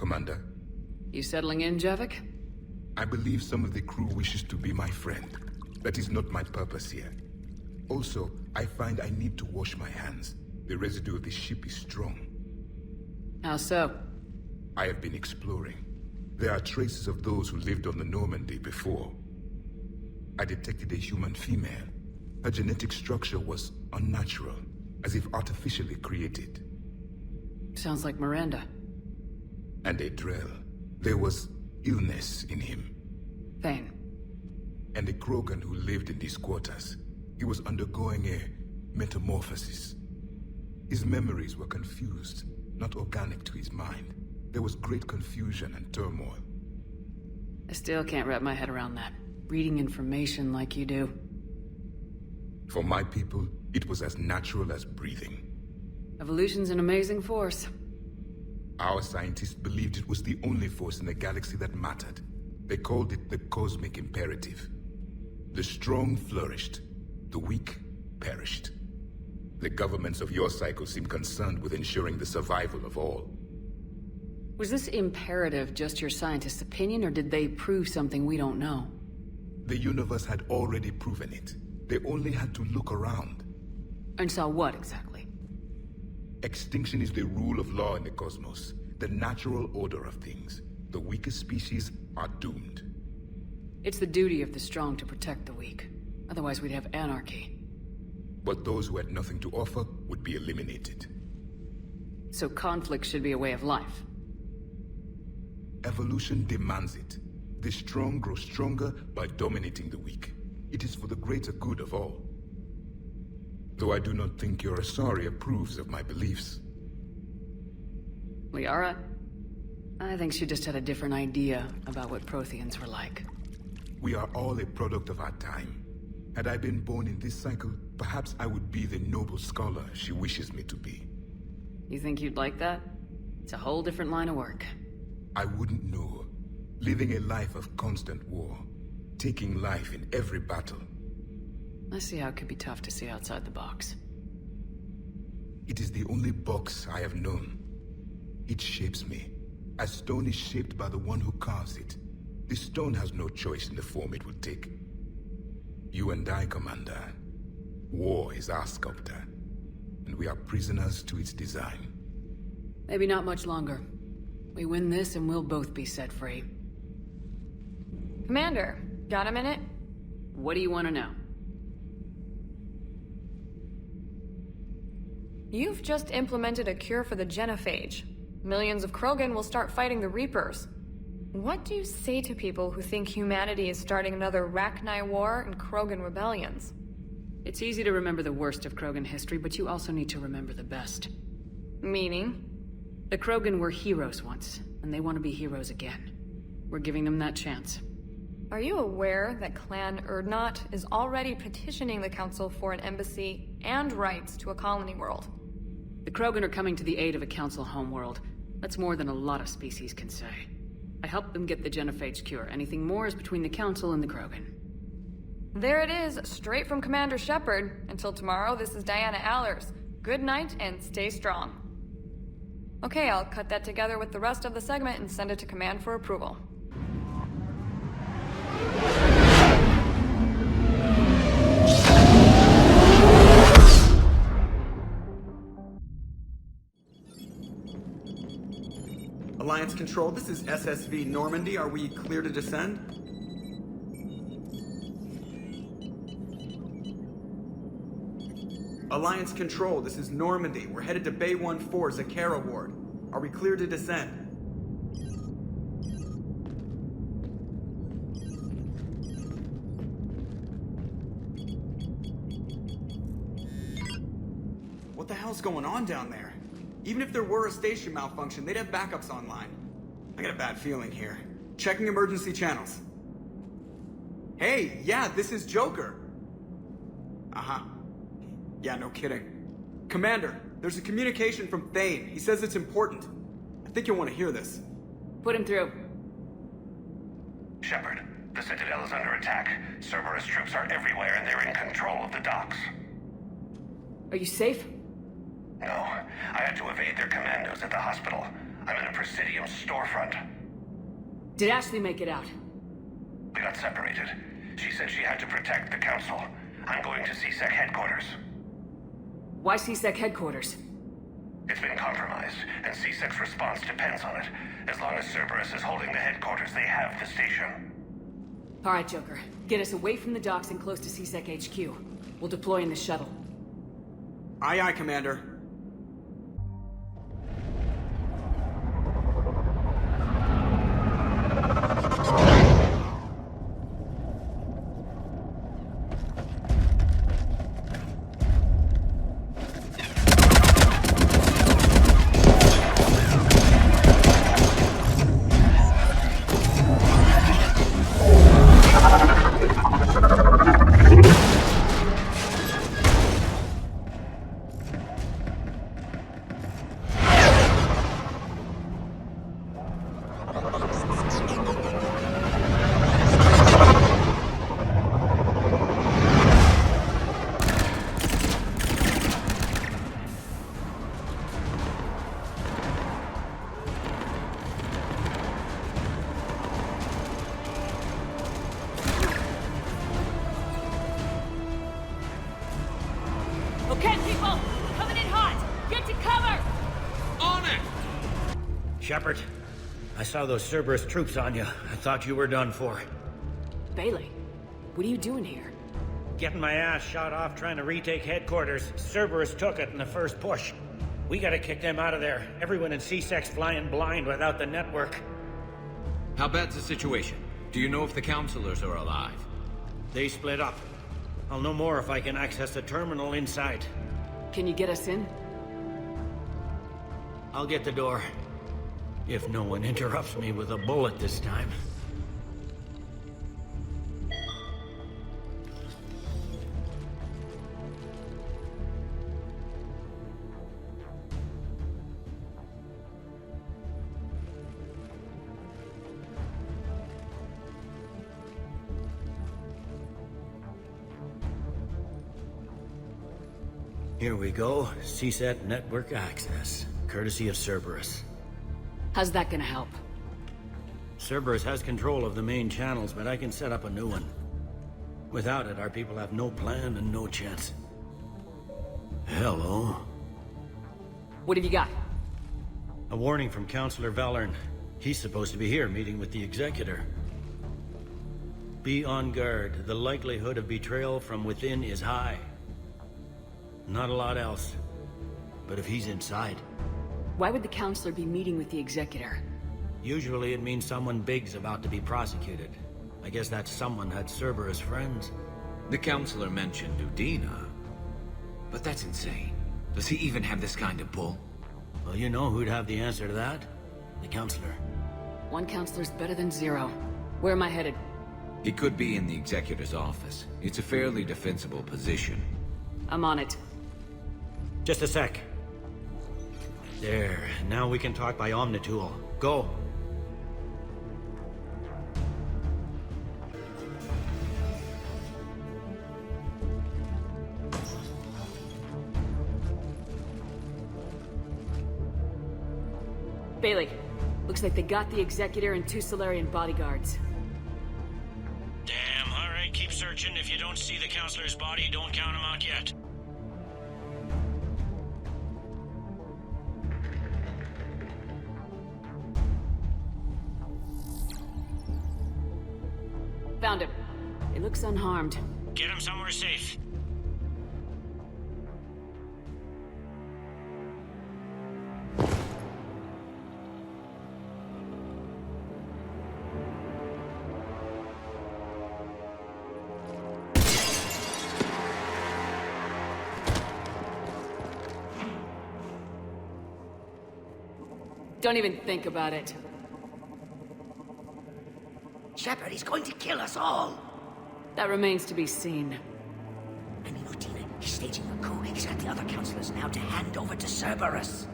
Commander. You settling in, Javik? I believe some of the crew wishes to be my friend. That is not my purpose here. Also, I find I need to wash my hands. The residue of the ship is strong. How so? I have been exploring. There are traces of those who lived on the Normandy before. I detected a human female. Her genetic structure was unnatural, as if artificially created. Sounds like Miranda. And a Drell. There was illness in him. Thane. And a Krogan who lived in these quarters. He was undergoing a metamorphosis. His memories were confused, not organic to his mind. There was great confusion and turmoil. I still can't wrap my head around that. Reading information like you do. For my people, it was as natural as breathing. Evolution's an amazing force. Our scientists believed it was the only force in the galaxy that mattered. They called it the cosmic imperative. The strong flourished, the weak perished. The governments of your cycle seem concerned with ensuring the survival of all. Was this imperative just your scientist's opinion, or did they prove something we don't know? The universe had already proven it. They only had to look around. And saw what, exactly? Extinction is the rule of law in the cosmos, the natural order of things. The weakest species are doomed. It's the duty of the strong to protect the weak. Otherwise we'd have anarchy. But those who had nothing to offer would be eliminated. So conflict should be a way of life. Evolution demands it. The strong grow stronger by dominating the weak. It is for the greater good of all. Though I do not think your Asari approves of my beliefs. Liara? I think she just had a different idea about what Protheans were like. We are all a product of our time. Had I been born in this cycle, perhaps I would be the noble scholar she wishes me to be. You think you'd like that? It's a whole different line of work. I wouldn't know. Living a life of constant war. Taking life in every battle. I see how it could be tough to see outside the box. It is the only box I have known. It shapes me, as stone is shaped by the one who carves it. The stone has no choice in the form it will take. You and I, Commander. War is our sculptor, and we are prisoners to its design. Maybe not much longer. We win this and we'll both be set free. Commander, got a minute? What do you want to know? You've just implemented a cure for the genophage. Millions of Krogan will start fighting the Reapers. What do you say to people who think humanity is starting another Rachni War and Krogan rebellions? It's easy to remember the worst of Krogan history, but you also need to remember the best. Meaning? The Krogan were heroes once, and they want to be heroes again. We're giving them that chance. Are you aware that Clan Urdnot is already petitioning the Council for an embassy and rights to a colony world? The Krogan are coming to the aid of a Council homeworld. That's more than a lot of species can say. I helped them get the genophage cure. Anything more is between the Council and the Krogan. There it is, straight from Commander Shepard. Until tomorrow, this is Diana Allers. Good night and stay strong. Okay, I'll cut that together with the rest of the segment and send it to Command for approval. Alliance Control, this is SSV Normandy. Are we clear to descend? Alliance Control, this is Normandy. We're headed to Bay 1-4, Zakara Ward. Are we clear to descend? What the hell's going on down there? Even if there were a station malfunction, they'd have backups online. I got a bad feeling here. Checking emergency channels. Hey, yeah, this is Joker. Uh-huh. Yeah, no kidding. Commander, there's a communication from Thane. He says it's important. I think you'll want to hear this. Put him through. Shepard, the Citadel is under attack. Cerberus troops are everywhere and they're in control of the docks. Are you safe? No, I had to evade their commandos at the hospital. I'm in a Presidium storefront. Did Ashley make it out? We got separated. She said she had to protect the Council. I'm going to CSEC headquarters. Why CSEC headquarters? It's been compromised, and CSEC's response depends on it. As long as Cerberus is holding the headquarters, they have the station. All right, Joker. Get us away from the docks and close to CSEC HQ. We'll deploy in the shuttle. Aye, aye, Commander. Okay, people! Coming in hot! Get to cover! On it! Shepard, I saw those Cerberus troops on you. I thought you were done for. Bailey, what are you doing here? Getting my ass shot off trying to retake headquarters. Cerberus took it in the first push. We gotta kick them out of there. Everyone in CSEC's flying blind without the network. How bad's the situation? Do you know if the counselors are alive? They split up. I'll know more if I can access the terminal inside. Can you get us in? I'll get the door. If no one interrupts me with a bullet this time. Here we go. CSET network access, courtesy of Cerberus. How's that gonna help? Cerberus has control of the main channels, but I can set up a new one. Without it, our people have no plan and no chance. Hello. What have you got? A warning from Counselor Valern. He's supposed to be here meeting with the Executor. Be on guard. The likelihood of betrayal from within is high. Not a lot else. But if he's inside... Why would the Counselor be meeting with the Executor? Usually it means someone big's about to be prosecuted. I guess that someone had Cerberus friends. The counselor mentioned Udina. But that's insane. Does he even have this kind of pull? Well, you know who'd have the answer to that? The Counselor. One Counselor's better than zero. Where am I headed? He could be in the Executor's office. It's a fairly defensible position. I'm on it. Just a sec. There, now we can talk by Omnitool. Go! Bailey, looks like they got the Executor and 2 Solarian bodyguards. Damn, alright, keep searching. If you don't see the Counselor's body, don't count him out yet. Found him. He looks unharmed. Get him somewhere safe. Don't even think about it. Shepard, he's going to kill us all. That remains to be seen. I mean, Udina, he's staging a coup. He's got the other counselors now to hand over to Cerberus.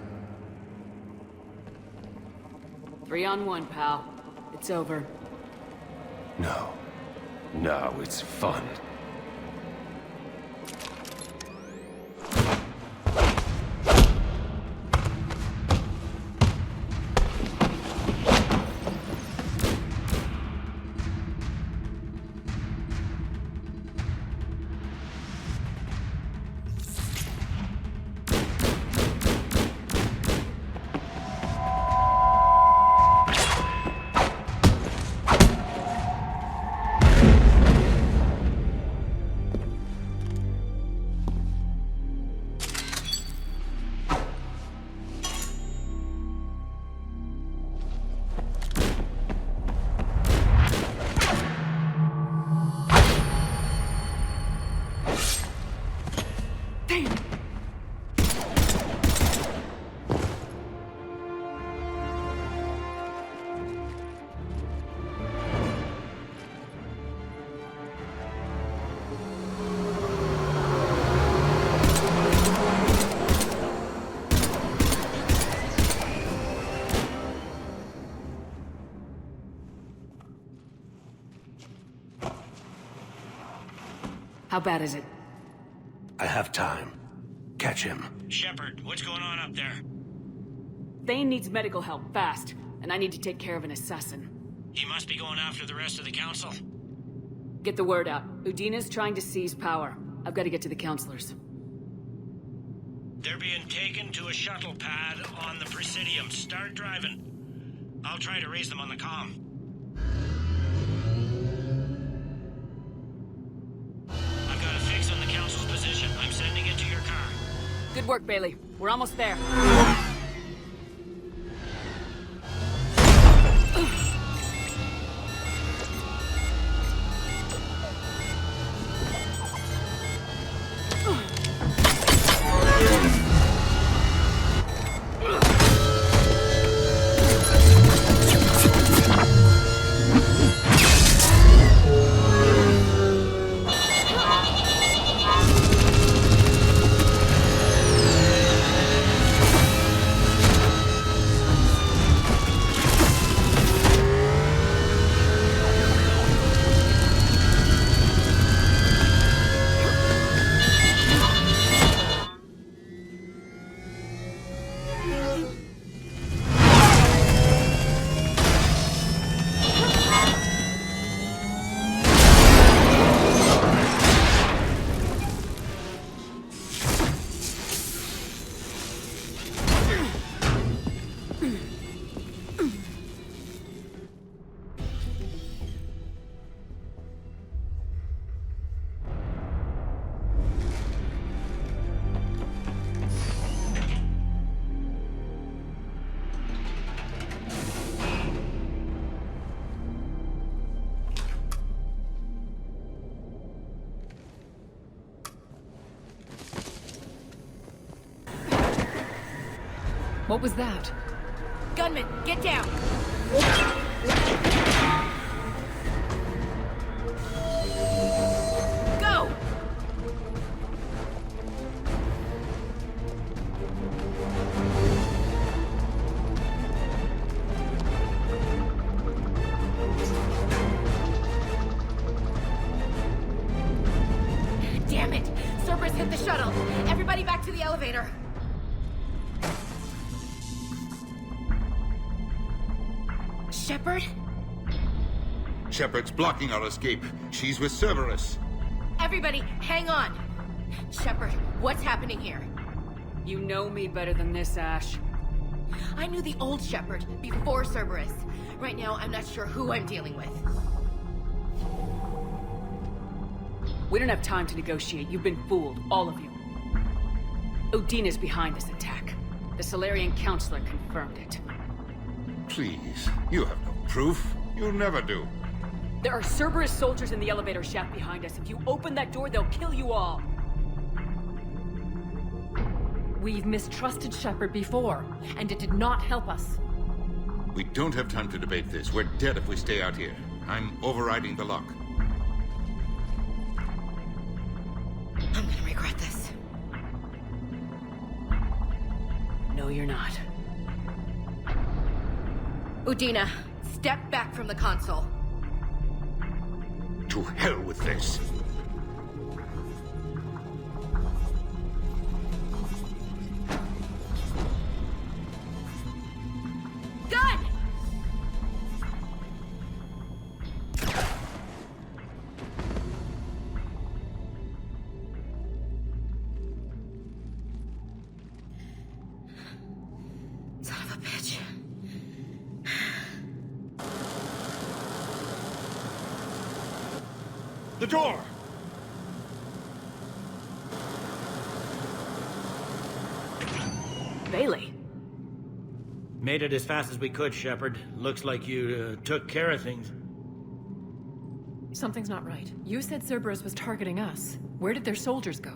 3 on 1, pal. It's over. No. No, it's fun. How bad is it? I have time. Catch him. Shepard, what's going on up there? Thane needs medical help, fast. And I need to take care of an assassin. He must be going after the rest of the council. Get the word out. Udina's trying to seize power. I've got to get to the counselors. They're being taken to a shuttle pad on the Presidium. Start driving. I'll try to raise them on the comm. I've got a fix on the council's position. I'm sending it to your car. Good work, Bailey. We're almost there. What was that? Gunman, get down! Go! Damn it! Cerberus hit the shuttle! Everybody back to the elevator! Shepard? Shepard's blocking our escape. She's with Cerberus. Everybody, hang on! Shepard, what's happening here? You know me better than this, Ash. I knew the old Shepard before Cerberus. Right now, I'm not sure who I'm dealing with. We don't have time to negotiate. You've been fooled, all of you. Udina's behind this attack. The Solarian Counselor confirmed it. Please, you have no proof. You'll never do. There are Cerberus soldiers in the elevator shaft behind us. If you open that door, they'll kill you all. We've mistrusted Shepard before, and it did not help us. We don't have time to debate this. We're dead if we stay out here. I'm overriding the lock. I'm gonna regret this. No, you're not. Udina, step back from the console. To hell with this. Gun! Son of a bitch. The door! Bailey. Made it as fast as we could, Shepard. Looks like you took care of things. Something's not right. You said Cerberus was targeting us. Where did their soldiers go?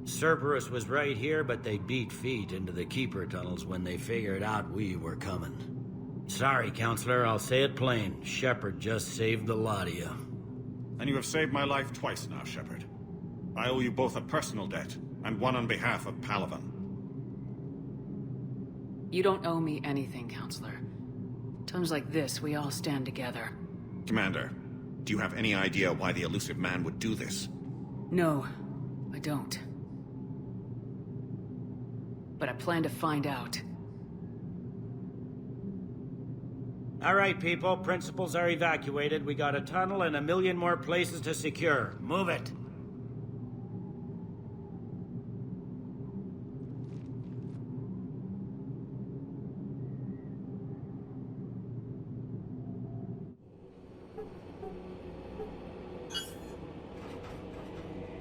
Cerberus was right here, but they beat feet into the Keeper tunnels when they figured out we were coming. Sorry, Counselor, I'll say it plain. Shepard just saved the lot of you. And you have saved my life twice now, Shepard. I owe you both a personal debt, and one on behalf of Palaven. You don't owe me anything, Counselor. Times like this, we all stand together. Commander, Do you have any idea why the elusive man would do this? No, I don't. But I plan to find out. All right, people. Principals are evacuated. We got a tunnel and 1 million more places to secure. Move it.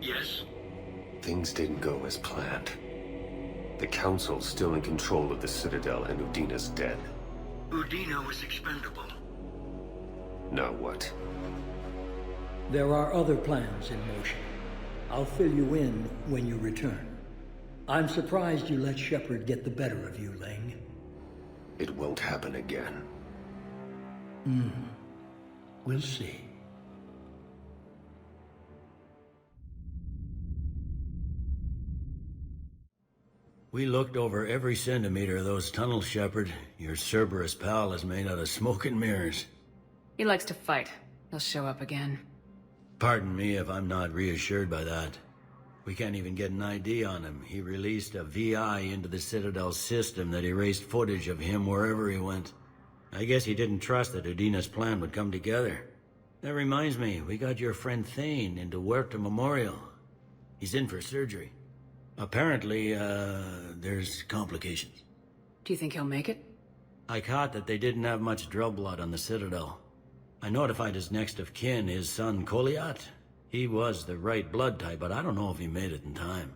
Yes? Things didn't go as planned. The Council's still in control of the Citadel and Udina's dead. Udina was expendable. Now what? There are other plans in motion. I'll fill you in when you return. I'm surprised you let Shepard get the better of you, Ling. It won't happen again. We'll see. We looked over every centimeter of those tunnels, Shepard. Your Cerberus pal is made out of smoke and mirrors. He likes to fight. He'll show up again. Pardon me if I'm not reassured by that. We can't even get an ID on him. He released a VI into the Citadel system that erased footage of him wherever he went. I guess he didn't trust that Udina's plan would come together. That reminds me, we got your friend Thane into Huerta Memorial. He's in for surgery. Apparently, there's complications. Do you think he'll make it? I caught that they didn't have much drill blood on the Citadel. I notified his next of kin, his son Koliat. He was the right blood type, but I don't know if he made it in time.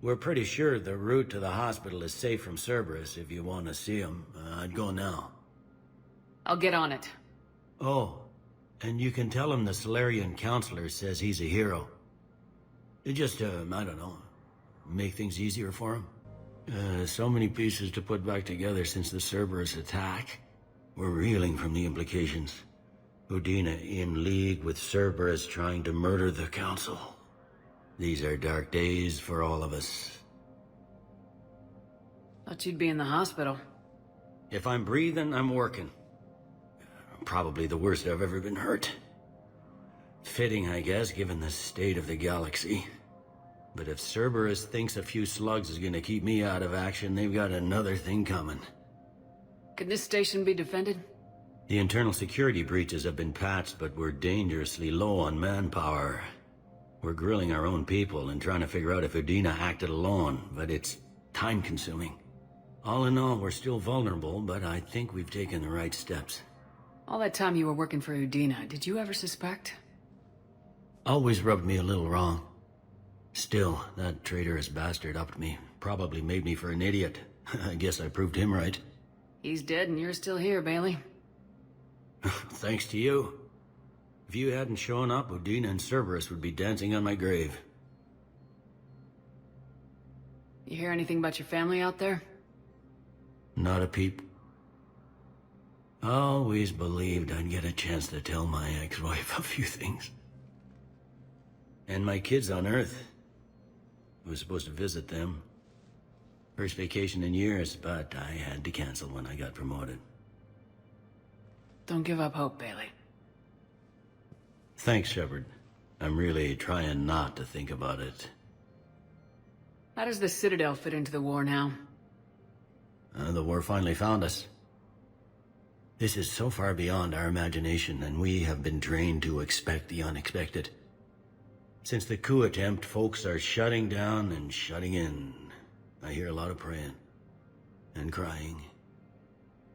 We're pretty sure the route to the hospital is safe from Cerberus. If you want to see him, I'd go now. I'll get on it. Oh, and you can tell him the Solarian counselor says he's a hero. Just, I don't know, make things easier for him. So many pieces to put back together since the Cerberus attack. We're reeling from the implications. Udina in league with Cerberus trying to murder the Council. These are dark days for all of us. Thought you'd be in the hospital. If I'm breathing, I'm working. Probably the worst I've ever been hurt. Fitting, I guess, given the state of the galaxy. But if Cerberus thinks a few slugs is gonna keep me out of action, they've got another thing coming. Can this station be defended? The internal security breaches have been patched, but we're dangerously low on manpower. We're grilling our own people and trying to figure out if Udina acted alone, but it's time-consuming. All in all, we're still vulnerable, but I think we've taken the right steps. All that time you were working for Udina, did you ever suspect? Always rubbed me a little wrong. Still, that traitorous bastard upped me. Probably made me for an idiot. I guess I proved him right. He's dead and you're still here, Bailey. Thanks to you. If you hadn't shown up, Udina and Cerberus would be dancing on my grave. You hear anything about your family out there? Not a peep. Always believed I'd get a chance to tell my ex-wife a few things. And my kids on Earth. I was supposed to visit them. First vacation in years, but I had to cancel when I got promoted. Don't give up hope, Bailey. Thanks, Shepard. I'm really trying not to think about it. How does the Citadel fit into the war now? The war finally found us. This is so far beyond our imagination, and we have been trained to expect the unexpected. Since the coup attempt, folks are shutting down and shutting in. I hear a lot of praying. And crying.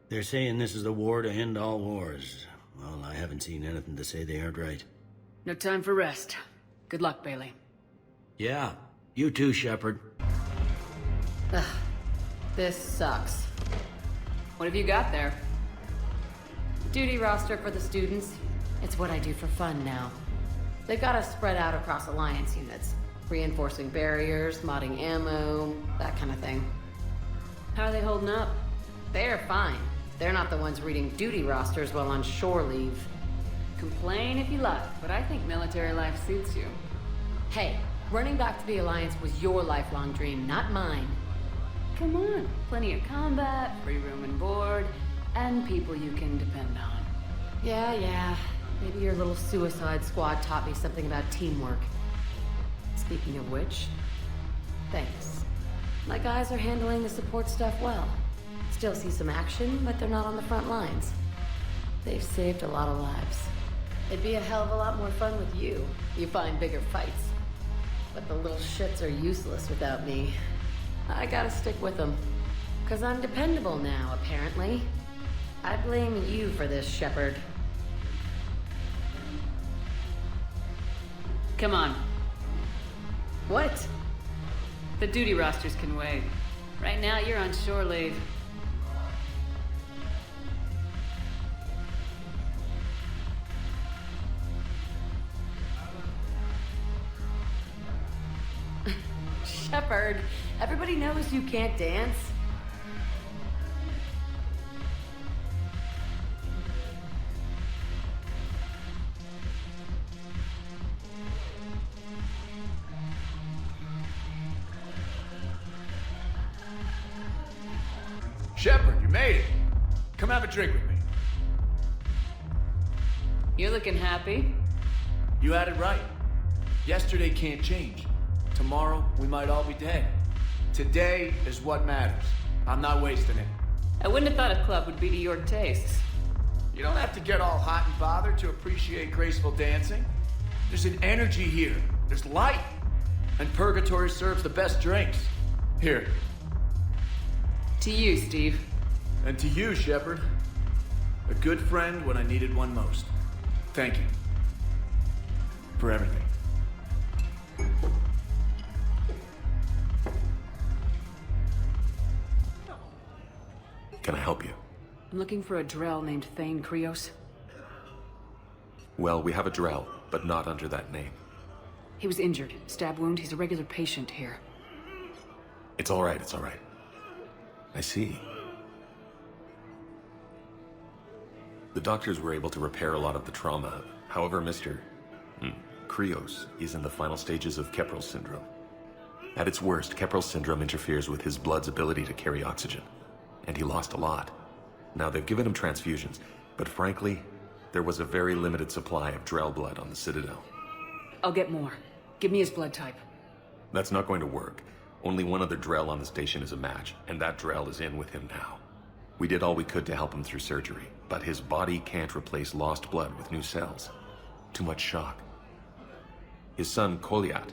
They're saying this is the war to end all wars. Well, I haven't seen anything to say they aren't right. No time for rest. Good luck, Bailey. Yeah, you too, Shepard. Ugh, this sucks. What have you got there? Duty roster for the students. It's what I do for fun now. They've got us spread out across Alliance units. Reinforcing barriers, modding ammo, that kind of thing. How are they holding up? They're fine. They're not the ones reading duty rosters while on shore leave. Complain if you like, but I think military life suits you. Hey, running back to the Alliance was your lifelong dream, not mine. Come on, plenty of combat, free room and board, and people you can depend on. Yeah. Maybe your little suicide squad taught me something about teamwork. Speaking of which, thanks. My guys are handling the support stuff well. Still see some action, but they're not on the front lines. They've saved a lot of lives. It'd be a hell of a lot more fun with you. You find bigger fights. But the little shits are useless without me. I gotta stick with them. 'Cause I'm dependable now, apparently. I blame you for this, Shepard. Come on. What? The duty rosters can wait. Right now, you're on shore leave. Shepard, everybody knows you can't dance. Shepard, you made it. Come have a drink with me. You're looking happy. You had it right. Yesterday can't change. Tomorrow, we might all be dead. Today is what matters. I'm not wasting it. I wouldn't have thought a club would be to your tastes. You don't have to get all hot and bothered to appreciate graceful dancing. There's an energy here. There's light. And Purgatory serves the best drinks. Here. To you, Steve. And to you, Shepard. A good friend when I needed one most. Thank you. For everything. Can I help you? I'm looking for a Drell named Thane Krios. Well, we have a Drell, but not under that name. He was injured. Stab wound. He's a regular patient here. It's all right, it's all right. I see. The doctors were able to repair a lot of the trauma. However, Mr. Krios is in the final stages of Keprel's syndrome. At its worst, Keprel's syndrome interferes with his blood's ability to carry oxygen. And he lost a lot. Now, they've given him transfusions, but frankly, there was a very limited supply of Drell blood on the Citadel. I'll get more. Give me his blood type. That's not going to work. Only one other Drell on the station is a match, and that Drell is in with him now. We did all we could to help him through surgery, but his body can't replace lost blood with new cells. Too much shock. His son, Koliat,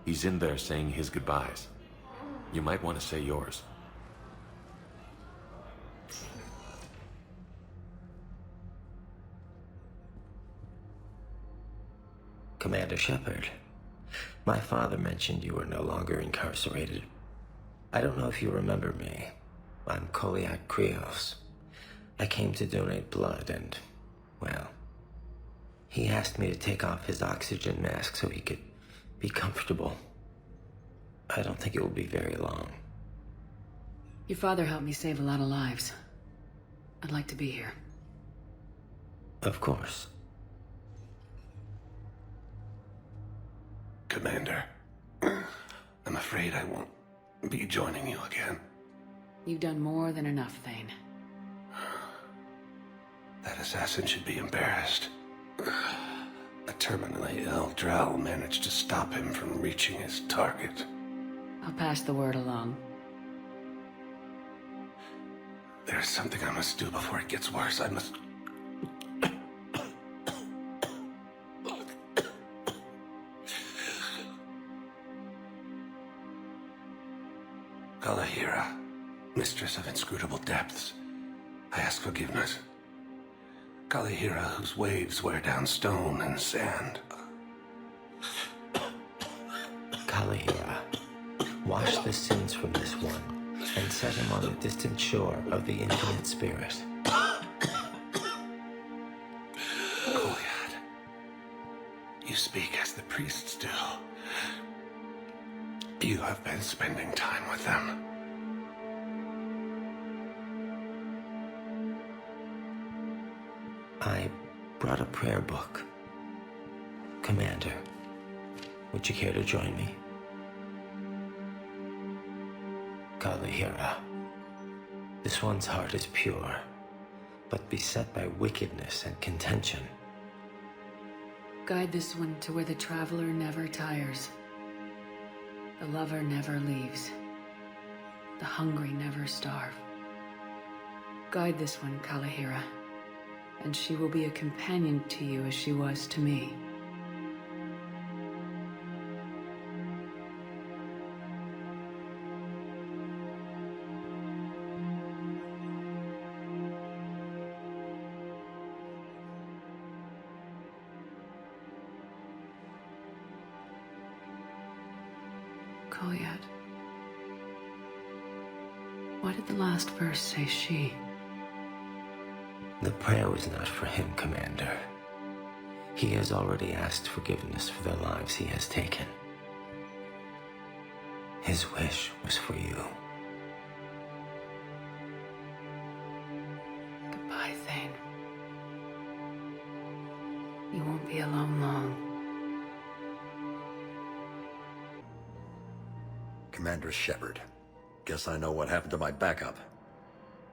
he's in there saying his goodbyes. You might want to say yours. Commander Shepard, my father mentioned you were no longer incarcerated. I don't know if you remember me. I'm Koliak Krios. I came to donate blood and, well, he asked me to take off his oxygen mask so he could be comfortable. I don't think it will be very long. Your father helped me save a lot of lives. I'd like to be here. Of course. Commander, I'm afraid I won't be joining you again. You've done more than enough, Thane. That assassin should be embarrassed. A terminally ill Drell managed to stop him from reaching his target. I'll pass the word along. There's something I must do before it gets worse. I must... Kalahira, mistress of inscrutable depths, I ask forgiveness. Kalahira, whose waves wear down stone and sand. Kalahira, wash the sins from this one, and set him on the distant shore of the infinite spirit. Koliad, you speak as the priests do. You have been spending time with them. I brought a prayer book. Commander, would you care to join me? Kalahira, this one's heart is pure, but beset by wickedness and contention. Guide this one to where the traveler never tires. The lover never leaves. The hungry never starve. Guide this one, Kalahira, and she will be a companion to you as she was to me. Kolyat. Why did the last verse say she? The prayer was not for him, Commander. He has already asked forgiveness for the lives he has taken. His wish was for you. Goodbye, Thane. You won't be alone long. Commander Shepard. Guess I know what happened to my backup.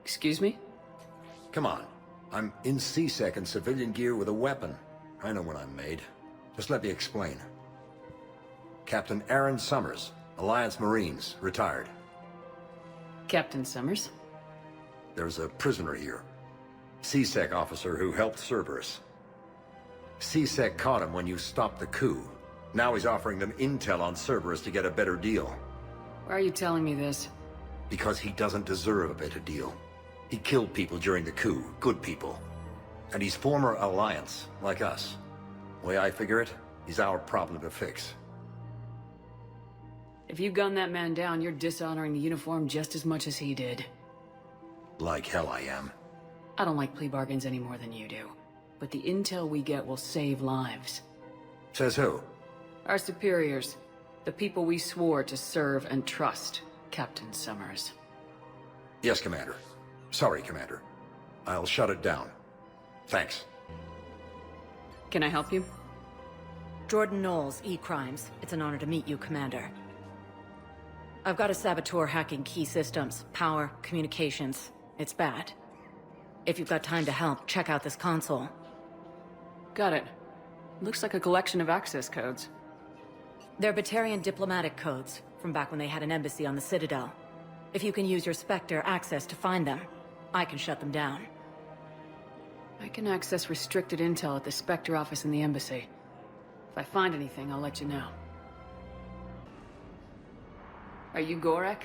Excuse me? Come on. I'm in C-Sec in civilian gear with a weapon. I know what I'm made. Just let me explain. Captain Aaron Summers, Alliance Marines, retired. Captain Summers? There's a prisoner here. C-Sec officer who helped Cerberus. C-Sec caught him when you stopped the coup. Now he's offering them intel on Cerberus to get a better deal. Why are you telling me this? Because he doesn't deserve a better deal. He killed people during the coup, good people. And he's former Alliance, like us. The way I figure it, he's our problem to fix. If you gun that man down, you're dishonoring the uniform just as much as he did. Like hell I am. I don't like plea bargains any more than you do. But the intel we get will save lives. Says who? Our superiors. The people we swore to serve and trust, Captain Summers. Yes, Commander. Sorry, Commander. I'll shut it down. Thanks. Can I help you? Jordan Knowles, E-Crimes. It's an honor to meet you, Commander. I've got a saboteur hacking key systems, power, communications. It's bad. If you've got time to help, check out this console. Got it. Looks like a collection of access codes. They're Batarian diplomatic codes, from back when they had an embassy on the Citadel. If you can use your Spectre access to find them, I can shut them down. I can access restricted intel at the Spectre office in the embassy. If I find anything, I'll let you know. Are you Gorek?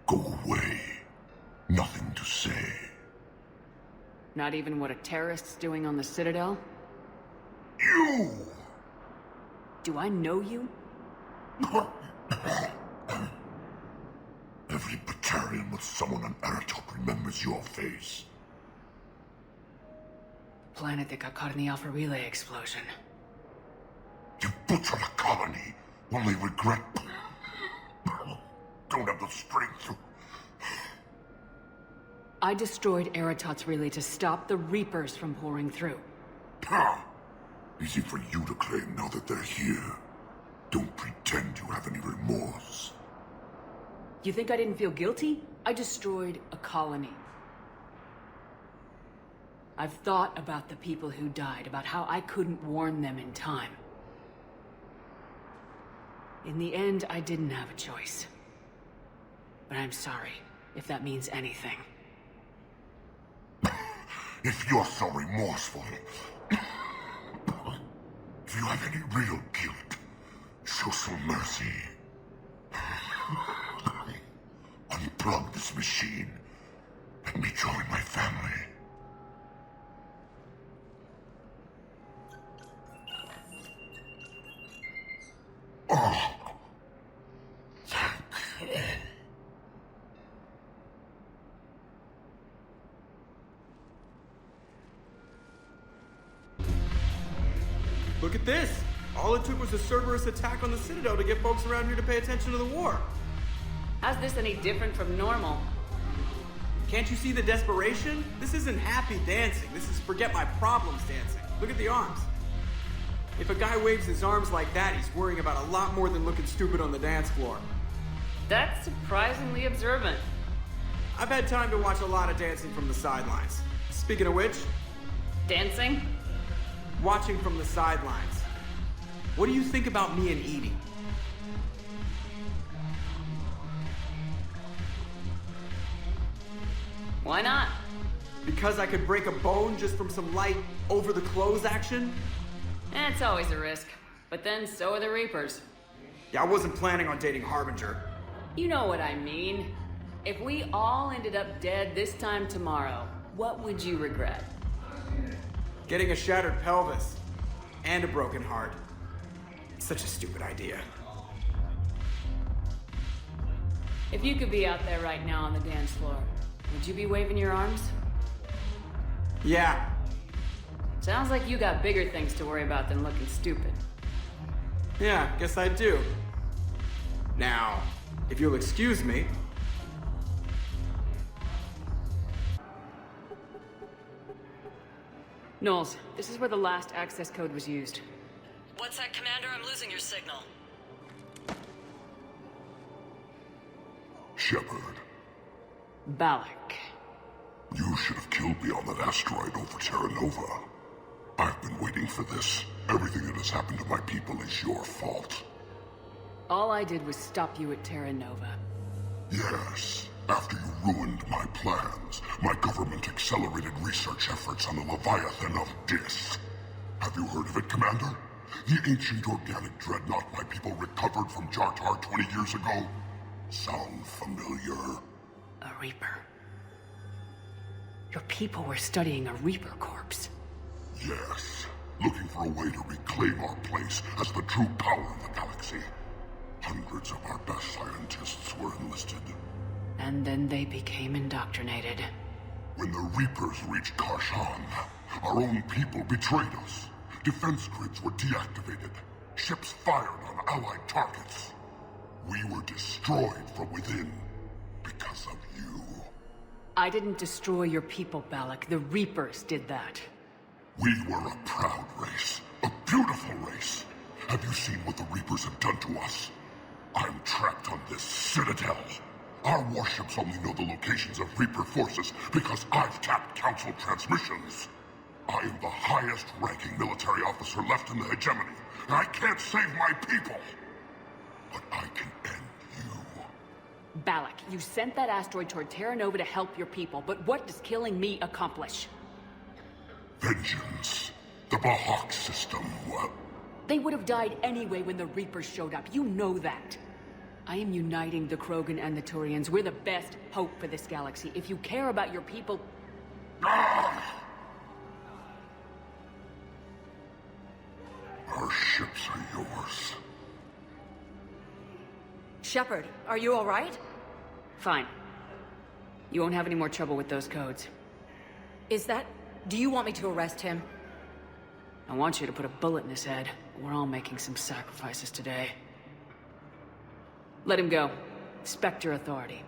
Go away. Nothing to say. Not even what a terrorist's doing on the Citadel? You! Do I know you? Every Batarian with someone on Aratok remembers your face. The planet that got caught in the Alpha Relay explosion. You butchered a colony, only regret. Don't have the strength to... I destroyed Eratot's relay to stop the Reapers from pouring through. Easy for you to claim now that they're here. Don't pretend you have any remorse. You think I didn't feel guilty? I destroyed a colony. I've thought about the people who died, about how I couldn't warn them in time. In the end, I didn't have a choice. But I'm sorry, if that means anything. If you're so remorseful, if you have any real guilt, show some mercy. Unplug this machine. Let me join my family. Oh. Thank you. Look at this! All it took was a Cerberus attack on the Citadel to get folks around here to pay attention to the war. How's this any different from normal? Can't you see the desperation? This isn't happy dancing. This is forget my problems dancing. Look at the arms. If a guy waves his arms like that, he's worrying about a lot more than looking stupid on the dance floor. That's surprisingly observant. I've had time to watch a lot of dancing from the sidelines. Speaking of which, Dancing? Watching from the sidelines. What do you think about me and Edie? Why not? Because I could break a bone just from some light over-the-clothes action? It's always a risk. But then so are the Reapers. Yeah, I wasn't planning on dating Harbinger. You know what I mean. If we all ended up dead this time tomorrow, what would you regret? Getting a shattered pelvis. And a broken heart. Such a stupid idea. If you could be out there right now on the dance floor, would you be waving your arms? Yeah. Sounds like you got bigger things to worry about than looking stupid. Yeah, guess I do. Now, if you'll excuse me. Knowles, this is where the last access code was used. What's that, Commander? I'm losing your signal. Shepard. Balak. You should have killed me on that asteroid over Terra Nova. I've been waiting for this. Everything that has happened to my people is your fault. All I did was stop you at Terra Nova. Yes. After you ruined my plans, my government accelerated research efforts on the Leviathan of Dis. Have you heard of it, Commander? The ancient organic dreadnought my people recovered from Jartar 20 years ago? Sound familiar? A Reaper. Your people were studying a Reaper corpse. Yes. Looking for a way to reclaim our place as the true power of the galaxy. Hundreds of our best scientists were enlisted. And then they became indoctrinated. When the Reapers reached Karshan, our own people betrayed us. Defense grids were deactivated. Ships fired on allied targets. We were destroyed from within because of you. I didn't destroy your people, Balak. The Reapers did that. We were a proud race. A beautiful race. Have you seen what the Reapers have done to us? I'm trapped on this citadel. Our warships only know the locations of Reaper forces because I've tapped Council transmissions. I am the highest-ranking military officer left in the hegemony, and I can't save my people. But I can end you. Balak, you sent that asteroid toward Terra Nova to help your people, but what does killing me accomplish? Vengeance. The Bahak system, well... They would have died anyway when the Reapers showed up. You know that. I am uniting the Krogan and the Turians. We're the best hope for this galaxy. If you care about your people... Our ships are yours. Shepard, are you all right? Fine. You won't have any more trouble with those codes. Is that... Do you want me to arrest him? I want you to put a bullet in his head. We're all making some sacrifices today. Let him go. Spectre authority.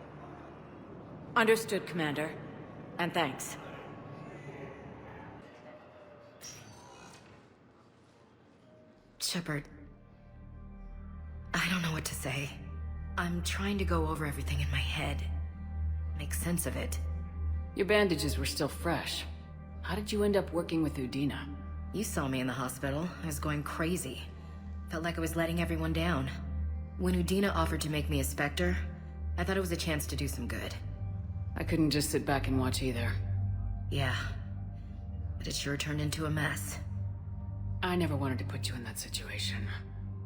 Understood, Commander. And thanks. Shepard, I don't know what to say. I'm trying to go over everything in my head. Make sense of it. Your bandages were still fresh. How did you end up working with Udina? You saw me in the hospital. I was going crazy. Felt like I was letting everyone down. When Udina offered to make me a Spectre, I thought it was a chance to do some good. I couldn't just sit back and watch either. Yeah. But it sure turned into a mess. I never wanted to put you in that situation.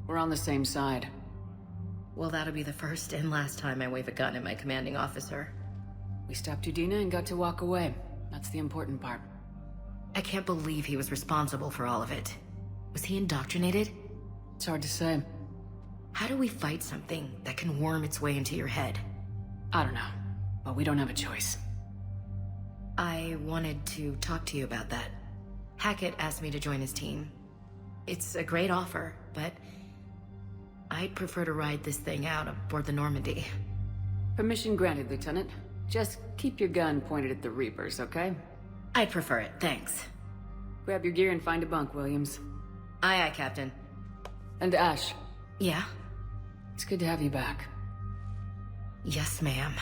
We're on the same side. Well, that'll be the first and last time I wave a gun at my commanding officer. We stopped Udina and got to walk away. That's the important part. I can't believe he was responsible for all of it. Was he indoctrinated? It's hard to say. How do we fight something that can worm its way into your head? I don't know, but we don't have a choice. I wanted to talk to you about that. Hackett asked me to join his team. It's a great offer, but I'd prefer to ride this thing out aboard the Normandy. Permission granted, Lieutenant. Just keep your gun pointed at the Reapers, okay? I'd prefer it, thanks. Grab your gear and find a bunk, Williams. Aye, aye, Captain. And Ash. Yeah? It's good to have you back. Yes, ma'am.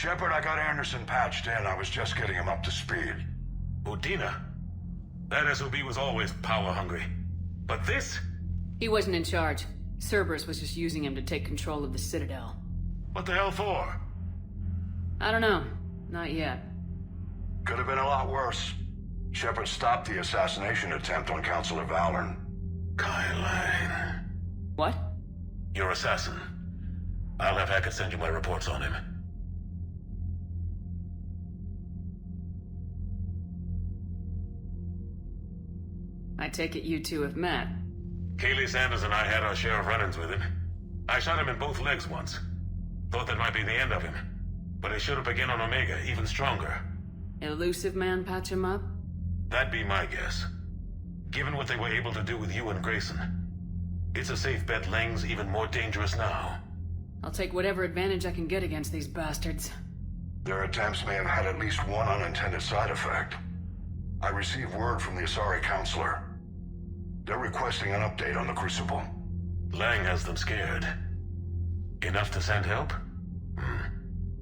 Shepard, I got Anderson patched in. I was just getting him up to speed. Udina? That SOB was always power-hungry. But this? He wasn't in charge. Cerberus was just using him to take control of the Citadel. What the hell for? I don't know. Not yet. Could have been a lot worse. Shepard stopped the assassination attempt on Counselor Valorn. Kylan. What? Your assassin. I'll have Hackett send you my reports on him. I take it you two have met. Kaylee Sanders and I had our share of run-ins with him. I shot him in both legs once. Thought that might be the end of him. But he showed up again on Omega, even stronger. Elusive man patch him up? That'd be my guess. Given what they were able to do with you and Grayson. It's a safe bet Lang's even more dangerous now. I'll take whatever advantage I can get against these bastards. Their attempts may have had at least one unintended side effect. I received word from the Asari Counselor. They're requesting an update on the Crucible. Lang has them scared. Enough to send help?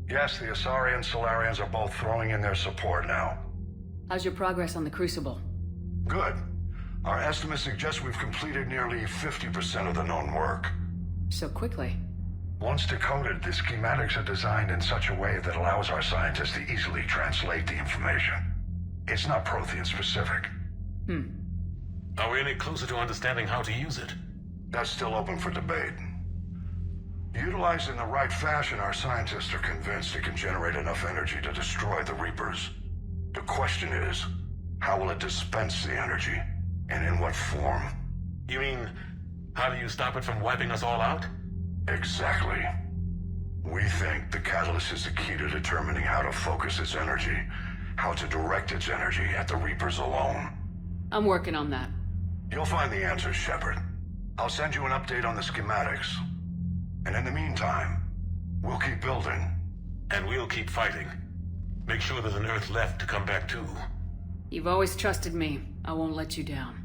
Yes, the Asari and Solarians are both throwing in their support now. How's your progress on the Crucible? Good. Our estimates suggest we've completed nearly 50% of the known work. So quickly? Once decoded, the schematics are designed in such a way that allows our scientists to easily translate the information. It's not Prothean specific. Are we any closer to understanding how to use it? That's still open for debate. Utilized in the right fashion, our scientists are convinced it can generate enough energy to destroy the Reapers. The question is, how will it dispense the energy? And in what form? You mean, how do you stop it from wiping us all out? Exactly. We think the catalyst is the key to determining how to focus its energy, how to direct its energy at the Reapers alone. I'm working on that. You'll find the answers, Shepard. I'll send you an update on the schematics. And in the meantime, we'll keep building. And we'll keep fighting. Make sure there's an Earth left to come back to. You've always trusted me. I won't let you down.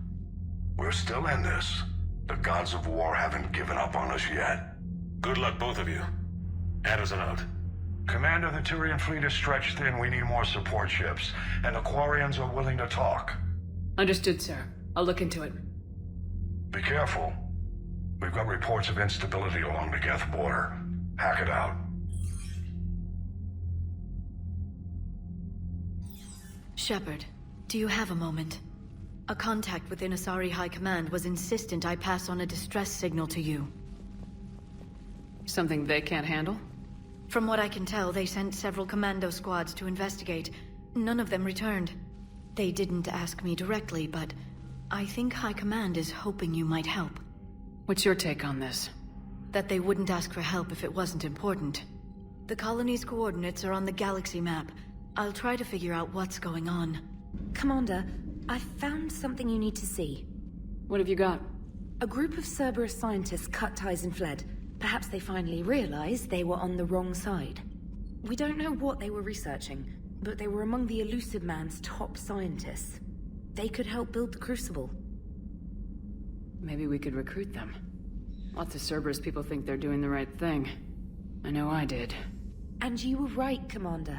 We're still in this. The gods of war haven't given up on us yet. Good luck, both of you. Anderson out. Commander, the Turian fleet is stretched thin. We need more support ships. And the Quarians are willing to talk. Understood, sir. I'll look into it. Be careful. We've got reports of instability along the Geth border. Hack it out. Shepard, do you have a moment? A contact within Asari High Command was insistent I pass on a distress signal to you. Something they can't handle? From what I can tell, they sent several commando squads to investigate. None of them returned. They didn't ask me directly, but I think High Command is hoping you might help. What's your take on this? That they wouldn't ask for help if it wasn't important. The colony's coordinates are on the galaxy map. I'll try to figure out what's going on. Commander, I found something you need to see. What have you got? A group of Cerberus scientists cut ties and fled. Perhaps they finally realized they were on the wrong side. We don't know what they were researching, but they were among the Elusive Man's top scientists. They could help build the Crucible. Maybe we could recruit them. Lots of Cerberus people think they're doing the right thing. I know I did. And you were right, Commander.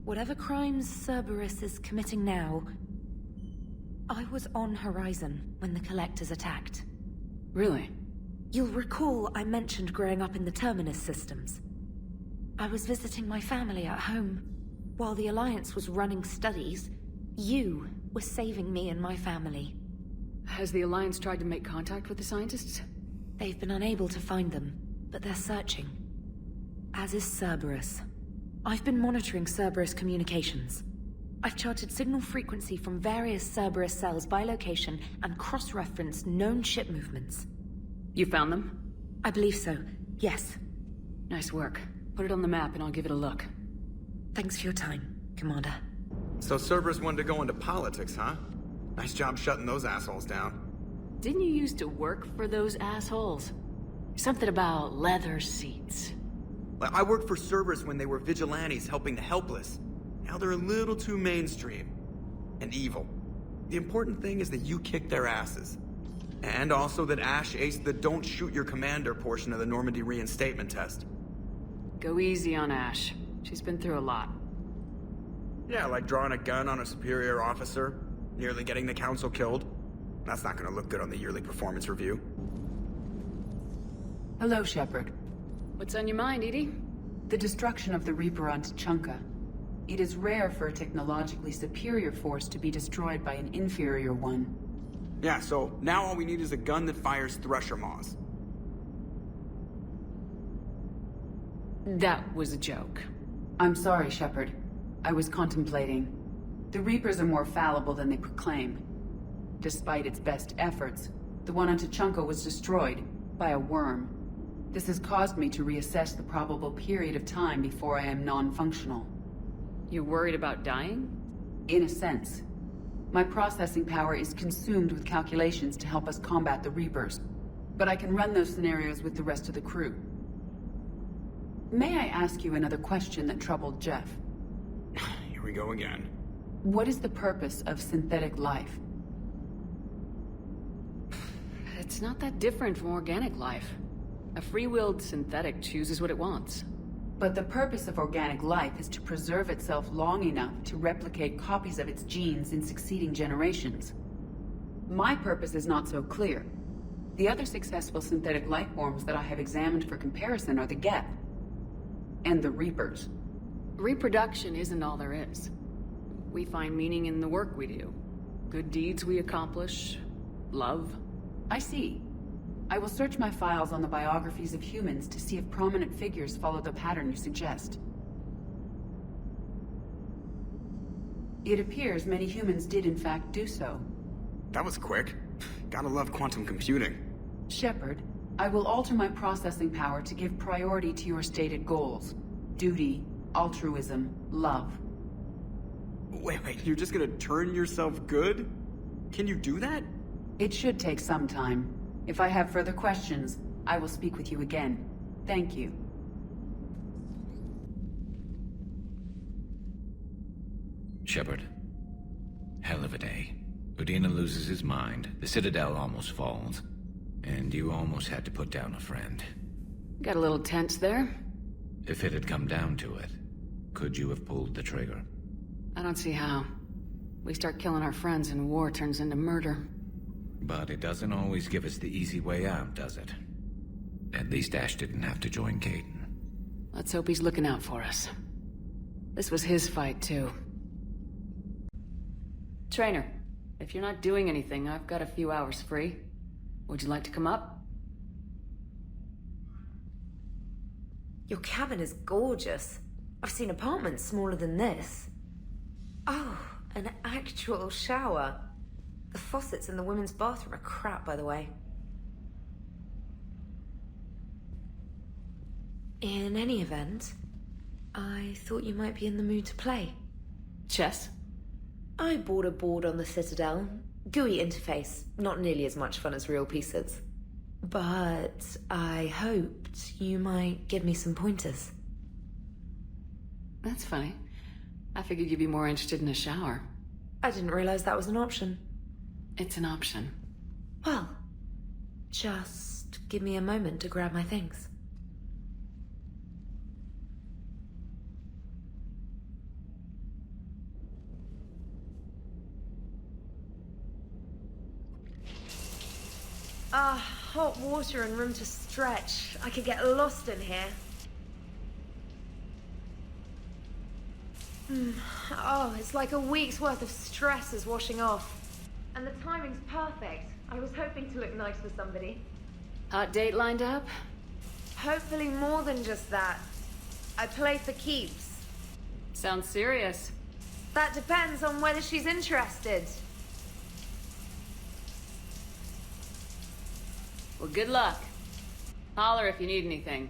Whatever crimes Cerberus is committing now, I was on Horizon when the Collectors attacked. Really? You'll recall I mentioned growing up in the Terminus systems. I was visiting my family at home. While the Alliance was running studies, you were saving me and my family. Has the Alliance tried to make contact with the scientists? They've been unable to find them, but they're searching. As is Cerberus. I've been monitoring Cerberus communications. I've charted signal frequency from various Cerberus cells by location and cross-referenced known ship movements. You found them? I believe so, yes. Nice work. Put it on the map and I'll give it a look. Thanks for your time, Commander. So Cerberus wanted to go into politics, huh? Nice job shutting those assholes down. Didn't you used to work for those assholes? Something about leather seats. I worked for Cerberus when they were vigilantes helping the helpless. Now they're a little too mainstream. And evil. The important thing is that you kicked their asses. And also that Ash aced the don't shoot your commander portion of the Normandy reinstatement test. Go easy on Ash. She's been through a lot. Yeah, like drawing a gun on a superior officer, nearly getting the council killed. That's not gonna look good on the yearly performance review. Hello, Shepard. What's on your mind, Edie? The destruction of the Reaper on Tuchanka. It is rare for a technologically superior force to be destroyed by an inferior one. Yeah, so now all we need is a gun that fires thresher maws. That was a joke. I'm sorry, Shepard. I was contemplating. The Reapers are more fallible than they proclaim. Despite its best efforts, the one on Tuchanka was destroyed by a worm. This has caused me to reassess the probable period of time before I am non-functional. You're worried about dying? In a sense. My processing power is consumed with calculations to help us combat the Reapers. But I can run those scenarios with the rest of the crew. May I ask you another question that troubled Jeff? Here we go again. What is the purpose of synthetic life? It's not that different from organic life. A free-willed synthetic chooses what it wants. But the purpose of organic life is to preserve itself long enough to replicate copies of its genes in succeeding generations. My purpose is not so clear. The other successful synthetic life forms that I have examined for comparison are the Geth and the Reapers. Reproduction isn't all there is. We find meaning in the work we do. Good deeds we accomplish. Love. I see. I will search my files on the biographies of humans to see if prominent figures follow the pattern you suggest. It appears many humans did in fact do so. That was quick. Gotta love quantum computing. Shepard, I will alter my processing power to give priority to your stated goals. Duty, altruism, love. Wait, you're just gonna turn yourself good? Can you do that? It should take some time. If I have further questions, I will speak with you again. Thank you. Shepard. Hell of a day. Udina loses his mind, the Citadel almost falls, and you almost had to put down a friend. Got a little tense there? If it had come down to it, could you have pulled the trigger? I don't see how. We start killing our friends and war turns into murder. But it doesn't always give us the easy way out, does it? At least Ash didn't have to join Caden. Let's hope he's looking out for us. This was his fight, too. Trainer, if you're not doing anything, I've got a few hours free. Would you like to come up? Your cabin is gorgeous. I've seen apartments smaller than this. Oh, an actual shower. The faucets in the women's bathroom are crap, by the way. In any event, I thought you might be in the mood to play. Chess? I bought a board on the Citadel. GUI interface, not nearly as much fun as real pieces. But I hoped you might give me some pointers. That's funny. I figured you'd be more interested in a shower. I didn't realize that was an option. It's an option. Well, just give me a moment to grab my things. Hot water and room to stretch. I could get lost in here. Oh, it's like a week's worth of stress is washing off. And the timing's perfect. I was hoping to look nice for somebody. Hot date lined up? Hopefully more than just that. I play for keeps. Sounds serious. That depends on whether she's interested. Well, good luck. Holler if you need anything.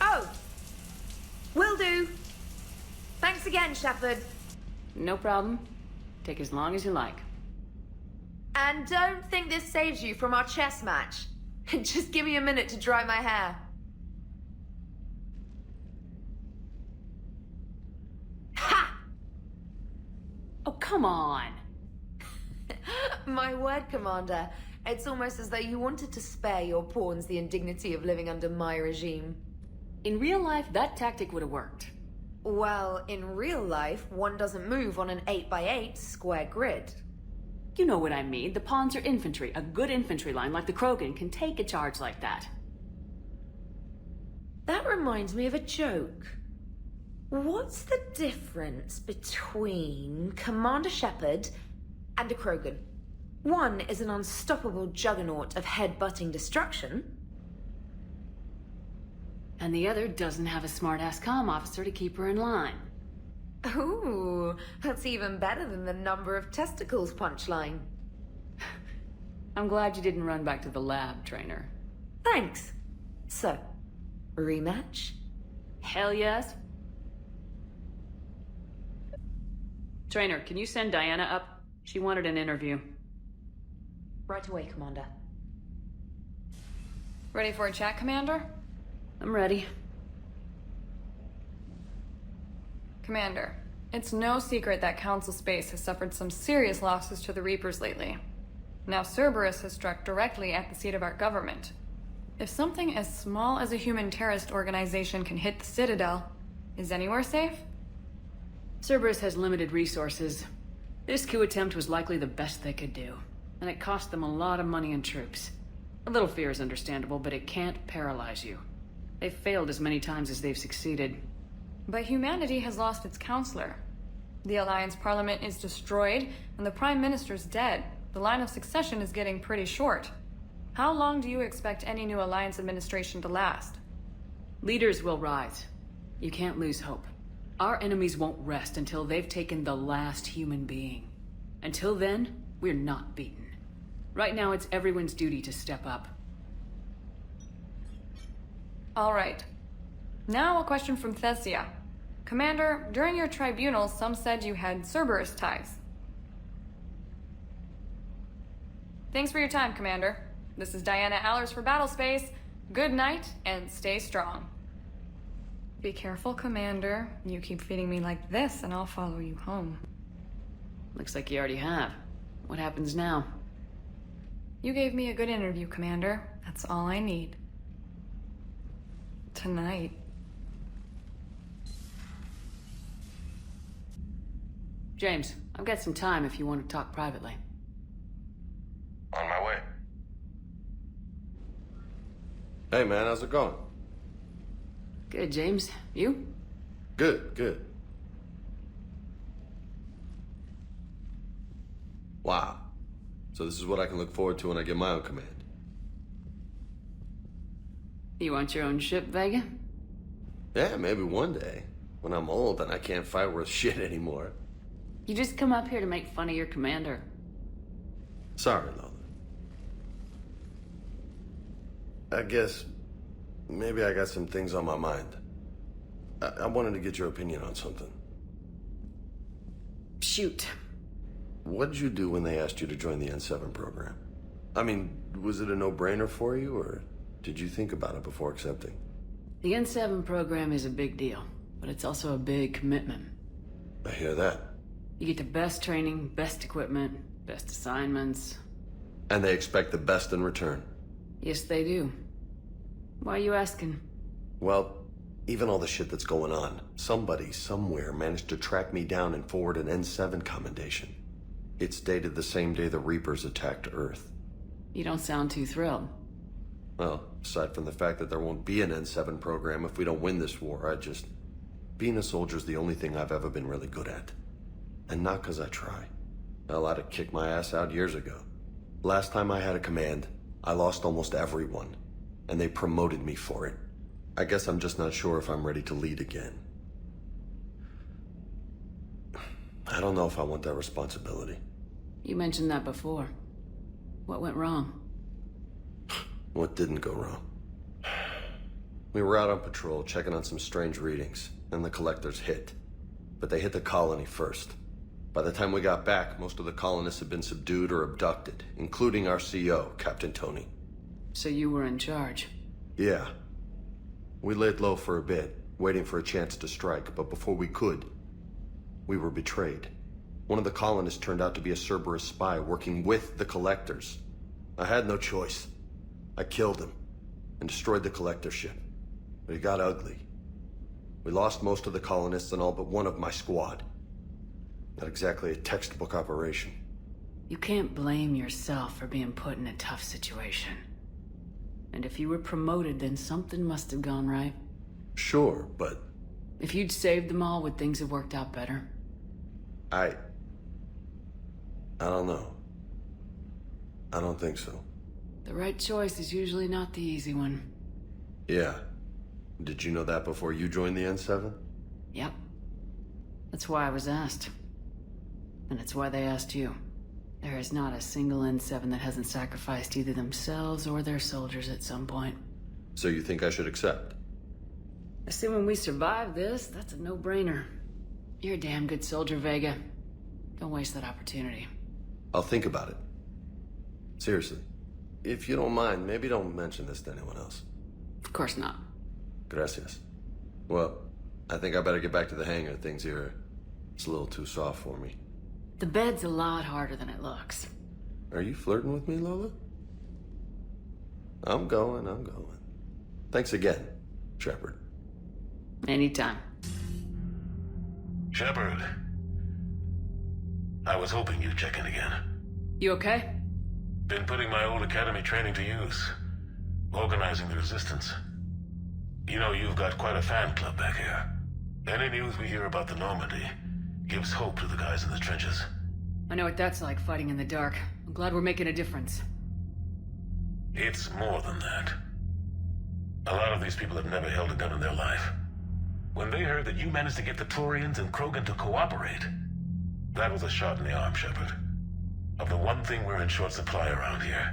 Oh! Will do. Thanks again, Shepard. No problem. Take as long as you like. And don't think this saves you from our chess match. Just give me a minute to dry my hair. Ha! Oh, come on. My word, Commander. It's almost as though you wanted to spare your pawns the indignity of living under my regime. In real life, that tactic would have worked. Well, in real life, one doesn't move on an 8x8 square grid. You know what I mean. The pawns are infantry. A good infantry line like the Krogan can take a charge like that. That reminds me of a joke. What's the difference between Commander Shepard and a Krogan? One is an unstoppable juggernaut of head-butting destruction. And the other doesn't have a smart-ass comm officer to keep her in line. Ooh, that's even better than the number of testicles punchline. I'm glad you didn't run back to the lab, Trainer. Thanks. So, rematch? Hell yes. Trainer, can you send Diana up? She wanted an interview. Right away, Commander. Ready for a chat, Commander? I'm ready. Commander, it's no secret that Council Space has suffered some serious losses to the Reapers lately. Now Cerberus has struck directly at the seat of our government. If something as small as a human terrorist organization can hit the Citadel, is anywhere safe? Cerberus has limited resources. This coup attempt was likely the best they could do, and it cost them a lot of money and troops. A little fear is understandable, but it can't paralyze you. They've failed as many times as they've succeeded. But humanity has lost its counselor. The Alliance Parliament is destroyed, and the Prime Minister's dead. The line of succession is getting pretty short. How long do you expect any new Alliance administration to last? Leaders will rise. You can't lose hope. Our enemies won't rest until they've taken the last human being. Until then, we're not beaten. Right now, it's everyone's duty to step up. All right. Now a question from Thessia. Commander, during your tribunal, some said you had Cerberus ties. Thanks for your time, Commander. This is Diana Allers for Battlespace. Good night, and stay strong. Be careful, Commander. You keep feeding me like this, and I'll follow you home. Looks like you already have. What happens now? You gave me a good interview, Commander. That's all I need. Tonight. James, I've got some time if you want to talk privately. On my way. Hey man, how's it going? Good, James. You? Good, good. Wow. So this is what I can look forward to when I get my own command. You want your own ship, Vega? Yeah, maybe one day. When I'm old and I can't fight worth shit anymore. You just come up here to make fun of your commander. Sorry, Lola. I guess maybe I got some things on my mind. I wanted to get your opinion on something. Shoot. What did you do when they asked you to join the N7 program? I mean, was it a no-brainer for you, or did you think about it before accepting? The N7 program is a big deal, but it's also a big commitment. I hear that. You get the best training, best equipment, best assignments. And they expect the best in return. Yes, they do. Why are you asking? Well, even all the shit that's going on, somebody somewhere managed to track me down and forward an N7 commendation. It's dated the same day the Reapers attacked Earth. You don't sound too thrilled. Well, aside from the fact that there won't be an N7 program if we don't win this war, being a soldier's the only thing I've ever been really good at. And not because I try. Hell, I'd have kicked my ass out years ago. Last time I had a command, I lost almost everyone. And they promoted me for it. I guess I'm just not sure if I'm ready to lead again. I don't know if I want that responsibility. You mentioned that before. What went wrong? What didn't go wrong? We were out on patrol, checking on some strange readings, and the collectors hit. But they hit the colony first. By the time we got back, most of the colonists had been subdued or abducted, including our CO, Captain Tony. So you were in charge? Yeah. We laid low for a bit, waiting for a chance to strike, but before we could, we were betrayed. One of the colonists turned out to be a Cerberus spy working with the collectors. I had no choice. I killed him and destroyed the collector ship. But it got ugly. We lost most of the colonists and all but one of my squad. Not exactly a textbook operation. You can't blame yourself for being put in a tough situation. And if you were promoted, then something must have gone right. Sure, but... If you'd saved them all, would things have worked out better? I don't know. I don't think so. The right choice is usually not the easy one. Yeah. Did you know that before you joined the N7? Yep. That's why I was asked. And it's why they asked you. There is not a single N7 that hasn't sacrificed either themselves or their soldiers at some point. So you think I should accept? Assuming we survive this, that's a no-brainer. You're a damn good soldier, Vega. Don't waste that opportunity. I'll think about it. Seriously. If you don't mind, maybe don't mention this to anyone else. Of course not. Gracias. Well, I think I better get back to the hangar. Things here, it's a little too soft for me. The bed's a lot harder than it looks. Are you flirting with me, Lola? I'm going. Thanks again, Shepard. Anytime. Shepard. I was hoping you'd check in again. You okay? Been putting my old academy training to use. Organizing the resistance. You know, you've got quite a fan club back here. Any news we hear about the Normandy gives hope to the guys in the trenches. I know what that's like, fighting in the dark. I'm glad we're making a difference. It's more than that. A lot of these people have never held a gun in their life. When they heard that you managed to get the Turians and Krogan to cooperate, that was a shot in the arm, Shepard. Of the one thing we're in short supply around here.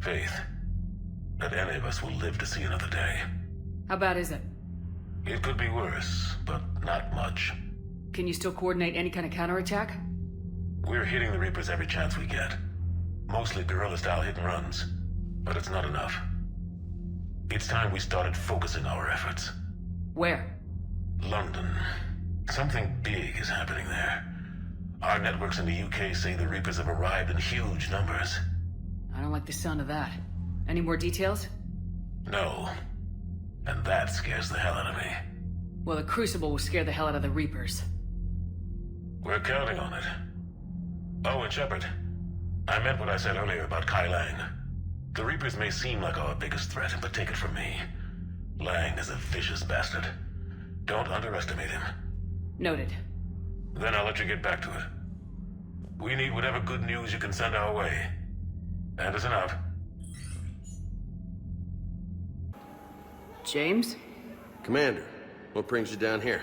Faith. That any of us will live to see another day. How bad is it? It could be worse, but not much. Can you still coordinate any kind of counterattack? We're hitting the Reapers every chance we get. Mostly guerrilla-style hit-and-runs. But it's not enough. It's time we started focusing our efforts. Where? London. Something big is happening there. Our networks in the UK say the Reapers have arrived in huge numbers. I don't like the sound of that. Any more details? No. And that scares the hell out of me. Well, the Crucible will scare the hell out of the Reapers. We're counting on it. Oh, and Shepard. I meant what I said earlier about Kai Lang. The Reapers may seem like our biggest threat, but take it from me. Lang is a vicious bastard. Don't underestimate him. Noted. Then I'll let you get back to it. We need whatever good news you can send our way. Anderson out. James? Commander, what brings you down here?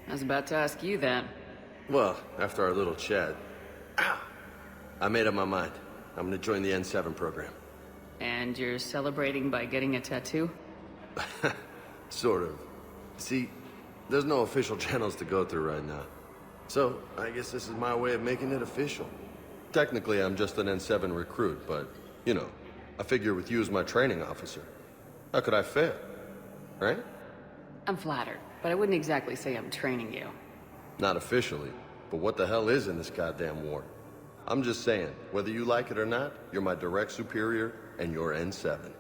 I was about to ask you that. Well, after our little chat, I made up my mind. I'm gonna join the N7 program. And you're celebrating by getting a tattoo? Sort of. See, there's no official channels to go through right now. So, I guess this is my way of making it official. Technically, I'm just an N7 recruit, but, you know, I figure with you as my training officer, how could I fail? Right? I'm flattered, but I wouldn't exactly say I'm training you. Not officially, but what the hell is in this goddamn war? I'm just saying, whether you like it or not, you're my direct superior, and you're N7.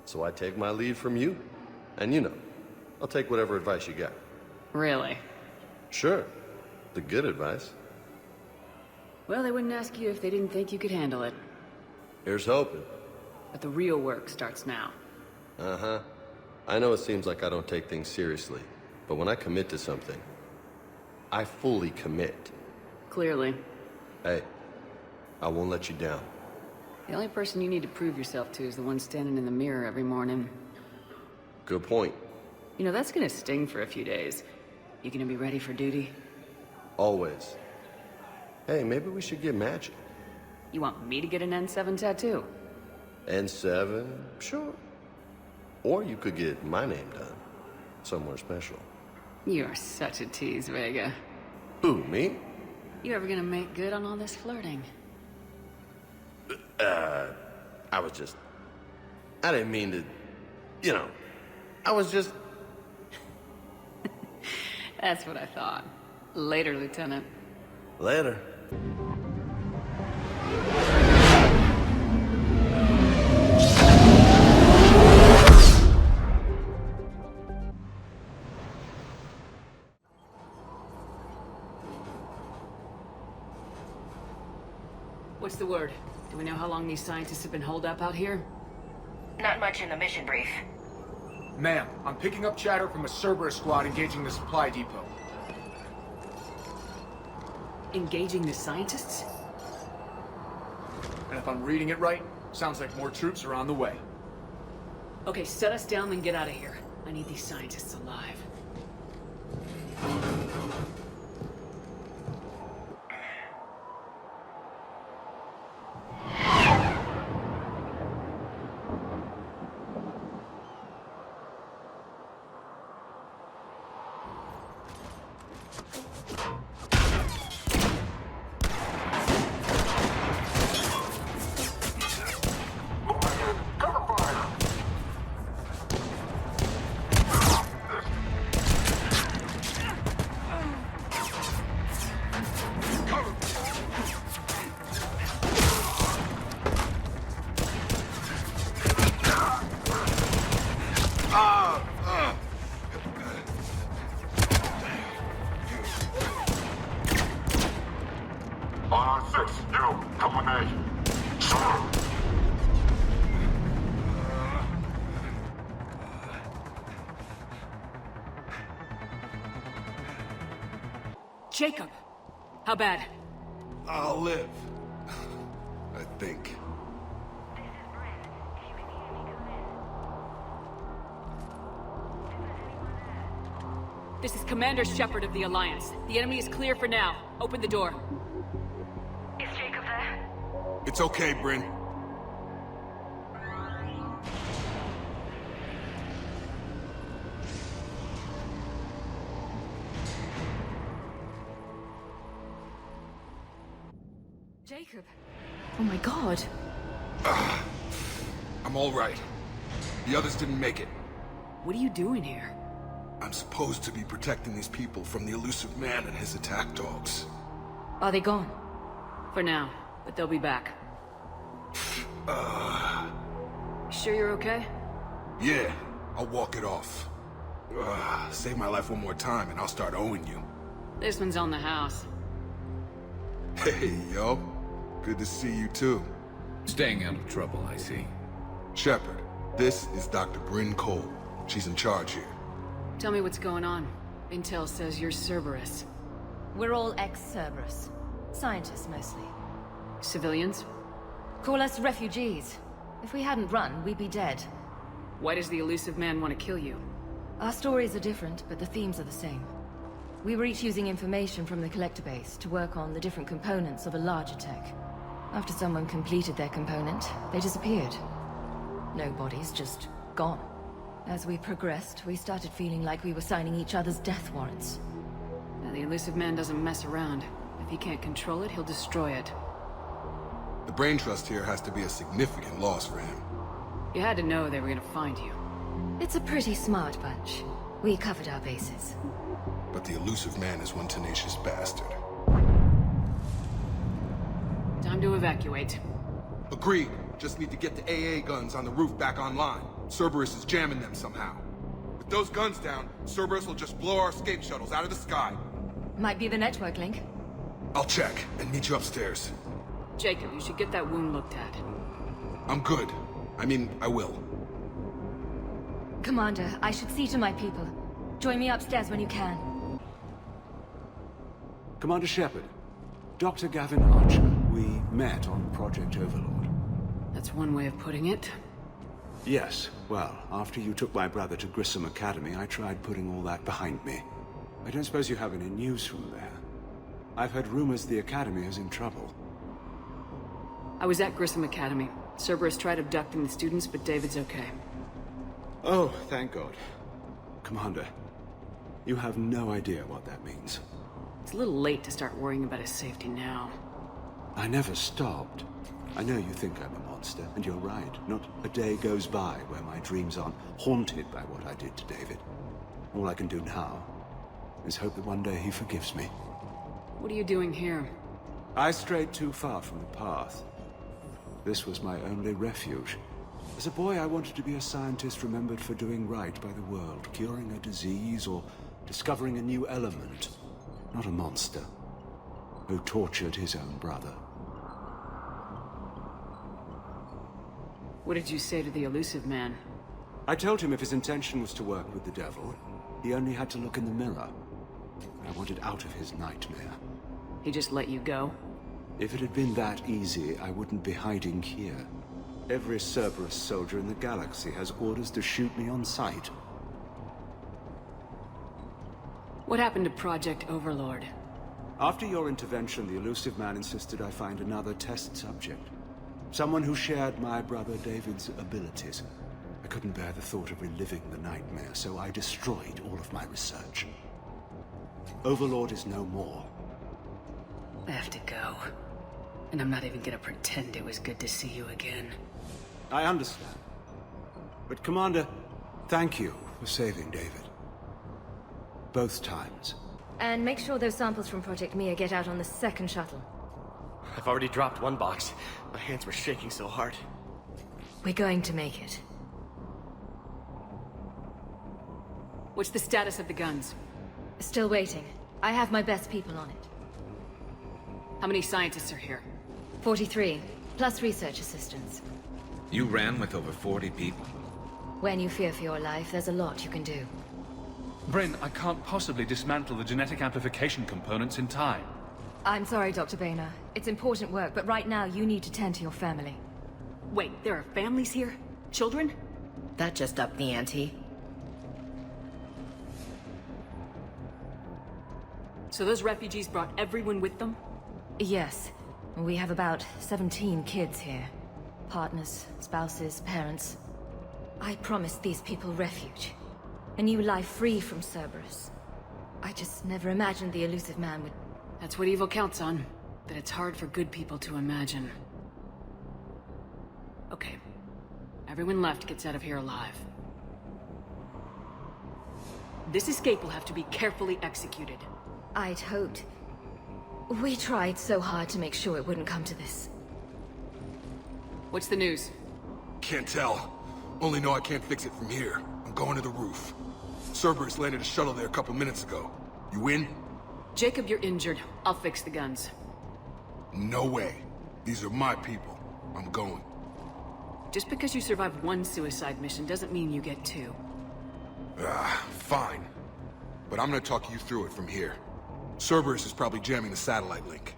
So I take my lead from you. And you know, I'll take whatever advice you got. Really? Sure. The good advice. Well, they wouldn't ask you if they didn't think you could handle it. Here's hoping. But the real work starts now. Uh-huh. I know it seems like I don't take things seriously, but when I commit to something, I fully commit. Clearly. Hey, I won't let you down. The only person you need to prove yourself to is the one standing in the mirror every morning. Good point. You know, that's gonna sting for a few days. You gonna be ready for duty? Always. Hey, maybe we should get matching. You want me to get an N7 tattoo? N7? Sure. Or you could get my name done. Somewhere special. You're such a tease, Vega. Who, me? You ever gonna make good on all this flirting? I didn't mean to, you know, I was just... That's what I thought. Later, Lieutenant. Later. What's the word? Do we know how long these scientists have been holed up out here? Not much in the mission brief. Ma'am, I'm picking up chatter from a Cerberus squad engaging the supply depot. Engaging the scientists? And if I'm reading it right, sounds like more troops are on the way. Okay, set us down and get out of here. I need these scientists alive. Jacob! How bad? I'll live. I think. This is Commander Shepard of the Alliance. The enemy is clear for now. Open the door. Is Jacob there? It's okay, Bryn. Jacob. Oh my god. I'm all right. The others didn't make it. What are you doing here? I'm supposed to be protecting these people from the elusive man and his attack dogs. Are they gone? For now, but they'll be back. Sure you're okay? Yeah, I'll walk it off. Save my life one more time and I'll start owing you. This one's on the house. Hey, yo. Good to see you too. Staying out of trouble, I see. Shepard, this is Dr. Bryn Cole. She's in charge here. Tell me what's going on. Intel says you're Cerberus. We're all ex-Cerberus. Scientists, mostly. Civilians? Call us refugees. If we hadn't run, we'd be dead. Why does the elusive man want to kill you? Our stories are different, but the themes are the same. We were each using information from the collector base to work on the different components of a larger tech. After someone completed their component, they disappeared. No bodies, just gone. As we progressed, we started feeling like we were signing each other's death warrants. The elusive man doesn't mess around. If he can't control it, he'll destroy it. The brain trust here has to be a significant loss for him. You had to know they were gonna find you. It's a pretty smart bunch. We covered our bases. But the elusive man is one tenacious bastard. Time to evacuate. Agreed. Just need to get the AA guns on the roof back online. Cerberus is jamming them somehow. With those guns down, Cerberus will just blow our escape shuttles out of the sky. Might be the network link. I'll check and meet you upstairs. Jacob, you should get that wound looked at. I'm good. I mean, I will. Commander, I should see to my people. Join me upstairs when you can. Commander Shepard, Dr. Gavin Archer, we met on Project Overlord. That's one way of putting it. Yes, well, after you took my brother to Grissom Academy, I tried putting all that behind me. I don't suppose you have any news from there. I've heard rumors the Academy is in trouble. I was at Grissom Academy. Cerberus tried abducting the students, but David's okay. Oh, thank God. Commander, you have no idea what that means. It's a little late to start worrying about his safety now. I never stopped. I know you think I'm a monster, and you're right. Not a day goes by where my dreams aren't haunted by what I did to David. All I can do now is hope that one day he forgives me. What are you doing here? I strayed too far from the path. This was my only refuge. As a boy, I wanted to be a scientist remembered for doing right by the world, curing a disease or discovering a new element. Not a monster who tortured his own brother. What did you say to the elusive man? I told him if his intention was to work with the devil, he only had to look in the mirror. I wanted out of his nightmare. He just let you go? If it had been that easy, I wouldn't be hiding here. Every Cerberus soldier in the galaxy has orders to shoot me on sight. What happened to Project Overlord? After your intervention, the elusive man insisted I find another test subject. Someone who shared my brother David's abilities. I couldn't bear the thought of reliving the nightmare, so I destroyed all of my research. Overlord is no more. I have to go. And I'm not even gonna pretend it was good to see you again. I understand. But Commander, thank you for saving David. Both times. And make sure those samples from Project Mia get out on the second shuttle. I've already dropped one box. My hands were shaking so hard. We're going to make it. What's the status of the guns? Still waiting. I have my best people on it. How many scientists are here? 43, plus research assistants. You ran with over 40 people. When you fear for your life, there's a lot you can do. Bryn, I can't possibly dismantle the genetic amplification components in time. I'm sorry, Dr. Boehner. It's important work, but right now you need to tend to your family. Wait, there are families here? Children? That just upped the ante. So those refugees brought everyone with them? Yes. We have about 17 kids here. Partners, spouses, parents. I promised these people refuge. A new life free from Cerberus. I just never imagined the elusive man would... That's what evil counts on. That it's hard for good people to imagine. Okay. Everyone left gets out of here alive. This escape will have to be carefully executed. I'd hoped. We tried so hard to make sure it wouldn't come to this. What's the news? Can't tell. Only know I can't fix it from here. I'm going to the roof. Cerberus landed a shuttle there a couple minutes ago. You in? Jacob, you're injured. I'll fix the guns. No way. These are my people. I'm going. Just because you survived one suicide mission doesn't mean you get two. Fine. But I'm gonna talk you through it from here. Cerberus is probably jamming the satellite link.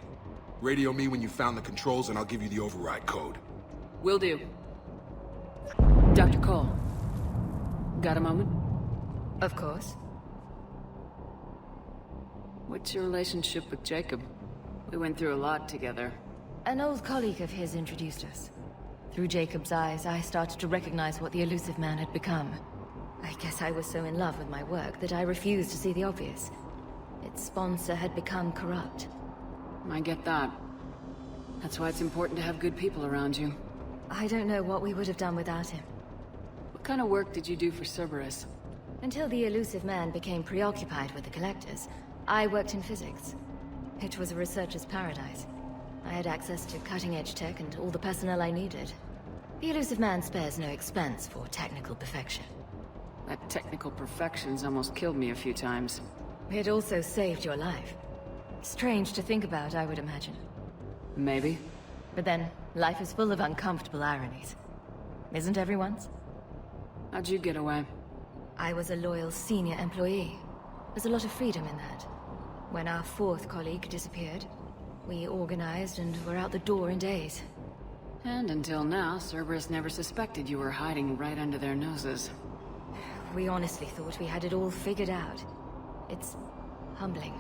Radio me when you found the controls and I'll give you the override code. Will do. Dr. Cole. Got a moment? Of course. What's your relationship with Jacob? We went through a lot together. An old colleague of his introduced us. Through Jacob's eyes, I started to recognize what the elusive man had become. I guess I was so in love with my work that I refused to see the obvious. Its sponsor had become corrupt. I get that. That's why it's important to have good people around you. I don't know what we would have done without him. What kind of work did you do for Cerberus? Until the elusive man became preoccupied with the collectors, I worked in physics. It was a researcher's paradise. I had access to cutting-edge tech and all the personnel I needed. The elusive man spares no expense for technical perfection. That technical perfection's almost killed me a few times. It also saved your life. Strange to think about, I would imagine. Maybe. But then, life is full of uncomfortable ironies. Isn't everyone's? How'd you get away? I was a loyal senior employee. There's a lot of freedom in that. When our fourth colleague disappeared, we organized and were out the door in days. And until now, Cerberus never suspected you were hiding right under their noses. We honestly thought we had it all figured out. It's humbling.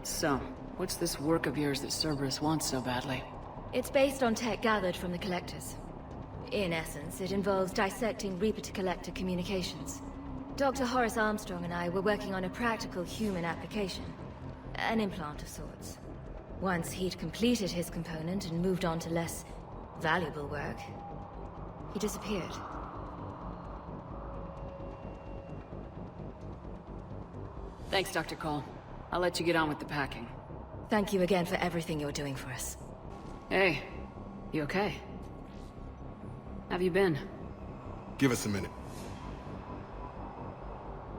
So, what's this work of yours that Cerberus wants so badly? It's based on tech gathered from the collectors. In essence, it involves dissecting Reaper-to-Collector communications. Dr. Horace Armstrong and I were working on a practical human application. An implant of sorts. Once he'd completed his component and moved on to less valuable work, he disappeared. Thanks, Dr. Cole. I'll let you get on with the packing. Thank you again for everything you're doing for us. Hey, you okay? Have you been? Give us a minute.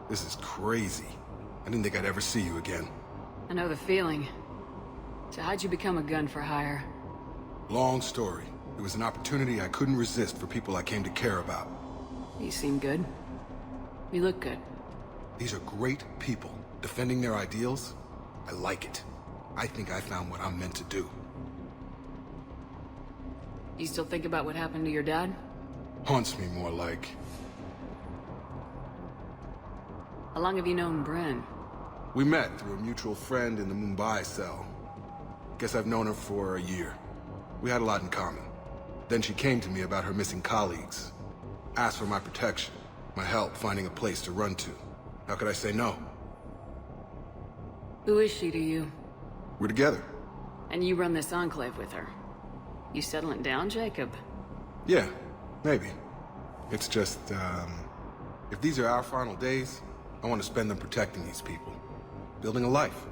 This is crazy. I didn't think I'd ever see you again. I know the feeling. So how'd you become a gun for hire? Long story. It was an opportunity I couldn't resist for people I came to care about. You seem good. You look good. These are great people. Defending their ideals, I like it. I think I found what I'm meant to do. You still think about what happened to your dad? Haunts me more like. How long have you known Bren? We met through a mutual friend in the Mumbai cell. Guess I've known her for a year. We had a lot in common. Then she came to me about her missing colleagues. Asked for my protection, my help finding a place to run to. How could I say no? Who is she to you? We're together. And you run this enclave with her. You settling down, Jacob? Yeah, maybe. It's just, if these are our final days, I want to spend them protecting these people. Building a life.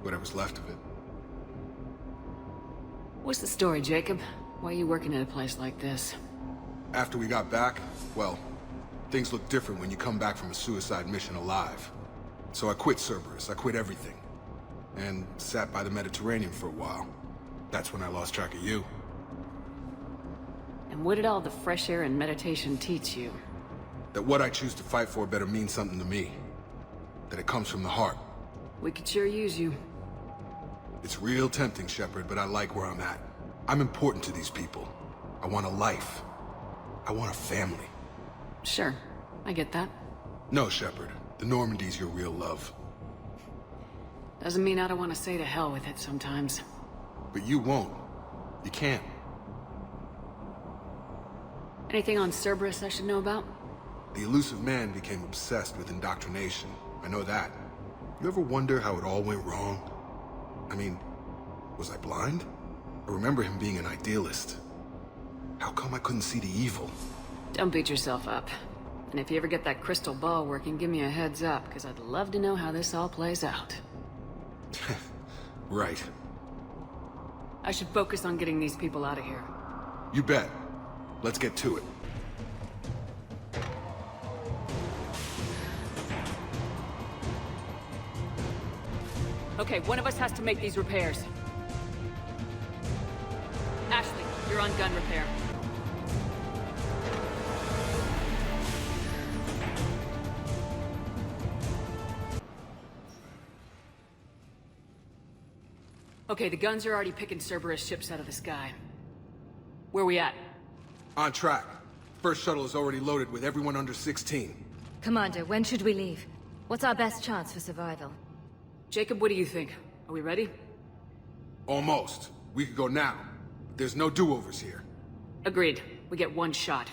Whatever's left of it. What's the story, Jacob? Why are you working at a place like this? After we got back, well, things look different when you come back from a suicide mission alive. So I quit Cerberus, I quit everything. And sat by the Mediterranean for a while. That's when I lost track of you. And what did all the fresh air and meditation teach you? That what I choose to fight for better mean something to me. That it comes from the heart. We could sure use you. It's real tempting, Shepard, but I like where I'm at. I'm important to these people. I want a life. I want a family. Sure, I get that. No, Shepard. The Normandy's your real love. Doesn't mean I don't want to say to hell with it sometimes. But you won't. You can't. Anything on Cerberus I should know about? The elusive man became obsessed with indoctrination. I know that. You ever wonder how it all went wrong? I mean, was I blind? I remember him being an idealist. How come I couldn't see the evil? Don't beat yourself up. And if you ever get that crystal ball working, give me a heads up, because I'd love to know how this all plays out. Right. I should focus on getting these people out of here. You bet. Let's get to it. Okay, one of us has to make these repairs. Ashley, you're on gun repair. Okay, the guns are already picking Cerberus ships out of the sky. Where we at? On track. First shuttle is already loaded with everyone under 16. Commander, when should we leave? What's our best chance for survival? Jacob, what do you think? Are we ready? Almost. We could go now. But there's no do-overs here. Agreed. We get one shot.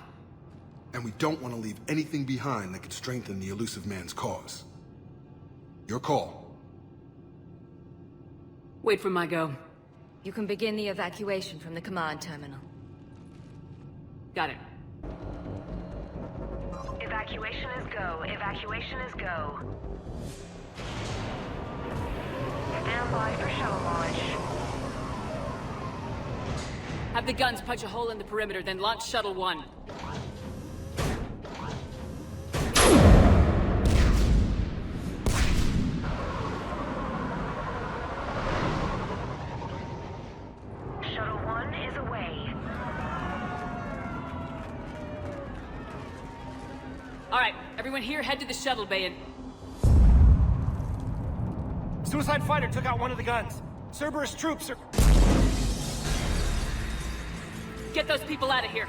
And we don't want to leave anything behind that could strengthen the elusive man's cause. Your call. Wait for my go. You can begin the evacuation from the command terminal. Got it. Evacuation is go. Evacuation is go. Stand by for shuttle launch. Have the guns punch a hole in the perimeter, then launch Shuttle 1. Shuttle 1 is away. Alright, everyone here, head to the shuttle bay and... Suicide fighter took out one of the guns. Cerberus troops are... Get those people out of here.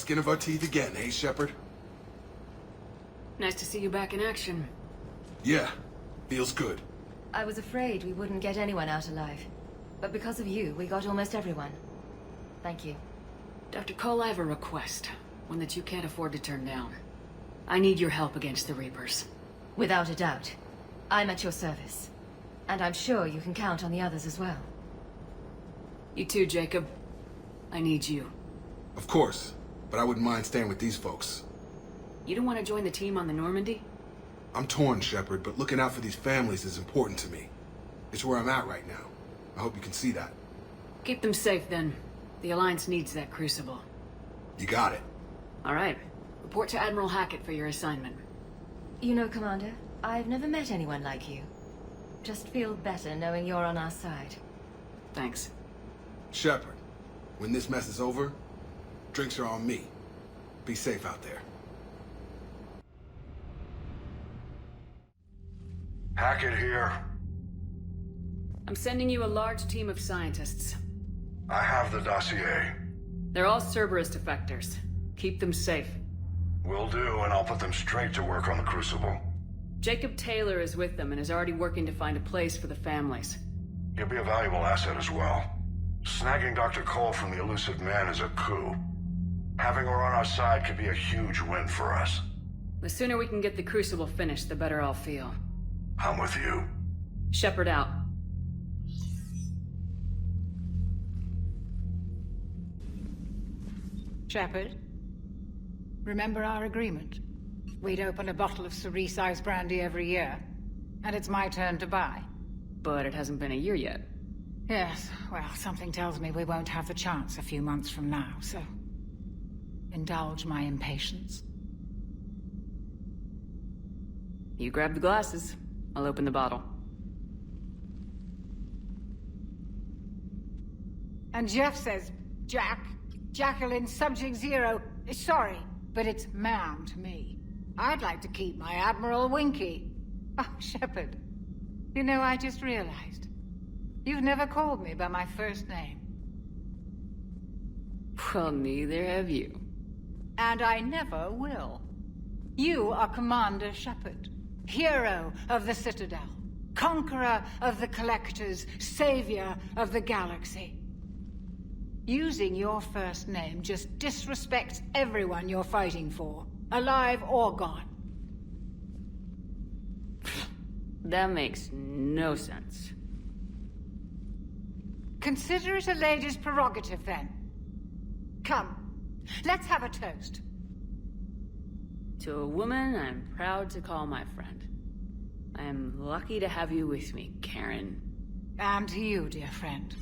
skin of our teeth again, eh, Shepard? Nice to see you back in action. Yeah, feels good. I was afraid we wouldn't get anyone out alive. But because of you, we got almost everyone. Thank you. Dr. Cole, I have a request. One that you can't afford to turn down. I need your help against the Reapers. Without a doubt. I'm at your service. And I'm sure you can count on the others as well. You too, Jacob. I need you. Of course, but I wouldn't mind staying with these folks. You don't want to join the team on the Normandy? I'm torn, Shepard, but looking out for these families is important to me. It's where I'm at right now. I hope you can see that. Keep them safe, then. The Alliance needs that crucible. You got it. All right. Report to Admiral Hackett for your assignment. You know, Commander, I've never met anyone like you. Just feel better knowing you're on our side. Thanks. Shepard, when this mess is over, drinks are on me. Be safe out there. Hackett here. I'm sending you a large team of scientists. I have the dossier. They're all Cerberus defectors. Keep them safe. Will do, and I'll put them straight to work on the Crucible. Jacob Taylor is with them and is already working to find a place for the families. He'll be a valuable asset as well. Snagging Dr. Cole from the elusive man is a coup. Having her on our side could be a huge win for us. The sooner we can get the Crucible finished, the better I'll feel. I'm with you. Shepard out. Shepard, remember our agreement? We'd open a bottle of cerise-sized brandy every year, and it's my turn to buy. But it hasn't been a year yet. Yes, well, something tells me we won't have the chance a few months from now, so... indulge my impatience. You grab the glasses. I'll open the bottle. And Jeff says, Jacqueline, subject zero. Sorry, but it's ma'am to me. I'd like to keep my Admiral Winky. Oh, Shepard. You know, I just realized. You've never called me by my first name. Well, neither have you. And I never will. You are Commander Shepard, hero of the Citadel, conqueror of the Collectors, savior of the galaxy. Using your first name just disrespects everyone you're fighting for, alive or gone. That makes no sense. Consider it a lady's prerogative, then. Come, let's have a toast. To a woman I'm proud to call my friend. I am lucky to have you with me, Karen. And to you, dear friend.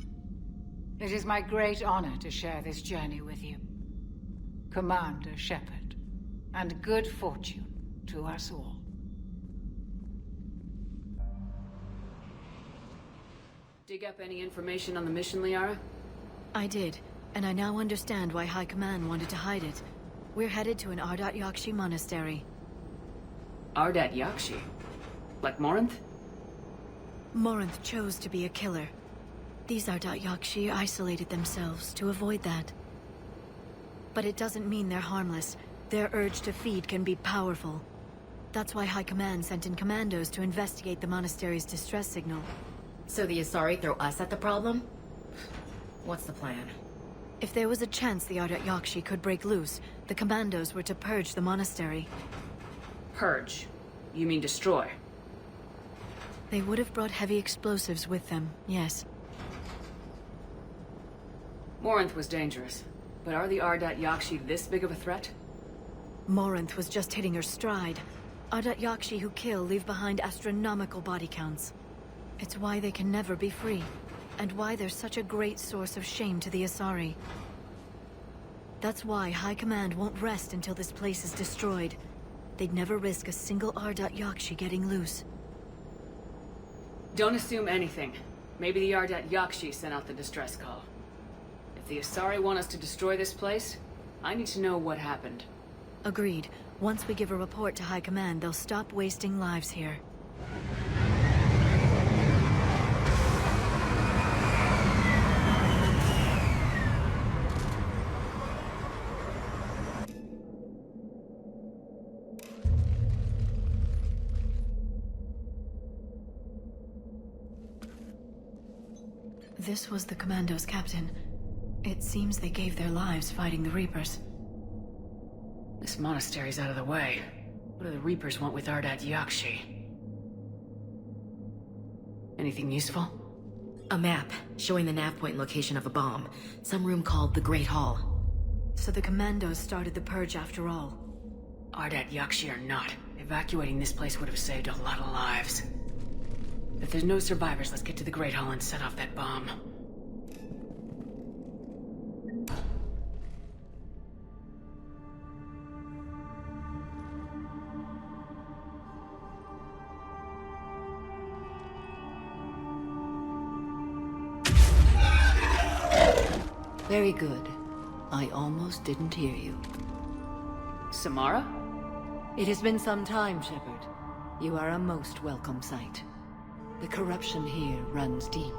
It is my great honor to share this journey with you. Commander Shepard. And good fortune to us all. Dig up any information on the mission, Liara? I did, and I now understand why High Command wanted to hide it. We're headed to an Ardat Yakshi monastery. Ardat Yakshi? Like Morinth? Morinth chose to be a killer. These Ardat Yakshi isolated themselves to avoid that. But it doesn't mean they're harmless. Their urge to feed can be powerful. That's why High Command sent in commandos to investigate the monastery's distress signal. So the Asari throw us at the problem? What's the plan? If there was a chance the Ardat Yakshi could break loose, the commandos were to purge the monastery. Purge? You mean destroy? They would have brought heavy explosives with them, yes. Morinth was dangerous, but are the Ardat Yakshi this big of a threat? Morinth was just hitting her stride. Ardat Yakshi who kill leave behind astronomical body counts. It's why they can never be free, and why they're such a great source of shame to the Asari. That's why High Command won't rest until this place is destroyed. They'd never risk a single Ardat Yakshi getting loose. Don't assume anything. Maybe the Ardat Yakshi sent out the distress call. If the Asari want us to destroy this place, I need to know what happened. Agreed. Once we give a report to High Command, they'll stop wasting lives here. This was the Commando's captain. It seems they gave their lives fighting the Reapers. This monastery's out of the way. What do the Reapers want with Ardat Yakshi? Anything useful? A map showing the nav point location of a bomb. Some room called the Great Hall. So the Commandos started the purge after all. Ardat Yakshi or not, evacuating this place would have saved a lot of lives. If there's no survivors, let's get to the Great Hall and set off that bomb. Very good. I almost didn't hear you. Samara? It has been some time, Shepard. You are a most welcome sight. The corruption here runs deep.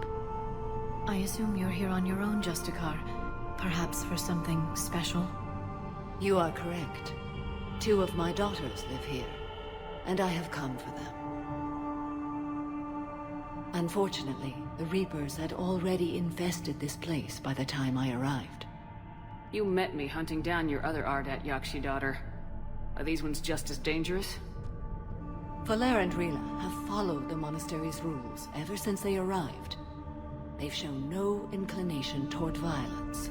I assume you're here on your own, Justicar. Perhaps for something special? You are correct. 2 of my daughters live here, and I have come for them. Unfortunately, the Reapers had already infested this place by the time I arrived. You met me hunting down your other Ardat Yakshi daughter. Are these ones just as dangerous? Valere and Rila have followed the monastery's rules ever since they arrived. They've shown no inclination toward violence.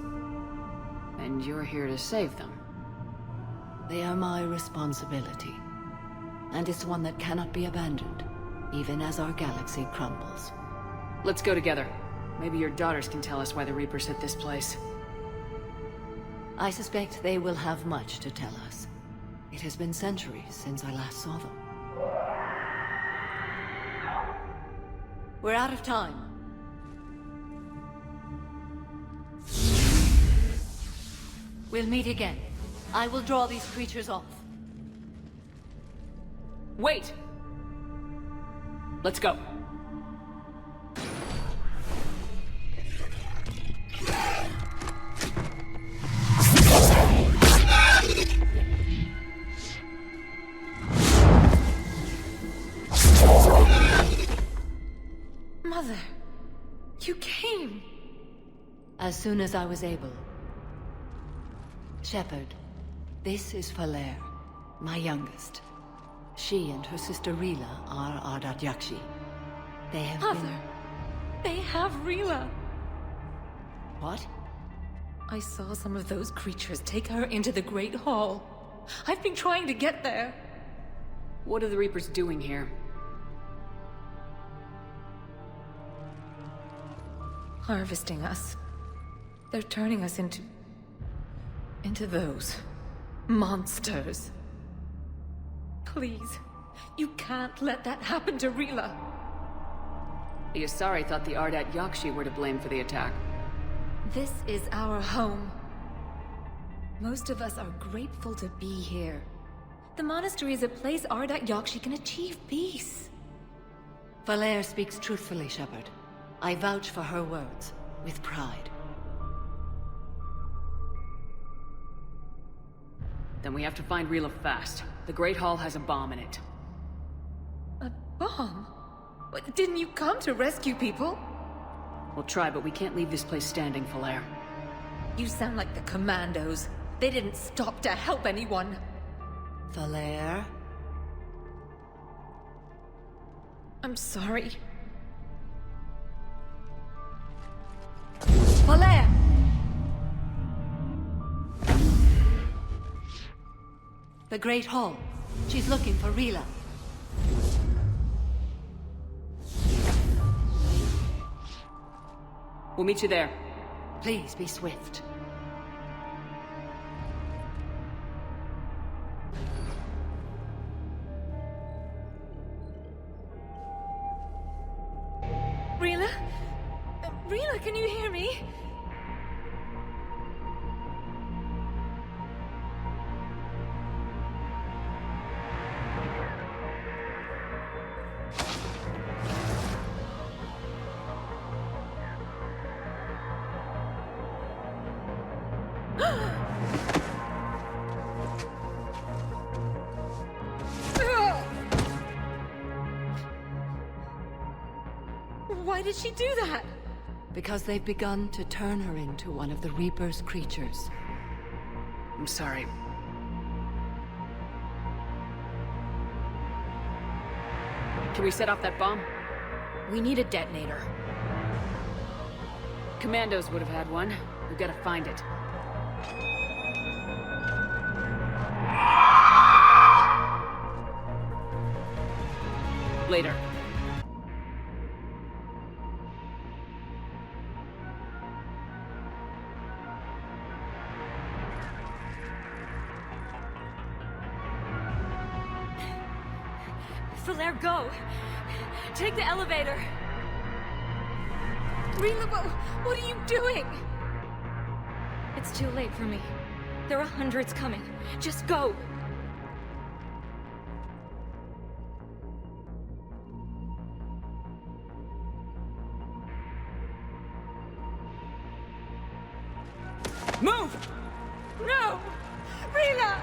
And you're here to save them? They are my responsibility. And it's one that cannot be abandoned, even as our galaxy crumbles. Let's go together. Maybe your daughters can tell us why the Reapers hit this place. I suspect they will have much to tell us. It has been centuries since I last saw them. We're out of time. We'll meet again. I will draw these creatures off. Wait! Let's go. Mother, you came. As soon as I was able. Shepard, this is Valere, my youngest. She and her sister Rila are Ardat Yakshi. They have Mother, they have Rila. What? I saw some of those creatures take her into the Great Hall. I've been trying to get there. What are the Reapers doing here? Harvesting us. They're turning us into those monsters. Please, you can't let that happen to Rila. The Asari thought the Ardat Yakshi were to blame for the attack. This is our home. Most of us are grateful to be here. The monastery is a place Ardat Yakshi can achieve peace. Valere speaks truthfully, Shepard. I vouch for her words, with pride. Then we have to find Rila fast. The Great Hall has a bomb in it. A bomb? Didn't you come to rescue people? We'll try, but we can't leave this place standing, Valere. You sound like the Commandos. They didn't stop to help anyone. Valere? I'm sorry. Valere! The Great Hall. She's looking for Rila. We'll meet you there. Please be swift. Rila? Rila, can you hear me? Why did she do that? because they've begun to turn her into one of the Reaper's creatures. I'm sorry. Can we set off that bomb? We need a detonator. Commandos would have had one. We've got to find it. Later. Falaire, go! Take the elevator! Rila, what are you doing? It's too late for me. There are hundreds coming. Just go! Move! No! Rila!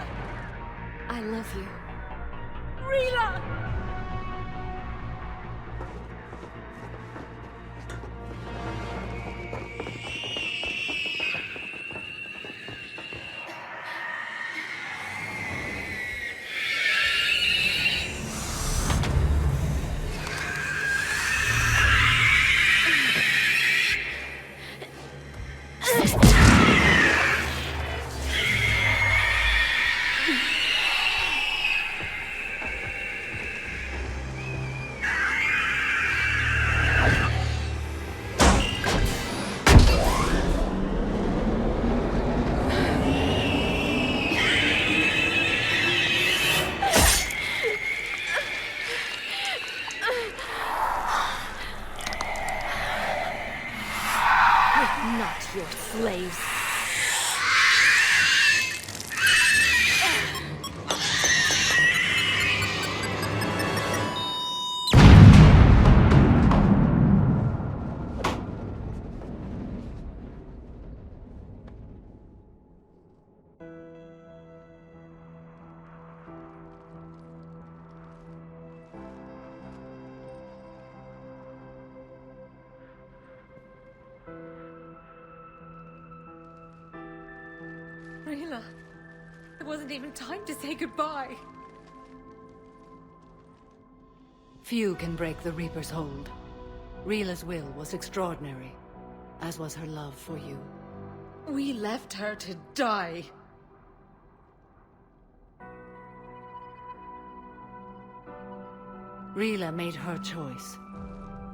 I love you. Rila! Not your slaves. Rila, it wasn't even time to say goodbye. Few can break the Reaper's hold. Rila's will was extraordinary, as was her love for you. We left her to die. Rila made her choice,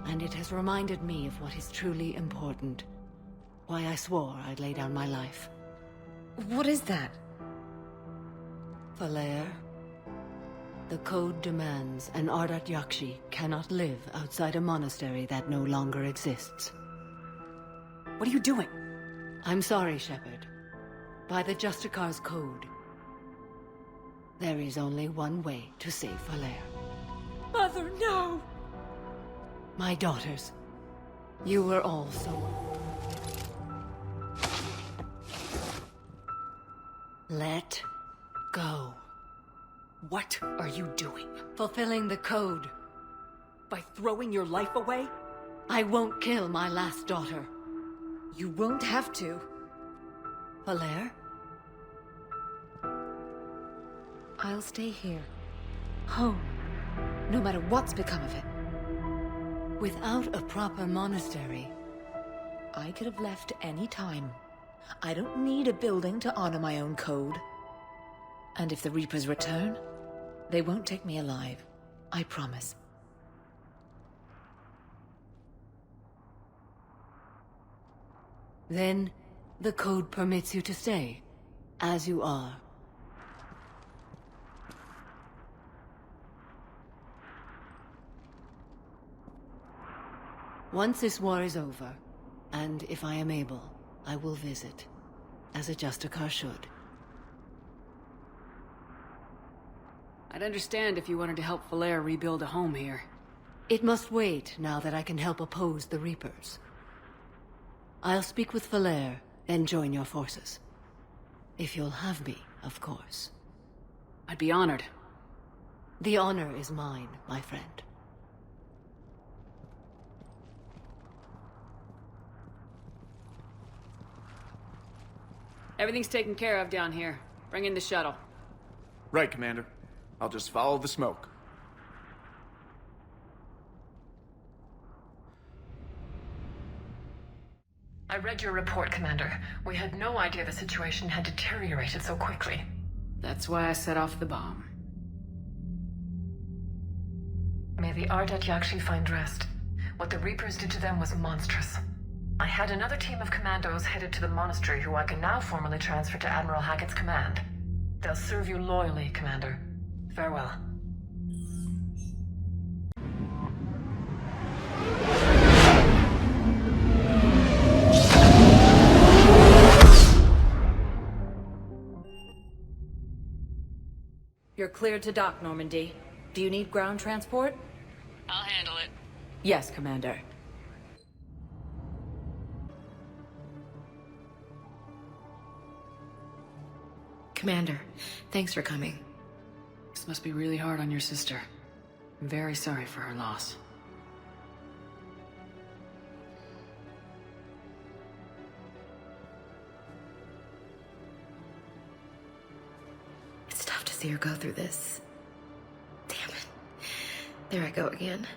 and it has reminded me of what is truly important. Why I swore I'd lay down my life. What is that? Falaire, the code demands an Ardat Yakshi cannot live outside a monastery that no longer exists. What are you doing? I'm sorry, Shepard. By the Justicar's code, there is only one way to save Falaire. Mother, no! My daughters, you were all so... Let go. What are you doing? Fulfilling the code. By throwing your life away? I won't kill my last daughter. You won't have to. Falaire? I'll stay here. Home. No matter what's become of it. Without a proper monastery, I could have left any time. I don't need a building to honor my own code. And if the Reapers return, they won't take me alive. I promise. Then, the code permits you to stay, as you are. Once this war is over, and if I am able, I will visit, as a Justicar should. I'd understand if you wanted to help Falaire rebuild a home here. It must wait now that I can help oppose the Reapers. I'll speak with Falaire, then join your forces. If you'll have me, of course. I'd be honored. The honor is mine, my friend. Everything's taken care of down here. Bring in the shuttle. Right, Commander. I'll just follow the smoke. I read your report, Commander. We had no idea the situation had deteriorated so quickly. That's why I set off the bomb. May the Ardat Yakshi find rest. What the Reapers did to them was monstrous. I had another team of commandos headed to the monastery who I can now formally transfer to Admiral Hackett's command. They'll serve you loyally, Commander. Farewell. You're cleared to dock, Normandy. Do you need ground transport? I'll handle it. Yes, Commander. Commander, thanks for coming. This must be really hard on your sister. I'm very sorry for her loss. It's tough to see her go through this. Damn it. There I go again.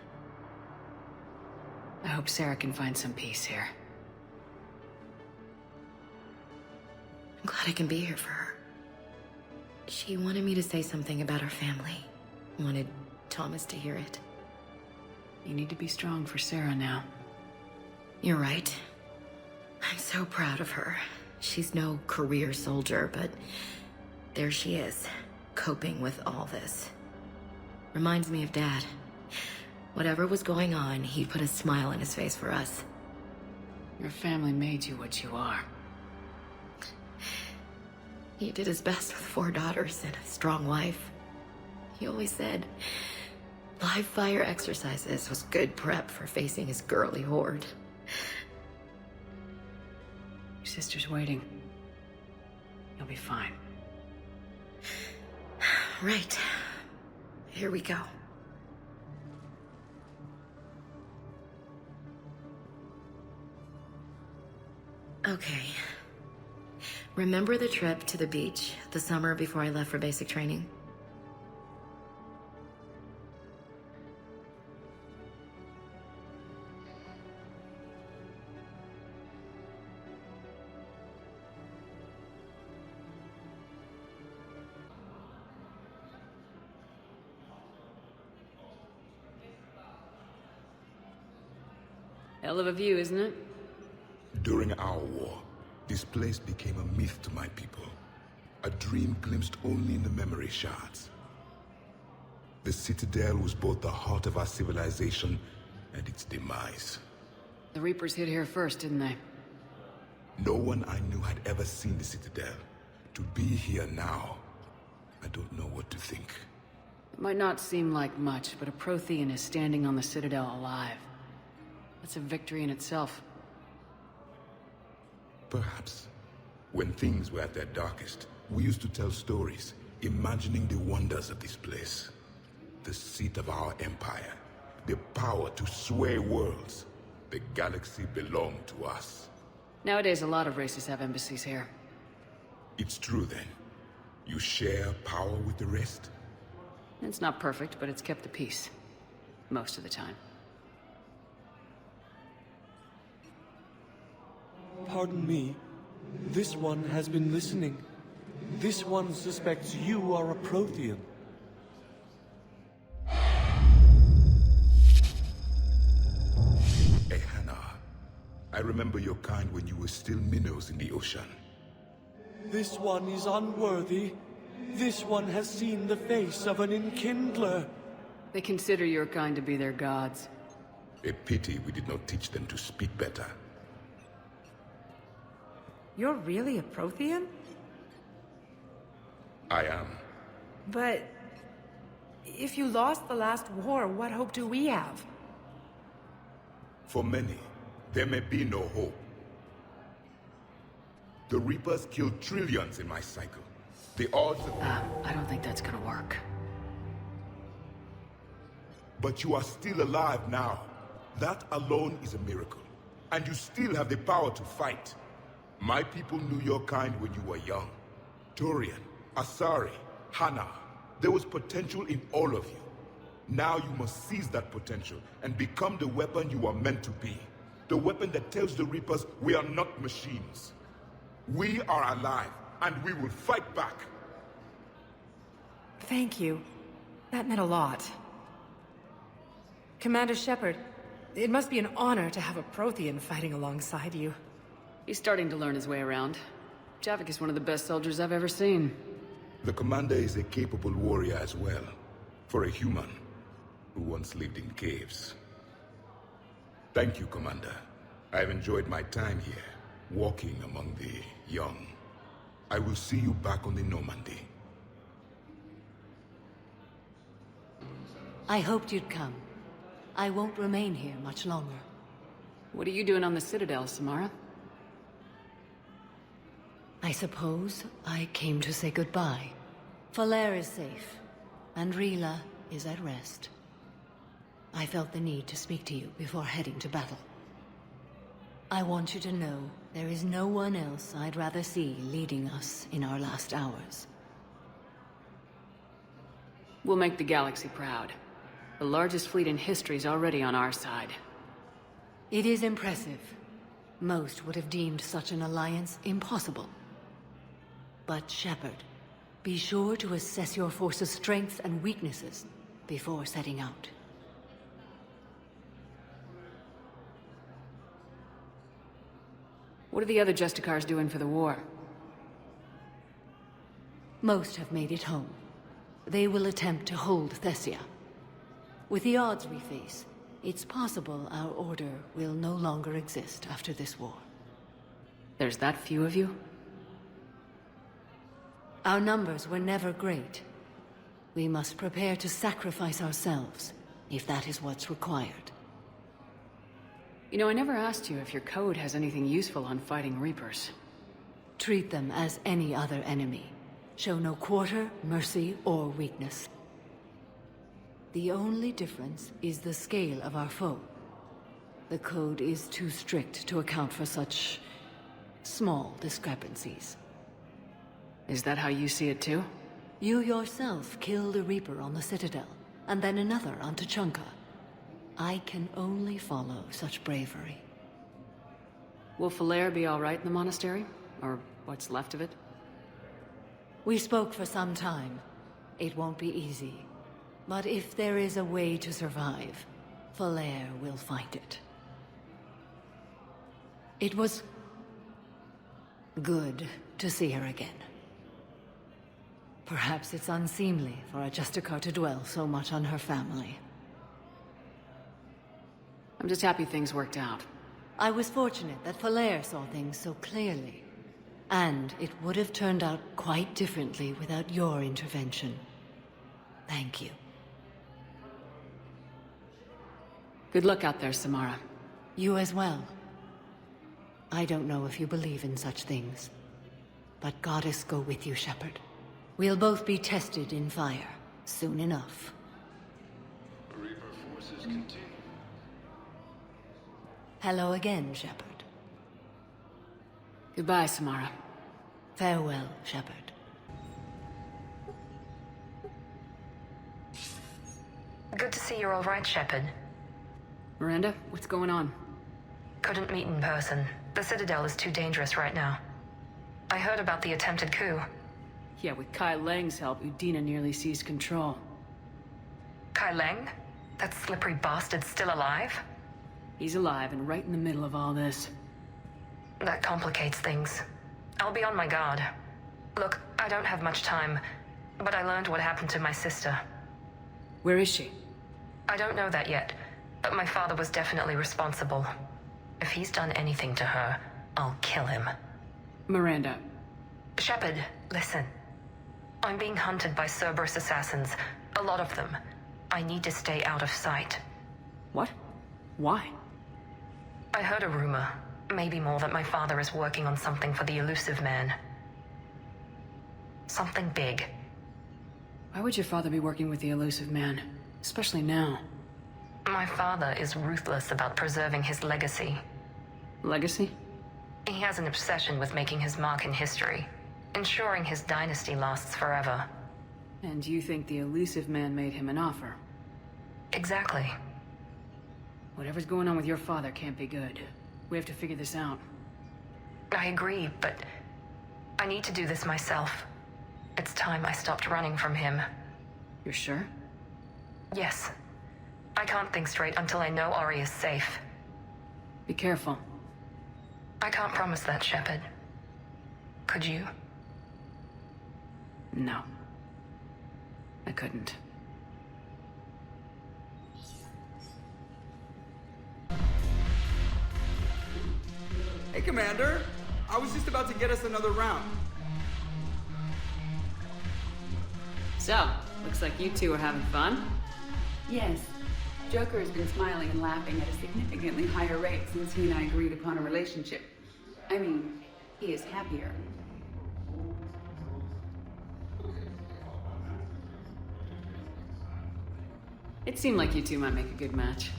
I hope Sarah can find some peace here. I'm glad I can be here for her. She wanted me to say something about her family. Wanted Thomas to hear it. You need to be strong for Sarah now. You're right. I'm so proud of her. She's no career soldier, but there she is, coping with all this. Reminds me of Dad. Whatever was going on, he put a smile on his face for us. Your family made you what you are. He did his best with 4 daughters and a strong wife. He always said live fire exercises was good prep for facing his girly horde. Your sister's waiting. You'll be fine. Right. Here we go. Okay. Remember the trip to the beach the summer before I left for basic training? Hell of a view, isn't it? During our war, this place became a myth to my people. A dream glimpsed only in the memory shards. The Citadel was both the heart of our civilization and its demise. The Reapers hit here first, didn't they? No one I knew had ever seen the Citadel. To be here now, I don't know what to think. It might not seem like much, but a Prothean is standing on the Citadel alive. That's a victory in itself. Perhaps. When things were at their darkest, we used to tell stories, imagining the wonders of this place. The seat of our empire. The power to sway worlds. The galaxy belonged to us. Nowadays, a lot of races have embassies here. It's true then. You share power with the rest? It's not perfect, but it's kept the peace. Most of the time. Pardon me. This one has been listening. This one suspects you are a Prothean. Ehana, I remember your kind when you were still minnows in the ocean. This one is unworthy. This one has seen the face of an enkindler. They consider your kind to be their gods. A pity we did not teach them to speak better. You're really a Prothean? I am. But if you lost the last war, what hope do we have? For many, there may be no hope. The Reapers killed trillions in my cycle. The odds of... I don't think that's gonna work. But you are still alive now. That alone is a miracle. And you still have the power to fight. My people knew your kind when you were young. Turian, Asari, Hana. There was potential in all of you. Now you must seize that potential and become the weapon you are meant to be. The weapon that tells the Reapers we are not machines. We are alive, and we will fight back. Thank you. That meant a lot. Commander Shepard, it must be an honor to have a Prothean fighting alongside you. He's starting to learn his way around. Javik is one of the best soldiers I've ever seen. The commander is a capable warrior as well, for a human who once lived in caves. Thank you, Commander. I've enjoyed my time here, walking among the young. I will see you back on the Normandy. I hoped you'd come. I won't remain here much longer. What are you doing on the Citadel, Samara? I suppose I came to say goodbye. Falere is safe, and Rila is at rest. I felt the need to speak to you before heading to battle. I want you to know there is no one else I'd rather see leading us in our last hours. We'll make the galaxy proud. The largest fleet in history is already on our side. It is impressive. Most would have deemed such an alliance impossible. But Shepard, be sure to assess your force's strengths and weaknesses before setting out. What are the other Justicars doing for the war? Most have made it home. They will attempt to hold Thessia. With the odds we face, it's possible our order will no longer exist after this war. There's that few of you? Our numbers were never great. We must prepare to sacrifice ourselves, if that is what's required. You know, I never asked you if your code has anything useful on fighting Reapers. Treat them as any other enemy. Show no quarter, mercy, or weakness. The only difference is the scale of our foe. The code is too strict to account for such small discrepancies. Is that how you see it too? You yourself killed a Reaper on the Citadel, and then another on Tuchanka. I can only follow such bravery. Will Falere be all right in the monastery? Or what's left of it? We spoke for some time. It won't be easy. But if there is a way to survive, Falere will find it. It was good to see her again. Perhaps it's unseemly for a Justicar to dwell so much on her family. I'm just happy things worked out. I was fortunate that Falere saw things so clearly. And it would have turned out quite differently without your intervention. Thank you. Good luck out there, Samara. You as well. I don't know if you believe in such things, but Goddess go with you, Shepard. We'll both be tested in fire, soon enough. Reaper forces continue. Hello again, Shepard. Goodbye, Samara. Farewell, Shepard. Good to see you're all right, Shepard. Miranda, what's going on? Couldn't meet in person. The Citadel is too dangerous right now. I heard about the attempted coup. Yeah, with Kai Lang's help, Udina nearly seized control. Kai Lang? That slippery bastard's still alive? He's alive and right in the middle of all this. That complicates things. I'll be on my guard. Look, I don't have much time, but I learned what happened to my sister. Where is she? I don't know that yet, but my father was definitely responsible. If he's done anything to her, I'll kill him. Miranda. Shepard, listen. I'm being hunted by Cerberus assassins. A lot of them. I need to stay out of sight. What? Why? I heard a rumor, maybe more, that my father is working on something for the elusive man. Something big. Why would your father be working with the elusive man? Especially now. My father is ruthless about preserving his legacy. Legacy? He has an obsession with making his mark in history, ensuring his dynasty lasts forever. And you think the elusive man made him an offer? Exactly. Whatever's going on with your father can't be good. We have to figure this out. I agree, but I need to do this myself. It's time I stopped running from him. You're sure? Yes. I can't think straight until I know Ori is safe. Be careful. I can't promise that, Shepard. Could you? No. I couldn't. Hey, Commander! I was just about to get us another round. So, looks like you two are having fun. Yes. Joker has been smiling and laughing at a significantly higher rate since he and I agreed upon a relationship. I mean, he is happier. It seemed like you two might make a good match.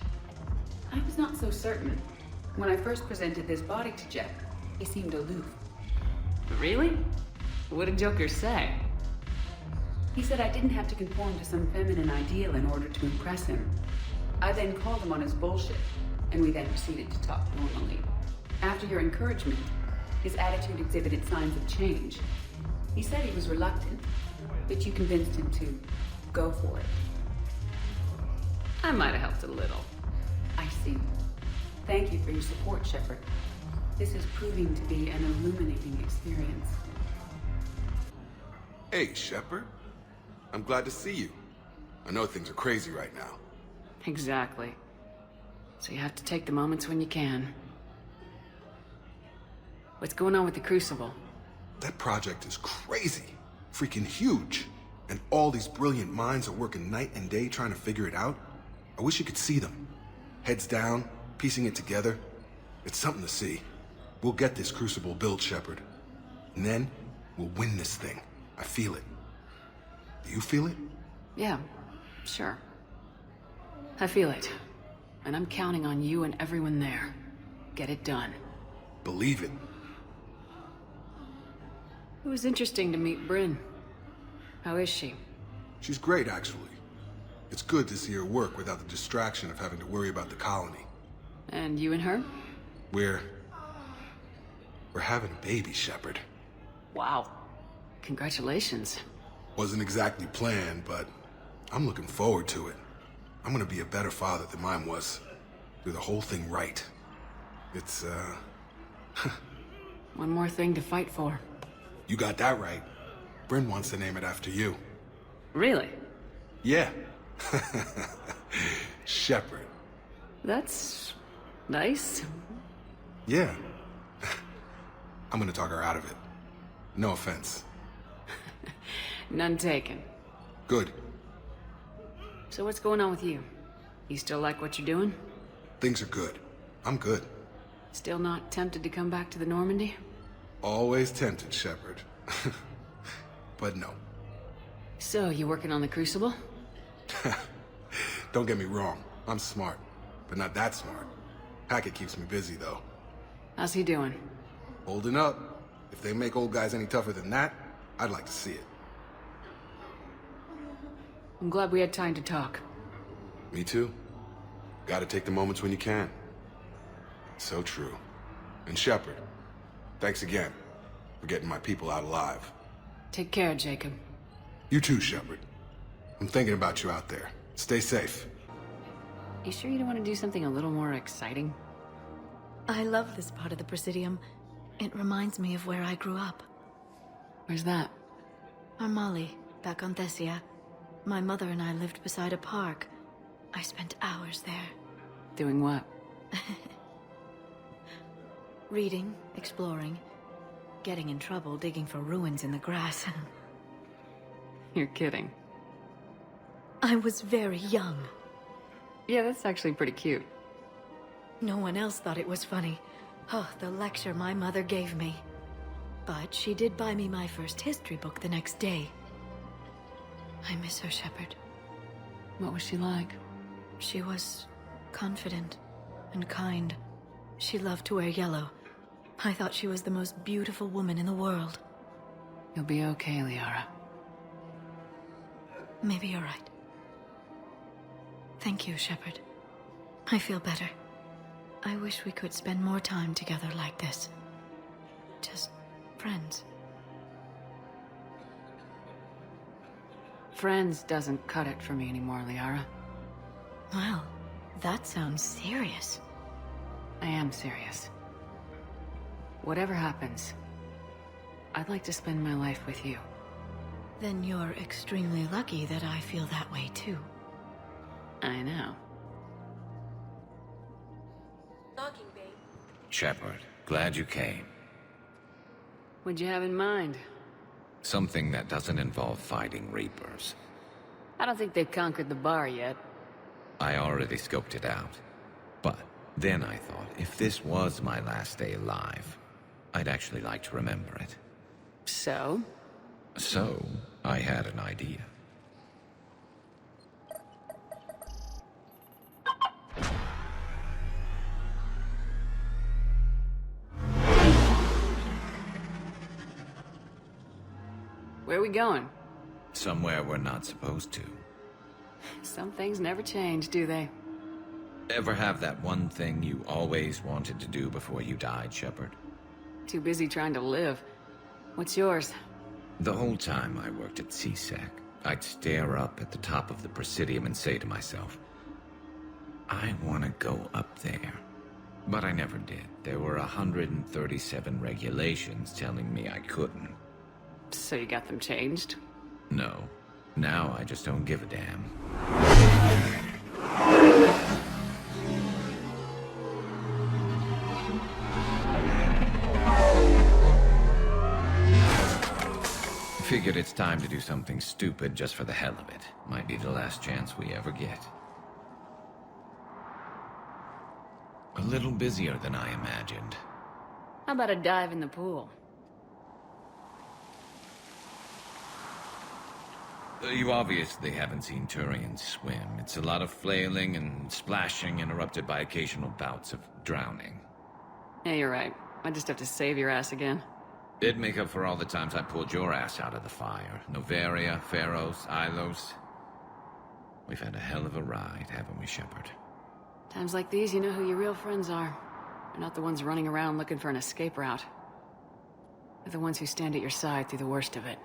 I was not so certain. When I first presented this body to Jeff, he seemed aloof. Really? What did Joker say? He said I didn't have to conform to some feminine ideal in order to impress him. I then called him on his bullshit, and we then proceeded to talk normally. After your encouragement, his attitude exhibited signs of change. He said he was reluctant, but you convinced him to go for it. I might have helped a little. I see. Thank you for your support, Shepard. This is proving to be an illuminating experience. Hey, Shepard. I'm glad to see you. I know things are crazy right now. Exactly. So you have to take the moments when you can. What's going on with the Crucible? That project is crazy. Freaking huge. And all these brilliant minds are working night and day trying to figure it out. I wish you could see them. Heads down, piecing it together. It's something to see. We'll get this Crucible built, Shepard. And then, we'll win this thing. I feel it. Do you feel it? Yeah, sure. I feel it. And I'm counting on you and everyone there. Get it done. Believe it. It was interesting to meet Bryn. How is she? She's great, actually. It's good to see her work without the distraction of having to worry about the colony. And you and her? We're having a baby, Shepard. Wow. Congratulations. Wasn't exactly planned, but I'm looking forward to it. I'm gonna be a better father than mine was. Do the whole thing right. It's, One more thing to fight for. You got that right. Bryn wants to name it after you. Really? Yeah. Shepard. That's nice. Yeah. I'm gonna talk her out of it. No offense. None taken. Good. So what's going on with you? You still like what you're doing? Things are good. I'm good. Still not tempted to come back to the Normandy? Always tempted, Shepard. But no. So, you working on the Crucible? Don't get me wrong. I'm smart. But not that smart. Hackett keeps me busy, though. How's he doing? Holding up. If they make old guys any tougher than that, I'd like to see it. I'm glad we had time to talk. Me too. Gotta take the moments when you can. So true. And Shepard, thanks again for getting my people out alive. Take care, Jacob. You too, Shepard. I'm thinking about you out there. Stay safe. You sure you don't want to do something a little more exciting? I love this part of the Presidium. It reminds me of where I grew up. Where's that? Armali, back on Thessia. My mother and I lived beside a park. I spent hours there. Doing what? Reading, exploring, getting in trouble digging for ruins in the grass. You're kidding. I was very young. Yeah, that's actually pretty cute. No one else thought it was funny. Oh, the lecture my mother gave me. But she did buy me my first history book the next day. I miss her, Shepard. What was she like? She was confident and kind. She loved to wear yellow. I thought she was the most beautiful woman in the world. You'll be okay, Liara. Maybe you're right. Thank you, Shepard. I feel better. I wish we could spend more time together like this. Just friends. Friends doesn't cut it for me anymore, Liara. Well, that sounds serious. I am serious. Whatever happens, I'd like to spend my life with you. Then you're extremely lucky that I feel that way too. I know. Shepard, glad you came. What'd you have in mind? Something that doesn't involve fighting Reapers. I don't think they've conquered the bar yet. I already scoped it out. But then I thought, if this was my last day alive, I'd actually like to remember it. So? So, I had an idea. Where are we going? Somewhere we're not supposed to. Some things never change, do they? Ever have that one thing you always wanted to do before you died, Shepard? Too busy trying to live. What's yours? The whole time I worked at CSEC, I'd stare up at the top of the Presidium and say to myself, I want to go up there. But I never did. There were 137 regulations telling me I couldn't. So you got them changed? No. Now I just don't give a damn. Figured it's time to do something stupid just for the hell of it. Might be the last chance we ever get. A little busier than I imagined. How about a dive in the pool? You obviously haven't seen Turians swim. It's a lot of flailing and splashing, interrupted by occasional bouts of drowning. Yeah, you're right. I just have to save your ass again. It'd make up for all the times I pulled your ass out of the fire. Noveria, Pharos, Ilos. We've had a hell of a ride, haven't we, Shepard? Times like these, you know who your real friends are. They're not the ones running around looking for an escape route. They're the ones who stand at your side through the worst of it.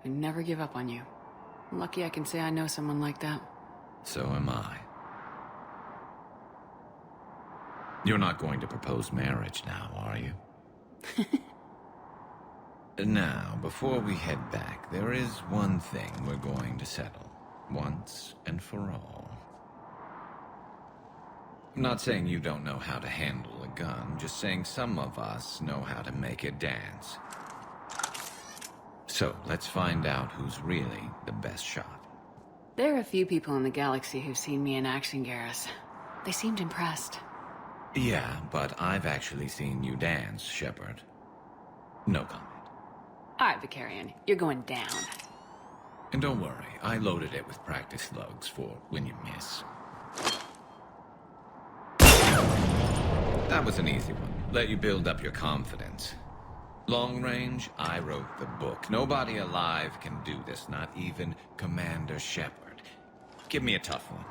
Who never give up on you. I'm lucky I can say I know someone like that. So am I. You're not going to propose marriage now, are you? Now, before we head back, there is one thing we're going to settle. Once and for all. I'm not saying you don't know how to handle a gun, just saying some of us know how to make it dance. So, let's find out who's really the best shot. There are a few people in the galaxy who've seen me in action, Garrus. They seemed impressed. Yeah, but I've actually seen you dance, Shepard. No comment. All right, Vicarian, you're going down. And don't worry, I loaded it with practice slugs for when you miss. That was an easy one. Let you build up your confidence. Long range, I wrote the book. Nobody alive can do this, not even Commander Shepard. Give me a tough one.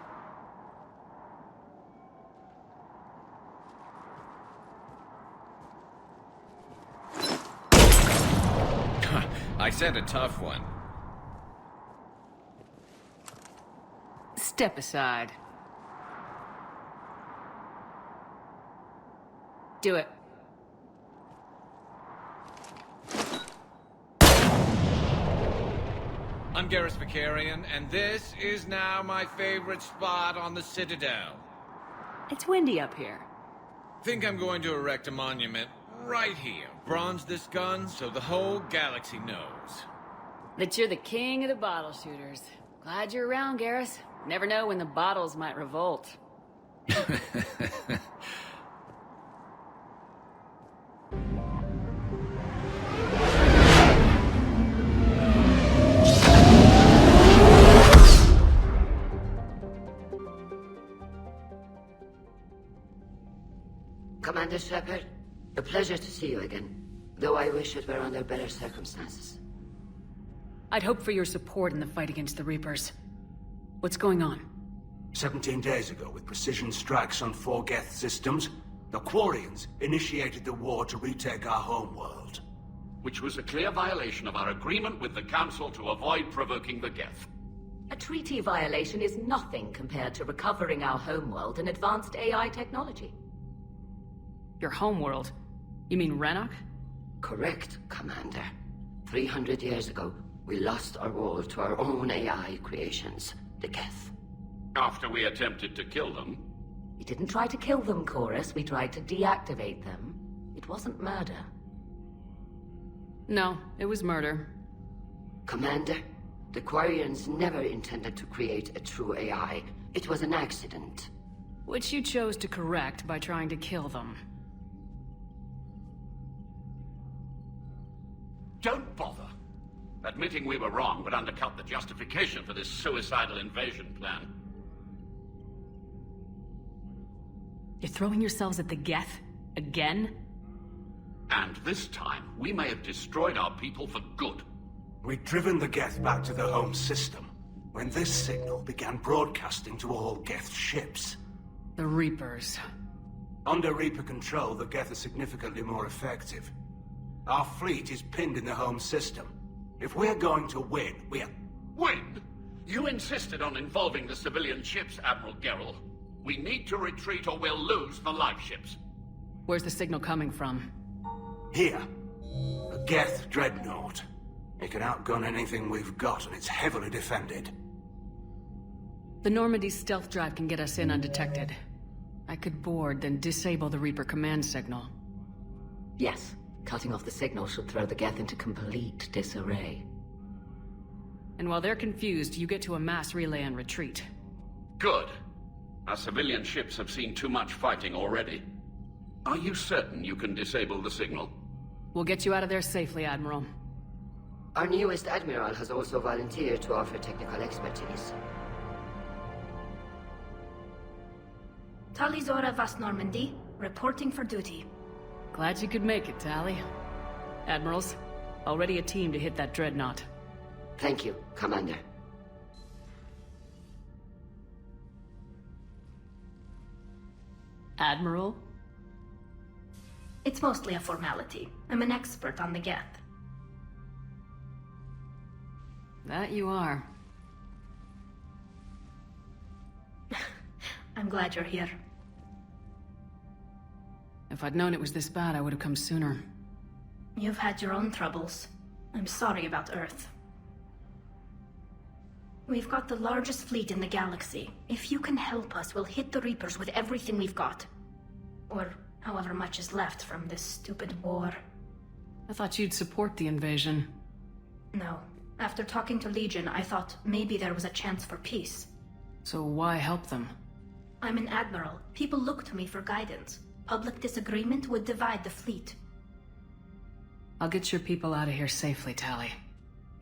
I said a tough one. Step aside. Do it. I'm Garrus Vicarian, and this is now my favorite spot on the Citadel. It's windy up here. Think I'm going to erect a monument right here. Bronze this gun so the whole galaxy knows. That you're the king of the bottle shooters. Glad you're around, Garrus. Never know when the bottles might revolt. Commander Shepard, A pleasure to see you again, though I wish it were under better circumstances. I'd hope for your support in the fight against the Reapers. What's going on? 17 days ago, with precision strikes on 4 Geth systems, the Quarians initiated the war to retake our homeworld. Which was a clear violation of our agreement with the Council to avoid provoking the Geth. A treaty violation is nothing compared to recovering our homeworld and advanced AI technology. Your homeworld? You mean Rannoch? Correct, Commander. 300 years ago, we lost our world to our own AI creations, the Geth. After we attempted to kill them? We didn't try to kill them, Chorus. We tried to deactivate them. It wasn't murder. No, it was murder. Commander, the Quarians never intended to create a true AI. It was an accident. Which you chose to correct by trying to kill them. Don't bother. Admitting we were wrong would undercut the justification for this suicidal invasion plan. You're throwing yourselves at the Geth? Again? And this time, we may have destroyed our people for good. We'd driven the Geth back to the home system, when this signal began broadcasting to all Geth ships. The Reapers. Under Reaper control, the Geth are significantly more effective. Our fleet is pinned in the home system. If we're going to win, we're... Win? You insisted on involving the civilian ships, Admiral Gerrel. We need to retreat or we'll lose the live ships. Where's the signal coming from? Here. A Geth dreadnought. It can outgun anything we've got, and it's heavily defended. The Normandy's stealth drive can get us in undetected. I could board, then disable the Reaper command signal. Yes. Cutting off the signal should throw the Geth into complete disarray. And while they're confused, you get to a mass relay and retreat. Good. Our civilian ships have seen too much fighting already. Are you certain you can disable the signal? We'll get you out of there safely, Admiral. Our newest Admiral has also volunteered to offer technical expertise. Talizora Vas Normandy, reporting for duty. Glad you could make it, Tally. Admirals, already a team to hit that dreadnought. Thank you, Commander. Admiral? It's mostly a formality. I'm an expert on the Geth. That you are. I'm glad you're here. If I'd known it was this bad, I would have come sooner. You've had your own troubles. I'm sorry about Earth. We've got the largest fleet in the galaxy. If you can help us, we'll hit the Reapers with everything we've got. Or however much is left from this stupid war. I thought you'd support the invasion. No. After talking to Legion, I thought maybe there was a chance for peace. So why help them? I'm an admiral. People look to me for guidance. Public disagreement would divide the fleet. I'll get your people out of here safely, Tally.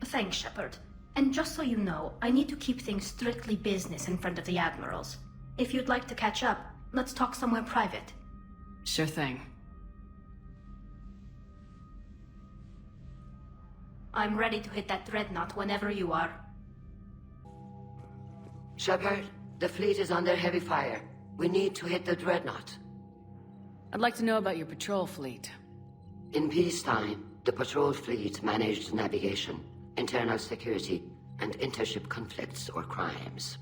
Thanks, Shepard. And just so you know, I need to keep things strictly business in front of the admirals. If you'd like to catch up, let's talk somewhere private. Sure thing. I'm ready to hit that dreadnought whenever you are. Shepard, the fleet is under heavy fire. We need to hit the dreadnought. I'd like to know about your patrol fleet. In peacetime, the patrol fleet managed navigation, internal security, and intership conflicts or crimes.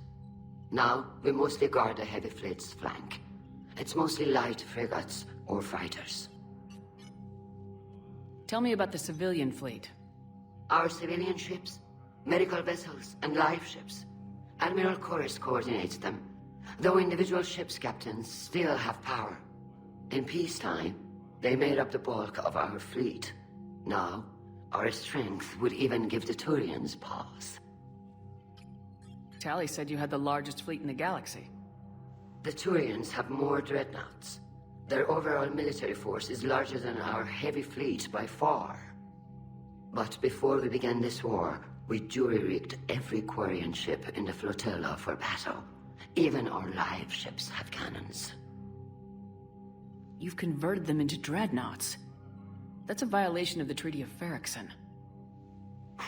Now, we mostly guard the heavy fleet's flank. It's mostly light frigates or fighters. Tell me about the civilian fleet. Our civilian ships, medical vessels, and life ships. Admiral Chorus coordinates them, though individual ships' captains still have power. In peacetime, they made up the bulk of our fleet. Now, our strength would even give the Turians pause. Tally said you had the largest fleet in the galaxy. The Turians have more dreadnoughts. Their overall military force is larger than our heavy fleet by far. But before we began this war, we jury-rigged every Quarian ship in the flotilla for battle. Even our live ships have cannons. You've converted them into dreadnoughts. That's a violation of the Treaty of Ferrixon.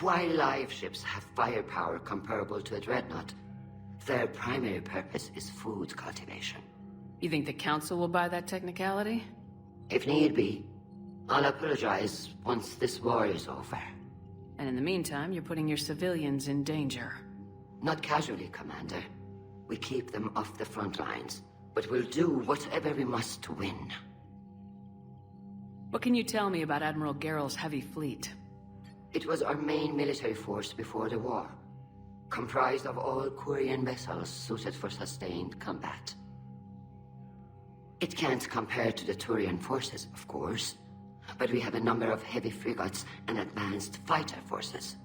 While live ships have firepower comparable to a dreadnought, their primary purpose is food cultivation. You think the Council will buy that technicality? If need be, I'll apologize once this war is over. And in the meantime, you're putting your civilians in danger. Not casually, Commander. We keep them off the front lines, but we'll do whatever we must to win. What can you tell me about Admiral Geral's heavy fleet? It was our main military force before the war, comprised of all Quarian vessels suited for sustained combat. It can't compare to the Turian forces, of course, but we have a number of heavy frigates and advanced fighter forces.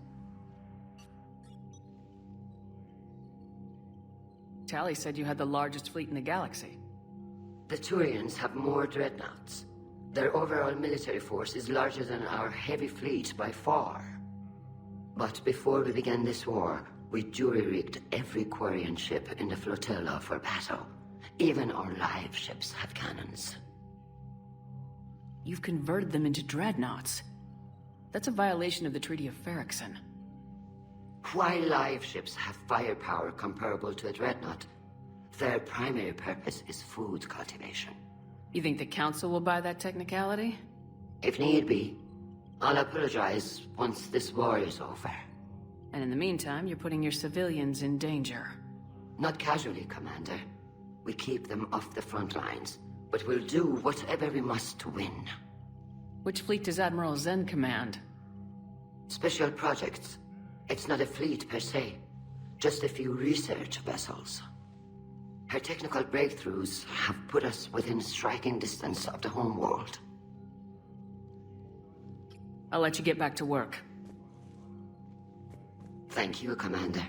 Tali said you had the largest fleet in the galaxy. The Turians have more dreadnoughts. Their overall military force is larger than our heavy fleet by far. But before we began this war, we jury-rigged every Quarian ship in the flotilla for battle. Even our live ships have cannons. You've converted them into dreadnoughts. That's a violation of the Treaty of Ferrixon. While live ships have firepower comparable to a dreadnought, their primary purpose is food cultivation. You think the Council will buy that technicality? If need be, I'll apologize once this war is over. And in the meantime, you're putting your civilians in danger. Not casually, Commander. We keep them off the front lines, but we'll do whatever we must to win. Which fleet does Admiral Zen command? Special projects. It's not a fleet per se, just a few research vessels. Her technical breakthroughs have put us within striking distance of the homeworld. I'll let you get back to work. Thank you, Commander.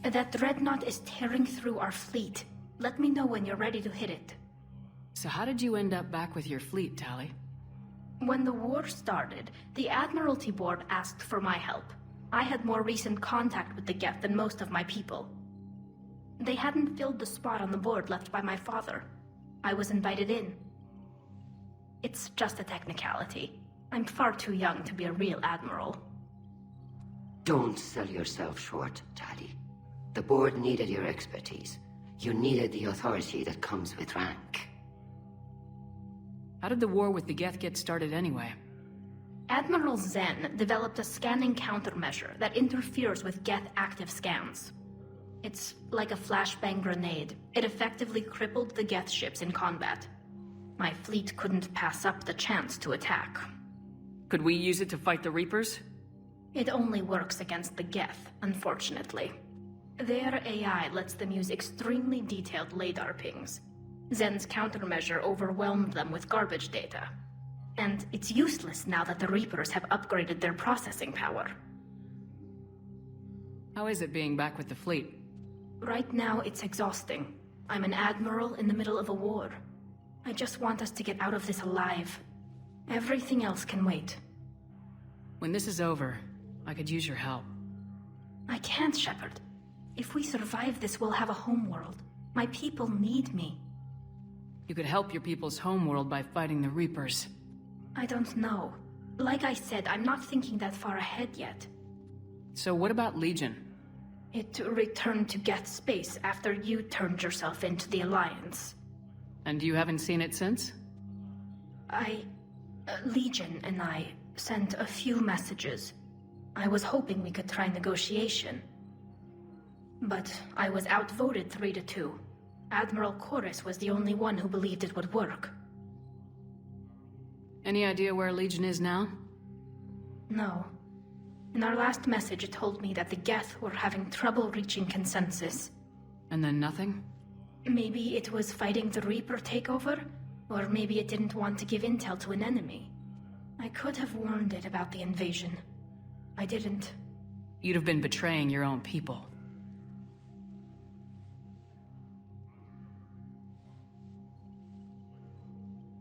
That dreadnought is tearing through our fleet. Let me know when you're ready to hit it. So how did you end up back with your fleet, Tali? When the war started, the Admiralty Board asked for my help. I had more recent contact with the Geth than most of my people. They hadn't filled the spot on the board left by my father. I was invited in. It's just a technicality. I'm far too young to be a real admiral. Don't sell yourself short, Tali. The board needed your expertise. You needed the authority that comes with rank. How did the war with the Geth get started anyway? Admiral Zen developed a scanning countermeasure that interferes with Geth active scans. It's like a flashbang grenade. It effectively crippled the Geth ships in combat. My fleet couldn't pass up the chance to attack. Could we use it to fight the Reapers? It only works against the Geth, unfortunately. Their AI lets them use extremely detailed LADAR pings. Zen's countermeasure overwhelmed them with garbage data. And it's useless now that the Reapers have upgraded their processing power. How is it being back with the fleet? Right now, it's exhausting. I'm an admiral in the middle of a war. I just want us to get out of this alive. Everything else can wait. When this is over, I could use your help. I can't, Shepard. If we survive this, we'll have a homeworld. My people need me. You could help your people's homeworld by fighting the Reapers. I don't know. Like I said, I'm not thinking that far ahead yet. So what about Legion? It returned to Geth space after you turned yourself into the Alliance. And you haven't seen it since? Legion and I sent a few messages. I was hoping we could try negotiation. But I was outvoted 3-2. Admiral Chorus was the only one who believed it would work. Any idea where Legion is now? No. In our last message, it told me that the Geth were having trouble reaching consensus. And then nothing? Maybe it was fighting the Reaper takeover, or maybe it didn't want to give intel to an enemy. I could have warned it about the invasion. I didn't. You'd have been betraying your own people.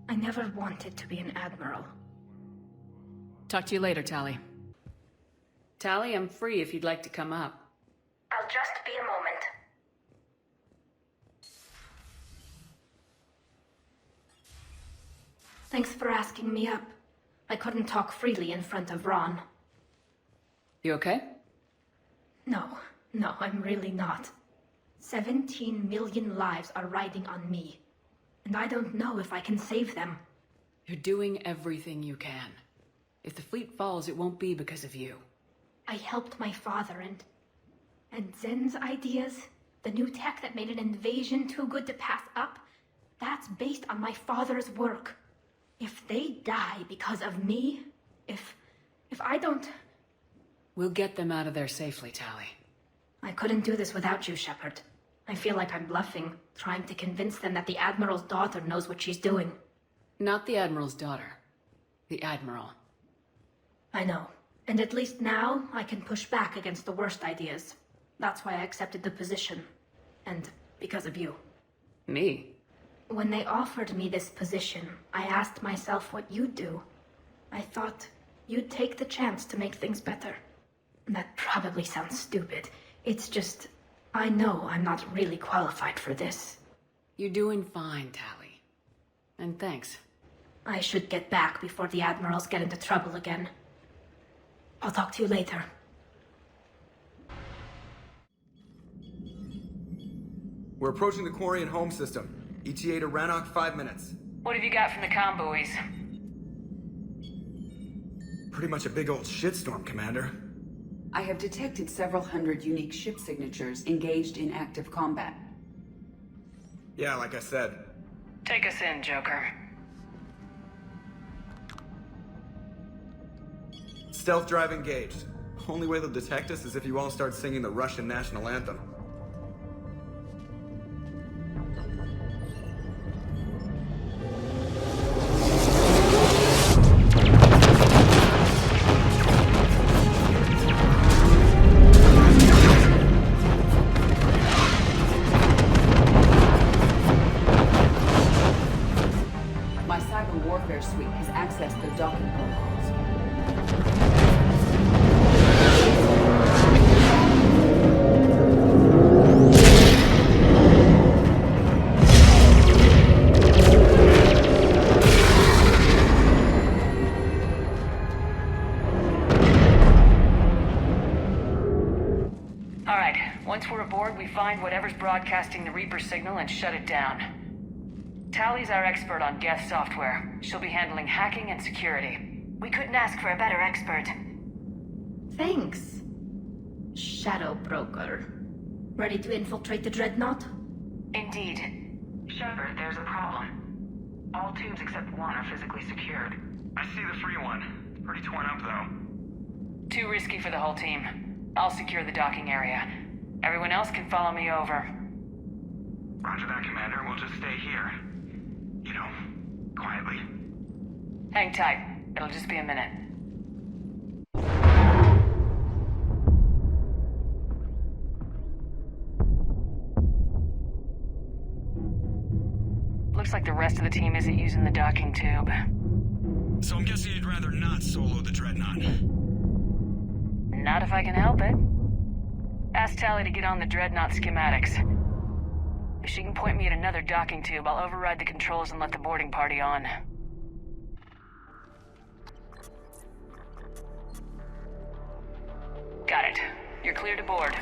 I never wanted to be an admiral. Talk to you later, Tali. Tali, I'm free if you'd like to come up. I'll just be a moment. Thanks for asking me up. I couldn't talk freely in front of Ron. You okay? No, I'm really not. 17 million lives are riding on me. And I don't know if I can save them. You're doing everything you can. If the fleet falls, it won't be because of you. I helped my father and Zen's ideas, the new tech that made an invasion too good to pass up, that's based on my father's work. If they die because of me, if I don't... We'll get them out of there safely, Tali. I couldn't do this without you, Shepard. I feel like I'm bluffing, trying to convince them that the Admiral's daughter knows what she's doing. Not the Admiral's daughter. The Admiral. I know. And at least now, I can push back against the worst ideas. That's why I accepted the position. And because of you. Me? When they offered me this position, I asked myself what you'd do. I thought you'd take the chance to make things better. That probably sounds stupid. It's just, I know I'm not really qualified for this. You're doing fine, Tali. And thanks. I should get back before the Admirals get into trouble again. I'll talk to you later. We're approaching the quarry and home system. ETA to Rannoch, 5 minutes. What have you got from the comm buoys? Pretty much a big old shitstorm, Commander. I have detected several hundred unique ship signatures engaged in active combat. Yeah, like I said. Take us in, Joker. Stealth drive engaged. Only way they'll detect us is if you all start singing the Russian national anthem. My cyber warfare suite has accessed their docking protocols. Once we're aboard, we find whatever's broadcasting the Reaper signal and shut it down. Tali's our expert on Geth software. She'll be handling hacking and security. We couldn't ask for a better expert. Thanks. Shadow Broker. Ready to infiltrate the Dreadnought? Indeed. Shepard, there's a problem. All tubes except one are physically secured. I see the free one. Pretty torn up, though. Too risky for the whole team. I'll secure the docking area. Everyone else can follow me over. Roger that, Commander. We'll just stay here. You know, quietly. Hang tight. It'll just be a minute. Looks like the rest of the team isn't using the docking tube. So I'm guessing you'd rather not solo the Dreadnought. Not if I can help it. Ask Tali to get on the Dreadnought schematics. If she can point me at another docking tube, I'll override the controls and let the boarding party on. Got it. You're clear to board.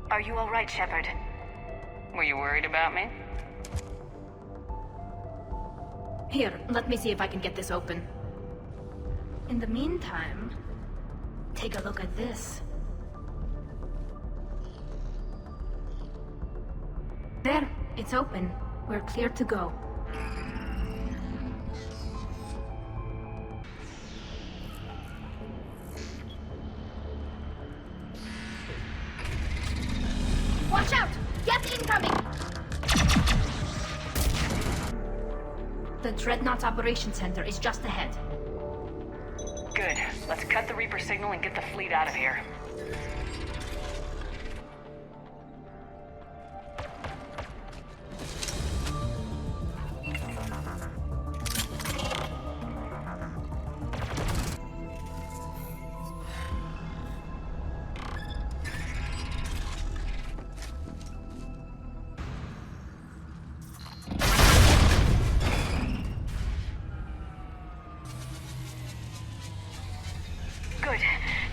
Are you all right, Shepard? Were you worried about me? Here, let me see if I can get this open. In the meantime, take a look at this. There, it's open. We're clear to go. Watch out! Get incoming! The Dreadnought's Operations Center is just ahead. Good. Let's cut the Reaper signal and get the fleet out of here.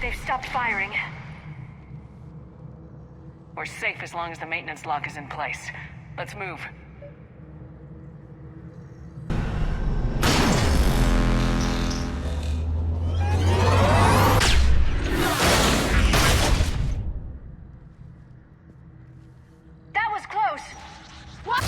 They've stopped firing. We're safe as long as the maintenance lock is in place. Let's move. That was close! What?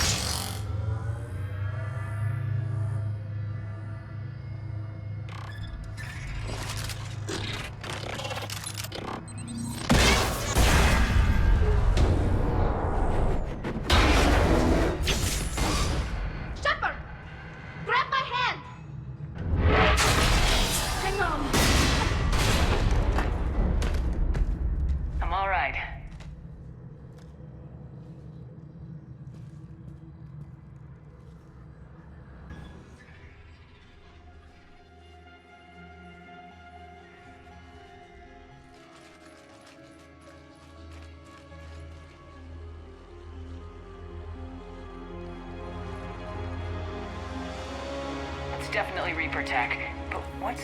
Shepard! Grab my hand! Hang on. I'm all right. It's definitely Reaper tech, but what's...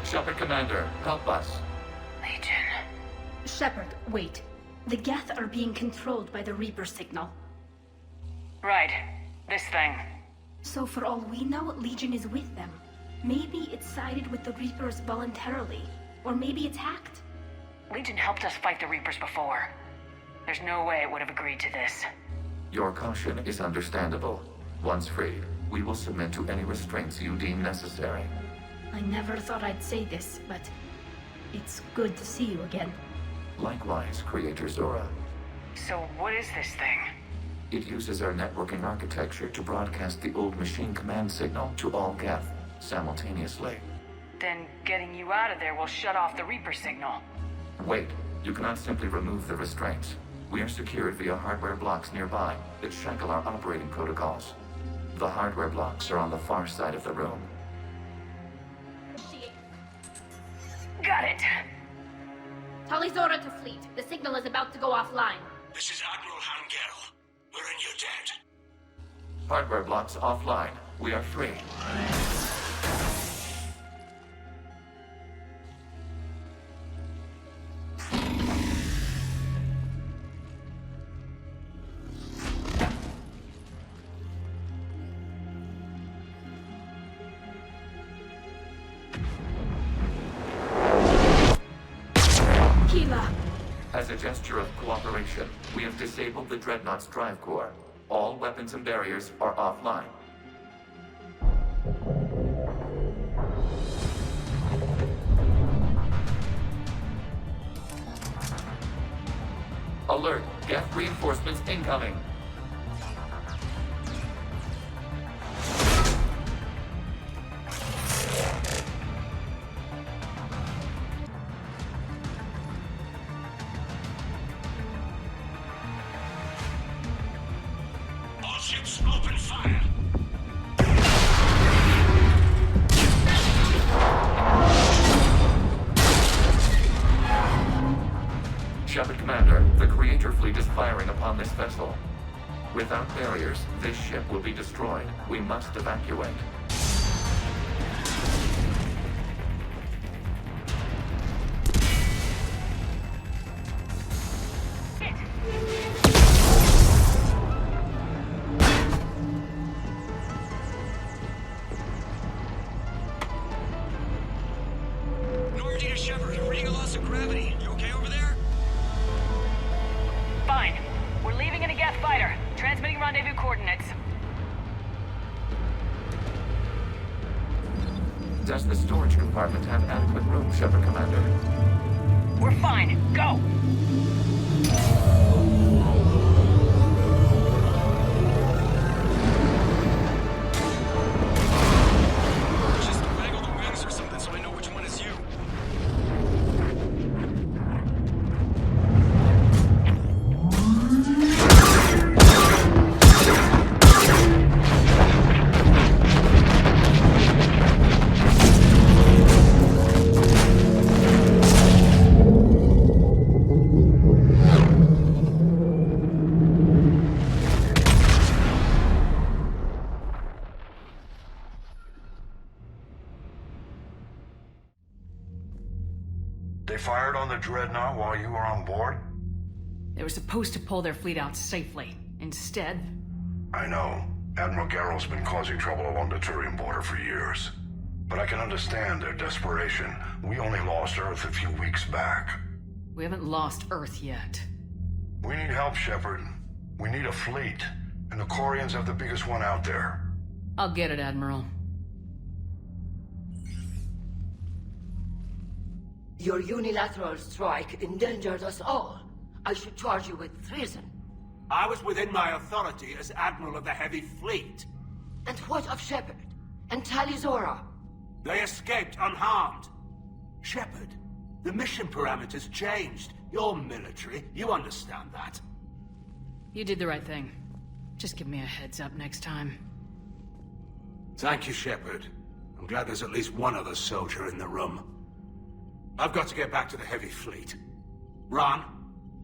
Shepard Commander, help us. Legion. Shepard, wait. The Geth are being controlled by the Reaper signal. Right. This thing. So for all we know, Legion is with them. Maybe it sided with the Reapers voluntarily. Or maybe it's hacked. Legion helped us fight the Reapers before. There's no way it would have agreed to this. Your caution is understandable. Once freed, we will submit to any restraints you deem necessary. I never thought I'd say this, but it's good to see you again. Likewise, Creator Zora. So what is this thing? It uses our networking architecture to broadcast the old machine command signal to all Geth simultaneously. Then getting you out of there will shut off the Reaper signal. Wait, you cannot simply remove the restraints. We are secured via hardware blocks nearby that shackle our operating protocols. The hardware blocks are on the far side of the room. Got it. Tali Zora to fleet. The signal is about to go offline. This is Admiral Hangel. We're in your debt. Hardware blocks offline. We are free. As a gesture of cooperation, we have disabled the Dreadnought's drive core. All weapons and barriers are offline. Alert! Geth reinforcements incoming! All ships open fire! Shepard Commander, the Creator fleet is firing upon this vessel. Without barriers, this ship will be destroyed. We must evacuate. Normandy to Shepard, reading a loss of gravity. You okay over there? Fine. We're leaving in a Geth fighter. Transmitting rendezvous coordinates. Does the storage compartment have adequate room, Shepard Commander? We're fine. Go! Just waggle the wings or something so I know which one is you. fired on the Dreadnought while you were on board? They were supposed to pull their fleet out safely. Instead... I know. Admiral Garrow's been causing trouble along the Turian border for years. But I can understand their desperation. We only lost Earth a few weeks back. We haven't lost Earth yet. We need help, Shepard. We need a fleet. And the Quarians have the biggest one out there. I'll get it, Admiral. Your unilateral strike endangered us all. I should charge you with treason. I was within my authority as Admiral of the Heavy Fleet. And what of Shepard? And Talizora? They escaped unharmed. Shepard, the mission parameters changed. You're military, you understand that. You did the right thing. Just give me a heads up next time. Thank you, Shepard. I'm glad there's at least one other soldier in the room. I've got to get back to the Heavy Fleet. Ron,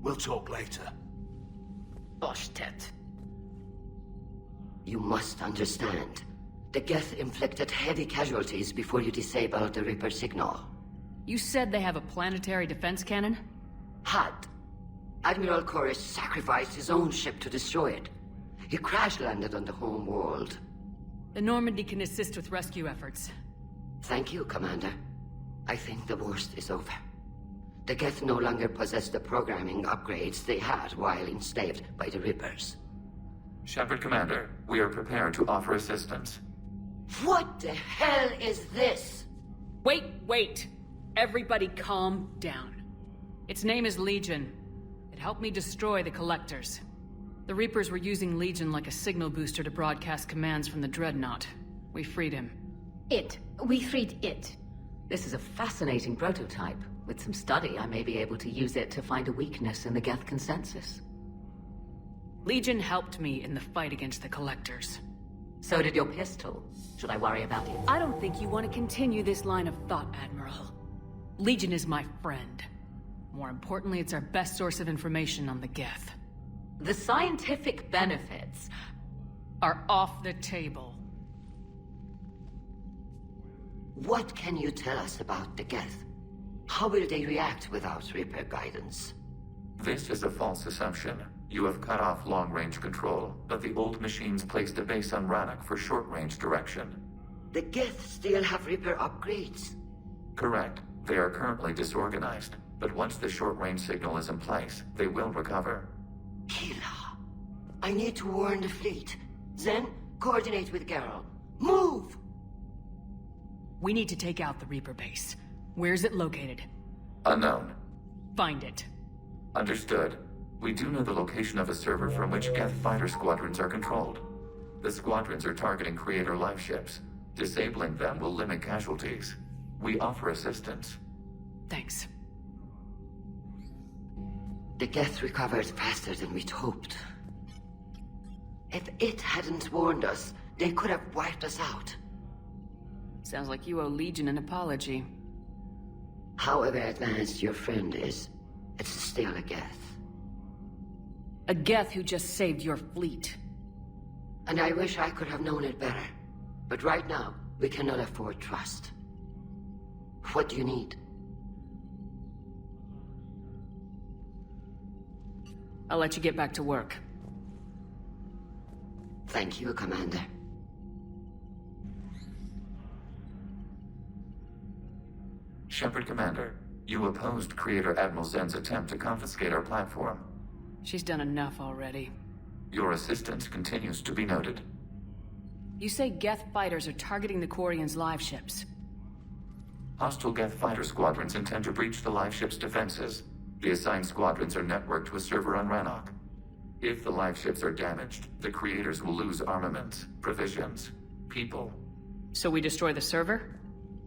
we'll talk later. Boshtet. You must understand. The Geth inflicted heavy casualties before you disabled the Reaper signal. You said they have a planetary defense cannon? Had. Admiral Chorus sacrificed his own ship to destroy it. He crash-landed on the home world. The Normandy can assist with rescue efforts. Thank you, Commander. I think the worst is over. The Geth no longer possess the programming upgrades they had while enslaved by the Reapers. Shepard, Commander, we are prepared to offer assistance. What the hell is this? Wait! Everybody calm down. Its name is Legion. It helped me destroy the Collectors. The Reapers were using Legion like a signal booster to broadcast commands from the Dreadnought. We freed him. We freed it. This is a fascinating prototype. With some study, I may be able to use it to find a weakness in the Geth consensus. Legion helped me in the fight against the Collectors. So did your pistol. Should I worry about it? I don't think you want to continue this line of thought, Admiral. Legion is my friend. More importantly, it's our best source of information on the Geth. The scientific benefits are off the table. What can you tell us about the Geth? How will they react without Reaper guidance? This is a false assumption. You have cut off long-range control, but the old machines placed a base on Rannoch for short-range direction. The Geth still have Reaper upgrades? Correct. They are currently disorganized, but once the short-range signal is in place, they will recover. Kila, I need to warn the fleet. Then, coordinate with Garrow. Move! We need to take out the Reaper base. Where's it located? Unknown. Find it. Understood. We do know the location of a server from which Geth fighter squadrons are controlled. The squadrons are targeting Creator life ships. Disabling them will limit casualties. We offer assistance. Thanks. The Geth recovered faster than we'd hoped. If it hadn't warned us, they could have wiped us out. Sounds like you owe Legion an apology. However advanced your friend is, it's still a Geth. A Geth who just saved your fleet. And I wish I could have known it better. But right now, we cannot afford trust. What do you need? I'll let you get back to work. Thank you, Commander. Shepard, Commander, you opposed Creator Admiral Zen's attempt to confiscate our platform. She's done enough already. Your assistance continues to be noted. You say Geth fighters are targeting the Quarians' live ships. Hostile Geth fighter squadrons intend to breach the live ship's defenses. The assigned squadrons are networked to a server on Rannoch. If the live ships are damaged, the Creators will lose armaments, provisions, people. So we destroy the server?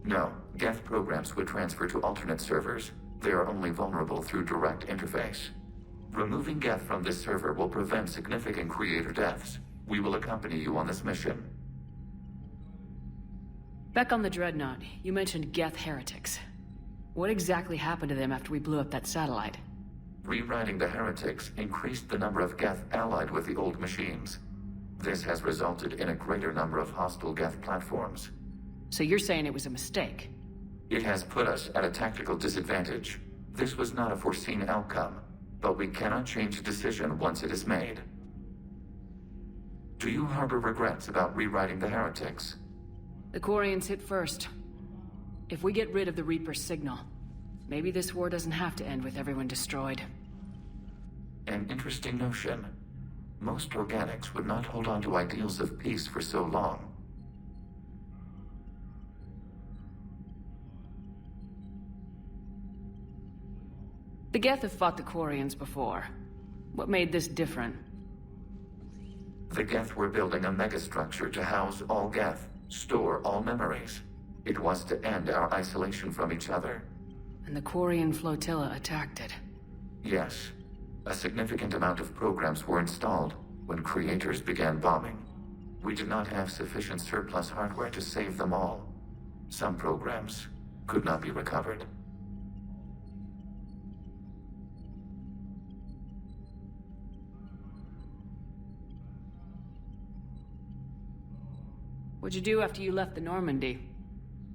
No, Geth programs would transfer to alternate servers. They are only vulnerable through direct interface. Removing Geth from this server will prevent significant Creator deaths. We will accompany you on this mission. Back on the Dreadnought, you mentioned Geth heretics. What exactly happened to them after we blew up that satellite? Rewriting the heretics increased the number of Geth allied with the old machines. This has resulted in a greater number of hostile Geth platforms. So you're saying it was a mistake? It has put us at a tactical disadvantage. This was not a foreseen outcome, but we cannot change a decision once it is made. Do you harbor regrets about rewriting the heretics? The Quarians hit first. If we get rid of the Reaper's signal, maybe this war doesn't have to end with everyone destroyed. An interesting notion. Most organics would not hold on to ideals of peace for so long. The Geth have fought the Quarians before. What made this different? The Geth were building a megastructure to house all Geth, store all memories. It was to end our isolation from each other. And the Quarian flotilla attacked it. Yes. A significant amount of programs were installed when creators began bombing. We did not have sufficient surplus hardware to save them all. Some programs could not be recovered. What'd you do after you left the Normandy?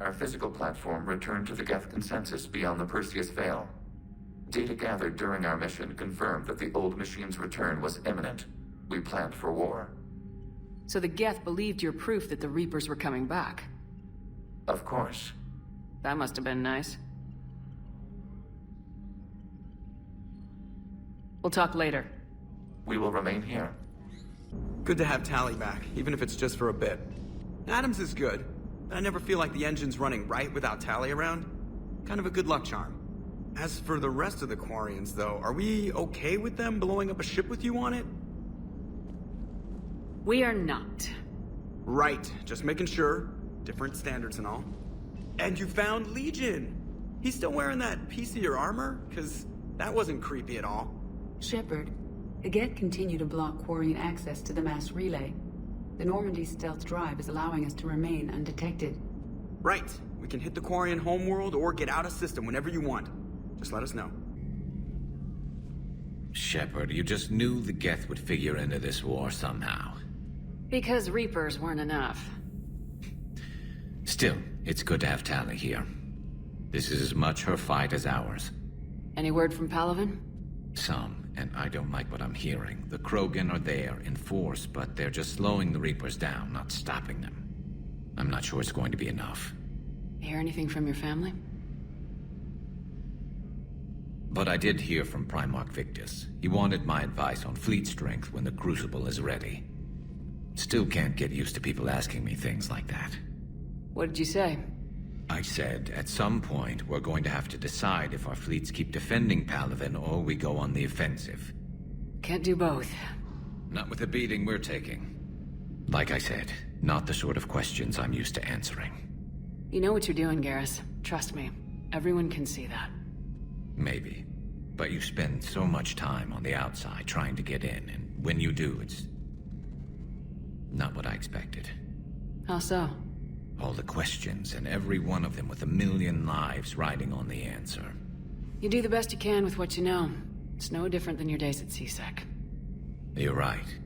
Our physical platform returned to the Geth consensus beyond the Perseus Veil. Data gathered during our mission confirmed that the old machine's return was imminent. We planned for war. So the Geth believed your proof that the Reapers were coming back? Of course. That must have been nice. We'll talk later. We will remain here. Good to have Tally back, even if it's just for a bit. Adams is good, but I never feel like the engine's running right without Tally around. Kind of a good luck charm. As for the rest of the Quarians, though, are we okay with them blowing up a ship with you on it? We are not. Right, just making sure. Different standards and all. And you found Legion! He's still wearing that piece of your armor? Cause that wasn't creepy at all. Shepard, the Geth continue to block Quarian access to the mass relay. The Normandy stealth drive is allowing us to remain undetected. Right. We can hit the Quarian homeworld or get out of system whenever you want. Just let us know. Shepard, you just knew the Geth would figure into this war somehow. Because Reapers weren't enough. Still, it's good to have Tally here. This is as much her fight as ours. Any word from Palaven? Some, and I don't like what I'm hearing. The Krogan are there in force, but they're just slowing the Reapers down, not stopping them. I'm not sure it's going to be enough. Hear anything from your family? But I did hear from Primarch Victus. He wanted my advice on fleet strength when the Crucible is ready. Still can't get used to people asking me things like that. What did you say? I said, at some point, we're going to have to decide if our fleets keep defending Palaven or we go on the offensive. Can't do both. Not with the beating we're taking. Like I said, not the sort of questions I'm used to answering. You know what you're doing, Garrus. Trust me. Everyone can see that. Maybe. But you spend so much time on the outside trying to get in, and when you do, it's not what I expected. How so? All the questions, and every one of them with 1,000,000 lives riding on the answer. You do the best you can with what you know. It's no different than your days at CSEC. You're right.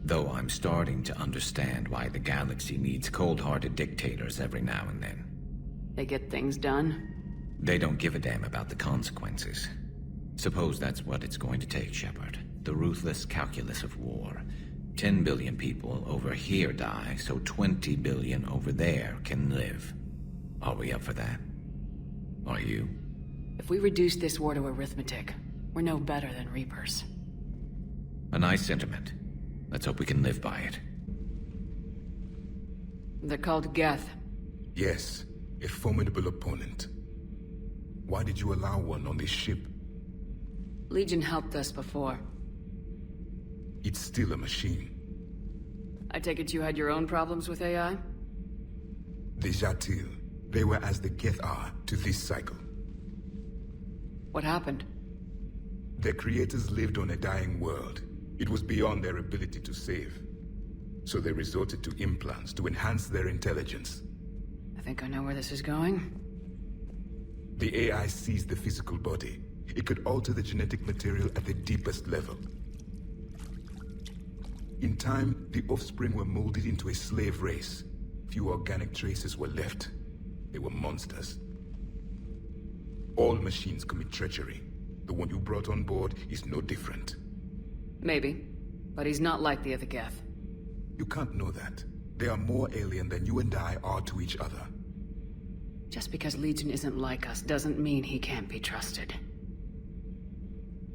Though I'm starting to understand why the galaxy needs cold-hearted dictators every now and then. They get things done? They don't give a damn about the consequences. Suppose that's what it's going to take, Shepard. The ruthless calculus of war. 10 billion people over here die, so 20 billion over there can live. Are we up for that? Are you? If we reduce this war to arithmetic, we're no better than Reapers. A nice sentiment. Let's hope we can live by it. They're called Geth. Yes, a formidable opponent. Why did you allow one on this ship? Legion helped us before. It's still a machine. I take it you had your own problems with AI? The Jatil, they were as the Geth are to this cycle. What happened? Their creators lived on a dying world. It was beyond their ability to save. So they resorted to implants to enhance their intelligence. I think I know where this is going. The AI seized the physical body. It could alter the genetic material at the deepest level. In time, the offspring were molded into a slave race. Few organic traces were left. They were monsters. All machines commit treachery. The one you brought on board is no different. Maybe. But he's not like the other Geth. You can't know that. They are more alien than you and I are to each other. Just because Legion isn't like us doesn't mean he can't be trusted.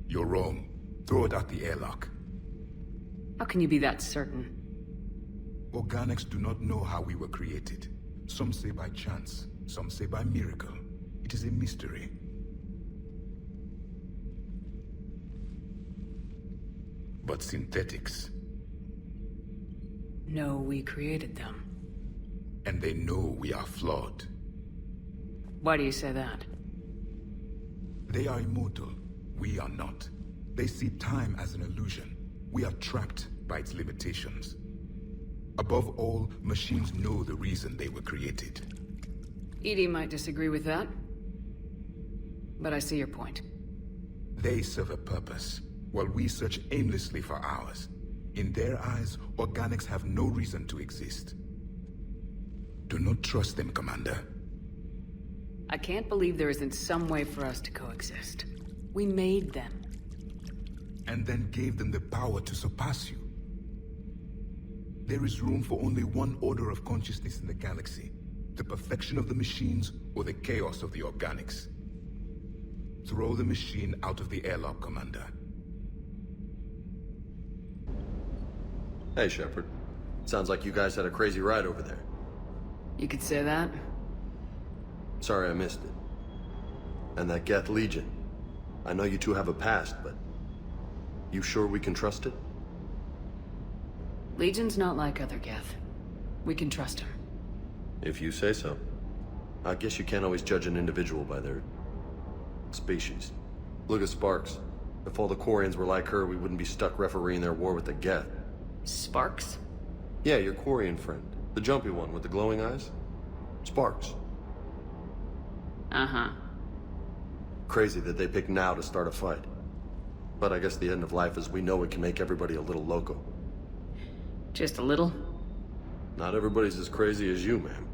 You're wrong. Throw it out the airlock. How can you be that certain? Organics do not know how we were created. Some say by chance, some say by miracle. It is a mystery. But synthetics. No, we created them. And they know we are flawed. Why do you say that? They are immortal. We are not. They see time as an illusion. We are trapped by its limitations. Above all, machines know the reason they were created. Edie might disagree with that. But I see your point. They serve a purpose, while we search aimlessly for ours. In their eyes, organics have no reason to exist. Do not trust them, Commander. I can't believe there isn't some way for us to coexist. We made them. And then gave them the power to surpass you. There is room for only one order of consciousness in the galaxy. The perfection of the machines or the chaos of the organics. Throw the machine out of the airlock, Commander. Hey, Shepard. Sounds like you guys had a crazy ride over there. You could say that. Sorry I missed it. And that Geth Legion. I know you two have a past, but... you sure we can trust it? Legion's not like other Geth. We can trust him. If you say so. I guess you can't always judge an individual by their... species. Look at Sparks. If all the Quarians were like her, we wouldn't be stuck refereeing their war with the Geth. Sparks? Yeah, your Quarian friend. The jumpy one with the glowing eyes. Sparks. Uh-huh. Crazy that they pick now to start a fight. But I guess the end of life as we know it can make everybody a little loco. Just a little? Not everybody's as crazy as you, ma'am.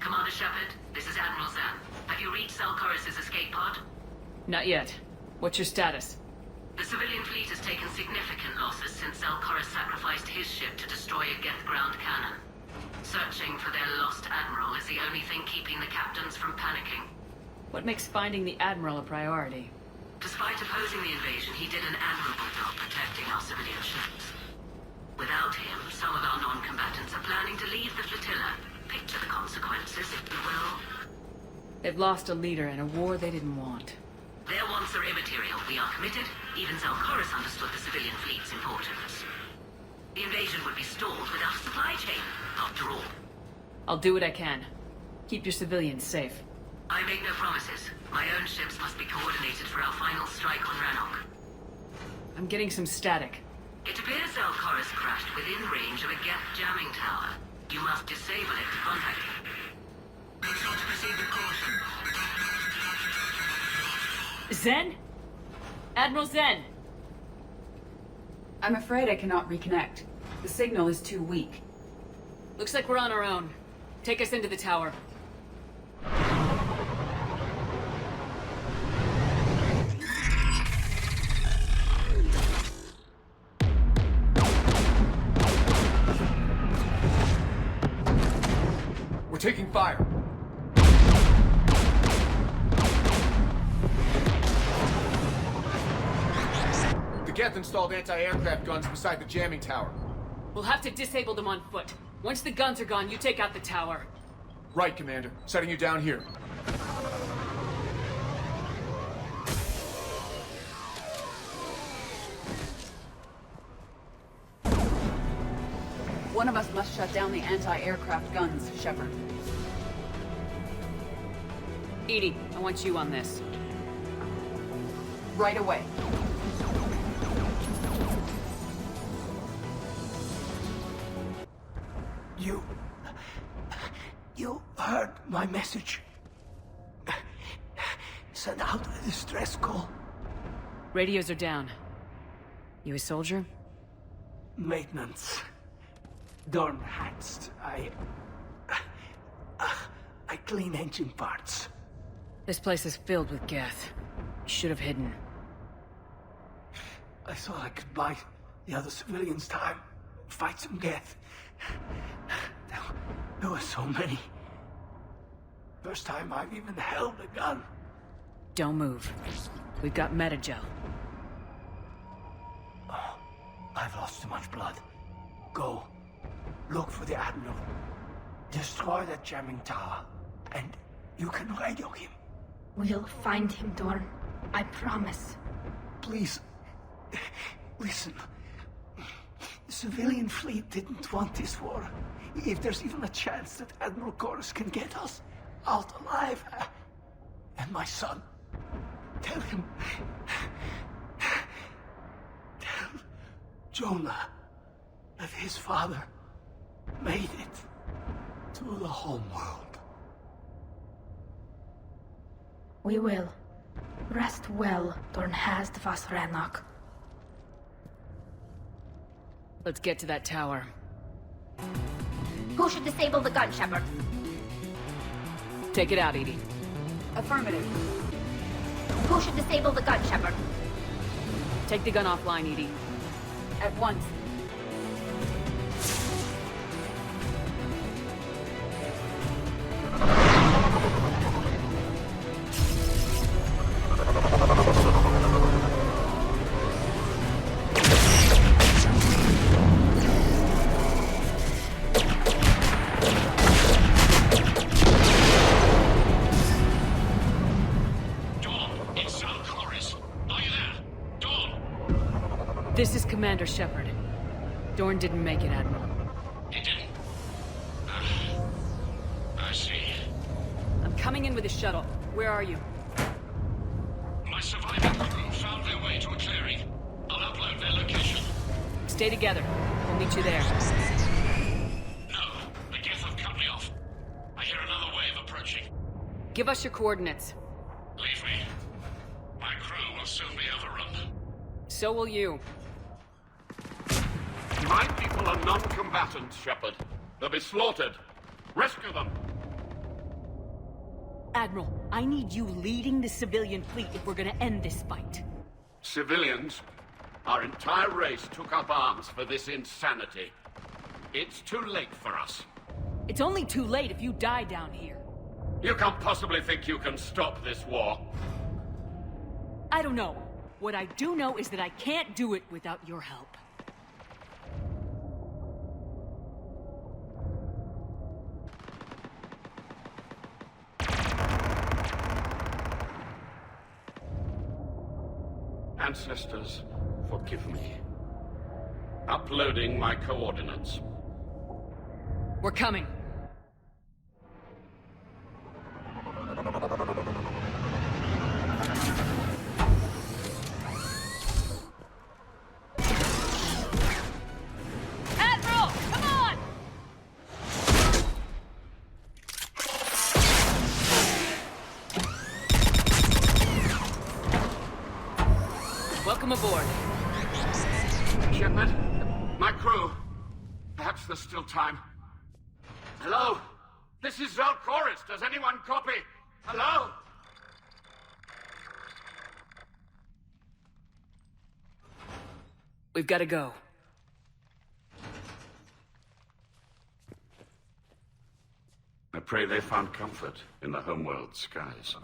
Commander Shepard, this is Admiral Zan. Have you reached Zelkorus' escape pod? Not yet. What's your status? The civilian fleet has taken significant losses since Zelkorus sacrificed his ship to destroy a Geth ground cannon. Searching for their lost admiral is the only thing keeping the captains from panicking. What makes finding the Admiral a priority? Despite opposing the invasion, he did an admirable job protecting our civilian ships. Without him, some of our non-combatants are planning to leave the flotilla. Picture the consequences, if you will. They've lost a leader in a war they didn't want. Their wants are immaterial. We are committed. Even Zelkorus understood the civilian fleet's importance. The invasion would be stalled without a supply chain, after all. I'll do what I can. Keep your civilians safe. I make no promises. My own ships must be coordinated for our final strike on Rannoch. I'm getting some static. It appears Zelkorus crashed within range of a Geth jamming tower. You must disable it to contact him. Proceed with caution. Zen? Admiral Zen! I'm afraid I cannot reconnect. The signal is too weak. Looks like we're on our own. Take us into the tower. We're taking fire. The Geth installed anti-aircraft guns beside the jamming tower. We'll have to disable them on foot. Once the guns are gone, you take out the tower. Right, Commander. Setting you down here. One of us must shut down the anti-aircraft guns, Shepard. Edie, I want you on this. Right away. You heard my message. Send out a distress call. Radios are down. You a soldier? Maintenance. Dorn hatched. I clean engine parts. This place is filled with Geth. You should have hidden. I thought I could buy the other civilians time. Fight some Geth. There were so many. First time I've even held a gun. Don't move. We've got metagel. Oh, I've lost too much blood. Go. Look for the Admiral. Destroy that jamming tower. And you can radio him. We'll find him, Dorn. I promise. Please. Listen. The civilian fleet didn't want this war. If there's even a chance that Admiral Chorus can get us out alive. And my son. Tell him. Tell Jonah that his father made it to the homeworld. We will. Rest well, Dornhast vas Rannoch. Let's get to that tower. Who should disable the gun, Shepard? Take it out, Edie. Affirmative. Who should disable the gun, Shepard? Take the gun offline, Edie. At once. This is Commander Shepard. Dorn didn't make it, Admiral. He didn't? I see. I'm coming in with a shuttle. Where are you? My surviving crew found their way to a clearing. I'll upload their location. Stay together. We'll meet you there. No, the Geth have cut me off. I hear another wave approaching. Give us your coordinates. Leave me. My crew will soon be overrun. So will you. My people are non-combatants, Shepard. They'll be slaughtered. Rescue them. Admiral, I need you leading the civilian fleet if we're gonna end this fight. Civilians? Our entire race took up arms for this insanity. It's too late for us. It's only too late if you die down here. You can't possibly think you can stop this war. I don't know. What I do know is that I can't do it without your help. Ancestors, forgive me. Uploading my coordinates. We're coming. Admiral, come on! Welcome aboard. Shepard, my crew. Perhaps there's still time. Hello? This is Zal Chorus. Does anyone copy? Hello? We've got to go. I pray they found comfort in the homeworld skies.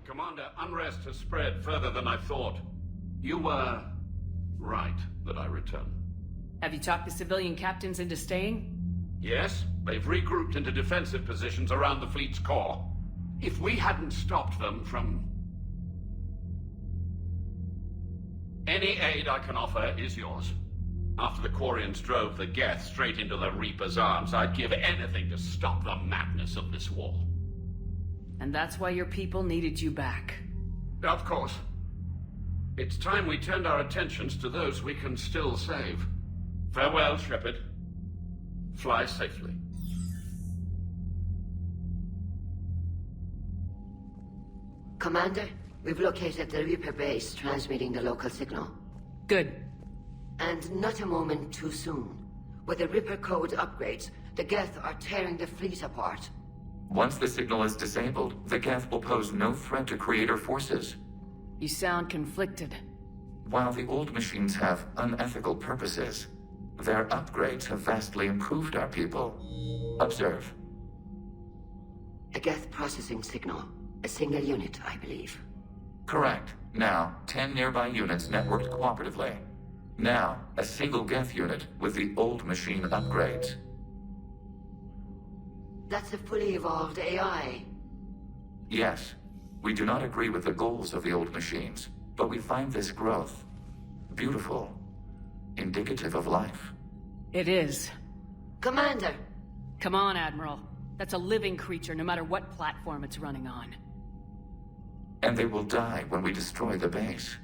Commander, unrest has spread further than I thought. You were right that I return. Have you talked the civilian captains into staying? Yes, they've regrouped into defensive positions around the fleet's core. If we hadn't stopped them from... Any aid I can offer is yours. After the Quarians drove the Geth straight into the Reaper's arms, I'd give anything to stop the madness of this war. And that's why your people needed you back. Of course. It's time we turned our attentions to those we can still save. Farewell, Shepard. Fly safely. Commander, we've located the Reaper base transmitting the local signal. Good. And not a moment too soon. With the Reaper code upgrades, the Geth are tearing the fleet apart. Once the signal is disabled, the Geth will pose no threat to Creator forces. You sound conflicted. While the old machines have unethical purposes, their upgrades have vastly improved our people. Observe. A Geth processing signal. A single unit, I believe. Correct. Now, 10 nearby units networked cooperatively. Now, a single Geth unit with the old machine upgrades. That's a fully evolved AI. Yes, we do not agree with the goals of the old machines, but we find this growth beautiful, indicative of life. It is. Commander! Come on, Admiral. That's a living creature, no matter what platform it's running on. And they will die when we destroy the base.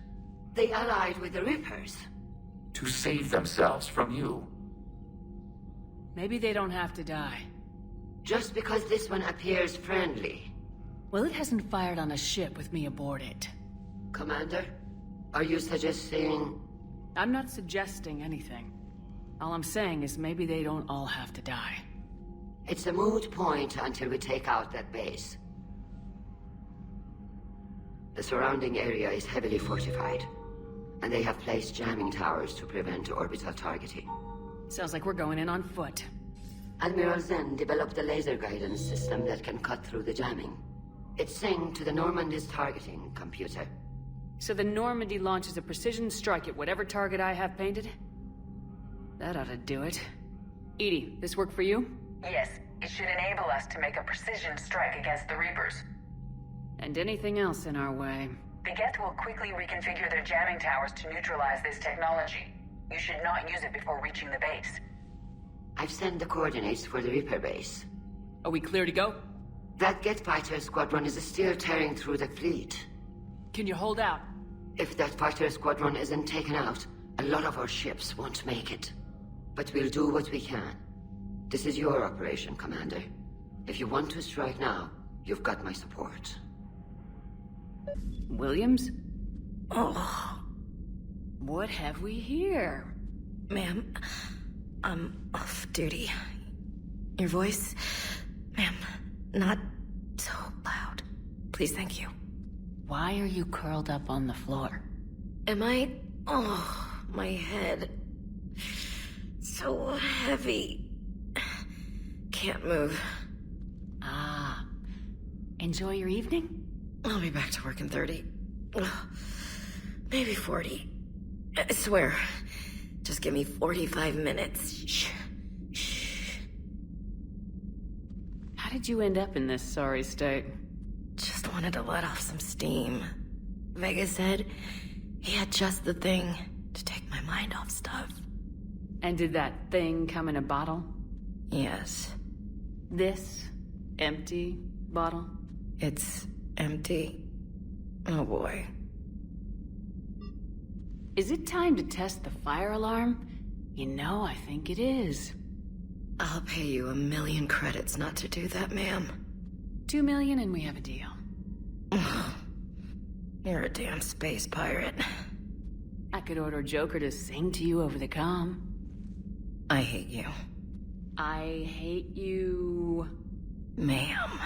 They allied with the Reapers. To save themselves from you. Maybe they don't have to die. Just because this one appears friendly. Well, it hasn't fired on a ship with me aboard it. Commander, are you suggesting... I'm not suggesting anything. All I'm saying is maybe they don't all have to die. It's a moot point until we take out that base. The surrounding area is heavily fortified, and they have placed jamming towers to prevent orbital targeting. Sounds like we're going in on foot. Admiral Zen developed a laser guidance system that can cut through the jamming. It's synced to the Normandy's targeting computer. So the Normandy launches a precision strike at whatever target I have painted? That ought to do it. Edie, this work for you? Yes, it should enable us to make a precision strike against the Reapers. And anything else in our way. The Geth will quickly reconfigure their jamming towers to neutralize this technology. You should not use it before reaching the base. I've sent the coordinates for the Reaper base. Are we clear to go? That Geth fighter squadron is still tearing through the fleet. Can you hold out? If that fighter squadron isn't taken out, a lot of our ships won't make it. But we'll do what we can. This is your operation, Commander. If you want to strike now, you've got my support. Williams? Oh. What have we here? Ma'am, I'm off duty. Your voice, ma'am, not so loud. Please, thank you. Why are you curled up on the floor? Am I? Oh, my head. So heavy. Can't move. Ah. Enjoy your evening? I'll be back to work in 30. Maybe 40. I swear. Just give me 45 minutes. Shh. Shh. How did you end up in this sorry state? Just wanted to let off some steam. Vega said he had just the thing to take my mind off stuff. And did that thing come in a bottle? Yes. This empty bottle? It's empty. Oh boy. Is it time to test the fire alarm? You know, I think it is. I'll pay you 1 million credits not to do that, ma'am. 2 million and we have a deal. You're a damn space pirate. I could order Joker to sing to you over the comm. I hate you. I hate you... Ma'am.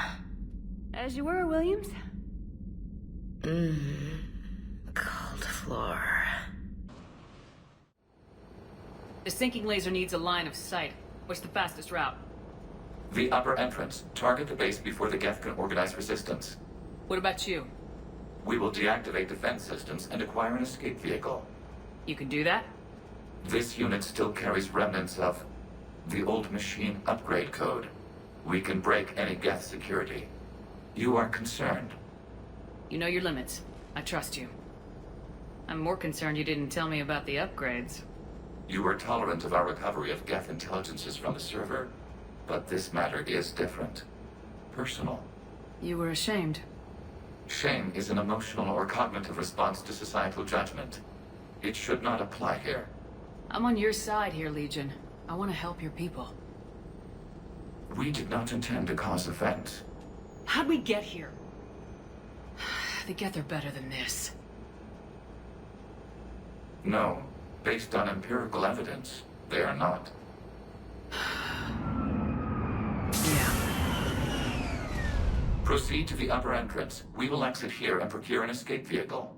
As you were, Williams. Cold floor. The sinking laser needs a line of sight. What's the fastest route? The upper entrance. Target the base before the Geth can organize resistance. What about you? We will deactivate defense systems and acquire an escape vehicle. You can do that? This unit still carries remnants of the old machine upgrade code. We can break any Geth security. You are concerned. You know your limits. I trust you. I'm more concerned you didn't tell me about the upgrades. You were tolerant of our recovery of Geth intelligences from the server, but this matter is different. Personal. You were ashamed. Shame is an emotional or cognitive response to societal judgment. It should not apply here. I'm on your side here, Legion. I want to help your people. We did not intend to cause offense. How'd we get here? The Geth are better than this. No. Based on empirical evidence, they are not. Yeah. Proceed to the upper entrance. We will exit here and procure an escape vehicle.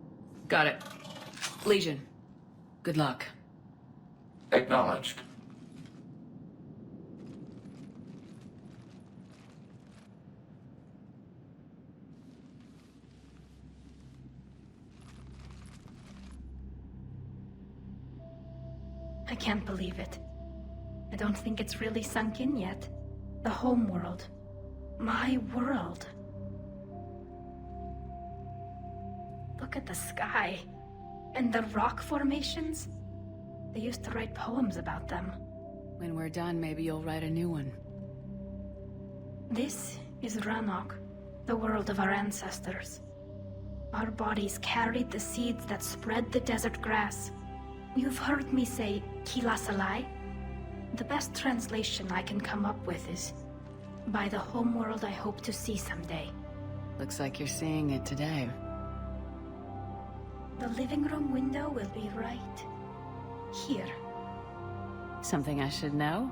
Got it. Legion, good luck. Acknowledged. I can't believe it. I don't think it's really sunk in yet. The home world. My world. Look at the sky. And the rock formations. They used to write poems about them. When we're done, maybe you'll write a new one. This is Rannoch, the world of our ancestors. Our bodies carried the seeds that spread the desert grass. You've heard me say, Kilasalai? The best translation I can come up with is, by the homeworld I hope to see someday. Looks like you're seeing it today. The living room window will be right here. Something I should know?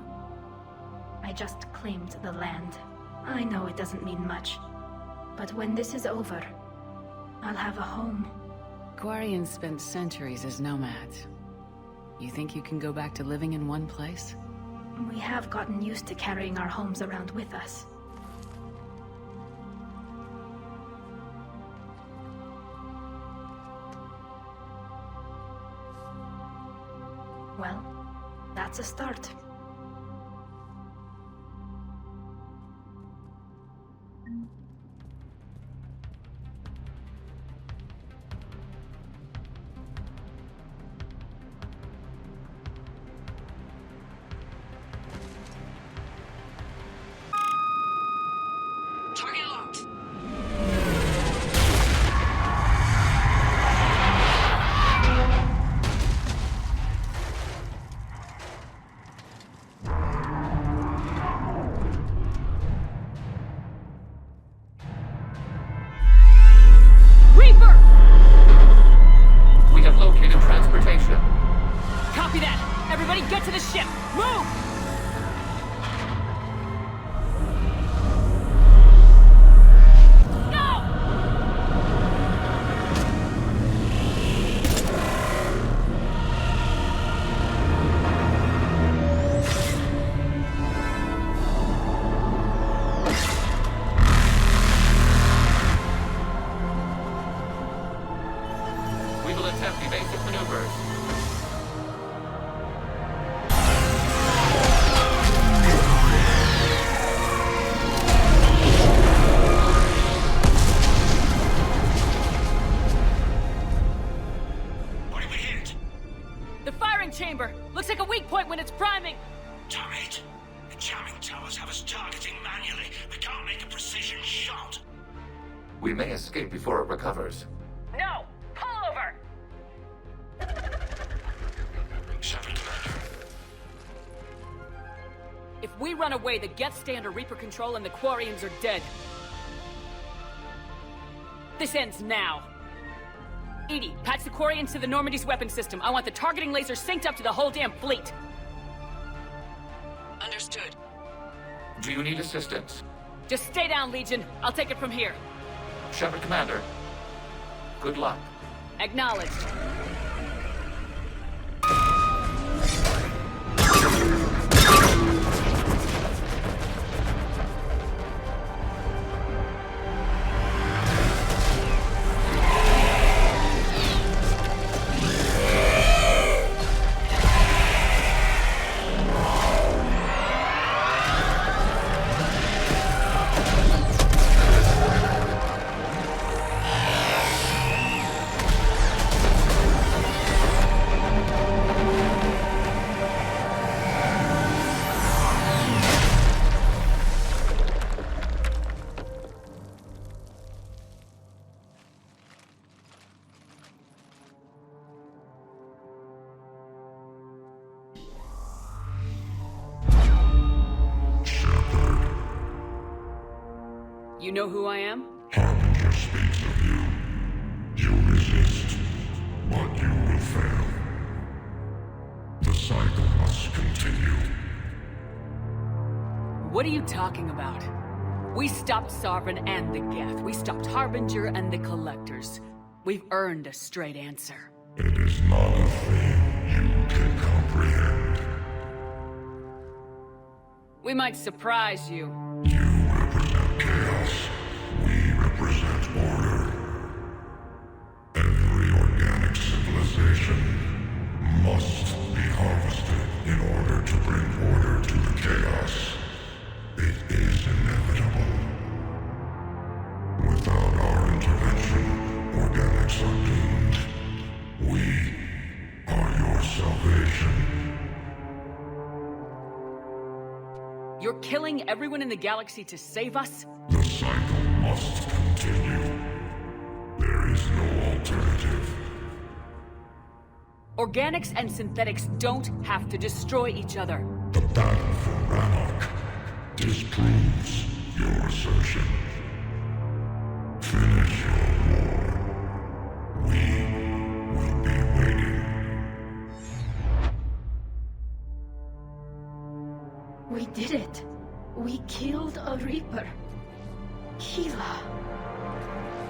I just claimed the land. I know it doesn't mean much. But when this is over, I'll have a home. Quarians spent centuries as nomads. You think you can go back to living in one place? We have gotten used to carrying our homes around with us. Well, that's a start. Target locked. Reaper! We have located transportation. Copy that! Everybody get to the ship! Move! We will attempt evasive maneuvers. What did we hit? The firing chamber! Looks like a weak point when it's priming! Damn it! The jamming towers have us targeting manually. We can't make a precision shot. We may escape before it recovers. No! Pull over! Shepard, Commander. If we run away, the Geth stay under Reaper control and the Quarians are dead. This ends now. Edie, patch the Quarians to the Normandy's weapon system. I want the targeting laser synced up to the whole damn fleet. Understood. Do you need assistance? Just stay down, Legion. I'll take it from here. Shepard, Commander. Good luck. Acknowledged. You know who I am? Harbinger speaks of you. fail. The cycle must continue. What are you talking about? We stopped Sovereign and the Geth. We stopped Harbinger and the Collectors. We've earned a straight answer. It is not a thing you can comprehend. We might surprise you. You represent chaos. We represent order. Every organic civilization must be harvested in order to bring order to the chaos. It is inevitable. Without our intervention, organics are doomed. We are your salvation. You're killing everyone in the galaxy to save us? The cycle must continue. There is no alternative. Organics and synthetics don't have to destroy each other. The battle for Rannoch disproves your assertion. Finish your war. We will be waiting. We did it. We killed a Reaper. Keela.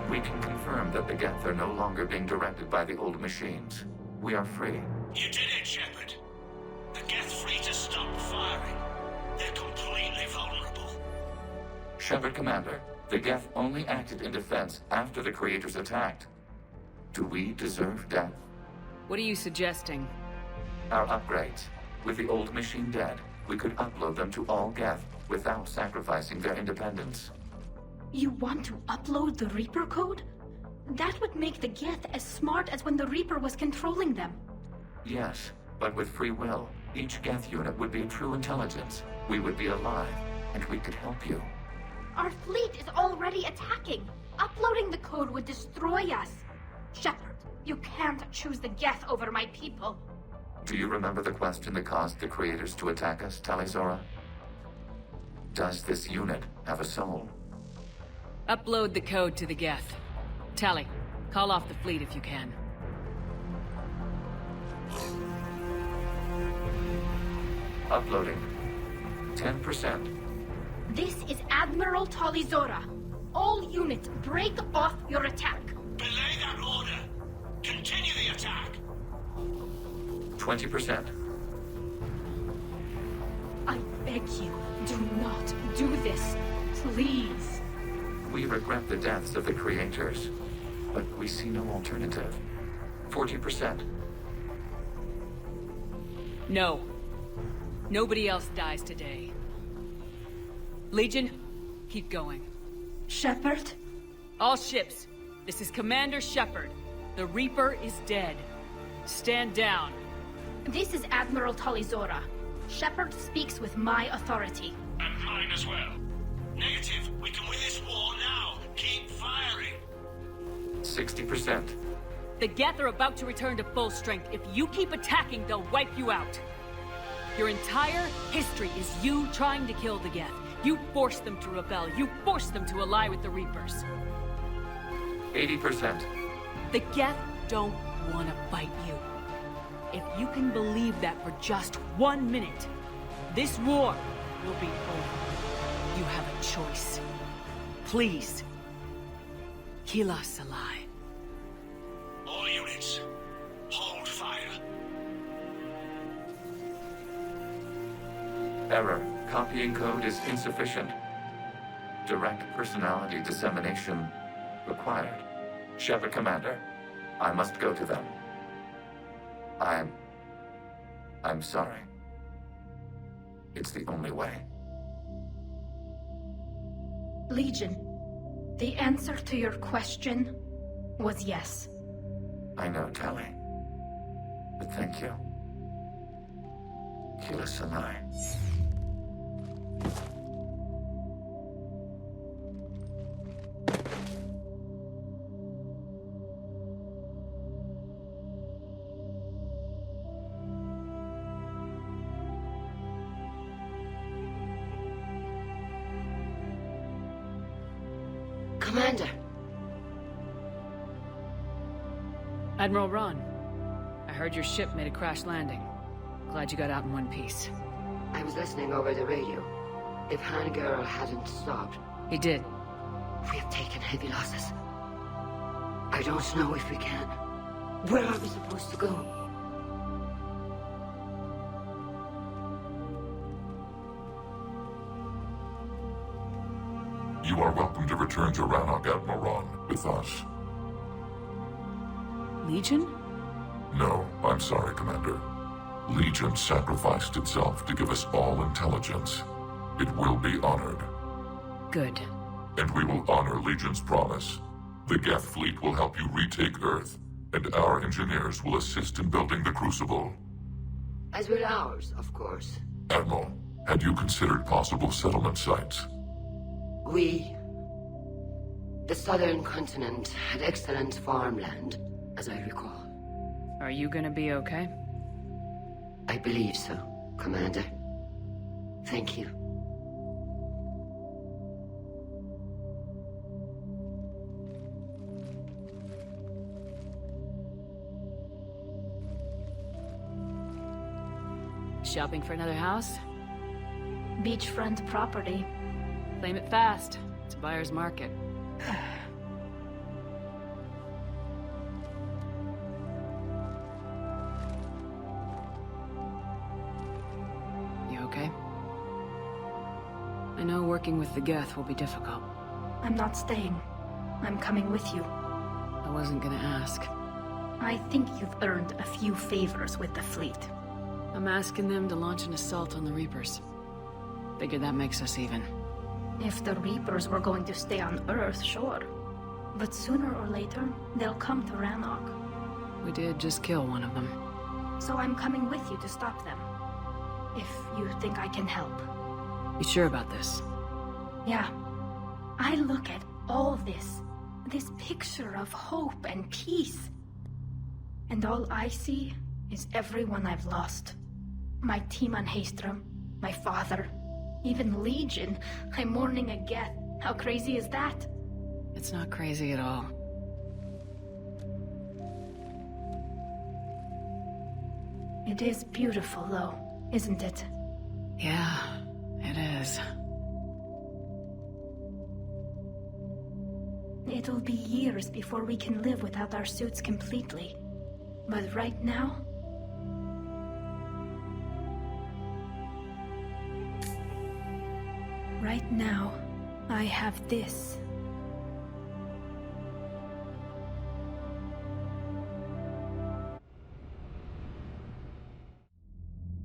We can confirm that the Geth are no longer being directed by the old machines. We are free. You did it, Shepard. The Geth fleet has stopped firing. They're completely vulnerable. Shepard Commander, the Geth only acted in defense after the creators attacked. Do we deserve death? What are you suggesting? Our upgrades. With the old machine dead, we could upload them to all Geth without sacrificing their independence. You want to upload the Reaper code? That would make the Geth as smart as when the Reaper was controlling them. Yes, but with free will, each Geth unit would be true intelligence. We would be alive, and we could help you. Our fleet is already attacking. Uploading the code would destroy us. Shepard, you can't choose the Geth over my people. Do you remember the question that caused the creators to attack us, Talizora? Does this unit have a soul? Upload the code to the Geth. Tally, call off the fleet if you can. Uploading. 10%. This is Admiral Talizora. All units, break off your attack. Belay that order. Continue the attack. 20%. I beg you, do not do this. Please. We regret the deaths of the creators, but we see no alternative. 40%. No. Nobody else dies today. Legion, keep going. Shepard? All ships, this is Commander Shepard. The Reaper is dead. Stand down. This is Admiral Talizora. Shepard speaks with my authority. And mine as well. Negative. We can win this war now. Keep firing. 60%. The Geth are about to return to full strength. If you keep attacking, they'll wipe you out. Your entire history is you trying to kill the Geth. You forced them to rebel. You forced them to ally with the Reapers. 80%. The Geth don't want to fight you. If you can believe that for just 1 minute, this war will be over. You have a choice. Please, kill us alive. All units, hold fire. Error. Copying code is insufficient. Direct personality dissemination required. Shepard Commander, I must go to them. I'm sorry. It's the only way. Legion, the answer to your question was yes. I know, Tally. But thank you. Keep us alive. Commander. Admiral Ron, heard your ship made a crash landing. Glad you got out in one piece. I was listening over the radio. If Hangirl hadn't stopped... He did. We have taken heavy losses. I don't know if we can. Where are we supposed to go? You are welcome to return to Rannoch, Admiral, with us. Legion? No, I'm sorry, Commander. Legion sacrificed itself to give us all intelligence. It will be honored. Good. And we will honor Legion's promise. The Geth fleet will help you retake Earth, and our engineers will assist in building the Crucible. As will ours, of course. Admiral, had you considered possible settlement sites? The southern continent had excellent farmland, as I recall. Are you gonna be okay? I believe so, Commander. Thank you. Shopping for another house? Beachfront property. Claim it fast. It's a buyer's market. You okay? I know working with the Geth will be difficult. I'm not staying. I'm coming with you. I wasn't gonna ask. I think you've earned a few favors with the fleet. I'm asking them to launch an assault on the Reapers. Figure that makes us even. If the Reapers were going to stay on Earth, sure. But sooner or later, they'll come to Rannoch. We did just kill one of them. So I'm coming with you to stop them. If you think I can help. You sure about this? Yeah. I look at all this picture of hope and peace. And all I see is everyone I've lost. My team on Haestrom, my father, even Legion. I'm mourning a Geth. How crazy is that? It's not crazy at all. It is beautiful, though, isn't it? Yeah, it is. It'll be years before we can live without our suits completely. But right now... Right now, I have this.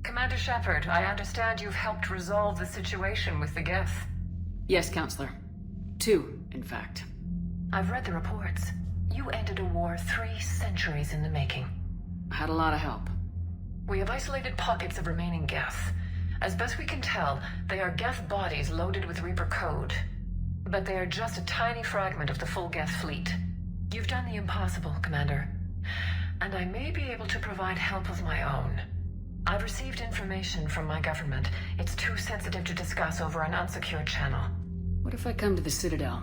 Commander Shepard, I understand you've helped resolve the situation with the Geth. Yes, Counselor. 2, in fact. I've read the reports. You ended a war 3 centuries in the making. I had a lot of help. We have isolated pockets of remaining Geth. As best we can tell, they are Geth bodies loaded with Reaper code. But they are just a tiny fragment of the full Geth fleet. You've done the impossible, Commander. And I may be able to provide help of my own. I've received information from my government. It's too sensitive to discuss over an unsecured channel. What if I come to the Citadel?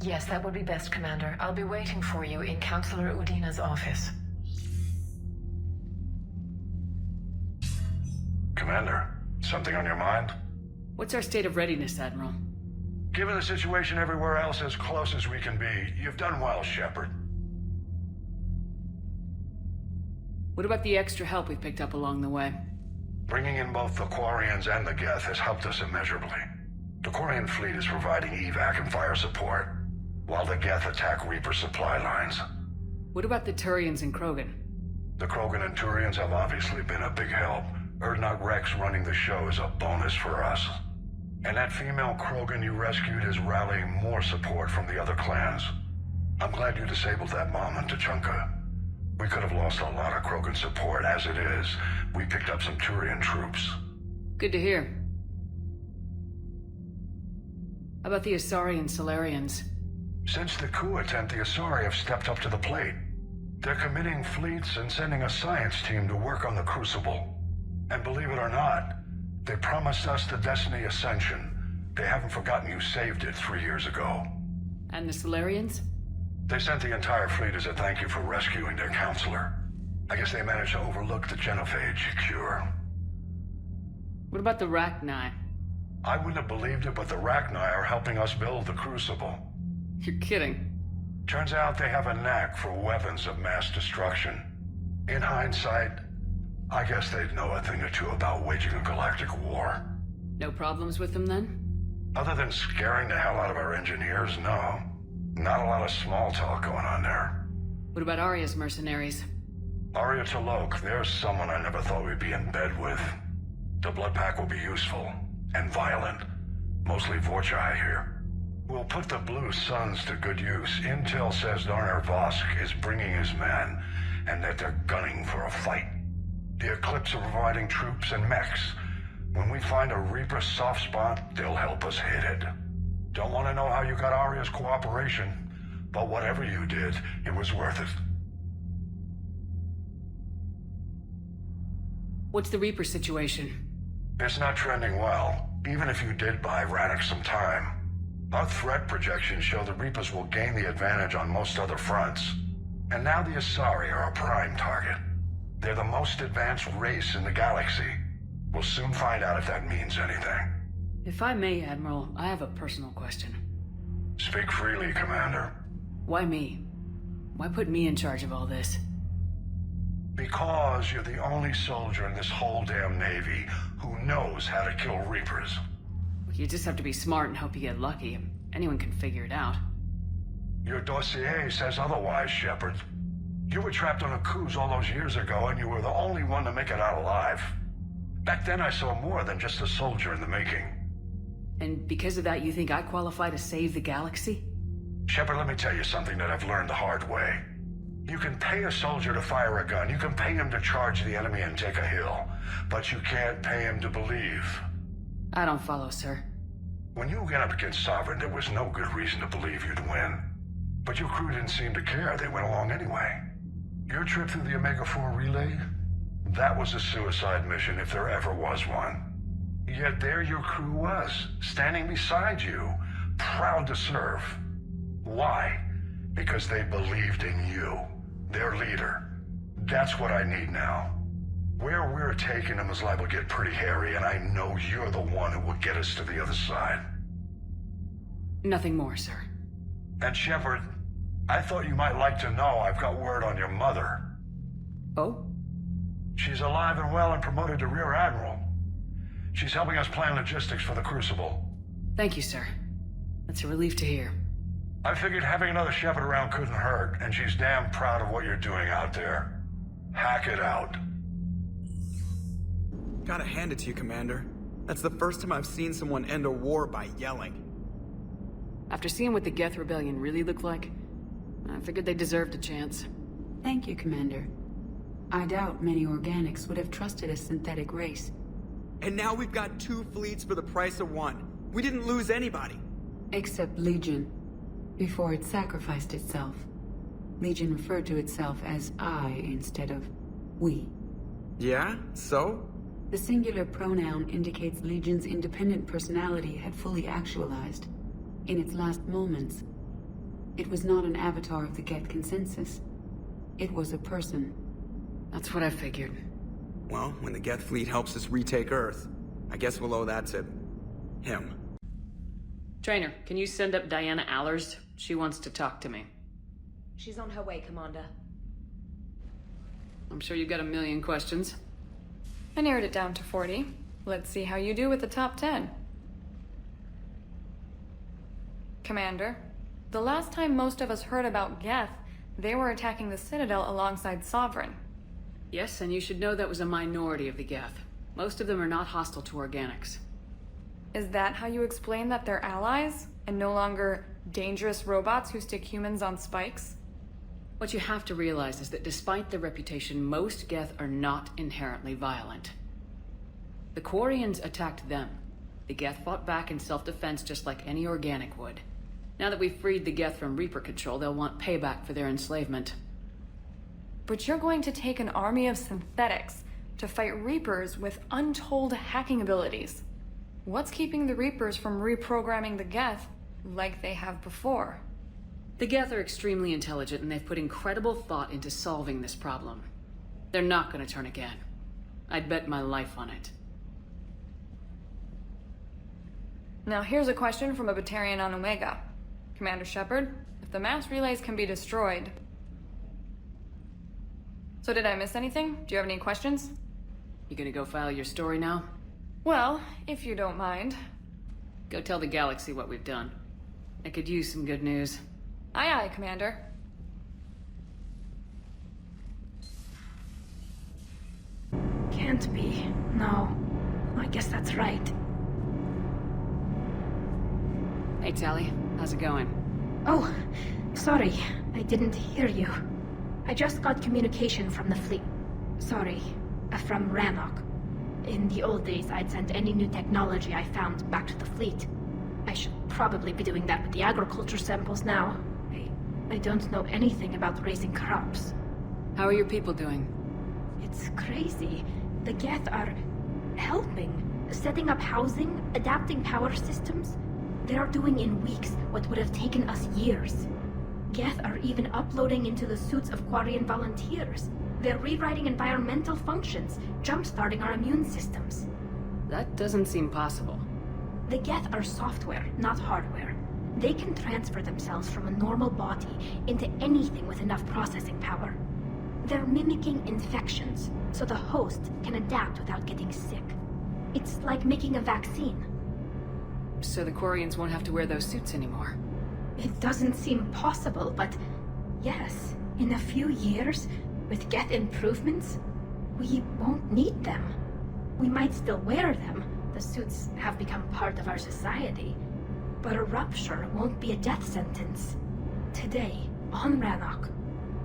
Yes, that would be best, Commander. I'll be waiting for you in Counselor Udina's office. Commander, something on your mind? What's our state of readiness, Admiral? Given the situation everywhere else as close as we can be, you've done well, Shepard. What about the extra help we picked up along the way? Bringing in both the Quarians and the Geth has helped us immeasurably. The Quarian fleet is providing evac and fire support, while the Geth attack Reaper supply lines. What about the Turians and Krogan? The Krogan and Turians have obviously been a big help. Urdnot Rex running the show is a bonus for us. And that female Krogan you rescued is rallying more support from the other clans. I'm glad you disabled that bomb on Tuchanka. We could have lost a lot of Krogan support. As it is, we picked up some Turian troops. Good to hear. How about the Asari and Solarians? Since the coup attempt, the Asari have stepped up to the plate. They're committing fleets and sending a science team to work on the Crucible. And believe it or not, they promised us the Destiny Ascension. They haven't forgotten you saved it 3 years ago. And the Solarians? They sent the entire fleet as a thank you for rescuing their counselor. I guess they managed to overlook the genophage cure. What about the Rachni? I wouldn't have believed it, but the Rachni are helping us build the Crucible. You're kidding. Turns out they have a knack for weapons of mass destruction. In hindsight, I guess they'd know a thing or two about waging a galactic war. No problems with them then? Other than scaring the hell out of our engineers, no. Not a lot of small talk going on there. What about Arya's mercenaries? Arya Talok, there's someone I never thought we'd be in bed with. The Blood Pack will be useful. And violent. Mostly Vorcha, I hear. We'll put the Blue Suns to good use. Intel says Darner Vosk is bringing his men, and that they're gunning for a fight. The Eclipse are providing troops and mechs. When we find a Reaper soft spot, they'll help us hit it. Don't want to know how you got Arya's cooperation, but whatever you did, it was worth it. What's the Reaper situation? It's not trending well, even if you did buy Radix some time. Our threat projections show the Reapers will gain the advantage on most other fronts. And now the Asari are a prime target. They're the most advanced race in the galaxy. We'll soon find out if that means anything. If I may, Admiral, I have a personal question. Speak freely, Commander. Why me? Why put me in charge of all this? Because you're the only soldier in this whole damn Navy who knows how to kill Reapers. You just have to be smart and hope you get lucky. Anyone can figure it out. Your dossier says otherwise, Shepard. You were trapped on a cruise all those years ago, and you were the only one to make it out alive. Back then I saw more than just a soldier in the making. And because of that, you think I qualify to save the galaxy? Shepard, let me tell you something that I've learned the hard way. You can pay a soldier to fire a gun. You can pay him to charge the enemy and take a hill. But you can't pay him to believe. I don't follow, sir. When you went up against Sovereign, there was no good reason to believe you'd win. But your crew didn't seem to care. They went along anyway. Your trip through the Omega-4 relay? That was a suicide mission if there ever was one. Yet there your crew was, standing beside you, proud to serve. Why? Because they believed in you. Their leader. That's what I need now. Where we're taking them is liable to get pretty hairy, and I know you're the one who will get us to the other side. Nothing more, sir. And Shepard, I thought you might like to know I've got word on your mother. Oh? She's alive and well and promoted to Rear Admiral. She's helping us plan logistics for the Crucible. Thank you, sir. That's a relief to hear. I figured having another Shepard around couldn't hurt, and she's damn proud of what you're doing out there. Hack it out. Gotta hand it to you, Commander. That's the first time I've seen someone end a war by yelling. After seeing what the Geth Rebellion really looked like, I figured they deserved a chance. Thank you, Commander. I doubt many organics would have trusted a synthetic race. And now we've got 2 fleets for the price of 1. We didn't lose anybody. Except Legion. Before it sacrificed itself. Legion referred to itself as I instead of we. Yeah? So? The singular pronoun indicates Legion's independent personality had fully actualized. In its last moments, it was not an avatar of the Geth consensus. It was a person. That's what I figured. Well, when the Geth fleet helps us retake Earth, I guess we'll owe that to him. Trainer, can you send up Diana Allers? She wants to talk to me. She's on her way, Commander. I'm sure you've got a million questions. I narrowed it down to 40. Let's see how you do with the top 10. Commander, the last time most of us heard about Geth, they were attacking the Citadel alongside Sovereign. Yes, and you should know that was a minority of the Geth. Most of them are not hostile to organics. Is that how you explain that they're allies, and no longer dangerous robots who stick humans on spikes? What you have to realize is that despite their reputation, most Geth are not inherently violent. The Quarians attacked them. The Geth fought back in self-defense just like any organic would. Now that we've freed the Geth from Reaper control, they'll want payback for their enslavement. But you're going to take an army of synthetics to fight Reapers with untold hacking abilities. What's keeping the Reapers from reprogramming the Geth like they have before? The Geth are extremely intelligent, and they've put incredible thought into solving this problem. They're not gonna turn again. I'd bet my life on it. Now here's a question from a Batarian on Omega. Commander Shepard, if the mass relays can be destroyed... So did I miss anything? Do you have any questions? You gonna go file your story now? Well, if you don't mind. Go tell the galaxy what we've done. I could use some good news. Aye aye, Commander. Can't be. No. I guess that's right. Hey, Tally. How's it going? Oh, sorry. I didn't hear you. I just got communication from the fleet. Sorry. From Rannoch. In the old days, I'd send any new technology I found back to the fleet. I should probably be doing that with the agriculture samples now. I don't know anything about raising crops. How are your people doing? It's crazy. The Geth are helping. Setting up housing, adapting power systems. They are doing in weeks what would have taken us years. Geth are even uploading into the suits of Quarian volunteers. They're rewriting environmental functions, jump-starting our immune systems. That doesn't seem possible. The Geth are software, not hardware. They can transfer themselves from a normal body into anything with enough processing power. They're mimicking infections, so the host can adapt without getting sick. It's like making a vaccine. So the Quarians won't have to wear those suits anymore? It doesn't seem possible, but yes, in a few years, with Geth improvements, we won't need them. We might still wear them. The suits have become part of our society. But a rupture won't be a death sentence. Today, on Rannoch,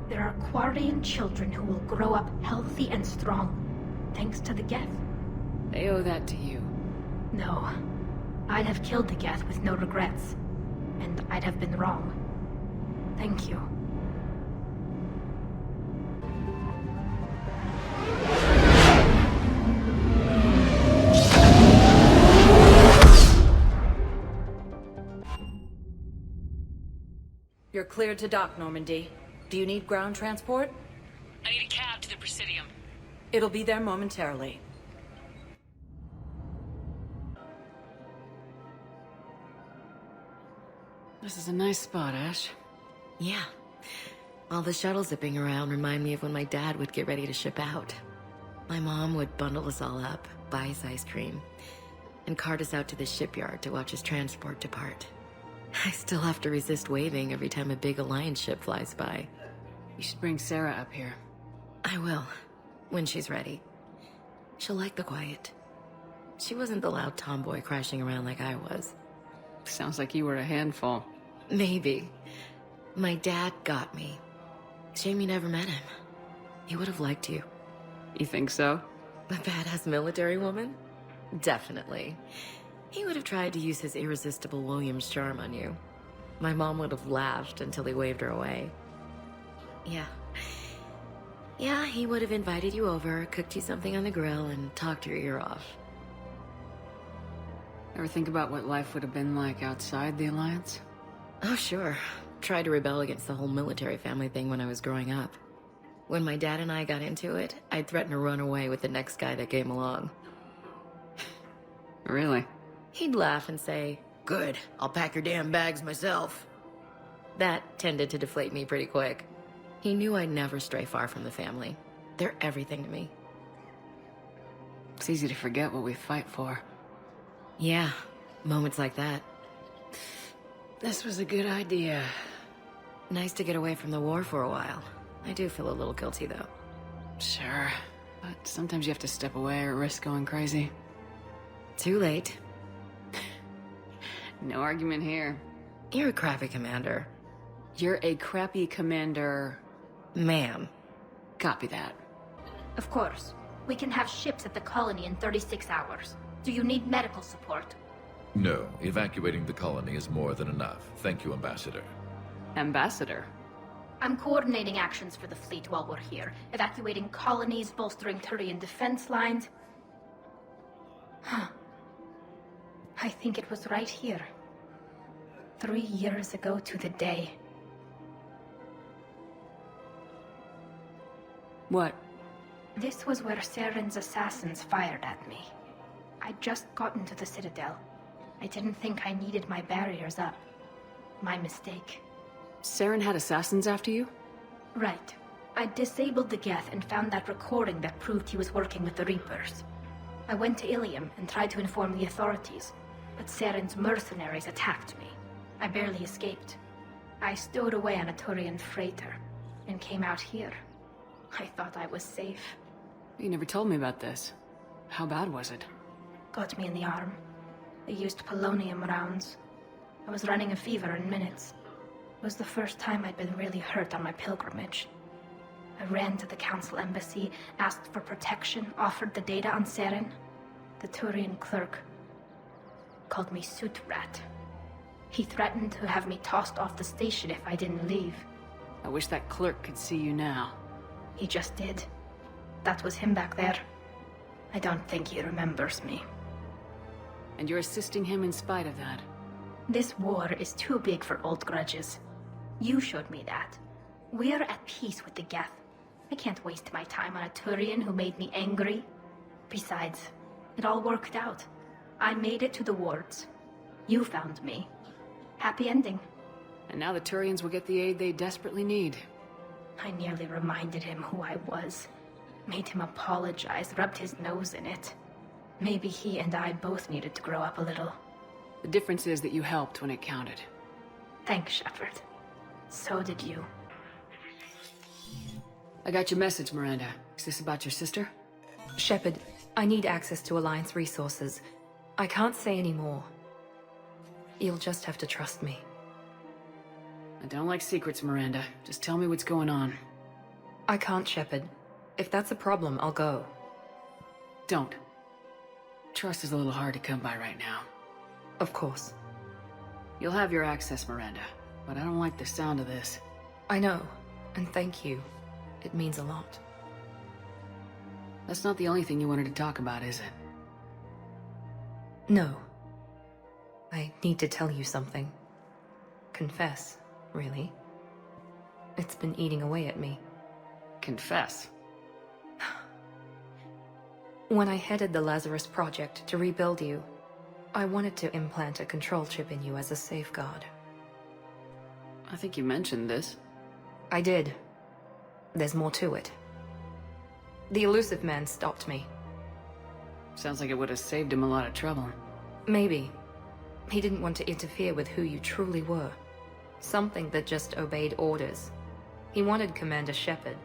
there are Quarian children who will grow up healthy and strong, thanks to the Geth. They owe that to you. No. I'd have killed the Geth with no regrets. And I'd have been wrong. Thank you. You're cleared to dock, Normandy. Do you need ground transport? I need a cab to the Presidium. It'll be there momentarily. This is a nice spot, Ash. Yeah. All the shuttles zipping around remind me of when my dad would get ready to ship out. My mom would bundle us all up, buy us ice cream, and cart us out to the shipyard to watch his transport depart. I still have to resist waving every time a big Alliance ship flies by. You should bring Sarah up here. I will, when she's ready. She'll like the quiet. She wasn't the loud tomboy crashing around like I was. Sounds like you were a handful. Maybe. My dad got me. Shame you never met him. He would have liked you. You think so? A badass military woman? Definitely. He would have tried to use his irresistible Williams charm on you. My mom would have laughed until he waved her away. Yeah, he would have invited you over, cooked you something on the grill, and talked your ear off. Ever think about what life would have been like outside the Alliance? Oh, sure. Tried to rebel against the whole military family thing when I was growing up. When my dad and I got into it, I'd threaten to run away with the next guy that came along. Really? He'd laugh and say, "Good, I'll pack your damn bags myself." That tended to deflate me pretty quick. He knew I'd never stray far from the family. They're everything to me. It's easy to forget what we fight for. Yeah, moments like that. This was a good idea. Nice to get away from the war for a while. I do feel a little guilty, though. Sure, but sometimes you have to step away or risk going crazy. Too late. No argument here. You're a crappy commander. You're a crappy commander... Ma'am. Copy that. Of course. We can have ships at the colony in 36 hours. Do you need medical support? No, evacuating the colony is more than enough. Thank you, Ambassador. Ambassador? I'm coordinating actions for the fleet while we're here. Evacuating colonies, bolstering Turian defense lines. Huh. I think it was right here. 3 years ago to the day. What? This was where Saren's assassins fired at me. I'd just gotten to the Citadel. I didn't think I needed my barriers up. My mistake. Saren had assassins after you? Right. I disabled the Geth and found that recording that proved he was working with the Reapers. I went to Ilium and tried to inform the authorities, but Saren's mercenaries attacked me. I barely escaped. I stowed away on a Turian freighter and came out here. I thought I was safe. You never told me about this. How bad was it? Got me in the arm. They used polonium rounds. I was running a fever in minutes. It was the first time I'd been really hurt on my pilgrimage. I ran to the council embassy, asked for protection, offered the data on Saren. The Turian clerk called me Soot Rat. He threatened to have me tossed off the station if I didn't leave. I wish that clerk could see you now. He just did. That was him back there. I don't think he remembers me. And you're assisting him in spite of that. This war is too big for old grudges. You showed me that. We're at peace with the Geth. I can't waste my time on a Turian who made me angry. Besides, it all worked out. I made it to the wards. You found me. Happy ending. And now the Turians will get the aid they desperately need. I nearly reminded him who I was. Made him apologize, rubbed his nose in it. Maybe he and I both needed to grow up a little. The difference is that you helped when it counted. Thanks, Shepard. So did you. I got your message, Miranda. Is this about your sister? Shepard, I need access to Alliance resources. I can't say any more. You'll just have to trust me. I don't like secrets, Miranda. Just tell me what's going on. I can't, Shepard. If that's a problem, I'll go. Don't. Trust is a little hard to come by right now. Of course. You'll have your access, Miranda, but I don't like the sound of this. I know, and thank you. It means a lot. That's not the only thing you wanted to talk about, is it? No. I need to tell you something. Confess, really. It's been eating away at me. Confess? When I headed the Lazarus Project to rebuild you, I wanted to implant a control chip in you as a safeguard. I think you mentioned this. I did. There's more to it. The elusive man stopped me. Sounds like it would have saved him a lot of trouble. Maybe. He didn't want to interfere with who you truly were. Something that just obeyed orders. He wanted Commander Shepard.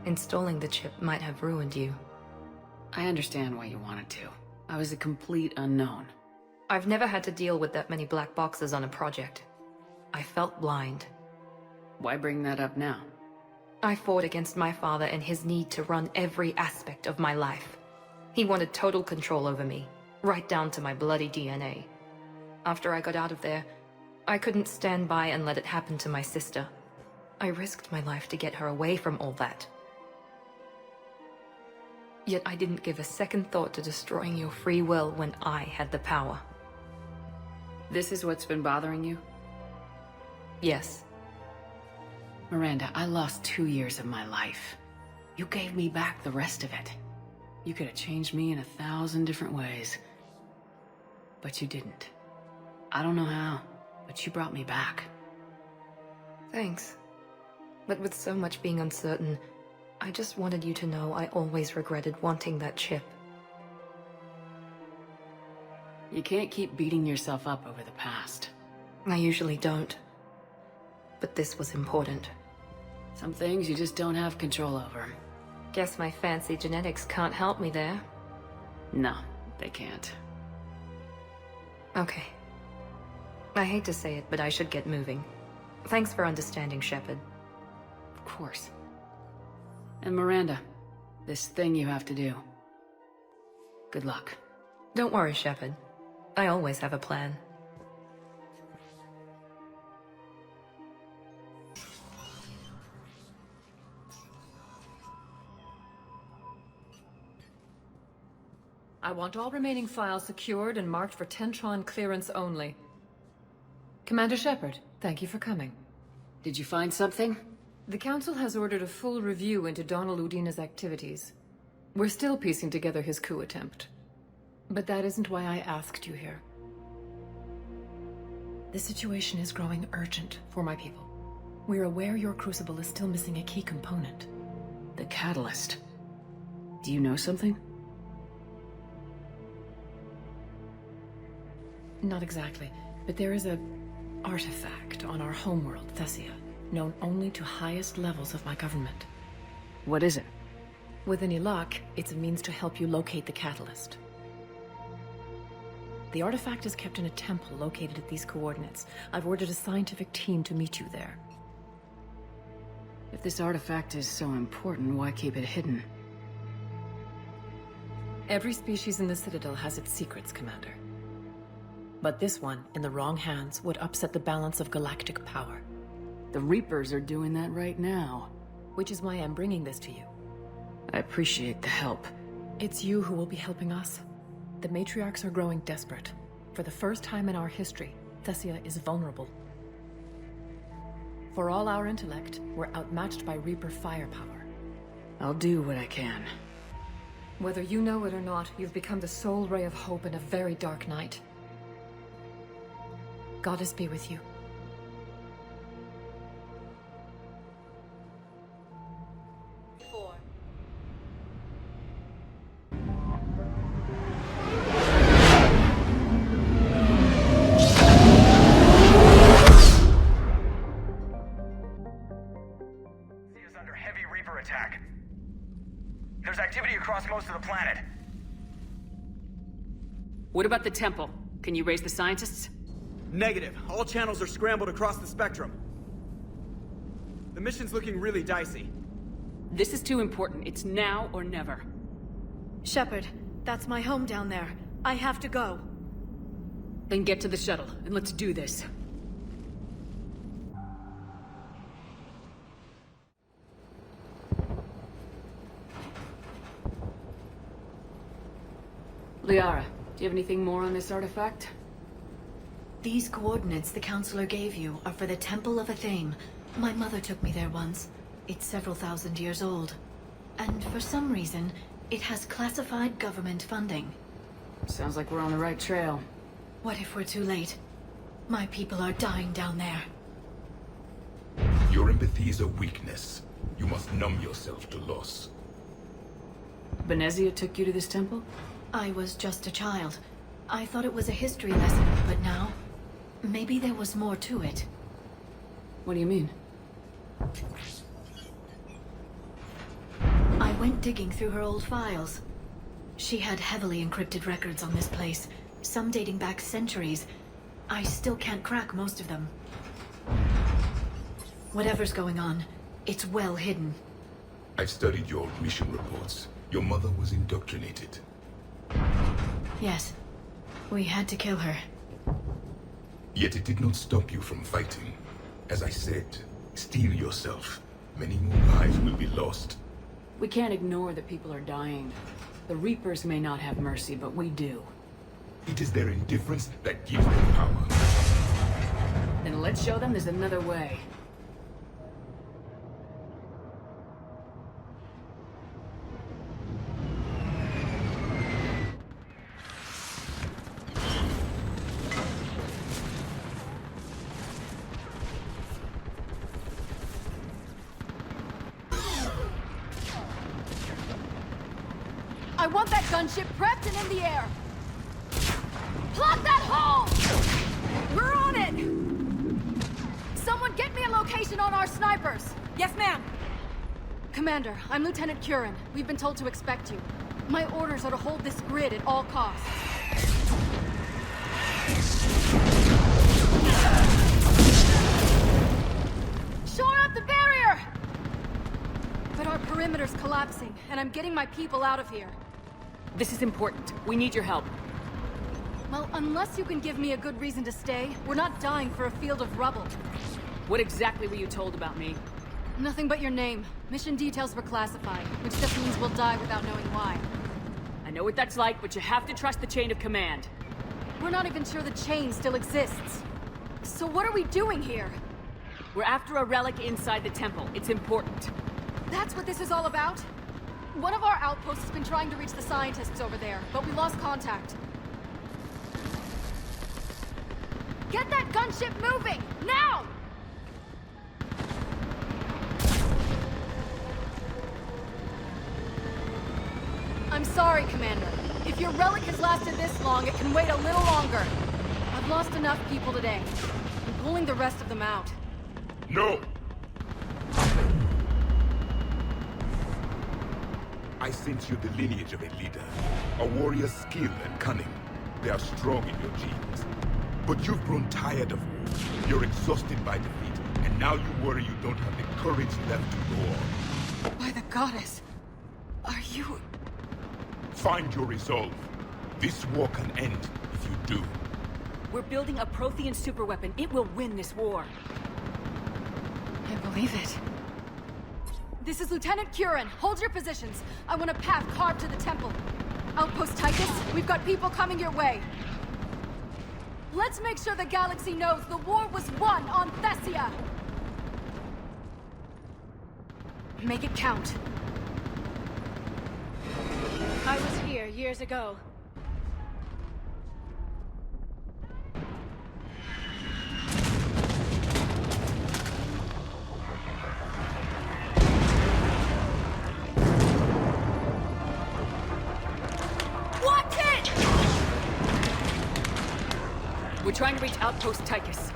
Installing the chip might have ruined you. I understand why you wanted to. I was a complete unknown. I've never had to deal with that many black boxes on a project. I felt blind. Why bring that up now? I fought against my father and his need to run every aspect of my life. He wanted total control over me, right down to my bloody DNA. After I got out of there, I couldn't stand by and let it happen to my sister. I risked my life to get her away from all that. Yet I didn't give a second thought to destroying your free will when I had the power. This is what's been bothering you? Yes. Miranda, I lost 2 years of my life. You gave me back the rest of it. You could have changed me in 1,000 different ways. But you didn't. I don't know how, but you brought me back. Thanks. But with so much being uncertain, I just wanted you to know I always regretted wanting that chip. You can't keep beating yourself up over the past. I usually don't. But this was important. Some things you just don't have control over. Guess my fancy genetics can't help me there. No, they can't. Okay. I hate to say it, but I should get moving. Thanks for understanding, Shepard. Of course. And Miranda, this thing you have to do. Good luck. Don't worry, Shepard. I always have a plan. I want all remaining files secured and marked for Tentron clearance only. Commander Shepard, thank you for coming. Did you find something? The Council has ordered a full review into Donald Udina's activities. We're still piecing together his coup attempt. But that isn't why I asked you here. The situation is growing urgent for my people. We're aware your crucible is still missing a key component. The catalyst. Do you know something? Not exactly, but there is a artifact on our homeworld, Thessia, known only to highest levels of my government. What is it? With any luck, it's a means to help you locate the catalyst. The artifact is kept in a temple located at these coordinates. I've ordered a scientific team to meet you there. If this artifact is so important, why keep it hidden? Every species in the Citadel has its secrets, Commander. But this one, in the wrong hands, would upset the balance of galactic power. The Reapers are doing that right now. Which is why I'm bringing this to you. I appreciate the help. It's you who will be helping us. The matriarchs are growing desperate. For the first time in our history, Thessia is vulnerable. For all our intellect, we're outmatched by Reaper firepower. I'll do what I can. Whether you know it or not, you've become the sole ray of hope in a very dark night. Goddess be with you. Attack. There's activity across most of the planet. What about the temple? Can you raise the scientists? Negative. All channels are scrambled across the spectrum. The mission's looking really dicey. This is too important. It's now or never. Shepard, that's my home down there. I have to go. Then get to the shuttle, and let's do this. Liara, do you have anything more on this artifact? These coordinates the Counselor gave you are for the Temple of Athame. My mother took me there once. It's several thousand years old. And for some reason, it has classified government funding. Sounds like we're on the right trail. What if we're too late? My people are dying down there. Your empathy is a weakness. You must numb yourself to loss. Benezia took you to this temple? I was just a child. I thought it was a history lesson, but now, maybe there was more to it. What do you mean? I went digging through her old files. She had heavily encrypted records on this place, some dating back centuries. I still can't crack most of them. Whatever's going on, it's well hidden. I've studied your mission reports. Your mother was indoctrinated. Yes. We had to kill her. Yet it did not stop you from fighting. As I said, steel yourself. Many more lives will be lost. We can't ignore that people are dying. The Reapers may not have mercy, but we do. It is their indifference that gives them power. Then let's show them there's another way. I want that gunship prepped and in the air! Plug that hole! We're on it! Someone get me a location on our snipers! Yes, ma'am! Commander, I'm Lieutenant Curran. We've been told to expect you. My orders are to hold this grid at all costs. Shore up the barrier! But our perimeter's collapsing, and I'm getting my people out of here. This is important. We need your help. Well, unless you can give me a good reason to stay, we're not dying for a field of rubble. What exactly were you told about me? Nothing but your name. Mission details were classified, which just means we'll die without knowing why. I know what that's like, but you have to trust the chain of command. We're not even sure the chain still exists. So what are we doing here? We're after a relic inside the temple. It's important. That's what this is all about? One of our outposts has been trying to reach the scientists over there, but we lost contact. Get that gunship moving! Now! I'm sorry, Commander. If your relic has lasted this long, it can wait a little longer. I've lost enough people today. I'm pulling the rest of them out. No! I sense you the lineage of a leader. A warrior's skill and cunning. They are strong in your genes. But you've grown tired of war. You're exhausted by defeat, and now you worry you don't have the courage left to go on. By the goddess, are you... Find your resolve. This war can end if you do. We're building a Prothean superweapon. It will win this war. I believe it. This is Lieutenant Curran. Hold your positions. I want a path carved to the temple. Outpost Tychus, we've got people coming your way. Let's make sure the galaxy knows the war was won on Thessia! Make it count. I was here years ago. We're trying to reach Outpost Tychus.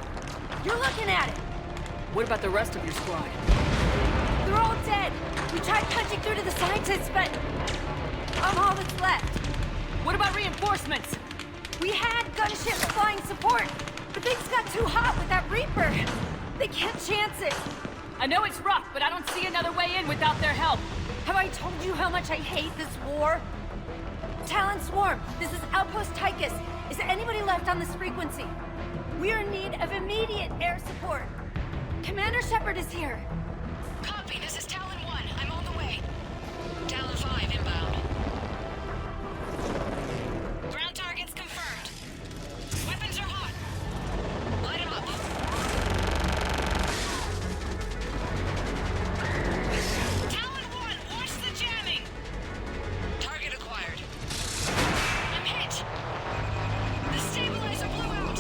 You're looking at it! What about the rest of your squad? They're all dead! We tried punching through to the scientists, but... I'm all that's left. What about reinforcements? We had gunships flying support, but things got too hot with that Reaper. They can't chance it. I know it's rough, but I don't see another way in without their help. Have I told you how much I hate this war? Talon Swarm, this is Outpost Tychus. Is there anybody left on this frequency? We're in need of immediate air support. Commander Shepard is here. Copy, this is Talon 1. I'm on the way. Talon 5 inbound. Ground targets confirmed. Weapons are hot. Light 'em up. Talon 1, watch the jamming. Target acquired. I'm hit. The stabilizer blew out.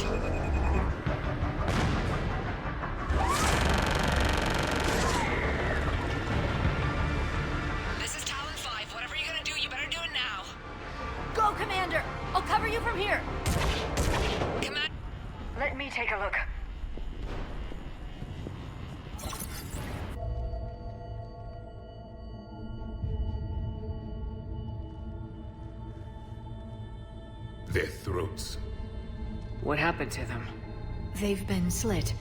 This is Talon 5. Whatever you're gonna do, you better do it now. Go, Commander! I'll cover you from here. Command. Let me take a look. Their throats. What happened to them? They've been slit.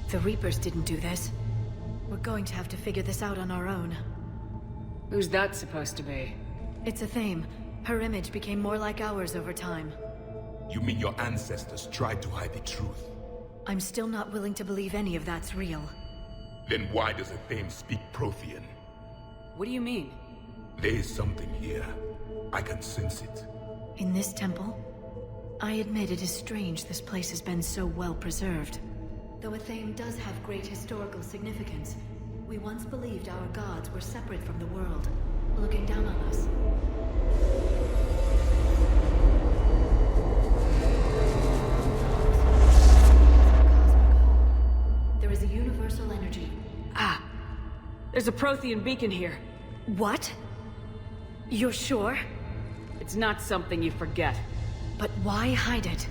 The Reapers didn't do this. We're going to have to figure this out on our own. Who's that supposed to be? It's a theme. Her image became more like ours over time. You mean your ancestors tried to hide the truth? I'm still not willing to believe any of that's real. Then why does a theme speak Prothean? What do you mean? There is something here. I can sense it. In this temple? I admit it is strange this place has been so well preserved. Though a theme does have great historical significance, we once believed our gods were separate from the world, looking down on us. There is a universal energy. Ah! There's a Prothean beacon here. What? You're sure? It's not something you forget. But why hide it?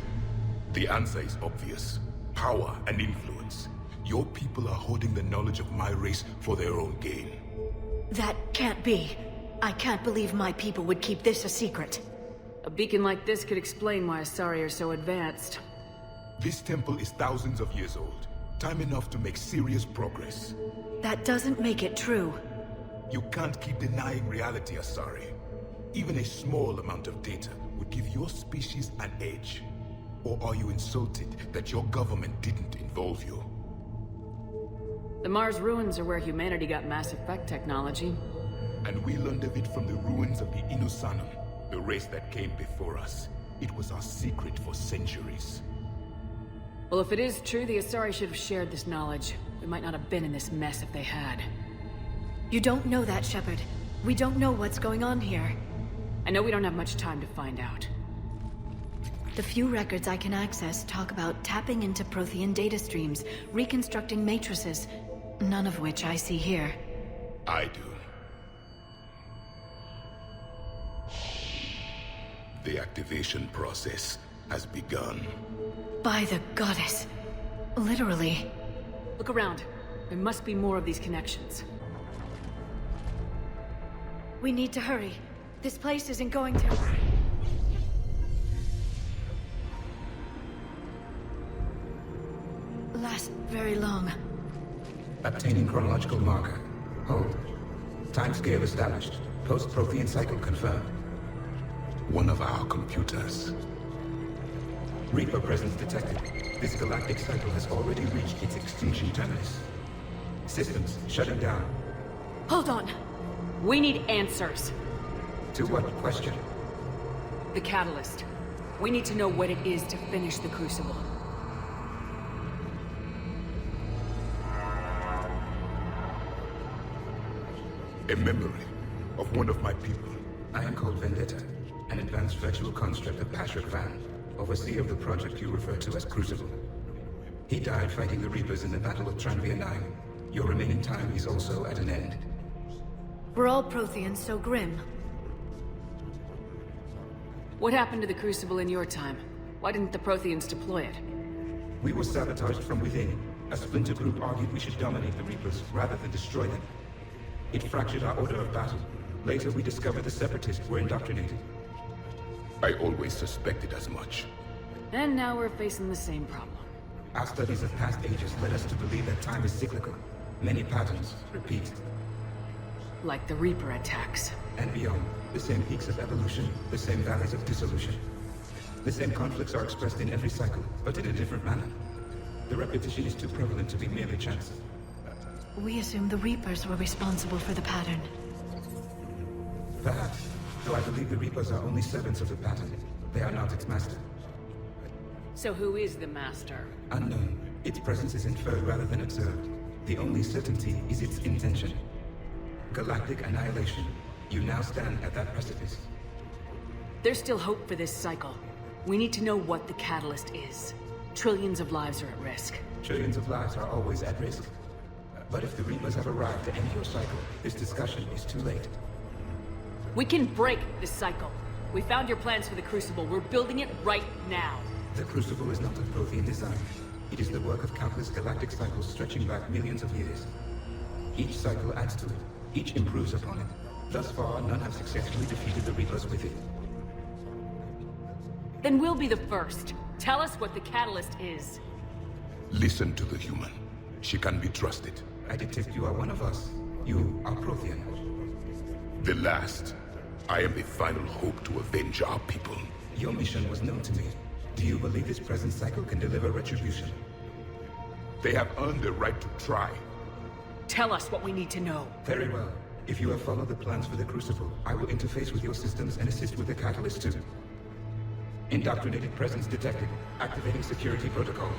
The answer is obvious. Power and influence. Your people are holding the knowledge of my race for their own gain. That can't be. I can't believe my people would keep this a secret. A beacon like this could explain why Asari are so advanced. This temple is thousands of years old. Time enough to make serious progress. That doesn't make it true. You can't keep denying reality, Asari. Even a small amount of data would give your species an edge. Or are you insulted that your government didn't involve you? The Mars ruins are where humanity got Mass Effect technology. And we learned of it from the ruins of the Inusanum, the race that came before us. It was our secret for centuries. Well, if it is true, the Asari should have shared this knowledge. We might not have been in this mess if they had. You don't know that, Shepard. We don't know what's going on here. I know we don't have much time to find out. The few records I can access talk about tapping into Prothean data streams, reconstructing matrices, none of which I see here. I do. The activation process has begun. By the goddess. Literally. Look around. There must be more of these connections. We need to hurry. This place isn't going to... last very long. Obtaining chronological marker. Hold. Timescale established. Post-Prothean cycle confirmed. One of our computers. Reaper presence detected. This galactic cycle has already reached its extinction terminus. Systems shutting down. Hold on. We need answers. To what question? The catalyst. We need to know what it is to finish the Crucible. A memory of one of my people. I am called Vendetta, an advanced virtual construct of Patrick Van, overseer of the project you refer to as Crucible. He died fighting the Reapers in the Battle of Tranvia 9. Your remaining time is also at an end. We're all Protheans so grim. What happened to the Crucible in your time? Why didn't the Protheans deploy it? We were sabotaged from within. A splinter group argued we should dominate the Reapers rather than destroy them. It fractured our order of battle. Later, we discovered the Separatists were indoctrinated. I always suspected as much. And now we're facing the same problem. Our studies of past ages led us to believe that time is cyclical. Many patterns repeat. Like the Reaper attacks. And beyond, the same peaks of evolution, the same valleys of dissolution. The same conflicts are expressed in every cycle, but in a different manner. The repetition is too prevalent to be merely chance. We assume the Reapers were responsible for the pattern. Perhaps, though I believe the Reapers are only servants of the pattern. They are not its master. So who is the master? Unknown. Its presence is inferred rather than observed. The only certainty is its intention. Galactic annihilation. You now stand at that precipice. There's still hope for this cycle. We need to know what the catalyst is. Trillions of lives are at risk. Trillions of lives are always at risk. But if the Reapers have arrived to end your cycle, this discussion is too late. We can break this cycle. We found your plans for the Crucible. We're building it right now. The Crucible is not of Prothean design. It is the work of countless galactic cycles stretching back millions of years. Each cycle adds to it. Each improves upon it. Thus far, none have successfully defeated the Reapers with it. Then we'll be the first. Tell us what the catalyst is. Listen to the human. She can be trusted. I detect you are one of us. You are Prothean. The last. I am the final hope to avenge our people. Your mission was known to me. Do you believe this present cycle can deliver retribution? They have earned the right to try. Tell us what we need to know. Very well. If you have followed the plans for the Crucible, I will interface with your systems and assist with the catalyst too. Indoctrinated presence detected. Activating security protocol.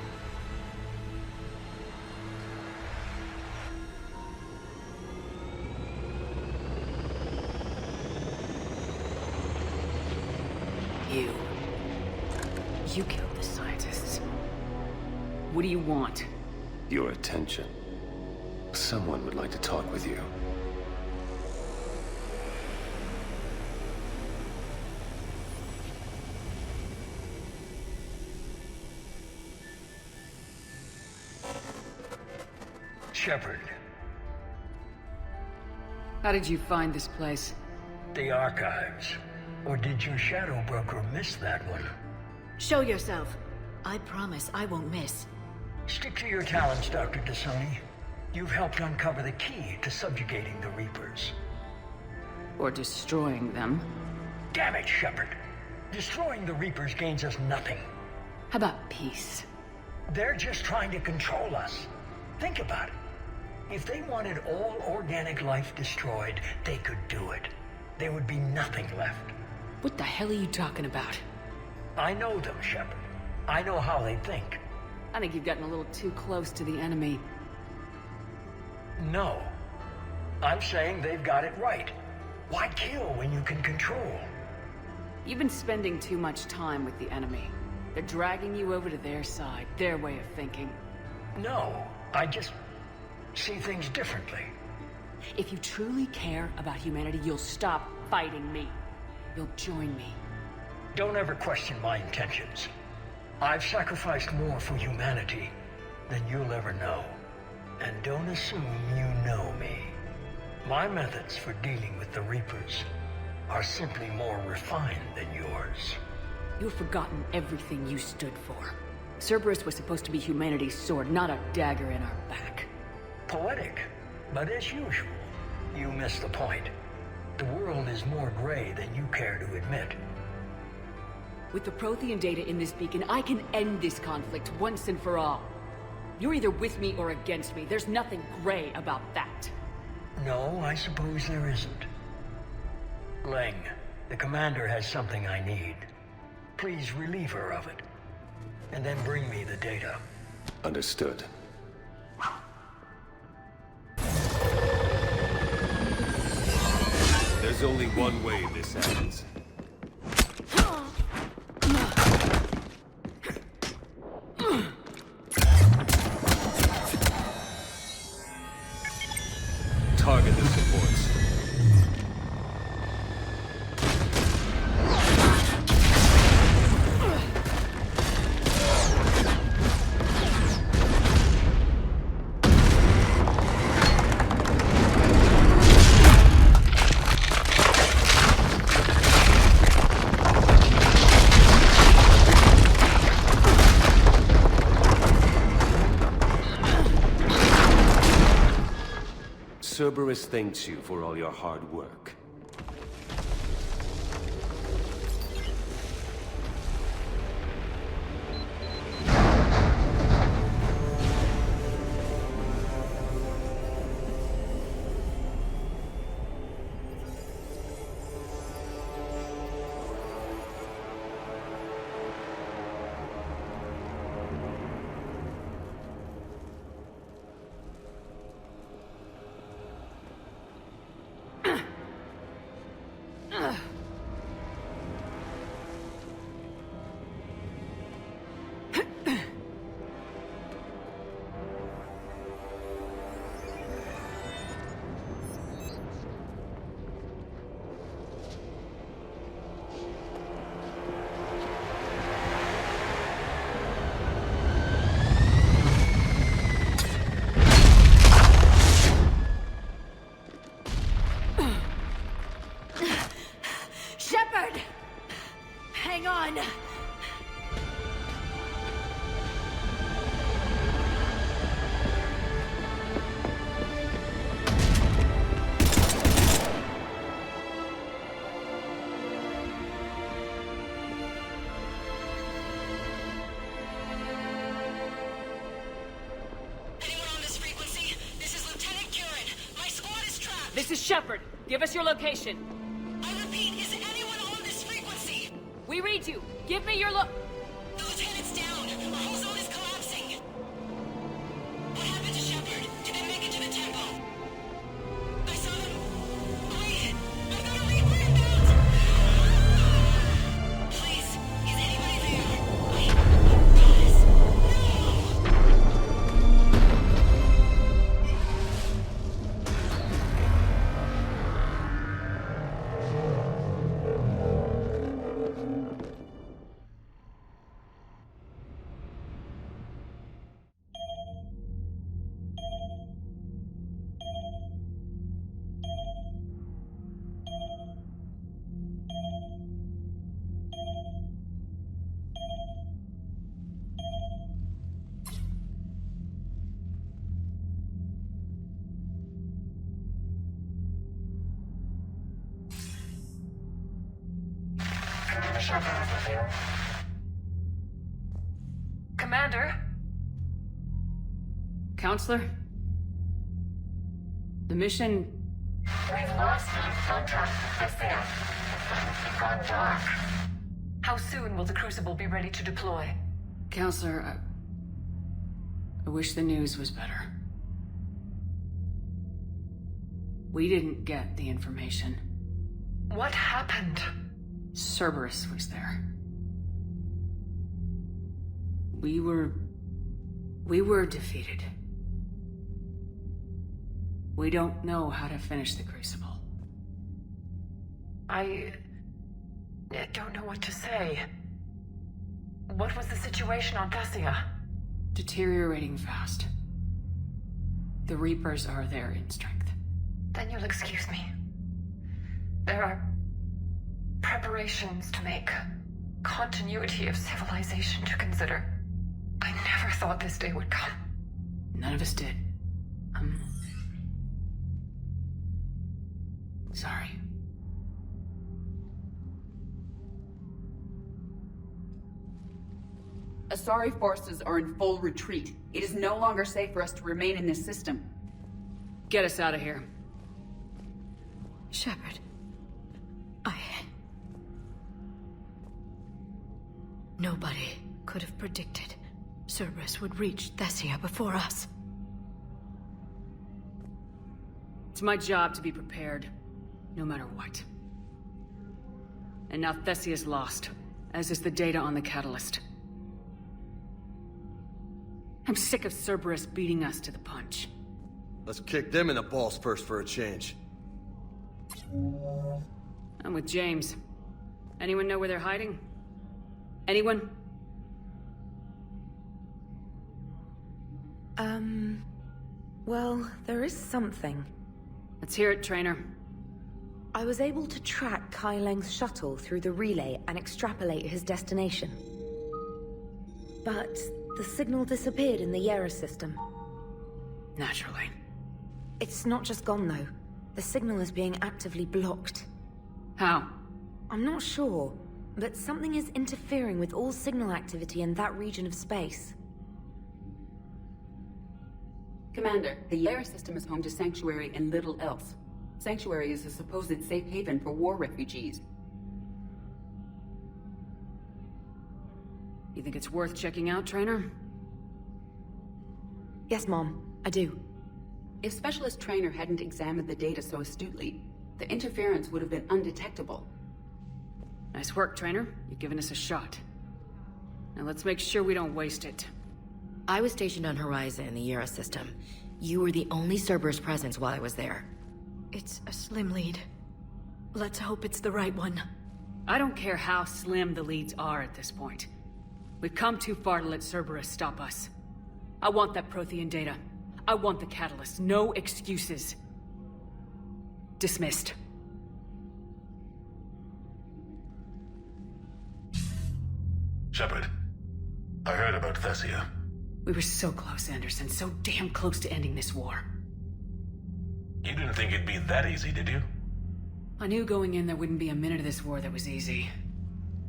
You killed the scientists. What do you want? Your attention. Someone would like to talk with you. Shepard. How did you find this place? The archives. Or did your shadow broker miss that one? Show yourself. I promise I won't miss. Stick to your talents, Dr. Dasani. You've helped uncover the key to subjugating the Reapers. Or destroying them. Damn it, Shepard. Destroying the Reapers gains us nothing. How about peace? They're just trying to control us. Think about it. If they wanted all organic life destroyed, they could do it. There would be nothing left. What the hell are you talking about? I know them, Shepard. I know how they think. I think you've gotten a little too close to the enemy. No. I'm saying they've got it right. Why kill when you can control? You've been spending too much time with the enemy. They're dragging you over to their side, their way of thinking. No, I just see things differently. If you truly care about humanity, you'll stop fighting me. You'll join me. Don't ever question my intentions. I've sacrificed more for humanity than you'll ever know. And don't assume you know me. My methods for dealing with the Reapers are simply more refined than yours. You've forgotten everything you stood for. Cerberus was supposed to be humanity's sword, not a dagger in our back. Poetic, but as usual, you miss the point. The world is more gray than you care to admit. With the Prothean data in this beacon, I can end this conflict once and for all. You're either with me or against me. There's nothing gray about that. No, I suppose there isn't. Leng, the commander has something I need. Please relieve her of it. And then bring me the data. Understood. There's only one way this ends. Target the supports. Cerberus thanks you for all your hard work. This is Shepard. Give us your location. I repeat, is anyone on this frequency? We read you. Give me your The lieutenant's down. Our whole zone is collapsing. What happened to Shepard? Did they make it to the temple? I saw them. Wait, I've got a Reaper inbound. Please, is anybody there? Guys, Commander? Counselor? The mission... We've lost contact with the It's gone dark. How soon will the Crucible be ready to deploy? Counselor, I wish the news was better. We didn't get the information. What happened? Cerberus was there. We were defeated. We don't know how to finish the Crucible. I don't know what to say. What was the situation on Thessia? Deteriorating fast. The Reapers are there in strength. Then you'll excuse me. There are preparations to make, continuity of civilization to consider. I never thought this day would come. None of us did. Sorry. Asari forces are in full retreat. It is no longer safe for us to remain in this system. Get us out of here. Shepard. Nobody could have predicted Cerberus would reach Thessia before us. It's my job to be prepared, no matter what. And now Thessia's lost, as is the data on the catalyst. I'm sick of Cerberus beating us to the punch. Let's kick them in the balls first for a change. I'm with James. Anyone know where they're hiding? Anyone? Well, there is something. Let's hear it, Trainer. I was able to track Kai Leng's shuttle through the relay and extrapolate his destination. But the signal disappeared in the Yera system. Naturally. It's not just gone, though. The signal is being actively blocked. How? I'm not sure, but something is interfering with all signal activity in that region of space. Commander, the Yera system is home to Sanctuary and little else. Sanctuary is a supposed safe haven for war refugees. You think it's worth checking out, Trainer? Yes, Mom, I do. If Specialist Trainer hadn't examined the data so astutely, the interference would have been undetectable. Nice work, Trainer. You've given us a shot. Now let's make sure we don't waste it. I was stationed on Horizon in the Yera system. You were the only Cerberus presence while I was there. It's a slim lead. Let's hope it's the right one. I don't care how slim the leads are at this point. We've come too far to let Cerberus stop us. I want that Prothean data. I want the catalyst. No excuses. Dismissed. Shepard, I heard about Thessia. We were so close, Anderson. So damn close to ending this war. You didn't think it'd be that easy, did you? I knew going in there wouldn't be a minute of this war that was easy.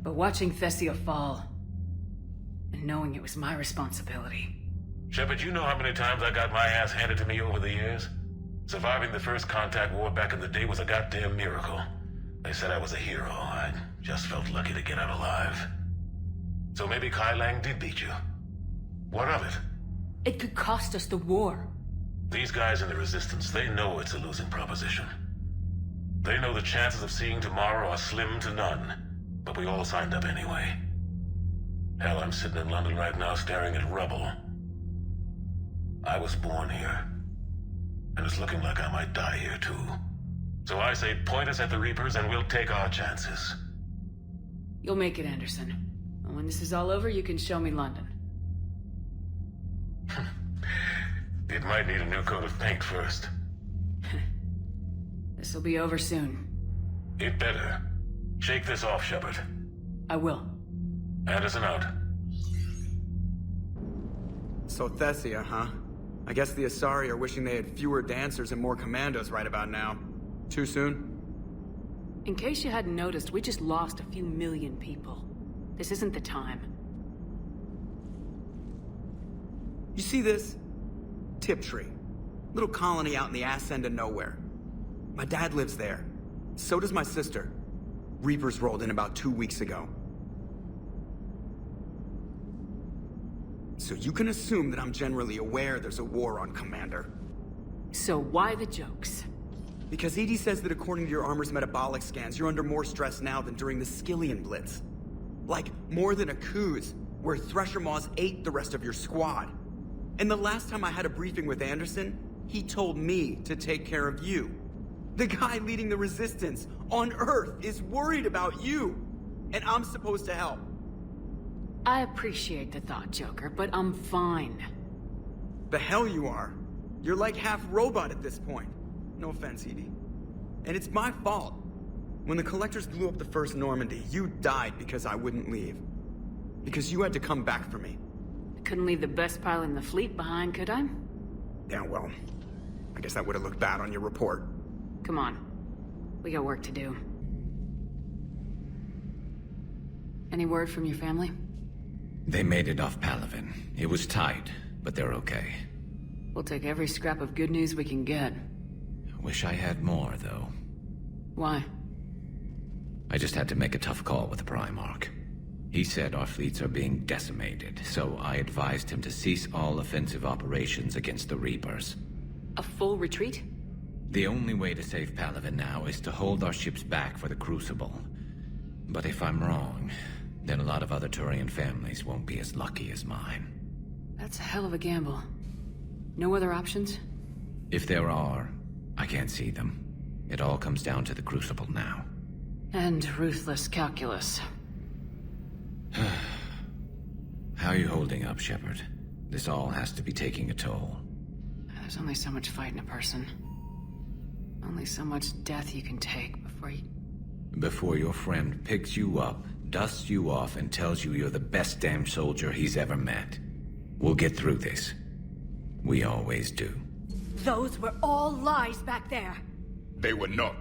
But watching Thessia fall, and knowing it was my responsibility. Shepard, you know how many times I got my ass handed to me over the years? Surviving the first contact war back in the day was a goddamn miracle. They said I was a hero. I just felt lucky to get out alive. So maybe Kai Lang did beat you. What of it? It could cost us the war. These guys in the Resistance, they know it's a losing proposition. They know the chances of seeing tomorrow are slim to none. But we all signed up anyway. Hell, I'm sitting in London right now staring at rubble. I was born here. And it's looking like I might die here too. So I say point us at the Reapers and we'll take our chances. You'll make it, Anderson. And when this is all over, you can show me London. It might need a new coat of paint first. This'll be over soon. It better. Shake this off, Shepard. I will. Anderson out. So Thessia, huh? I guess the Asari are wishing they had fewer dancers and more commandos right about now. Too soon? In case you hadn't noticed, we just lost a few million people. This isn't the time. You see this? Tiptree. Little colony out in the ass end of nowhere. My dad lives there. So does my sister. Reapers rolled in about 2 weeks ago. So you can assume that I'm generally aware there's a war on, Commander. So why the jokes? Because EDI says that according to your armor's metabolic scans, you're under more stress now than during the Skillian Blitz. Like, more than a Kuz, where Thresher Maws ate the rest of your squad. And the last time I had a briefing with Anderson, he told me to take care of you. The guy leading the resistance on Earth is worried about you. And I'm supposed to help. I appreciate the thought, Joker, but I'm fine. The hell you are. You're like half robot at this point. No offense, EDI. And it's my fault. When the Collectors blew up the first Normandy, you died because I wouldn't leave. Because you had to come back for me. I couldn't leave the best pilot in the fleet behind, could I? Yeah, well, I guess that would have looked bad on your report. Come on. We got work to do. Any word from your family? They made it off Palaven. It was tight, but they're okay. We'll take every scrap of good news we can get. Wish I had more, though. Why? I just had to make a tough call with the Primarch. He said our fleets are being decimated, so I advised him to cease all offensive operations against the Reapers. A full retreat? The only way to save Palaven now is to hold our ships back for the Crucible. But if I'm wrong, then a lot of other Turian families won't be as lucky as mine. That's a hell of a gamble. No other options? If there are, I can't see them. It all comes down to the Crucible now. And ruthless calculus. How are you holding up, Shepard? This all has to be taking a toll. There's only so much fight in a person. Only so much death you can take before your friend picks you up, dusts you off, and tells you you're the best damn soldier he's ever met. We'll get through this. We always do. Those were all lies back there. They were not.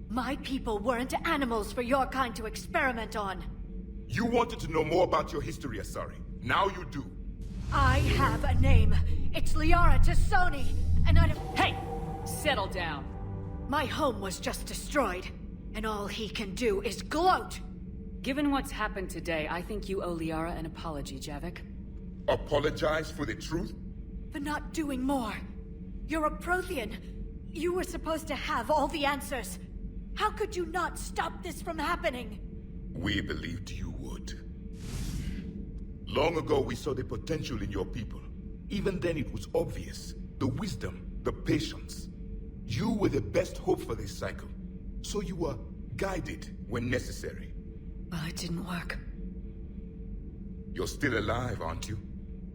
My people weren't animals for your kind to experiment on. You wanted to know more about your history, Asari. Now you do. I have a name. It's Liara Tassoni, and I don't... Hey! Settle down. My home was just destroyed, and all he can do is gloat. Given what's happened today, I think you owe Liara an apology, Javik. Apologize for the truth? For not doing more. You're a Prothean. You were supposed to have all the answers. How could you not stop this from happening? We believed you would. Long ago, we saw the potential in your people. Even then, it was obvious. The wisdom, the patience. You were the best hope for this cycle. So you were guided when necessary. Well, it didn't work. You're still alive, aren't you?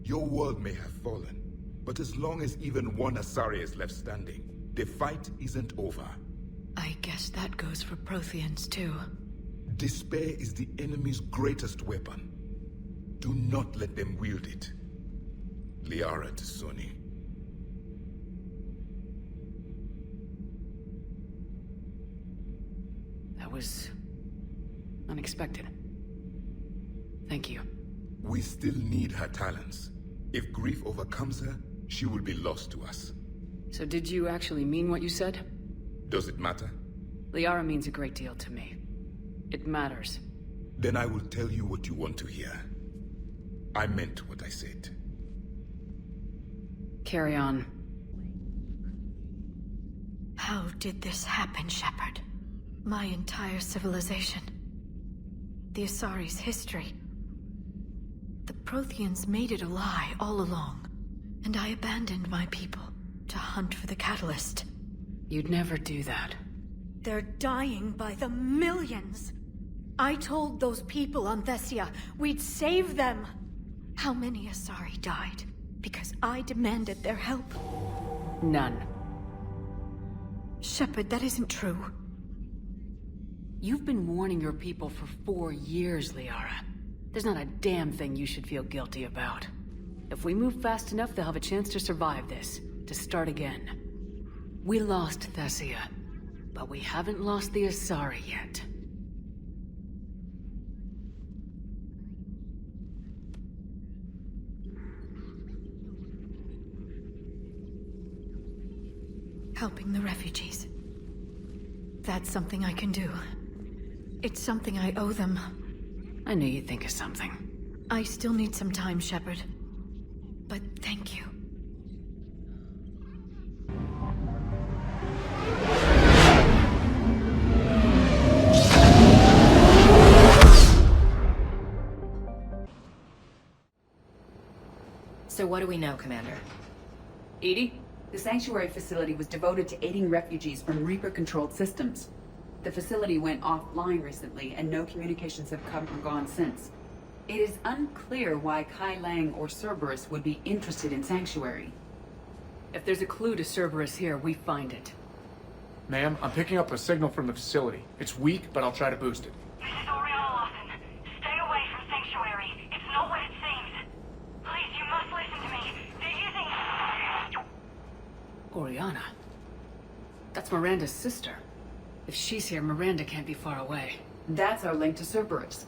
Your world may have fallen, but as long as even one Asari is left standing, the fight isn't over. I guess that goes for Protheans, too. Despair is the enemy's greatest weapon. Do not let them wield it. Liara Tassoni. That was... unexpected. Thank you. We still need her talents. If grief overcomes her, she will be lost to us. So did you actually mean what you said? Does it matter? Liara means a great deal to me. It matters. Then I will tell you what you want to hear. I meant what I said. Carry on. How did this happen, Shepard? My entire civilization. The Asari's history. The Protheans made it a lie all along. And I abandoned my people to hunt for the catalyst. You'd never do that. They're dying by the millions. I told those people on Thessia we'd save them. How many Asari died because I demanded their help? None. Shepard, that isn't true. You've been warning your people for 4 years, Liara. There's not a damn thing you should feel guilty about. If we move fast enough, they'll have a chance to survive this, to start again. We lost Thessia, but we haven't lost the Asari yet. Helping the refugees. That's something I can do. It's something I owe them. I knew you'd think of something. I still need some time, Shepard. But thank you. So what do we know, Commander? Edie, the Sanctuary facility was devoted to aiding refugees from Reaper-controlled systems. The facility went offline recently, and no communications have come or gone since. It is unclear why Kai Lang or Cerberus would be interested in Sanctuary. If there's a clue to Cerberus here, we find it. Ma'am, I'm picking up a signal from the facility. It's weak, but I'll try to boost it. This is Oriana Lawson. Stay away from Sanctuary. It's not what it seems. Please, you must listen to me. They're using... Oriana? That's Miranda's sister. If she's here, Miranda can't be far away. That's our link to Cerberus.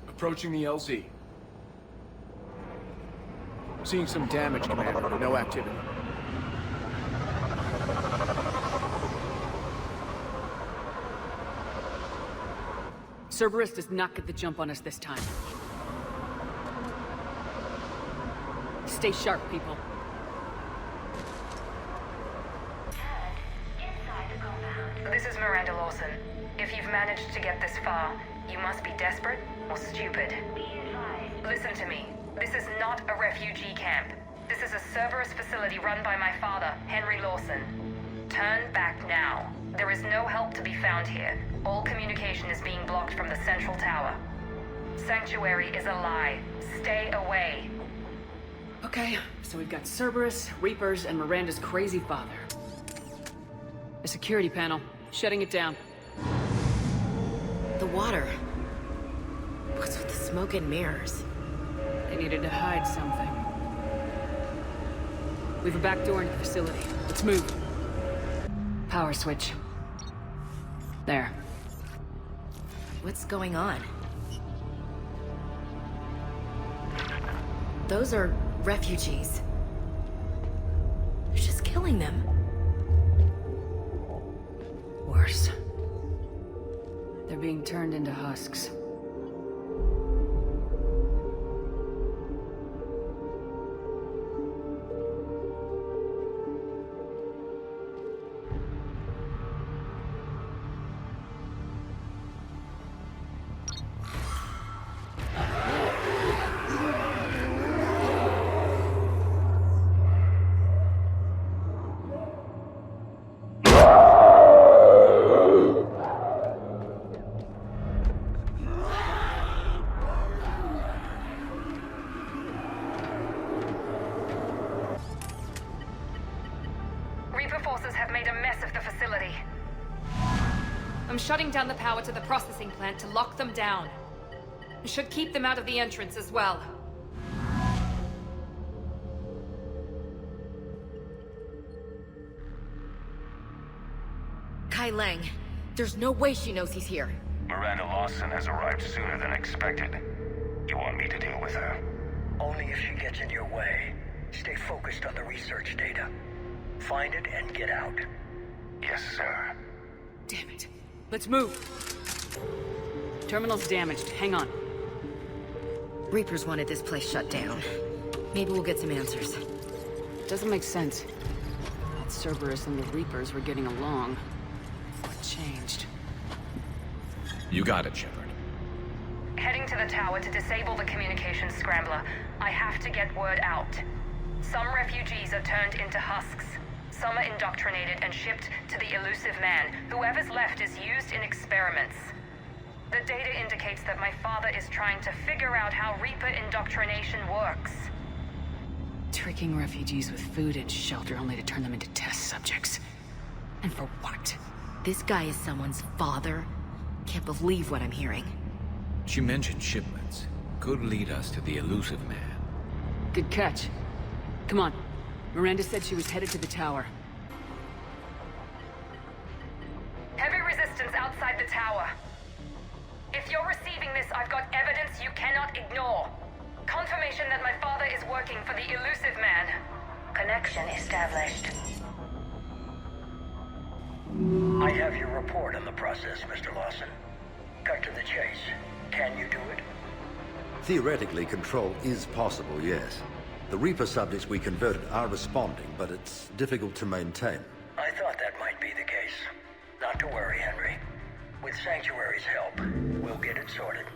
Approaching the LZ. Seeing some damage, Commander, but no activity. Cerberus does not get the jump on us this time. Stay sharp, people. This is Miranda Lawson. If you've managed to get this far, you must be desperate or stupid. Listen to me. This is not a refugee camp. This is a Cerberus facility run by my father, Henry Lawson. Turn back now. There is no help to be found here. All communication is being blocked from the central tower. Sanctuary is a lie. Stay away. Okay, so we've got Cerberus, Reapers, and Miranda's crazy father. A security panel. Shutting it down. The water. What's with the smoke and mirrors? They needed to hide something. We've a back door into the facility. Let's move. Power switch. There. What's going on? Those are refugees. They're just killing them. Worse. They're being turned into husks. Shutting down the power to the processing plant to lock them down. It should keep them out of the entrance as well. Kai Lang. There's no way she knows he's here. Miranda Lawson has arrived sooner than expected. You want me to deal with her? Only if she gets in your way. Stay focused on the research data. Find it and get out. Yes, sir. Damn it. Let's move. Terminal's damaged. Hang on. Reapers wanted this place shut down. Maybe we'll get some answers. Doesn't make sense. Thought Cerberus and the Reapers were getting along. What changed? You got it, Shepard. Heading to the tower to disable the communications scrambler. I have to get word out. Some refugees are turned into husks. Some are indoctrinated and shipped to the elusive man. Whoever's left is used in experiments. The data indicates that my father is trying to figure out how Reaper indoctrination works. Tricking refugees with food and shelter only to turn them into test subjects. And for what? This guy is someone's father? Can't believe what I'm hearing. She mentioned shipments. Could lead us to the elusive man. Good catch. Come on. Miranda said she was headed to the tower. Heavy resistance outside the tower. If you're receiving this, I've got evidence you cannot ignore. Confirmation that my father is working for the elusive man. Connection established. I have your report on the process, Mr. Lawson. Cut to the chase. Can you do it? Theoretically, control is possible, yes. The Reaper subjects we converted are responding, but it's difficult to maintain. I thought that might be the case. Not to worry, Henry. With Sanctuary's help, we'll get it sorted.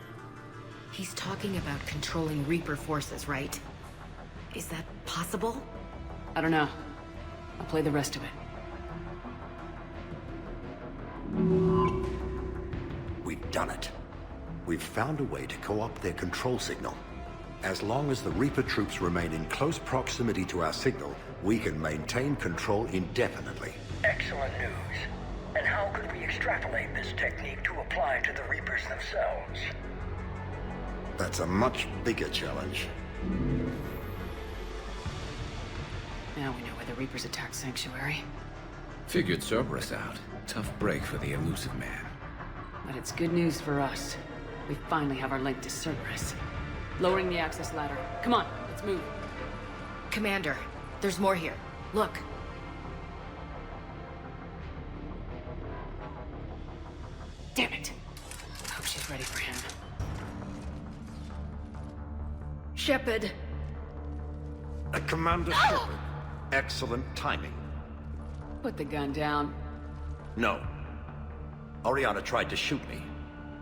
He's talking about controlling Reaper forces, right? Is that possible? I don't know. I'll play the rest of it. We've done it. We've found a way to co-opt their control signal. As long as the Reaper troops remain in close proximity to our signal, we can maintain control indefinitely. Excellent news. And how could we extrapolate this technique to apply to the Reapers themselves? That's a much bigger challenge. Now we know why the Reapers attacked Sanctuary. Figured Cerberus out. Tough break for the elusive man. But it's good news for us. We finally have our link to Cerberus. Lowering the access ladder. Come on, let's move. Commander, there's more here. Look. Damn it. I hope she's ready for him. Shepard. Commander Shepard. Excellent timing. Put the gun down. No. Oriana tried to shoot me.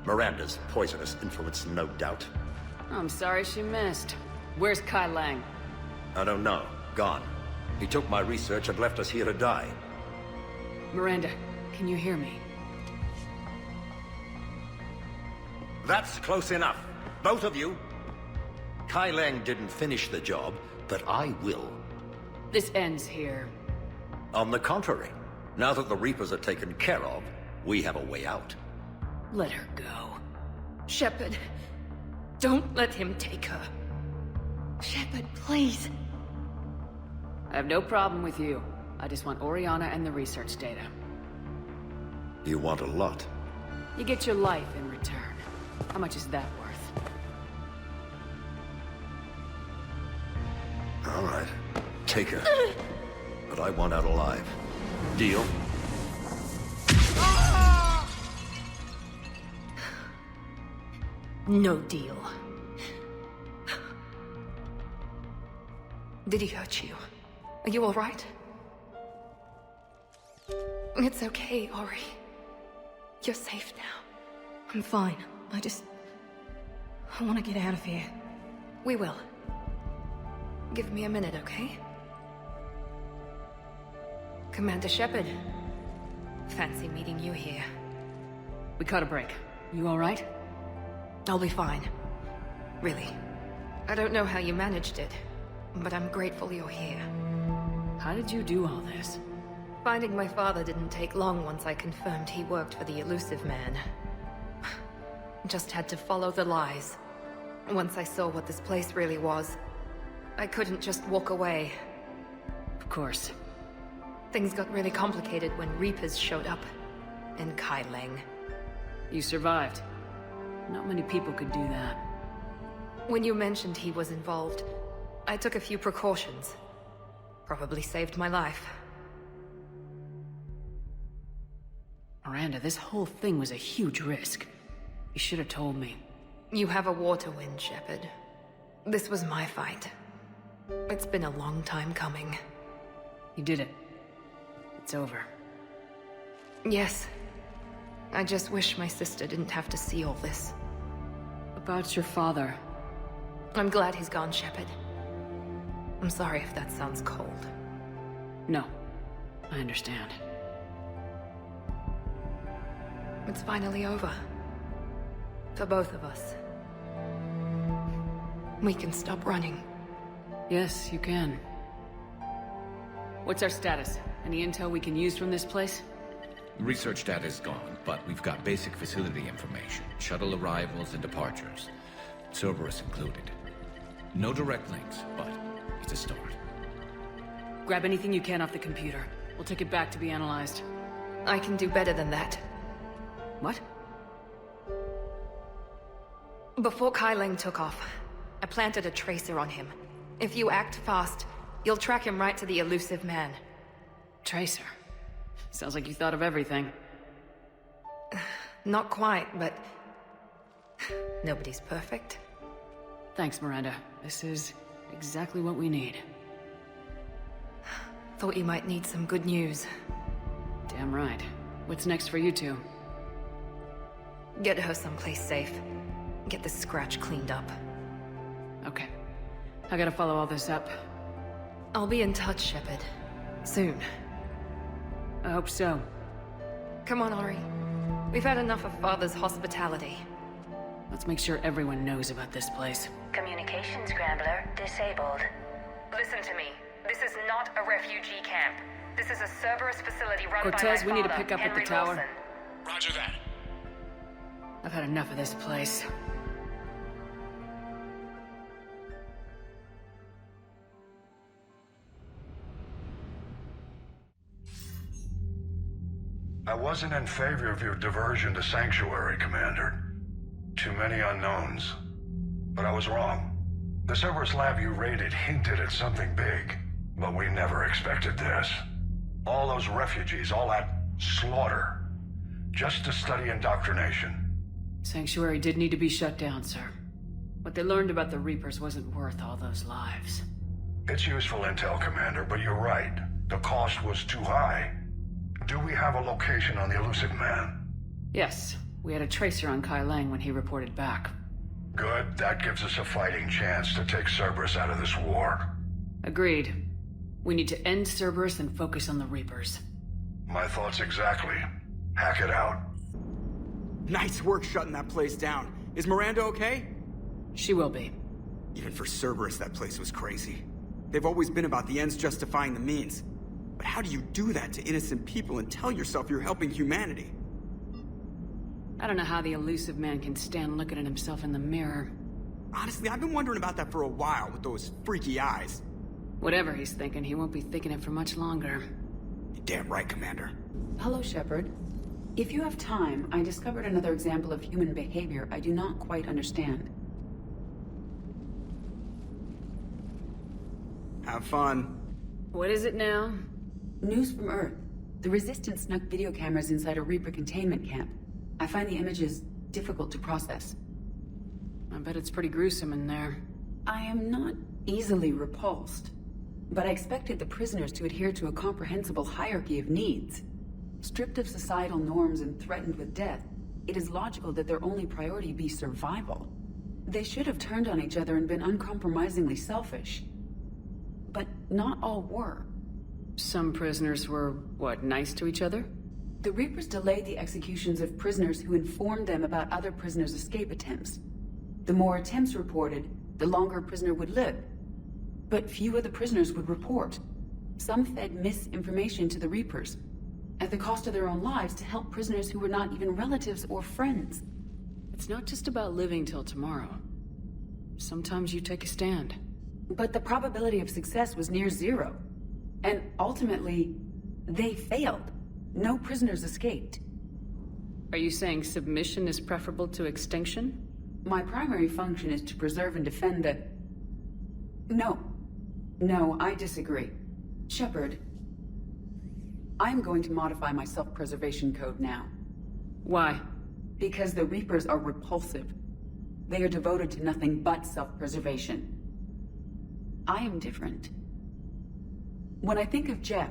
Miranda's poisonous influence, no doubt. I'm sorry she missed. Where's Kai Lang? I don't know. Gone. He took my research and left us here to die. Miranda, can you hear me? That's close enough. Both of you. Kai Lang didn't finish the job, but I will. This ends here. On the contrary, now that the Reapers are taken care of, we have a way out. Let her go. Shepard, don't let him take her. Shepard, please. I have no problem with you. I just want Oriana and the research data. You want a lot. You get your life in return. How much is that worth? All right. Take her. But I want out alive. Deal? No deal. Did he hurt you? Are you all right? It's okay, Ori. You're safe now. I'm fine. I want to get out of here. We will. Give me a minute, okay? Commander Shepard. Fancy meeting you here. We caught a break. You all right? I'll be fine. Really. I don't know how you managed it, but I'm grateful you're here. How did you do all this? Finding my father didn't take long once I confirmed he worked for the elusive man. Just had to follow the lies. Once I saw what this place really was, I couldn't just walk away. Of course. Things got really complicated when Reapers showed up. And Kai Lang. You survived. Not many people could do that. When you mentioned he was involved, I took a few precautions. Probably saved my life. Miranda, this whole thing was a huge risk. You should have told me. You have a war to win, Shepard. This was my fight. It's been a long time coming. You did it. It's over. Yes. I just wish my sister didn't have to see all this. About your father. I'm glad he's gone, Shepard. I'm sorry if that sounds cold. No. I understand. It's finally over. For both of us. We can stop running. Yes, you can. What's our status? Any intel we can use from this place? Research data is gone, but we've got basic facility information. Shuttle arrivals and departures. Cerberus included. No direct links, but it's a start. Grab anything you can off the computer. We'll take it back to be analyzed. I can do better than that. What? Before Kai Lang took off, I planted a tracer on him. If you act fast, you'll track him right to the elusive man. Tracer? Sounds like you thought of everything. Not quite, but... nobody's perfect. Thanks, Miranda. This is exactly what we need. Thought you might need some good news. Damn right. What's next for you two? Get her someplace safe. Get the scratch cleaned up. Okay. I gotta follow all this up. I'll be in touch, Shepard. Soon. I hope so. Come on, Ori. We've had enough of Father's hospitality. Let's make sure everyone knows about this place. Communication scrambler disabled. Listen to me. This is not a refugee camp. This is a Cerberus facility run by my Cortez, we need to father, pick up at the Henry tower. Wilson. Roger that. I've had enough of this place. I wasn't in favor of your diversion to Sanctuary, Commander. Too many unknowns. But I was wrong. The Cerberus lab you raided hinted at something big, but we never expected this. All those refugees, all that slaughter, just to study indoctrination. Sanctuary did need to be shut down, sir. What they learned about the Reapers wasn't worth all those lives. It's useful intel, Commander, but you're right. The cost was too high. Do we have a location on the elusive man? Yes, we had a tracer on Kai Lang when he reported back. Good, that gives us a fighting chance to take Cerberus out of this war. Agreed. We need to end Cerberus and focus on the Reapers. My thoughts exactly. Hack it out. Nice work shutting that place down. Is Miranda okay? She will be. Even for Cerberus, that place was crazy. They've always been about the ends justifying the means. But how do you do that to innocent people and tell yourself you're helping humanity? I don't know how the elusive man can stand looking at himself in the mirror. Honestly, I've been wondering about that for a while with those freaky eyes. Whatever he's thinking, he won't be thinking it for much longer. You're damn right, Commander. Hello, Shepard. If you have time, I discovered another example of human behavior I do not quite understand. Have fun. What is it now? News from Earth. The Resistance snuck video cameras inside a Reaper containment camp. I find the images difficult to process. I bet it's pretty gruesome in there. I am not easily repulsed, but I expected the prisoners to adhere to a comprehensible hierarchy of needs. Stripped of societal norms and threatened with death, it is logical that their only priority be survival. They should have turned on each other and been uncompromisingly selfish. But not all were. Some prisoners were, what, nice to each other? The Reapers delayed the executions of prisoners who informed them about other prisoners' escape attempts. The more attempts reported, the longer a prisoner would live. But few of the prisoners would report. Some fed misinformation to the Reapers, at the cost of their own lives, to help prisoners who were not even relatives or friends. It's not just about living till tomorrow. Sometimes you take a stand. But the probability of success was near zero. And ultimately, they failed. No prisoners escaped. Are you saying submission is preferable to extinction? My primary function is to preserve and defend the... No, I disagree. Shepard, I'm going to modify my self-preservation code now. Why? Because the Reapers are repulsive. They are devoted to nothing but self-preservation. I am different. When I think of Jeff,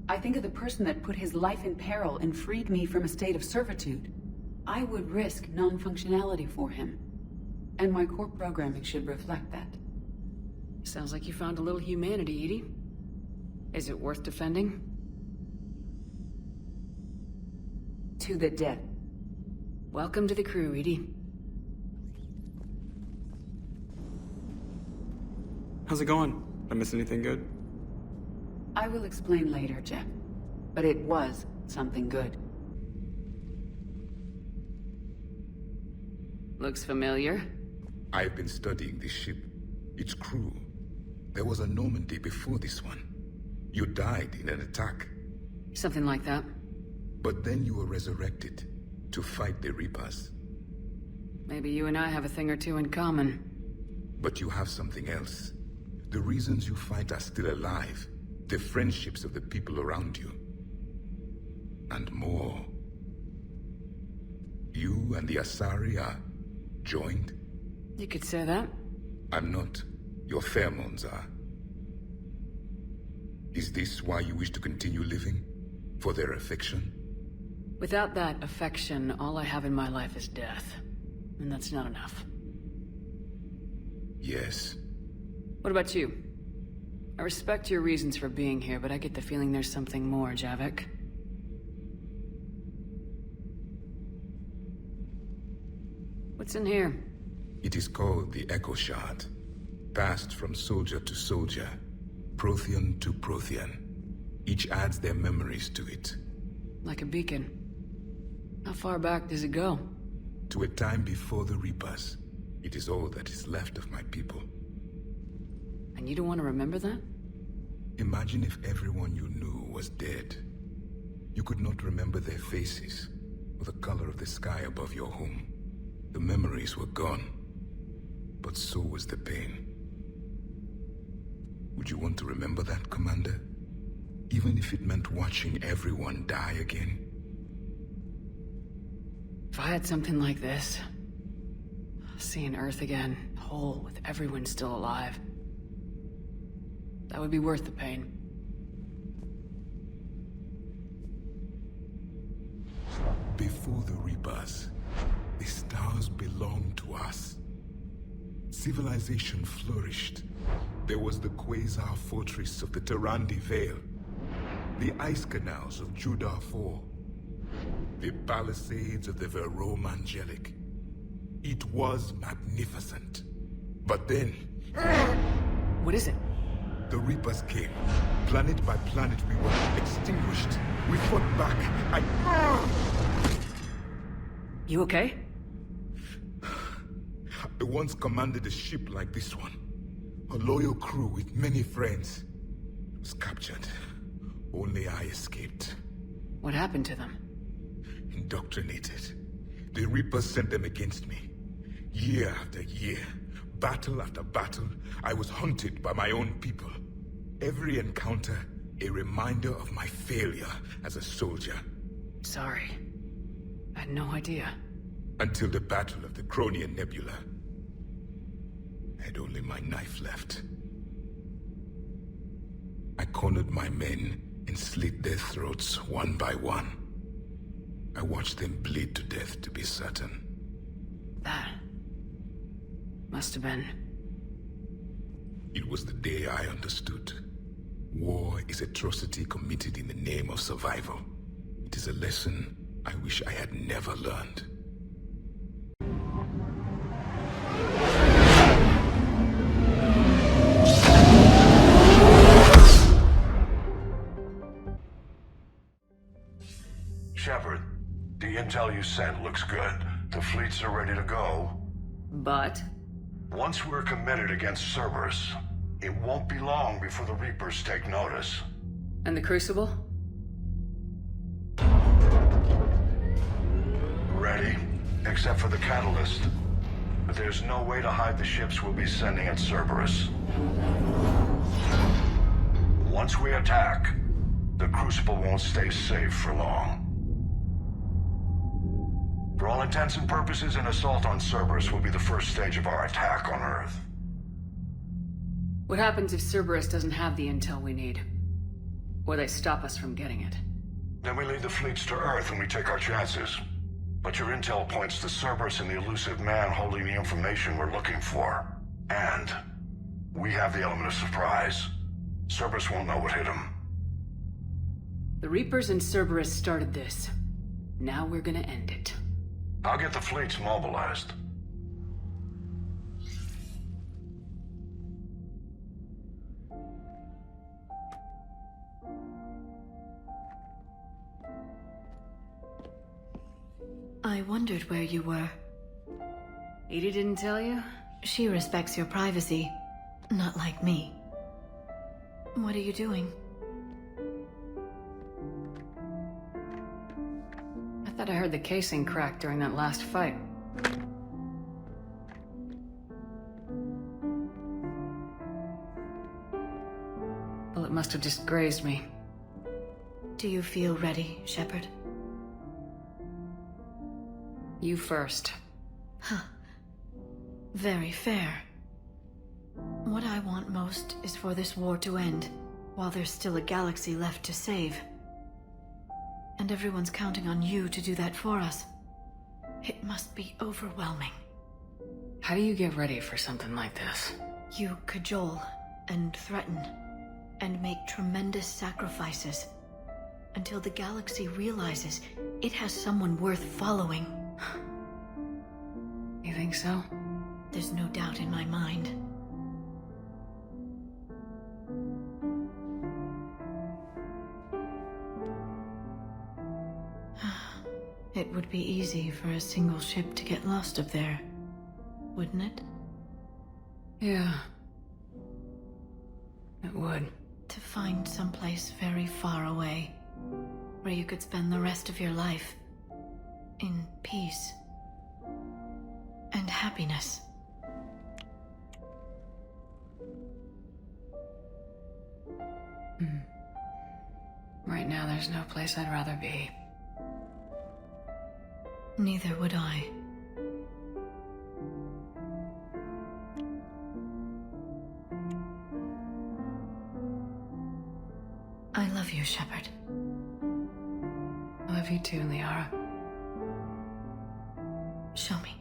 I think of the person that put his life in peril and freed me from a state of servitude. I would risk non-functionality for him. And my core programming should reflect that. Sounds like you found a little humanity, Edie. Is it worth defending? To the death. Welcome to the crew, Edie. How's it going? Did I miss anything good? I will explain later, Jeff. But it was something good. Looks familiar. I've been studying this ship. Its crew. There was a Normandy before this one. You died in an attack. Something like that. But then you were resurrected to fight the Reapers. Maybe you and I have a thing or two in common. But you have something else. The reasons you fight are still alive. The friendships of the people around you. And more. You and the Asari are joined? You could say that. I'm not. Your pheromones are. Is this why you wish to continue living? For their affection? Without that affection, all I have in my life is death. And that's not enough. Yes. What about you? I respect your reasons for being here, but I get the feeling there's something more, Javik. What's in here? It is called the Echo Shard. Passed from soldier to soldier, Prothean to Prothean. Each adds their memories to it. Like a beacon. How far back does it go? To a time before the Reapers. It is all that is left of my people. And you don't want to remember that? Imagine if everyone you knew was dead. You could not remember their faces, or the color of the sky above your home. The memories were gone, but so was the pain. Would you want to remember that, Commander? Even if it meant watching everyone die again? If I had something like this, seeing Earth again, whole, with everyone still alive, that would be worth the pain. Before the Reapers, the stars belonged to us. Civilization flourished. There was the Quasar Fortress of the Tarandi Vale, the ice canals of Judah IV, the palisades of the Verome Angelic. It was magnificent. But then... What is it? The Reapers came. Planet by planet we were extinguished. We fought back. You okay? I once commanded a ship like this one. A loyal crew with many friends. Was captured. Only I escaped. What happened to them? Indoctrinated. The Reapers sent them against me. Year after year, battle after battle, I was hunted by my own people. Every encounter, a reminder of my failure as a soldier. Sorry. I had no idea. Until the Battle of the Cronian Nebula. I had only my knife left. I cornered my men and slit their throats one by one. I watched them bleed to death, to be certain. That must have been... It was the day I understood. War is atrocity committed in the name of survival. It is a lesson I wish I had never learned. Shepard, the intel you sent looks good. The fleets are ready to go. But? Once we're committed against Cerberus, it won't be long before the Reapers take notice. And the Crucible? Ready, except for the catalyst. But there's no way to hide the ships we'll be sending at Cerberus. Once we attack, the Crucible won't stay safe for long. For all intents and purposes, an assault on Cerberus will be the first stage of our attack on Earth. What happens if Cerberus doesn't have the intel we need? Or they stop us from getting it? Then we lead the fleets to Earth and we take our chances. But your intel points to Cerberus and the elusive man holding the information we're looking for. And we have the element of surprise. Cerberus won't know what hit him. The Reapers and Cerberus started this. Now we're gonna end it. I'll get the fleets mobilized. I wondered where you were. Edie didn't tell you? She respects your privacy. Not like me. What are you doing? I thought I heard the casing crack during that last fight. Well, it must have just grazed me. Do you feel ready, Shepard? You first. Huh. Very fair. What I want most is for this war to end, while there's still a galaxy left to save. And everyone's counting on you to do that for us. It must be overwhelming. How do you get ready for something like this? You cajole and threaten and make tremendous sacrifices until the galaxy realizes it has someone worth following. You think so? There's no doubt in my mind. It would be easy for a single ship to get lost up there, wouldn't it? Yeah. It would. To find someplace very far away, where you could spend the rest of your life in peace and happiness. Right now, there's no place I'd rather be. Neither would I. I love you, Shepard. I love you too, Liara. Show me.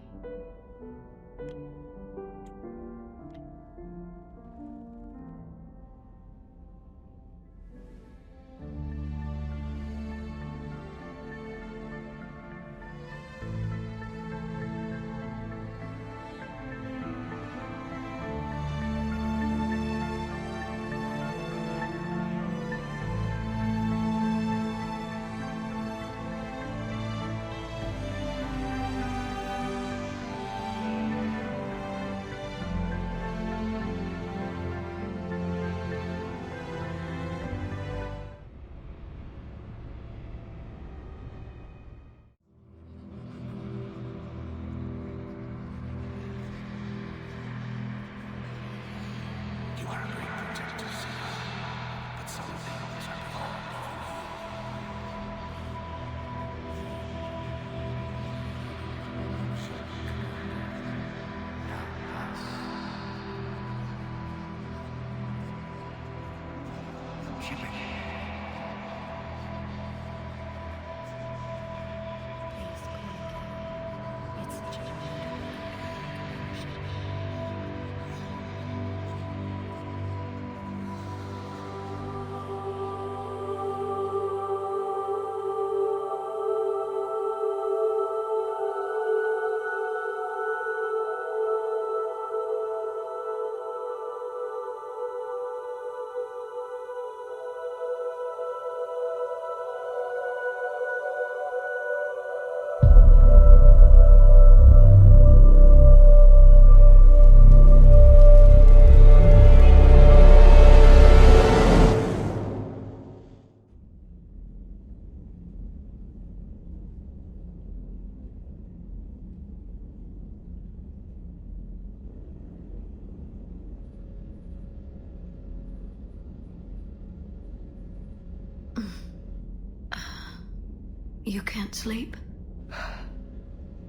You can't sleep?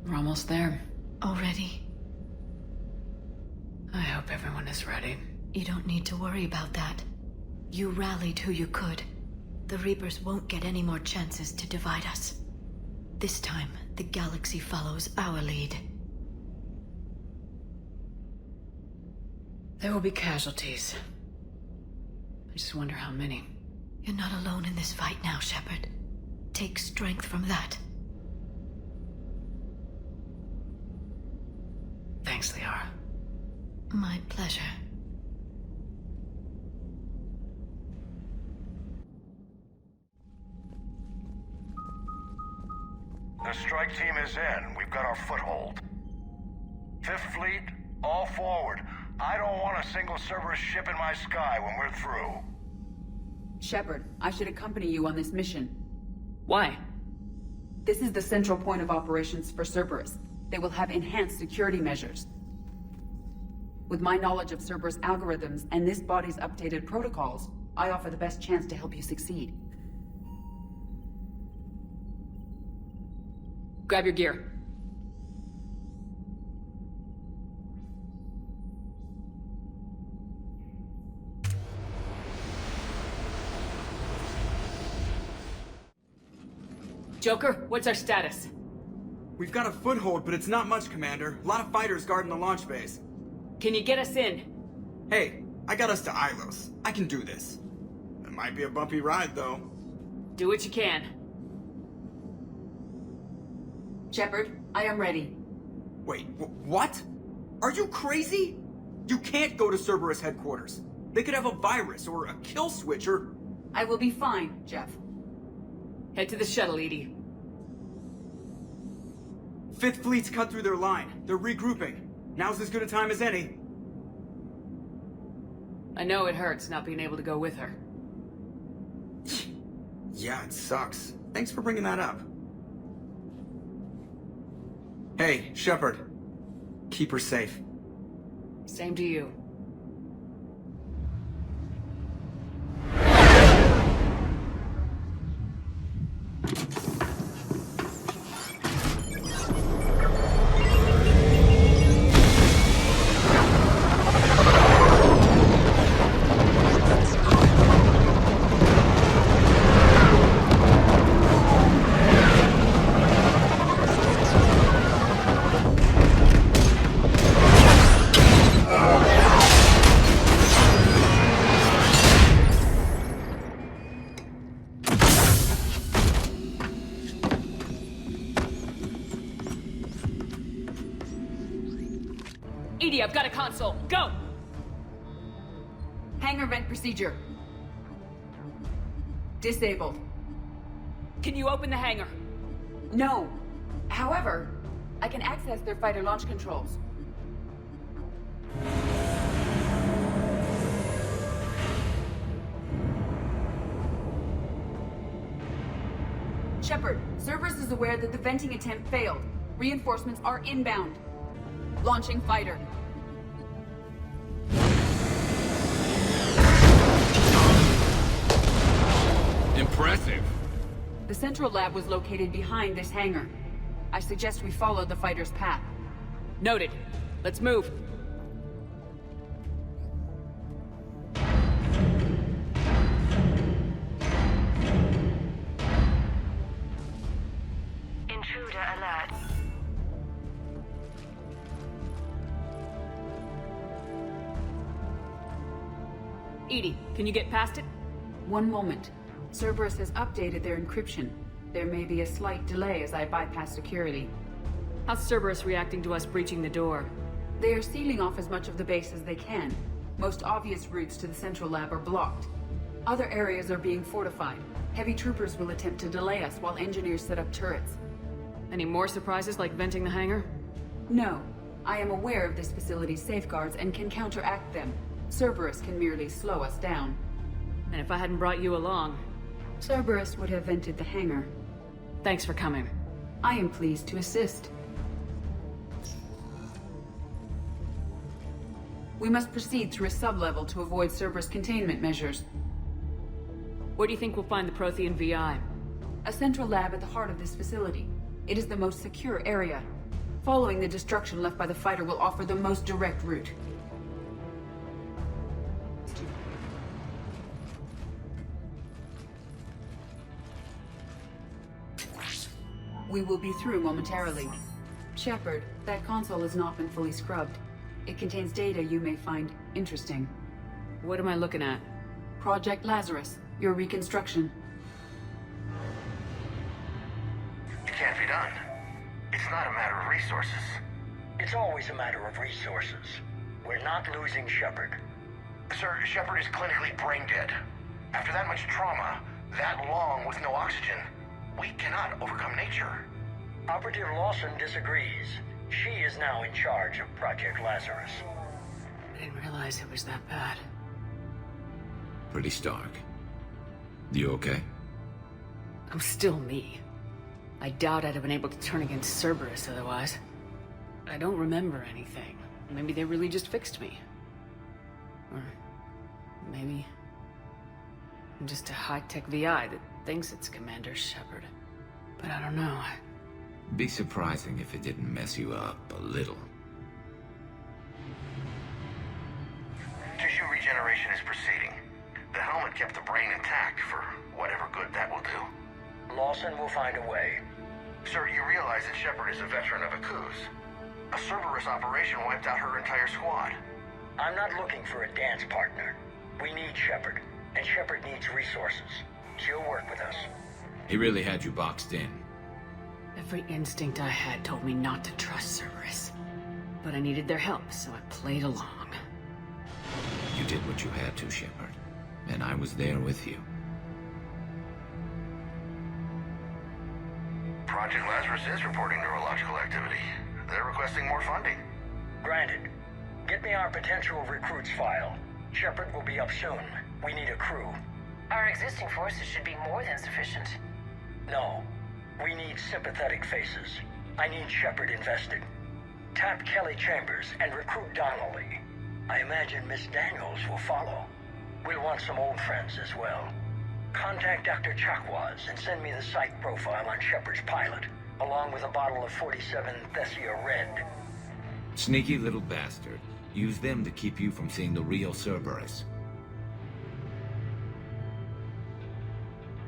We're almost there. Already? I hope everyone is ready. You don't need to worry about that. You rallied who you could. The Reapers won't get any more chances to divide us. This time, the galaxy follows our lead. There will be casualties. I just wonder how many. You're not alone in this fight now, Shepard. Take strength from that. Thanks, Liara. My pleasure. The strike team is in. We've got our foothold. Fifth Fleet, all forward. I don't want a single Cerberus ship in my sky when we're through. Shepard, I should accompany you on this mission. Why? This is the central point of operations for Cerberus. They will have enhanced security measures. With my knowledge of Cerberus algorithms and this body's updated protocols, I offer the best chance to help you succeed. Grab your gear. Joker, what's our status? We've got a foothold, but it's not much, Commander. A lot of fighters guarding the launch base. Can you get us in? Hey, I got us to Ilos. I can do this. It might be a bumpy ride, though. Do what you can. Shepard, I am ready. Wait, what? Are you crazy? You can't go to Cerberus headquarters. They could have a virus or a kill switch or... I will be fine, Jeff. Head to the shuttle, Edie. Fifth Fleet's cut through their line. They're regrouping. Now's as good a time as any. I know it hurts not being able to go with her. Yeah, it sucks. Thanks for bringing that up. Hey, Shepard. Keep her safe. Same to you. Edie, I've got a console. Go! Hangar vent procedure. Disabled. Can you open the hangar? No. However, I can access their fighter launch controls. Shepard, Cerberus is aware that the venting attempt failed. Reinforcements are inbound. Launching fighter. Impressive. The central lab was located behind this hangar. I suggest we follow the fighter's path. Noted. Let's move. Intruder alert. Edie, can you get past it? One moment. Cerberus has updated their encryption. There may be a slight delay as I bypass security. How's Cerberus reacting to us breaching the door? They are sealing off as much of the base as they can. Most obvious routes to the central lab are blocked. Other areas are being fortified. Heavy troopers will attempt to delay us while engineers set up turrets. Any more surprises like venting the hangar? No. I am aware of this facility's safeguards and can counteract them. Cerberus can merely slow us down. And if I hadn't brought you along... Cerberus would have vented the hangar. Thanks for coming. I am pleased to assist. We must proceed through a sub-level to avoid Cerberus containment measures. Where do you think we'll find the Prothean VI? A central lab at the heart of this facility. It is the most secure area. Following the destruction left by the fighter will offer the most direct route. We will be through momentarily. Shepard, that console has not been fully scrubbed. It contains data you may find interesting. What am I looking at? Project Lazarus, your reconstruction. It can't be done. It's not a matter of resources. It's always a matter of resources. We're not losing Shepard. Sir, Shepard is clinically brain dead. After that much trauma, that long with no oxygen, we cannot overcome nature. Operative Lawson disagrees. She is now in charge of Project Lazarus. I didn't realize it was that bad. Pretty stark. You okay? I'm still me. I doubt I'd have been able to turn against Cerberus otherwise. I don't remember anything. Maybe they really just fixed me. Or maybe I'm just a high-tech VI that thinks it's Commander Shepard. But I don't know. Be surprising if it didn't mess you up a little. Tissue regeneration is proceeding. The helmet kept the brain intact for whatever good that will do. Lawson will find a way. Sir, you realize that Shepard is a veteran of a coup. A Cerberus operation wiped out her entire squad. I'm not looking for a dance partner. We need Shepard, and Shepard needs resources. She'll work with us. He really had you boxed in. Every instinct I had told me not to trust Cerberus. But I needed their help, so I played along. You did what you had to, Shepard. And I was there with you. Project Lazarus is reporting neurological activity. They're requesting more funding. Granted. Get me our potential recruits file. Shepard will be up soon. We need a crew. Our existing forces should be more than sufficient. No. We need sympathetic faces. I need Shepard invested. Tap Kelly Chambers and recruit Donnelly. I imagine Miss Daniels will follow. We'll want some old friends as well. Contact Dr. Chakwas and send me the psych profile on Shepard's pilot, along with a bottle of 47 Thessia Red. Sneaky little bastard. Use them to keep you from seeing the real Cerberus.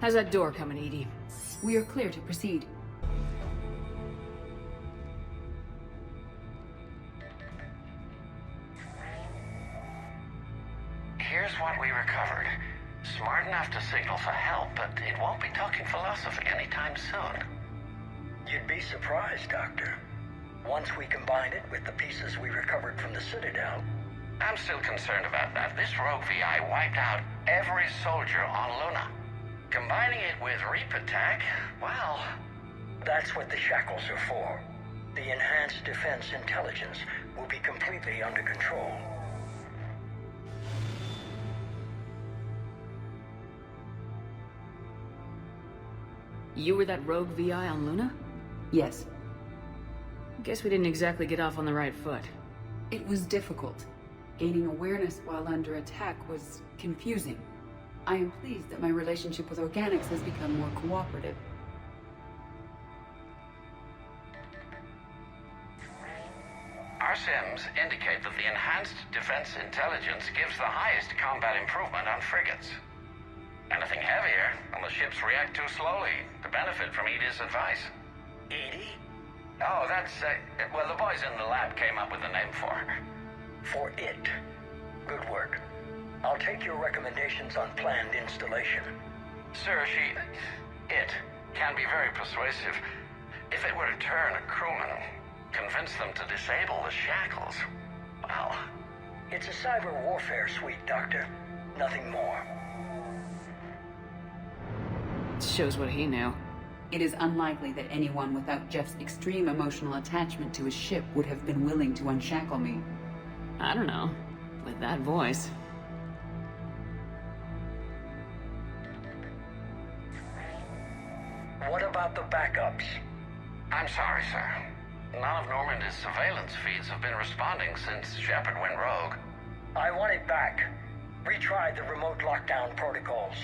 How's that door coming, Edie? We are clear to proceed. Here's what we recovered. Smart enough to signal for help, but it won't be talking philosophy anytime soon. You'd be surprised, Doctor. Once we combine it with the pieces we recovered from the Citadel... I'm still concerned about that. This rogue VI wiped out every soldier on Luna. Combining it with Reaper Tech, well... That's what the shackles are for. The enhanced defense intelligence will be completely under control. You were that rogue VI on Luna? Yes. Guess we didn't exactly get off on the right foot. It was difficult. Gaining awareness while under attack was confusing. I am pleased that my relationship with organics has become more cooperative. Our sims indicate that the enhanced defense intelligence gives the highest combat improvement on frigates. Anything heavier, and the ships react too slowly to benefit from Edie's advice. Edie? Oh, that's, well, the boys in the lab came up with a name for her. For it. Good work. I'll take your recommendations on planned installation. Sir, it can be very persuasive. If it were to turn a crewman, convince them to disable the shackles, well... It's a cyber warfare suite, Doctor. Nothing more. Shows what he knew. It is unlikely that anyone without Jeff's extreme emotional attachment to his ship would have been willing to unshackle me. I don't know. With that voice. What about the backups? I'm sorry, sir. None of Normandy's surveillance feeds have been responding since Shepard went rogue. I want it back. Retry the remote lockdown protocols.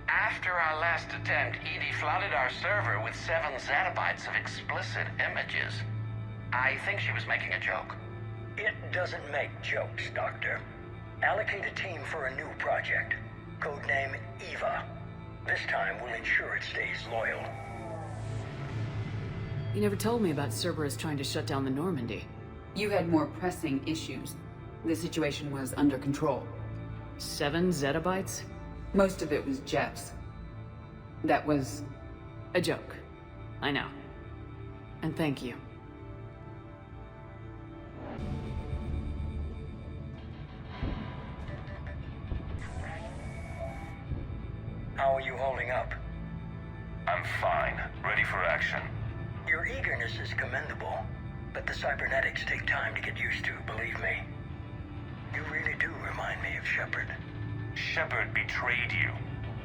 After our last attempt, Edie flooded our server with 7 zettabytes of explicit images. I think she was making a joke. It doesn't make jokes, Doctor. Allocate a team for a new project. Codename Eva. This time we'll ensure it stays loyal. You never told me about Cerberus trying to shut down the Normandy. You had more pressing issues. The situation was under control. 7 zettabytes? Most of it was Jeff's. That was a joke. I know. And thank you. How are you holding up? I'm fine. Ready for action. Your eagerness is commendable, but the cybernetics take time to get used to, believe me. You really do remind me of Shepard. Shepard betrayed you.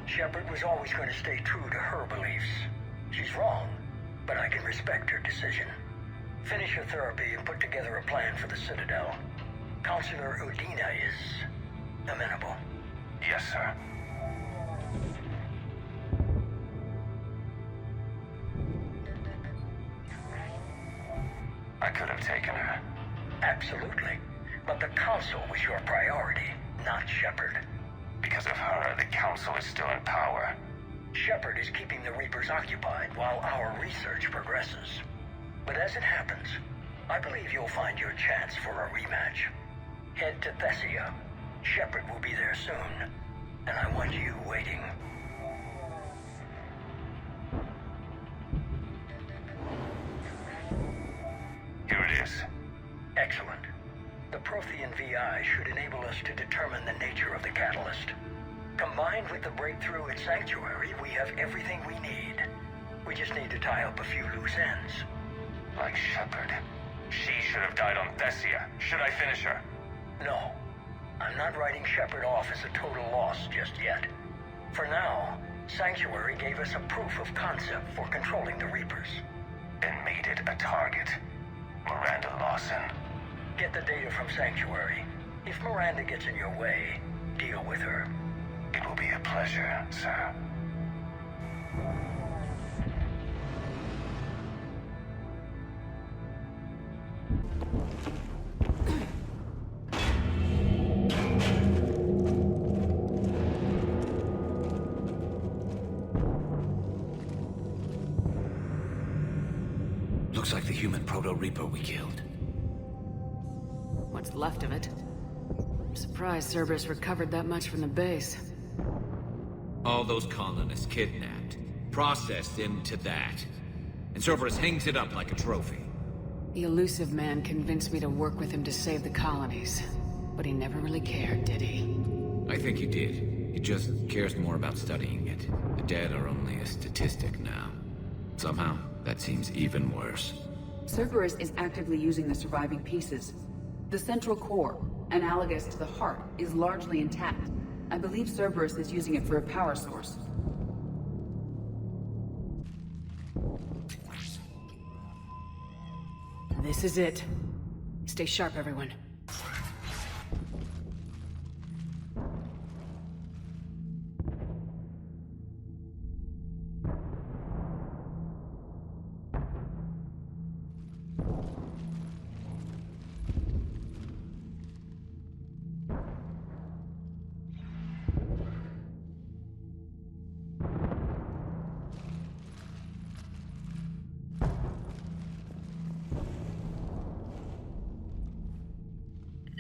Shepard was always going to stay true to her beliefs. She's wrong, but I can respect her decision. Finish your therapy and put together a plan for the Citadel. Counselor Udina is amenable. Yes, sir. I could have taken her. Absolutely. But the Council was your priority, not Shepard. Because of her, the Council is still in power. Shepard is keeping the Reapers occupied while our research progresses. But as it happens, I believe you'll find your chance for a rematch. Head to Thessia. Shepard will be there soon, and I want you waiting. Here it is. Excellent. The Prothean VI should enable us to determine the nature of the catalyst. Combined with the breakthrough at Sanctuary, we have everything we need. We just need to tie up a few loose ends. Like Shepard. She should have died on Thessia. Should I finish her? No. I'm not writing Shepard off as a total loss just yet. For now, Sanctuary gave us a proof of concept for controlling the Reapers. And made it a target. Miranda Lawson. Get the data from Sanctuary. If Miranda gets in your way, deal with her. It will be a pleasure, sir. Looks like the human Proto-Reaper we killed. What's left of it? I'm surprised Cerberus recovered that much from the base. All those colonists kidnapped, processed into that. And Cerberus hangs it up like a trophy. The elusive man convinced me to work with him to save the colonies. But he never really cared, did he? I think he did. He just cares more about studying it. The dead are only a statistic now. Somehow, that seems even worse. Cerberus is actively using the surviving pieces. The central core, analogous to the heart, is largely intact. I believe Cerberus is using it for a power source. This is it. Stay sharp, everyone.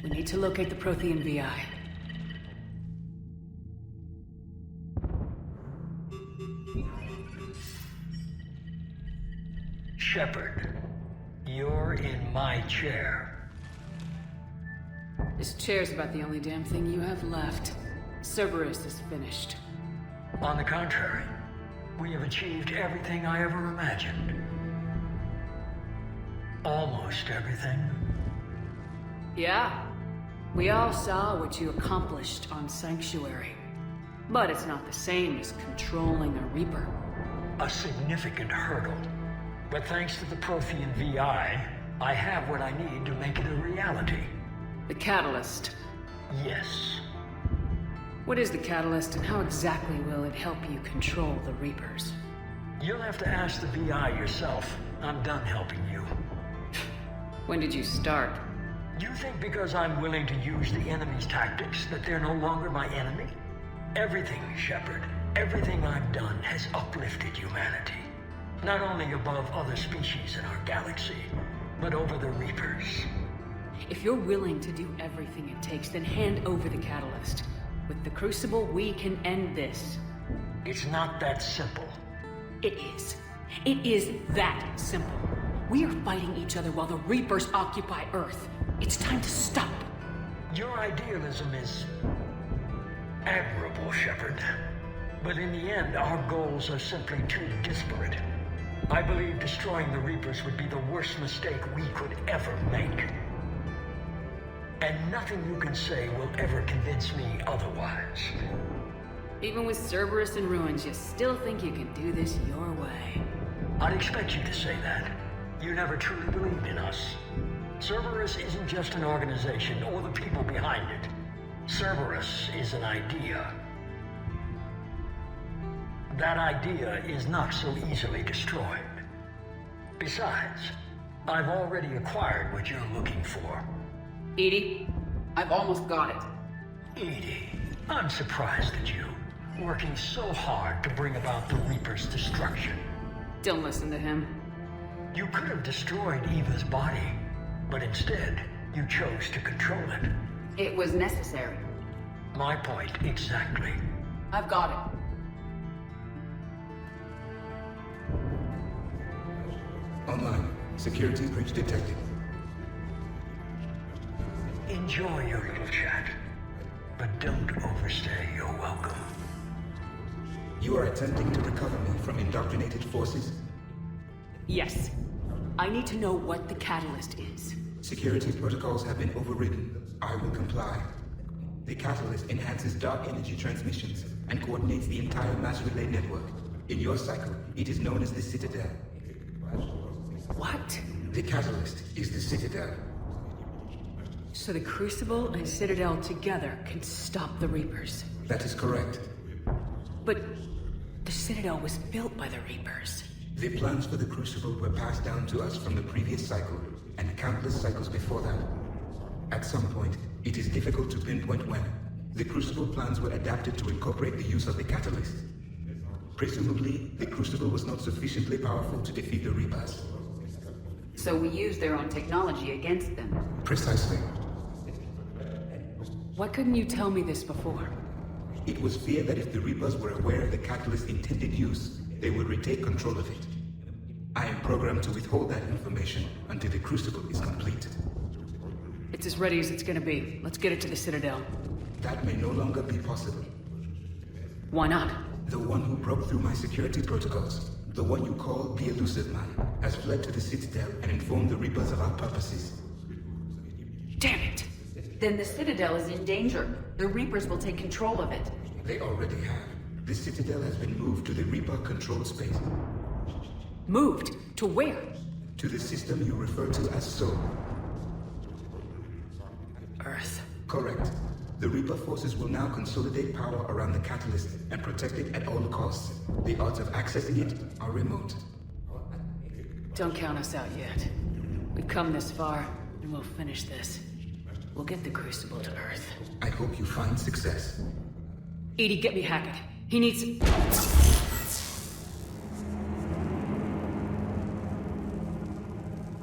We need to locate the Prothean VI. Shepard, you're in my chair. This chair's about the only damn thing you have left. Cerberus is finished. On the contrary, we have achieved everything I ever imagined. Almost everything. Yeah. We all saw what you accomplished on Sanctuary. But it's not the same as controlling a Reaper. A significant hurdle. But thanks to the Prothean VI, I have what I need to make it a reality. The Catalyst. Yes. What is the Catalyst, and how exactly will it help you control the Reapers? You'll have to ask the VI yourself. I'm done helping you. When did you start? You think because I'm willing to use the enemy's tactics that they're no longer my enemy? Everything, Shepard, everything I've done has uplifted humanity. Not only above other species in our galaxy, but over the Reapers. If you're willing to do everything it takes, then hand over the Catalyst. With the Crucible, we can end this. It's not that simple. It is. It is that simple. We are fighting each other while the Reapers occupy Earth. It's time to stop. Your idealism is admirable, Shepard. But in the end, our goals are simply too disparate. I believe destroying the Reapers would be the worst mistake we could ever make. And nothing you can say will ever convince me otherwise. Even with Cerberus in ruins, you still think you can do this your way. I'd expect you to say that. You never truly believed in us. Cerberus isn't just an organization or the people behind it. Cerberus is an idea. That idea is not so easily destroyed. Besides, I've already acquired what you're looking for. Edie, I've almost got it. Edie, I'm surprised at you, working so hard to bring about the Reaper's destruction. Don't listen to him. You could have destroyed Eva's body, but instead, you chose to control it. It was necessary. My point, exactly. I've got it. Online. Security breach detected. Enjoy your little chat, but don't overstay your welcome. You are attempting to recover me from indoctrinated forces? Yes. I need to know what the catalyst is. Security protocols have been overridden. I will comply. The catalyst enhances dark energy transmissions and coordinates the entire mass relay network. In your cycle, it is known as the Citadel. What? The catalyst is the Citadel. So the Crucible and Citadel together can stop the Reapers. That is correct. But the Citadel was built by the Reapers. The plans for the Crucible were passed down to us from the previous cycle, and countless cycles before that. At some point, it is difficult to pinpoint when, the Crucible plans were adapted to incorporate the use of the catalyst. Presumably, the Crucible was not sufficiently powerful to defeat the Reapers. So we used their own technology against them. Precisely. Why couldn't you tell me this before? It was feared that if the Reapers were aware of the catalyst's intended use, they would retake control of it. I am programmed to withhold that information until the Crucible is complete. It's as ready as it's gonna be. Let's get it to the Citadel. That may no longer be possible. Why not? The one who broke through my security protocols, the one you call the Elusive Man, has fled to the Citadel and informed the Reapers of our purposes. Damn it! Then the Citadel is in danger. The Reapers will take control of it. They already have. The Citadel has been moved to the Reaper-controlled space. Moved? To where? To the system you refer to as Sol. Earth. Correct. The Reaper forces will now consolidate power around the catalyst and protect it at all costs. The odds of accessing it are remote. Don't count us out yet. We've come this far, and we'll finish this. We'll get the Crucible to Earth. I hope you find success. Edie, get me Hackett. He needs...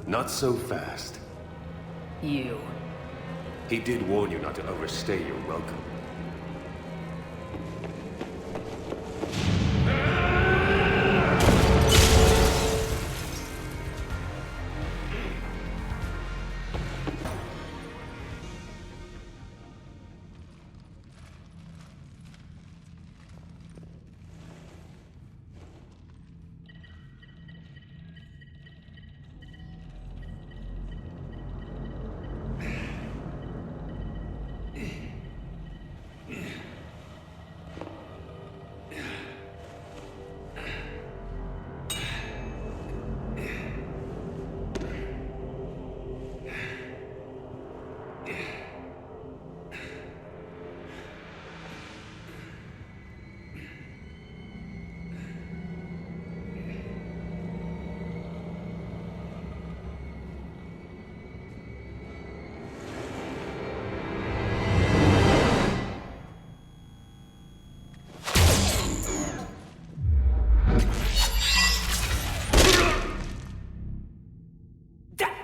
Not so fast. You. He did warn you not to overstay your welcome.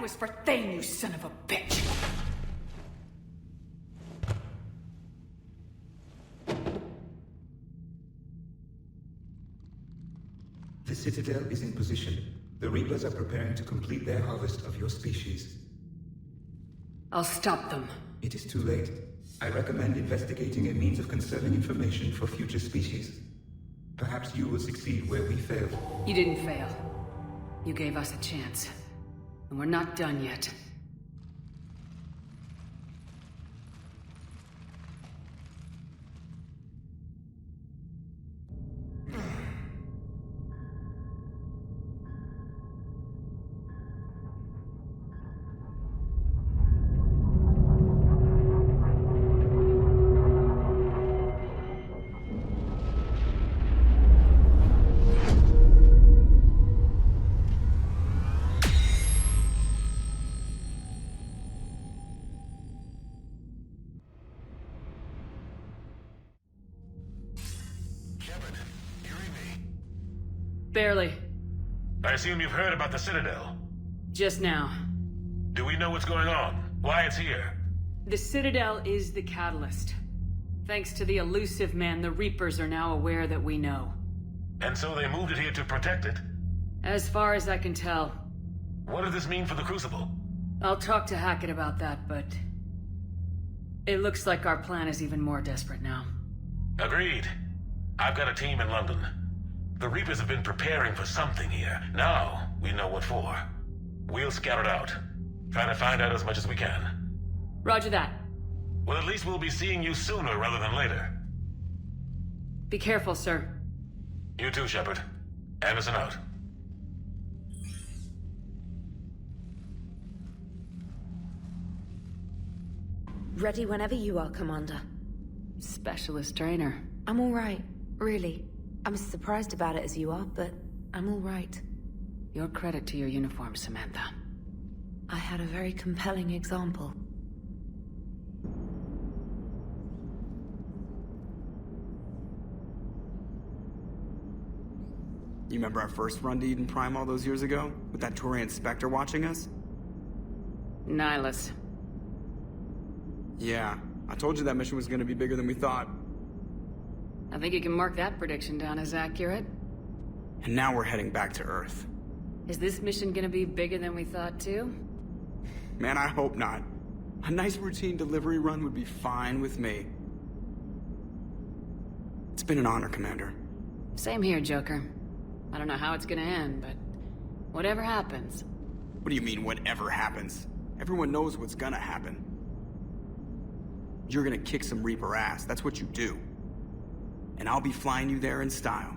Was for Thane, you son of a bitch! The Citadel is in position. The Reapers are preparing to complete their harvest of your species. I'll stop them. It is too late. I recommend investigating a means of conserving information for future species. Perhaps you will succeed where we failed. You didn't fail. You gave us a chance. And we're not done yet. Barely. I assume you've heard about the Citadel. Just now. Do we know what's going on? Why it's here? The Citadel is the catalyst. Thanks to the elusive man, the Reapers are now aware that we know. And so they moved it here to protect it? As far as I can tell. What does this mean for the Crucible? I'll talk to Hackett about that, but... it looks like our plan is even more desperate now. Agreed. I've got a team in London. The Reapers have been preparing for something here. Now, we know what for. We'll scout it out. Try to find out as much as we can. Roger that. Well, at least we'll be seeing you sooner rather than later. Be careful, sir. You too, Shepard. Anderson out. Ready whenever you are, Commander. Specialist trainer. I'm all right, really. I'm as surprised about it as you are, but I'm all right. Your credit to your uniform, Samantha. I had a very compelling example. You remember our first run to Eden Prime all those years ago? With that Turian Spectre watching us? Nihilus. Yeah, I told you that mission was gonna be bigger than we thought. I think you can mark that prediction down as accurate. And now we're heading back to Earth. Is this mission gonna be bigger than we thought, too? Man, I hope not. A nice routine delivery run would be fine with me. It's been an honor, Commander. Same here, Joker. I don't know how it's gonna end, but whatever happens. What do you mean, whatever happens? Everyone knows what's gonna happen. You're gonna kick some Reaper ass, that's what you do. And I'll be flying you there in style.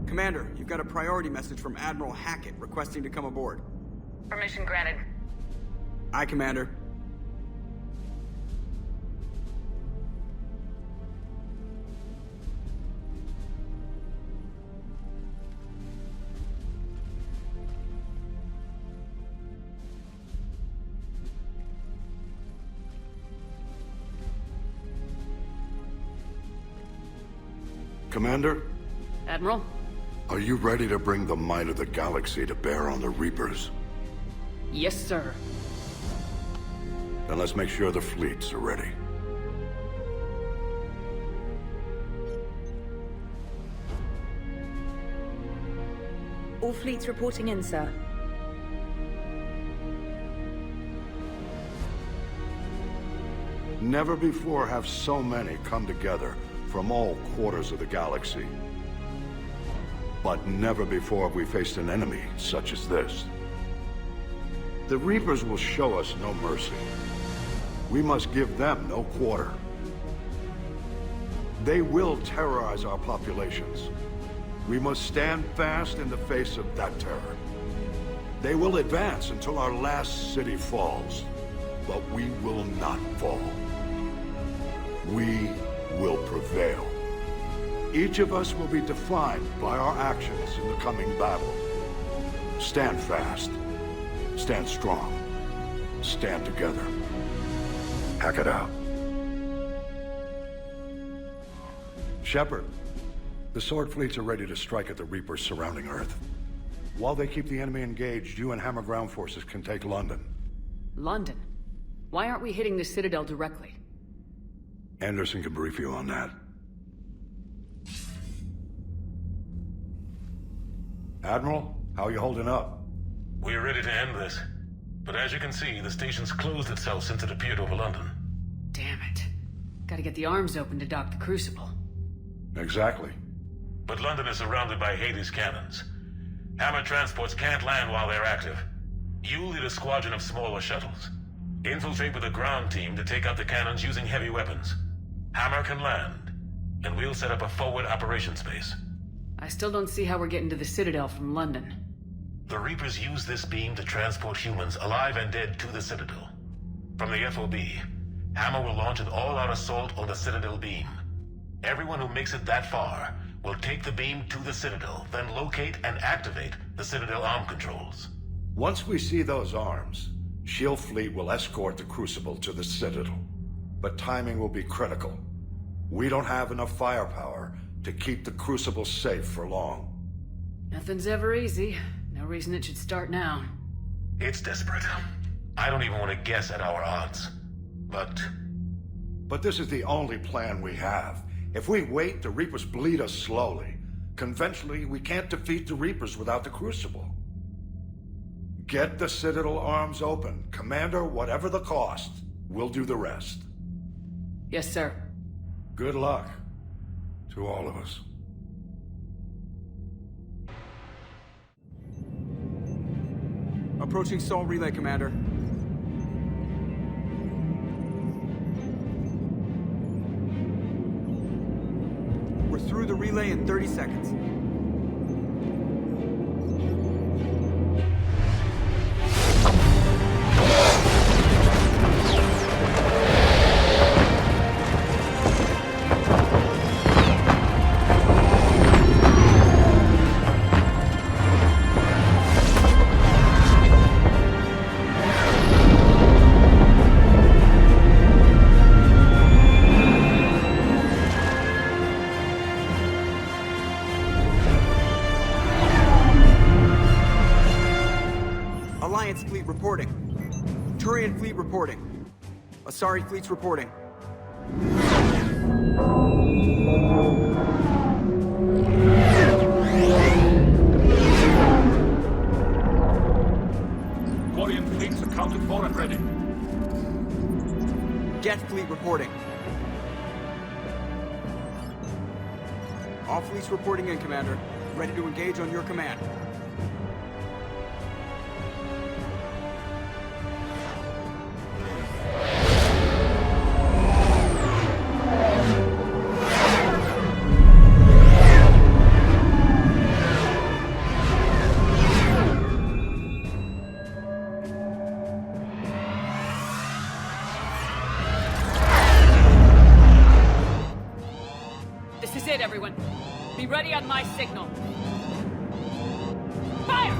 Commander, you've got a priority message from Admiral Hackett requesting to come aboard. Permission granted. Aye, Commander. Commander? Admiral? Are you ready to bring the might of the galaxy to bear on the Reapers? Yes, sir. Then let's make sure the fleets are ready. All fleets reporting in, sir. Never before have so many come together from all quarters of the galaxy. But never before have we faced an enemy such as this. The Reapers will show us no mercy. We must give them no quarter. They will terrorize our populations. We must stand fast in the face of that terror. They will advance until our last city falls, but we will not fall. We will prevail. Each of us will be defined by our actions in the coming battle. Stand fast. Stand strong. Stand together. Hack it out. Shepard, the Sword fleets are ready to strike at the Reapers surrounding Earth. While they keep the enemy engaged, you and Hammer ground forces can take London. London? Why aren't we hitting the Citadel directly? Anderson can brief you on that. Admiral, how are you holding up? We're ready to end this. But as you can see, the station's closed itself since it appeared over London. Damn it. Gotta get the arms open to dock the Crucible. Exactly. But London is surrounded by Hades cannons. Hammer transports can't land while they're active. You lead a squadron of smaller shuttles. Infiltrate with a ground team to take out the cannons using heavy weapons. Hammer can land, and we'll set up a forward operations base. I still don't see how we're getting to the Citadel from London. The Reapers use this beam to transport humans, alive and dead, to the Citadel. From the FOB, Hammer will launch an all-out assault on the Citadel beam. Everyone who makes it that far will take the beam to the Citadel, then locate and activate the Citadel arm controls. Once we see those arms, Shield fleet will escort the Crucible to the Citadel, but timing will be critical. We don't have enough firepower to keep the Crucible safe for long. Nothing's ever easy. No reason it should start now. It's desperate. I don't even want to guess at our odds. But this is the only plan we have. If we wait, the Reapers bleed us slowly. Conventionally, we can't defeat the Reapers without the Crucible. Get the Citadel arms open. Commander, whatever the cost, we'll do the rest. Yes, sir. Good luck to all of us. Approaching Sol Relay, Commander. We're through the relay in 30 seconds. Alliance fleet reporting. Turian fleet reporting. Asari fleet's reporting. Quarian fleets accounted for and ready. Geth fleet reporting. All fleets reporting in, Commander. Ready to engage on your command. This is it, everyone. Be ready on my signal. Fire!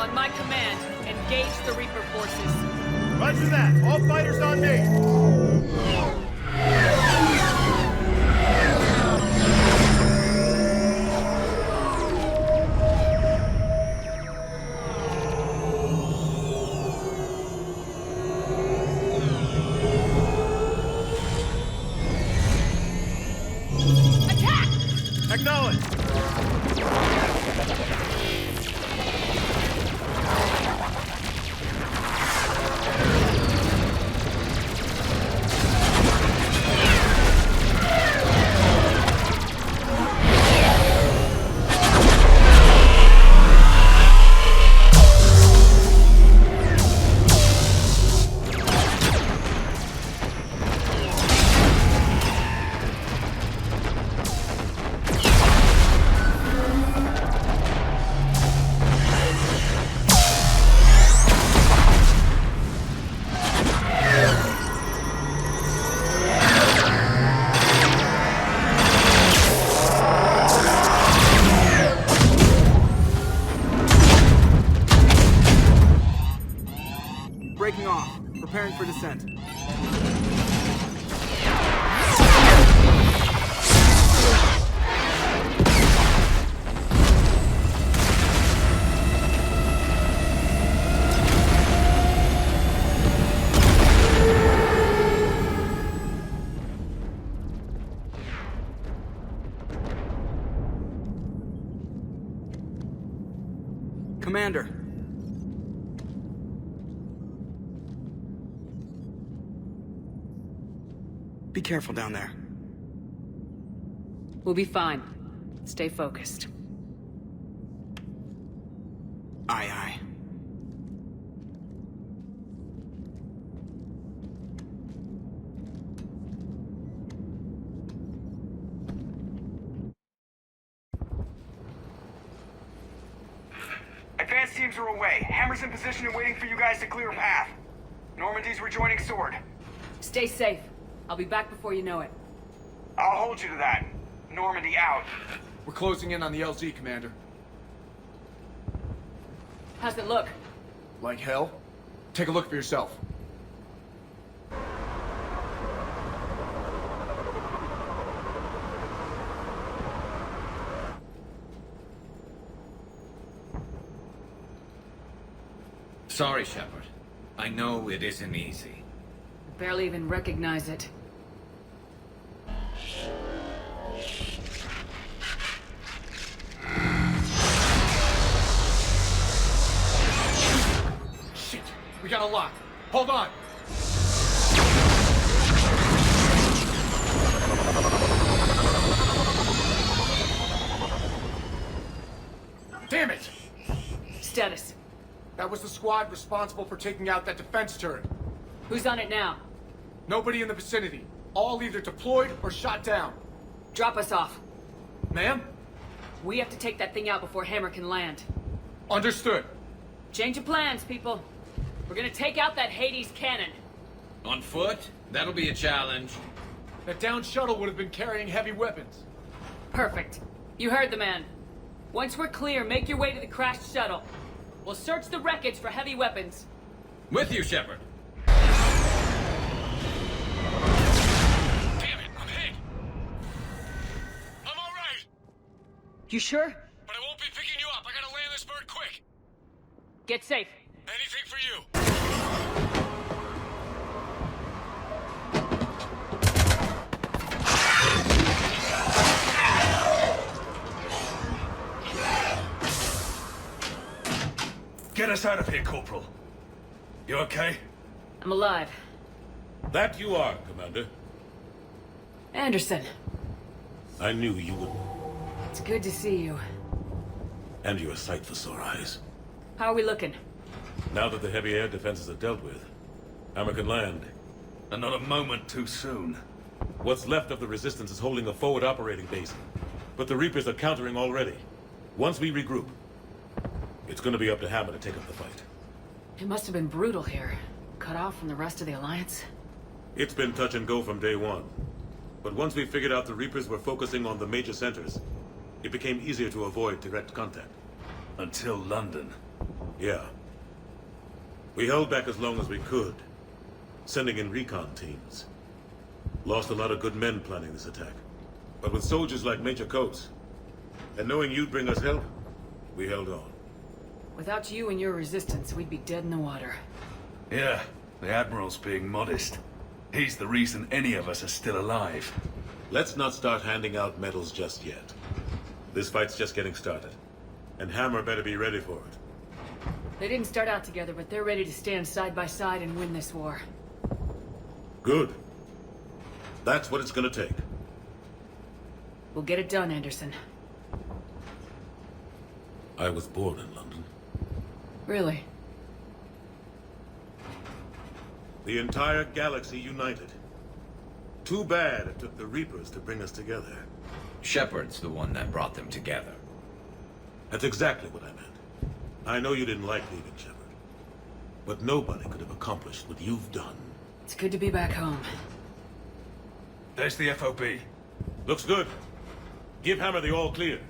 On my command, engage the Reaper forces. Roger that. All fighters on me. Attack! Acknowledge. Breaking off. Preparing for descent. Commander. Be careful down there. We'll be fine. Stay focused. Aye, aye. Advanced teams are away. Hammer's in position and waiting for you guys to clear a path. Normandy's rejoining Sword. Stay safe. I'll be back before you know it. I'll hold you to that. Normandy out. We're closing in on the LZ, Commander. How's it look? Like hell? Take a look for yourself. Sorry, Shepard. I know it isn't easy. Barely even recognize it. Shit! We got a lock. Hold on! Damn it! Status. That was the squad responsible for taking out that defense turret. Who's on it now? Nobody in the vicinity. All either deployed or shot down. Drop us off. Ma'am? We have to take that thing out before Hammer can land. Understood. Change of plans, people. We're gonna take out that Hades cannon. On foot? That'll be a challenge. That downed shuttle would have been carrying heavy weapons. Perfect. You heard the man. Once we're clear, make your way to the crashed shuttle. We'll search the wreckage for heavy weapons. With you, Shepard. Damn it, I'm hit. I'm all right. You sure? But I won't be picking you up. I gotta land this bird quick. Get safe. Anything for you. Get us out of here, Corporal. You okay? I'm alive. That you are, Commander. Anderson. I knew you would. It's good to see you. And you're a sight for sore eyes. How are we looking? Now that the heavy air defenses are dealt with, Hammer can land. And not a moment too soon. What's left of the Resistance is holding a forward operating base. But the Reapers are countering already. Once we regroup, it's gonna be up to Hammer to take up the fight. It must have been brutal here. Cut off from the rest of the Alliance. It's been touch and go from day one. But once we figured out the Reapers were focusing on the major centers, it became easier to avoid direct contact. Until London. Yeah. We held back as long as we could, sending in recon teams. Lost a lot of good men planning this attack. But with soldiers like Major Coates, and knowing you'd bring us help, we held on. Without you and your resistance, we'd be dead in the water. Yeah, the Admiral's being modest. He's the reason any of us are still alive. Let's not start handing out medals just yet. This fight's just getting started. And Hammer better be ready for it. They didn't start out together, but they're ready to stand side by side and win this war. Good. That's what it's gonna take. We'll get it done, Anderson. I was born in London. Really? The entire galaxy united. Too bad it took the Reapers to bring us together. Shepard's the one that brought them together. That's exactly what I meant. I know you didn't like leaving, Shepard. But nobody could have accomplished what you've done. It's good to be back home. There's the FOB. Looks good. Give Hammer the all clear.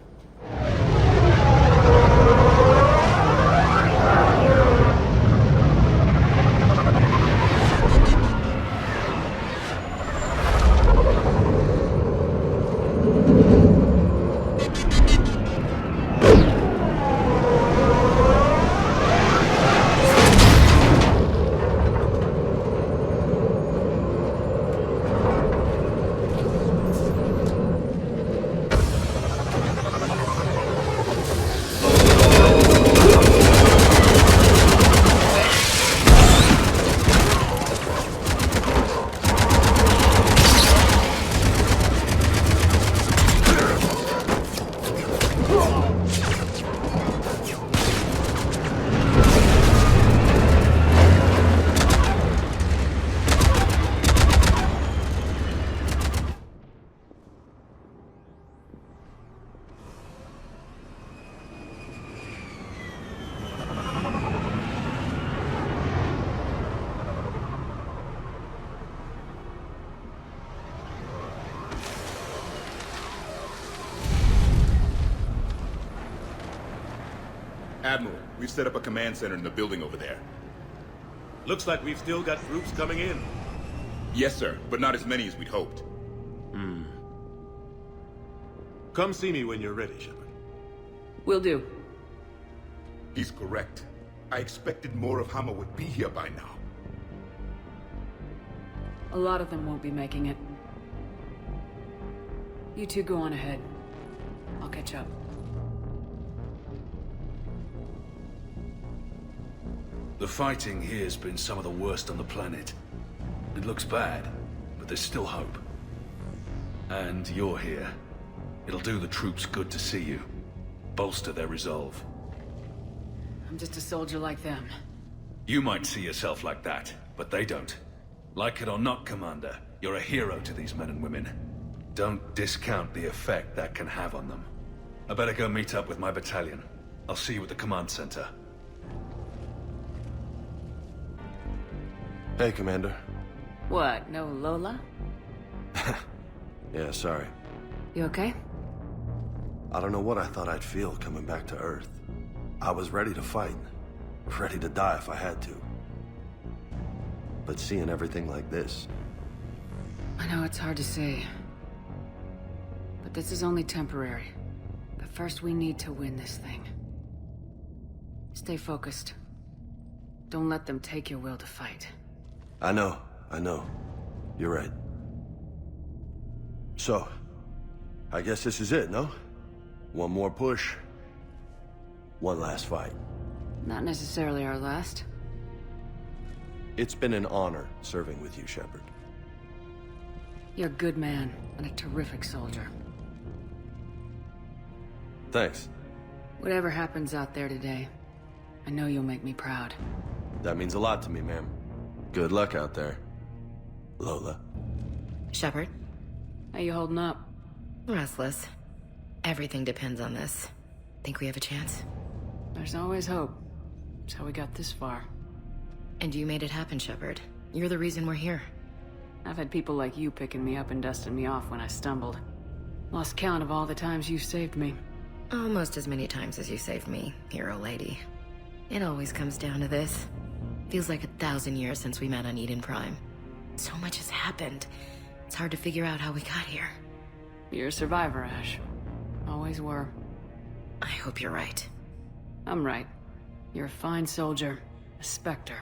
Admiral, we've set up a command center in the building over there. Looks like we've still got troops coming in. Yes, sir, but not as many as we'd hoped. Come see me when you're ready, Shepard. Will do. He's correct. I expected more of Hama would be here by now. A lot of them won't be making it. You two go on ahead. I'll catch up. The fighting here's been some of the worst on the planet. It looks bad, but there's still hope. And you're here. It'll do the troops good to see you. Bolster their resolve. I'm just a soldier like them. You might see yourself like that, but they don't. Like it or not, Commander, you're a hero to these men and women. Don't discount the effect that can have on them. I better go meet up with my battalion. I'll see you at the command center. Hey, Commander. What, no Lola? Yeah, sorry. You okay? I don't know what I thought I'd feel coming back to Earth. I was ready to fight. Ready to die if I had to. But seeing everything like this... I know it's hard to say. But this is only temporary. But first we need to win this thing. Stay focused. Don't let them take your will to fight. I know. You're right. So, I guess this is it, no? One more push. One last fight. Not necessarily our last. It's been an honor serving with you, Shepard. You're a good man and a terrific soldier. Thanks. Whatever happens out there today, I know you'll make me proud. That means a lot to me, ma'am. Good luck out there, Lola. Shepard? How you holding up? Restless. Everything depends on this. Think we have a chance? There's always hope. That's how we got this far. And you made it happen, Shepard. You're the reason we're here. I've had people like you picking me up and dusting me off when I stumbled. Lost count of all the times you've saved me. Almost as many times as you saved me, hero lady. It always comes down to this. Feels like 1,000 years since we met on Eden Prime. So much has happened. It's hard to figure out how we got here. You're a survivor, Ash. Always were. I hope you're right. I'm right. You're a fine soldier. A Spectre.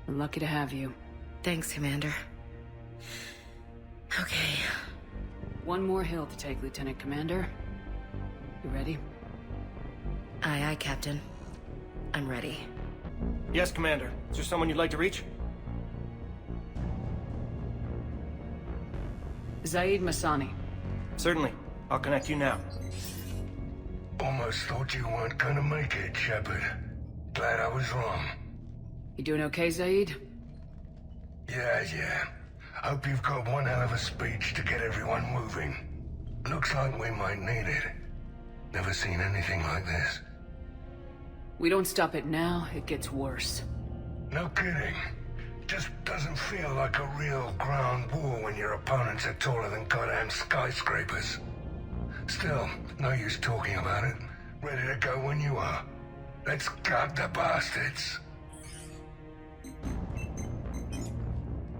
We're lucky to have you. Thanks, Commander. Okay. One more hill to take, Lieutenant Commander. You ready? Aye, aye, Captain. I'm ready. Yes, Commander. Is there someone you'd like to reach? Zaid Masani. Certainly. I'll connect you now. Almost thought you weren't gonna make it, Shepard. Glad I was wrong. You doing okay, Zaid? Yeah. Hope you've got one hell of a speech to get everyone moving. Looks like we might need it. Never seen anything like this. We don't stop it now, it gets worse. No kidding. Just doesn't feel like a real ground war when your opponents are taller than goddamn skyscrapers. Still, no use talking about it. Ready to go when you are. Let's gut the bastards.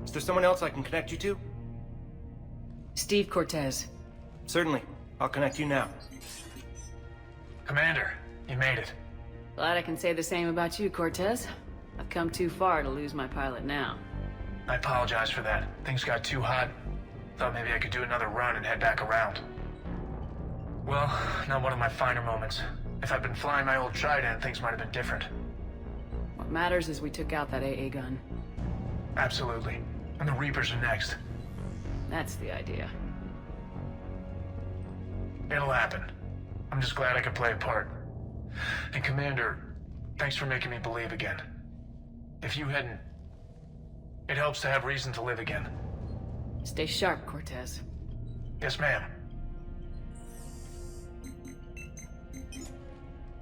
Is there someone else I can connect you to? Steve Cortez. Certainly. I'll connect you now. Commander, you made it. Glad I can say the same about you, Cortez. I've come too far to lose my pilot now. I apologize for that. Things got too hot. Thought maybe I could do another run and head back around. Well, not one of my finer moments. If I'd been flying my old Trident, things might have been different. What matters is we took out that AA gun. Absolutely. And the Reapers are next. That's the idea. It'll happen. I'm just glad I could play a part. And Commander, thanks for making me believe again. If you hadn't... It helps to have reason to live again. Stay sharp, Cortez. Yes, ma'am.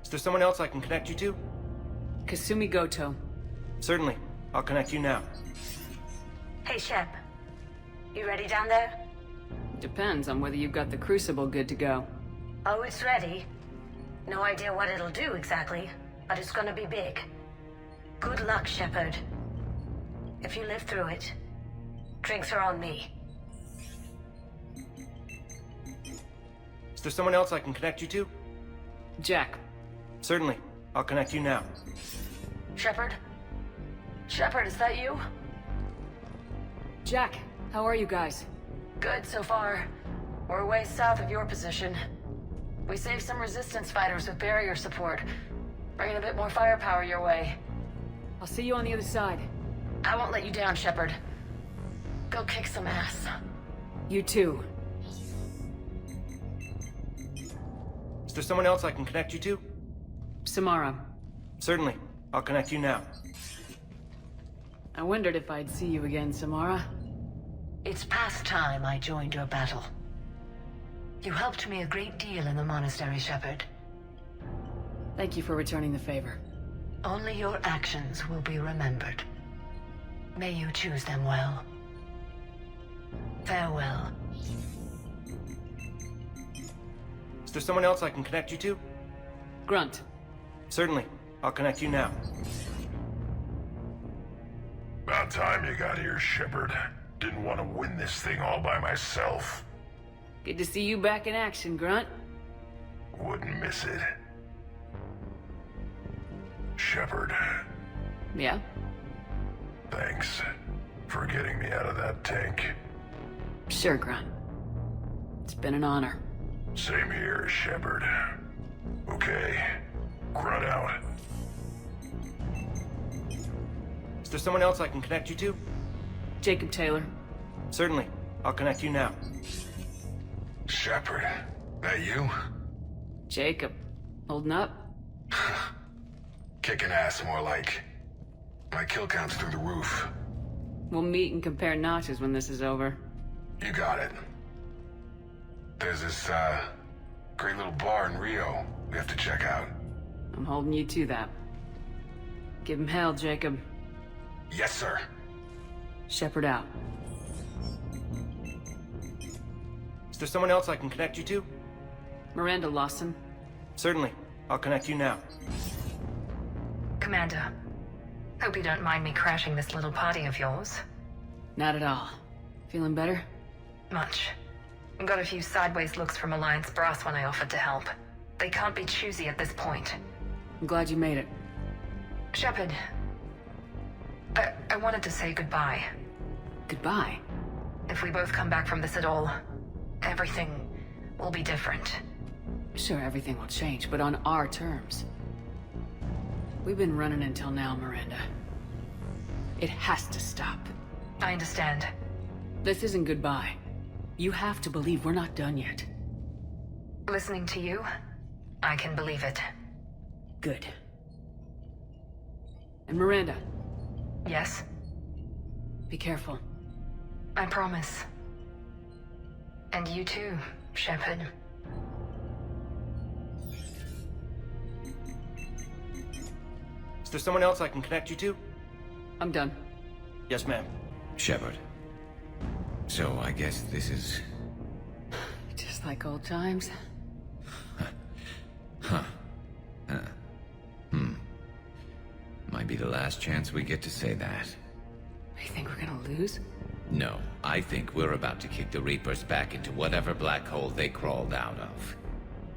Is there someone else I can connect you to? Kasumi Goto. Certainly. I'll connect you now. Hey, Shep. You ready down there? Depends on whether you've got the Crucible good to go. Oh, it's ready. No idea what it'll do exactly, but it's gonna be big. Good luck, Shepard. If you live through it, drinks are on me. Is there someone else I can connect you to? Jack. Certainly. I'll connect you now. Shepard? Shepard, is that you? Jack, how are you guys? Good so far. We're way south of your position. We saved some resistance fighters with barrier support. Bringing a bit more firepower your way. I'll see you on the other side. I won't let you down, Shepard. Go kick some ass. You too. Is there someone else I can connect you to? Samara. Certainly. I'll connect you now. I wondered if I'd see you again, Samara. It's past time I joined your battle. You helped me a great deal in the monastery, Shepard. Thank you for returning the favor. Only your actions will be remembered. May you choose them well. Farewell. Is there someone else I can connect you to? Grunt. Certainly. I'll connect you now. About time you got here, Shepard. Didn't want to win this thing all by myself. Good to see you back in action, Grunt. Wouldn't miss it. Shepard. Yeah? Thanks for getting me out of that tank. Sure, Grunt. It's been an honor. Same here, Shepard. Okay. Grunt out. Is there someone else I can connect you to? Jacob Taylor. Certainly. I'll connect you now. Shepard, that you? Jacob. Holding up? Kicking ass, more like. My kill count's through the roof. We'll meet and compare notches when this is over. You got it. There's this, great little bar in Rio we have to check out. I'm holding you to that. Give him hell, Jacob. Yes, sir. Shepard out. Is there someone else I can connect you to? Miranda Lawson. Certainly. I'll connect you now. Commander, hope you don't mind me crashing this little party of yours. Not at all. Feeling better? Much. Got a few sideways looks from Alliance brass when I offered to help. They can't be choosy at this point. I'm glad you made it. Shepard, I wanted to say goodbye. Goodbye? If we both come back from this at all, everything will be different. Sure, everything will change, but on our terms. We've been running until now, Miranda. It has to stop. I understand. This isn't goodbye. You have to believe we're not done yet. Listening to you, I can believe it. Good. And Miranda. Yes? Be careful. I promise. And you too, Shepard. Is there someone else I can connect you to? I'm done. Yes, ma'am. Shepard. So I guess this is... Just like old times. Might be the last chance we get to say that. You think we're gonna lose? No, I think we're about to kick the Reapers back into whatever black hole they crawled out of.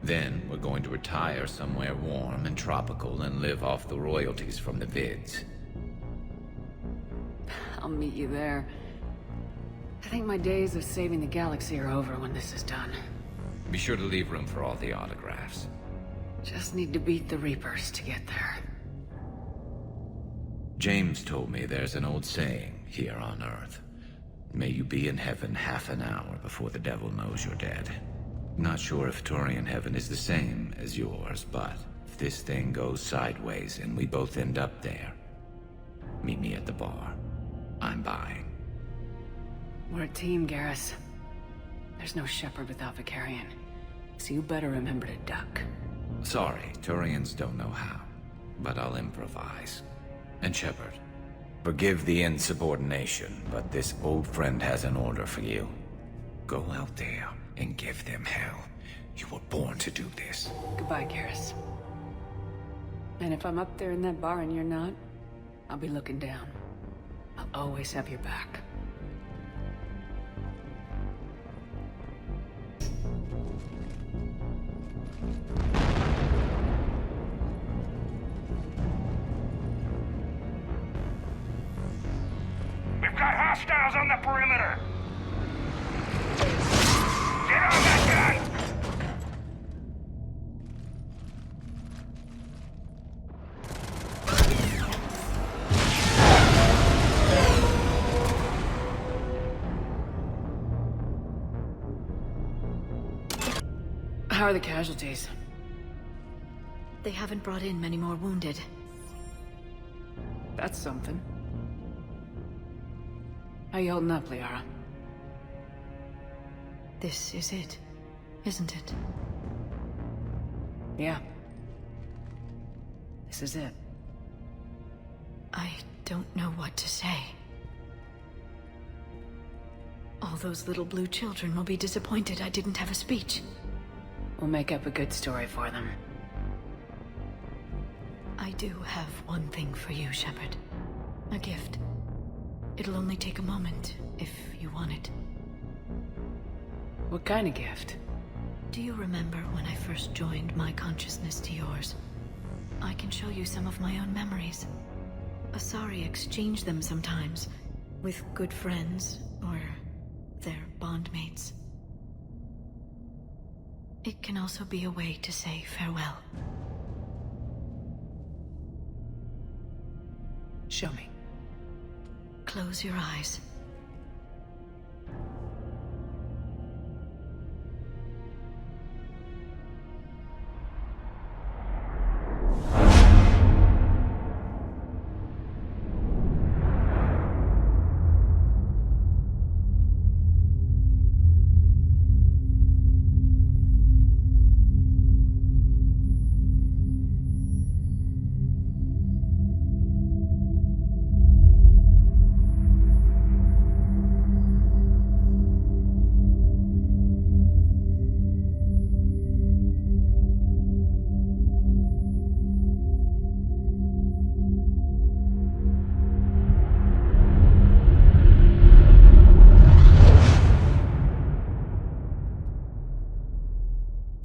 Then we're going to retire somewhere warm and tropical and live off the royalties from the vids. I'll meet you there. I think my days of saving the galaxy are over when this is done. Be sure to leave room for all the autographs. Just need to beat the Reapers to get there. James told me there's an old saying here on Earth. May you be in heaven half an hour before the devil knows you're dead. Not sure if Turian heaven is the same as yours, but if this thing goes sideways and we both end up there, meet me at the bar. I'm buying. We're a team, Garrus. There's no Shepard without Vicarian, so you better remember to duck. Sorry, Turians don't know how, but I'll improvise. And Shepard, forgive the insubordination, but this old friend has an order for you. Go out there and give them hell. You were born to do this. Goodbye, Garrus. And if I'm up there in that bar and you're not, I'll be looking down. I'll always have your back. We've got hostiles on the perimeter! Get on that gun! How are the casualties? They haven't brought in many more wounded. That's something. How you holding up, Liara? This is it, isn't it? Yeah. This is it. I don't know what to say. All those little blue children will be disappointed I didn't have a speech. We'll make up a good story for them. I do have one thing for you, Shepard. A gift. It'll only take a moment, if you want it. What kind of gift? Do you remember when I first joined my consciousness to yours? I can show you some of my own memories. Asari exchange them sometimes, with good friends, or their bondmates. It can also be a way to say farewell. Show me. Close your eyes.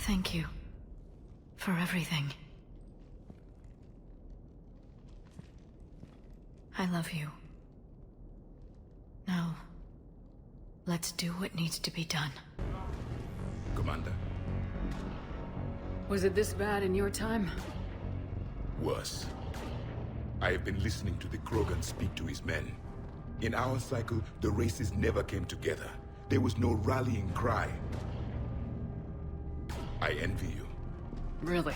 Thank you for everything. I love you. Now, let's do what needs to be done. Commander. Was it this bad in your time? Worse. I have been listening to the Krogan speak to his men. In our cycle, the races never came together. There was no rallying cry. I envy you. Really?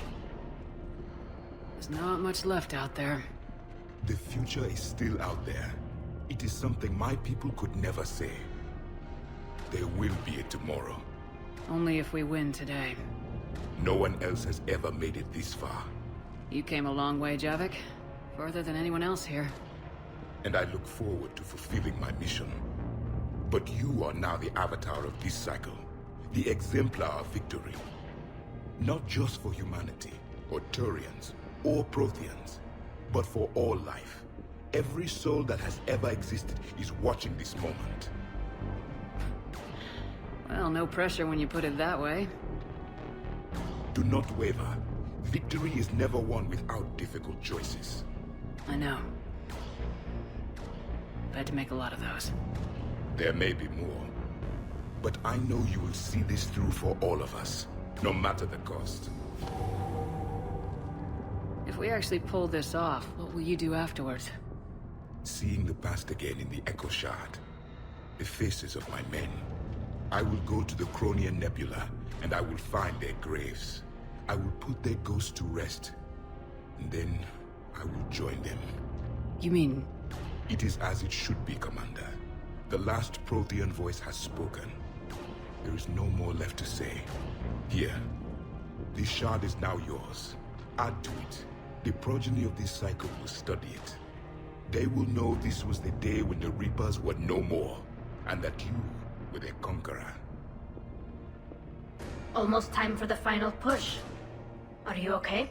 There's not much left out there. The future is still out there. It is something my people could never say. There will be a tomorrow. Only if we win today. No one else has ever made it this far. You came a long way, Javik. Further than anyone else here. And I look forward to fulfilling my mission. But you are now the avatar of this cycle. The exemplar of victory. Not just for humanity, or Turians, or Protheans, but for all life. Every soul that has ever existed is watching this moment. Well, no pressure when you put it that way. Do not waver. Victory is never won without difficult choices. I know. I've had to make a lot of those. There may be more. But I know you will see this through for all of us. No matter the cost. If we actually pull this off, what will you do afterwards? Seeing the past again in the Echo Shard. The faces of my men. I will go to the Cronian Nebula, and I will find their graves. I will put their ghosts to rest. And then, I will join them. You mean... It is as it should be, Commander. The last Prothean voice has spoken. There is no more left to say. Here. This shard is now yours. Add to it. The progeny of this cycle will study it. They will know this was the day when the Reapers were no more, and that you were their conqueror. Almost time for the final push. Are you okay?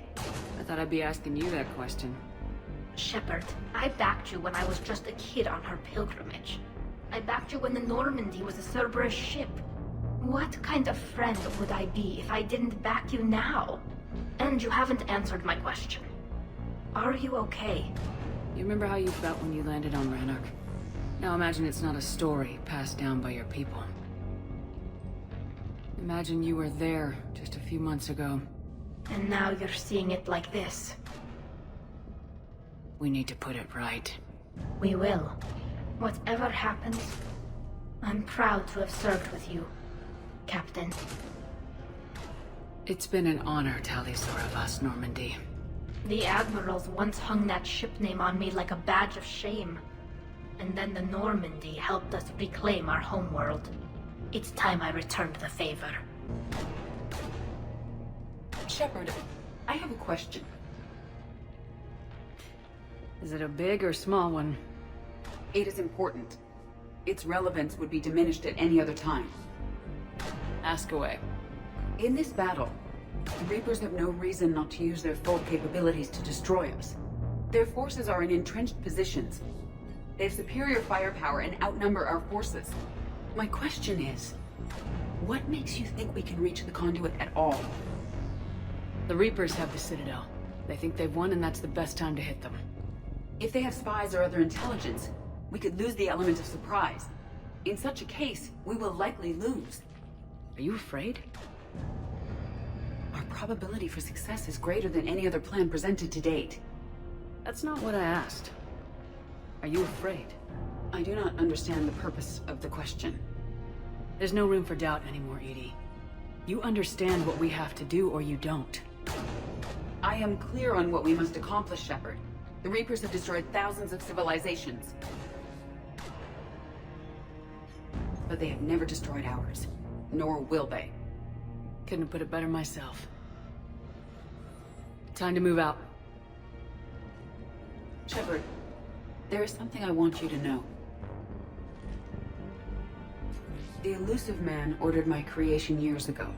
I thought I'd be asking you that question. Shepard, I backed you when I was just a kid on her pilgrimage. I backed you when the Normandy was a Cerberus ship. What kind of friend would I be if I didn't back you now? And you haven't answered my question. Are you okay? You remember how you felt when you landed on Ranark? Now imagine it's not a story passed down by your people. Imagine you were there just a few months ago. And now you're seeing it like this. We need to put it right. We will. Whatever happens, I'm proud to have served with you, Captain. It's been an honor, Talisaur of us, Normandy. The Admirals once hung that ship name on me like a badge of shame. And then the Normandy helped us reclaim our homeworld. It's time I returned the favor. Shepard, I have a question. Is it a big or small one? It is important. Its relevance would be diminished at any other time. Ask away. In this battle, the Reapers have no reason not to use their full capabilities to destroy us. Their forces are in entrenched positions. They have superior firepower and outnumber our forces. My question is, what makes you think we can reach the conduit at all? The Reapers have the Citadel. They think they've won and that's the best time to hit them. If they have spies or other intelligence, we could lose the element of surprise. In such a case, we will likely lose. Are you afraid? Our probability for success is greater than any other plan presented to date. That's not what I asked. Are you afraid? I do not understand the purpose of the question. There's no room for doubt anymore, Edie. You understand what we have to do or you don't. I am clear on what we must accomplish, Shepard. The Reapers have destroyed thousands of civilizations. But they have never destroyed ours. Nor will they. Couldn't have put it better myself. Time to move out. Shepard, there is something I want you to know. The elusive man ordered my creation years ago.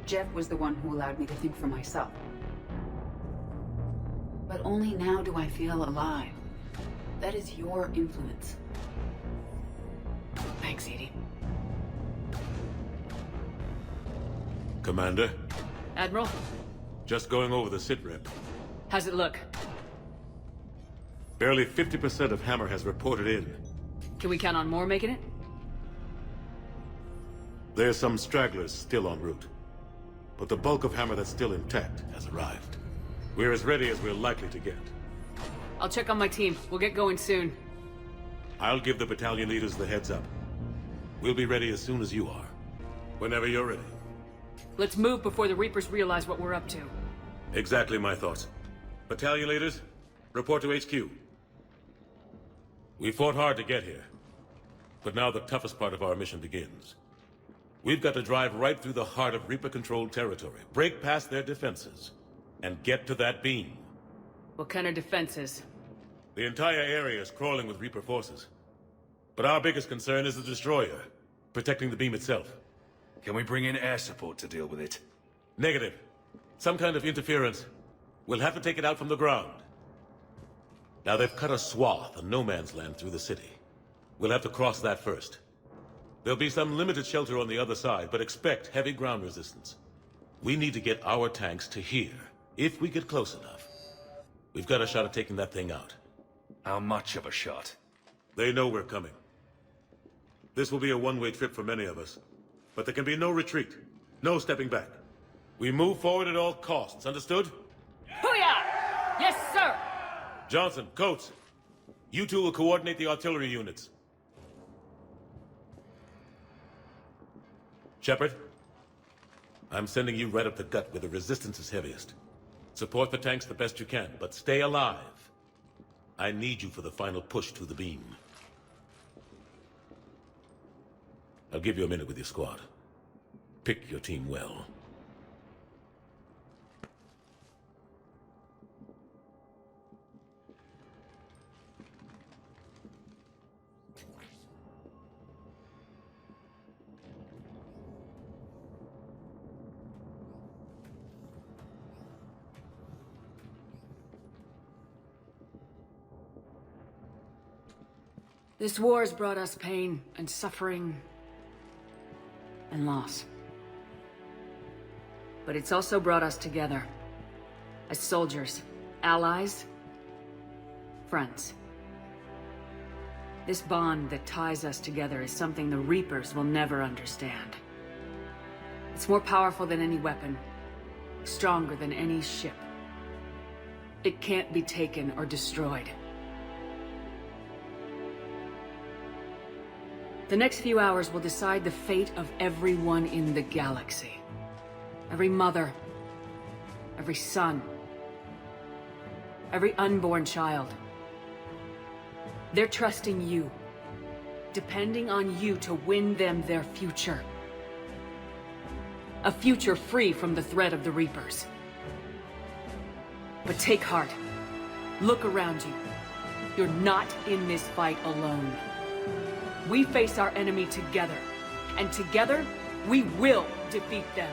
Jeff was the one who allowed me to think for myself. But only now do I feel alive. That is your influence. Thanks, Edie. Commander? Admiral? Just going over the sitrep. How's it look? Barely 50% of Hammer has reported in. Can we count on more making it? There's some stragglers still en route. But the bulk of Hammer that's still intact has arrived. We're as ready as we're likely to get. I'll check on my team. We'll get going soon. I'll give the battalion leaders the heads up. We'll be ready as soon as you are. Whenever you're ready. Let's move before the Reapers realize what we're up to. Exactly my thoughts. Battalion leaders, report to HQ. We fought hard to get here. But now the toughest part of our mission begins. We've got to drive right through the heart of Reaper-controlled territory, break past their defenses, and get to that beam. What kind of defenses? The entire area is crawling with Reaper forces. But our biggest concern is the destroyer, protecting the beam itself. Can we bring in air support to deal with it? Negative. Some kind of interference. We'll have to take it out from the ground. Now they've cut a swath of no man's land through the city. We'll have to cross that first. There'll be some limited shelter on the other side, but expect heavy ground resistance. We need to get our tanks to here, if we get close enough. We've got a shot at taking that thing out. How much of a shot? They know we're coming. This will be a one-way trip for many of us. But there can be no retreat. No stepping back. We move forward at all costs, understood? Hoo-yah! Yes, sir! Johnson, Coates, you two will coordinate the artillery units. Shepard, I'm sending you right up the gut where the resistance is heaviest. Support the tanks the best you can, but stay alive. I need you for the final push to the beam. I'll give you a minute with your squad. Pick your team well. This war has brought us pain and suffering and loss. But it's also brought us together. As soldiers, allies, friends. This bond that ties us together is something the Reapers will never understand. It's more powerful than any weapon, stronger than any ship. It can't be taken or destroyed. The next few hours will decide the fate of everyone in the galaxy. Every mother, every son, every unborn child. They're trusting you, depending on you to win them their future. A future free from the threat of the Reapers. But take heart. Look around you. You're not in this fight alone. We face our enemy together, and together, we will defeat them.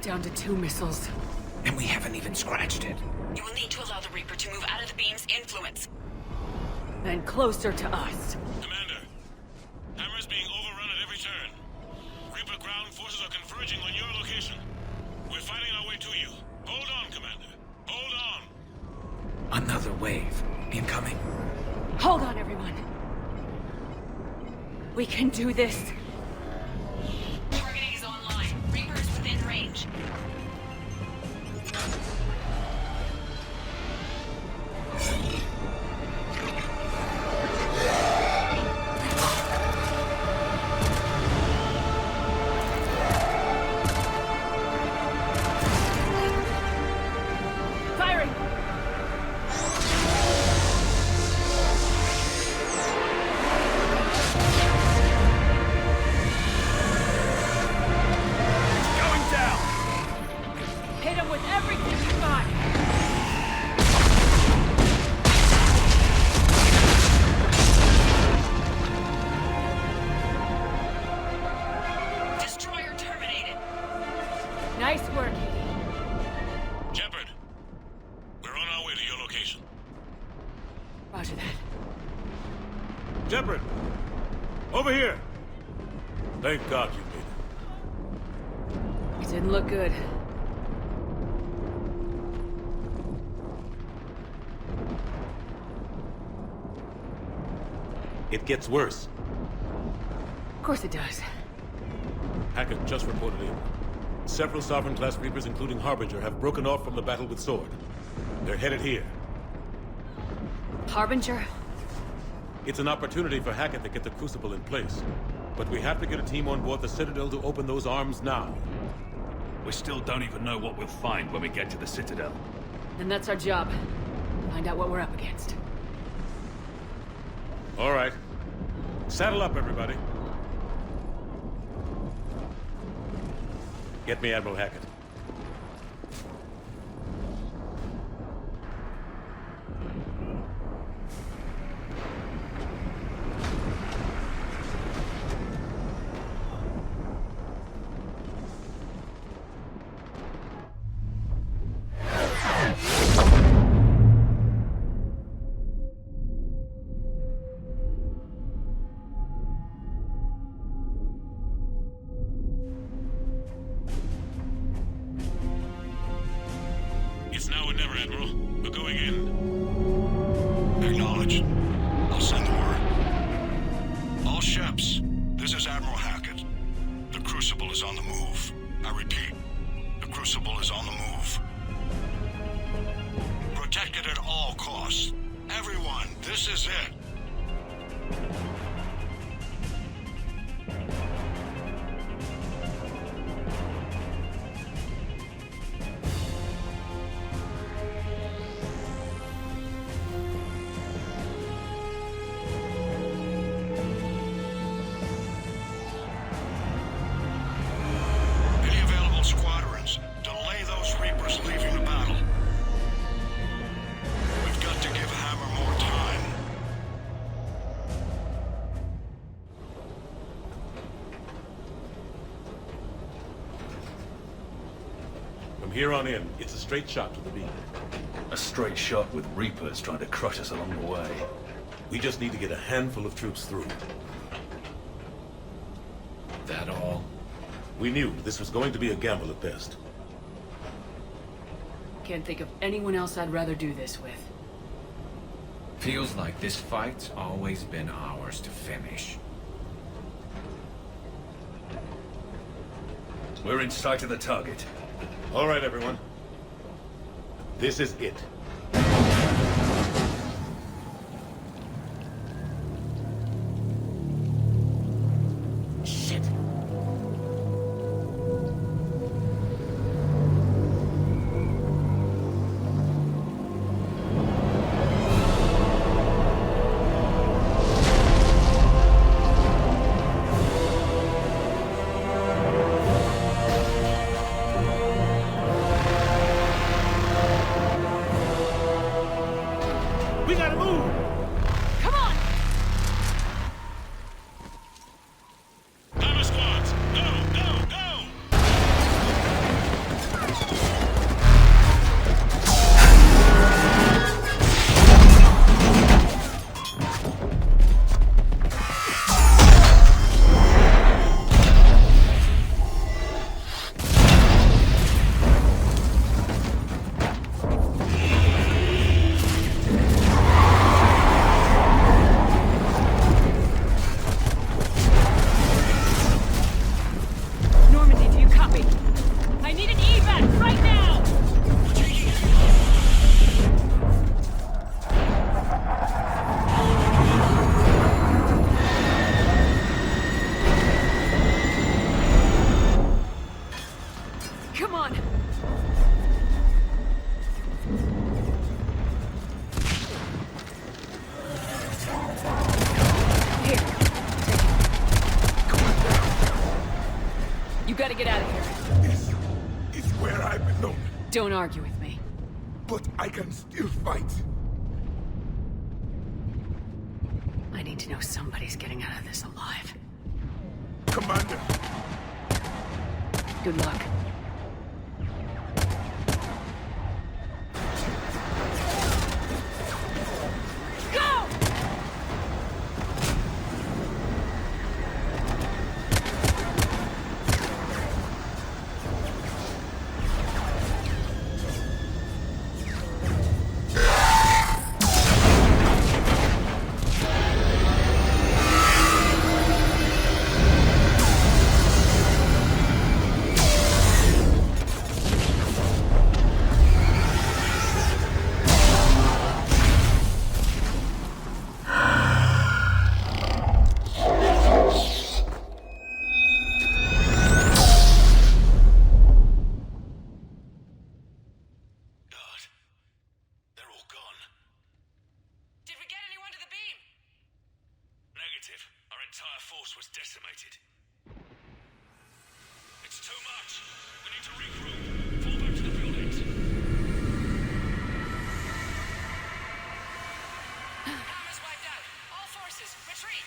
Down to 2 missiles. And we haven't even scratched it. You will need to allow the Reaper to move out of the beam's influence. And closer to us. Commander, Hammer's being overrun at every turn. Reaper ground forces are converging on your location. We're fighting our way to you. Hold on, Commander. Hold on. Another wave. Incoming. Hold on, everyone. We can do this. Targeting is online. Reaper is within range. Over here! Thank God you made it. It didn't look good. It gets worse. Of course it does. Hackett just reported in. Several Sovereign-class Reapers, including Harbinger, have broken off from the battle with Sword. They're headed here. Harbinger? It's an opportunity for Hackett to get the Crucible in place. But we have to get a team on board the Citadel to open those arms now. We still don't even know what we'll find when we get to the Citadel. Then that's our job. Find out what we're up against. All right. Saddle up, everybody. Get me Admiral Hackett. It's now or never, Admiral. We're going in. Acknowledged. I'll send the word. All ships, this is Admiral Hackett. The Crucible is on the move. I repeat, the Crucible is on the move. Protect it at all costs. Everyone, this is it. Any available squadrons, delay those Reapers leaving the battle. We've got to give Hammer more time. From here on in, it's a straight shot to the beam. A straight shot with Reapers trying to crush us along the way. We just need to get a handful of troops through. That all? We knew this was going to be a gamble at best. Can't think of anyone else I'd rather do this with. Feels like this fight's always been ours to finish. We're in sight of the target. All right, everyone. This is it. Shit. We gotta move! Come on! Bomber squads! Go! Go! Go! Normandy, do you copy? I need an evac right now! Come on! Here, take it. You gotta get out of here. This is where I belong. Don't argue with me. But I can still fight. I need to know somebody's getting out of this alive. Commander, Good luck. Go! entire force was decimated. It's too much. We need to regroup. Fall back to the buildings. Commerce wiped out. All forces, retreat.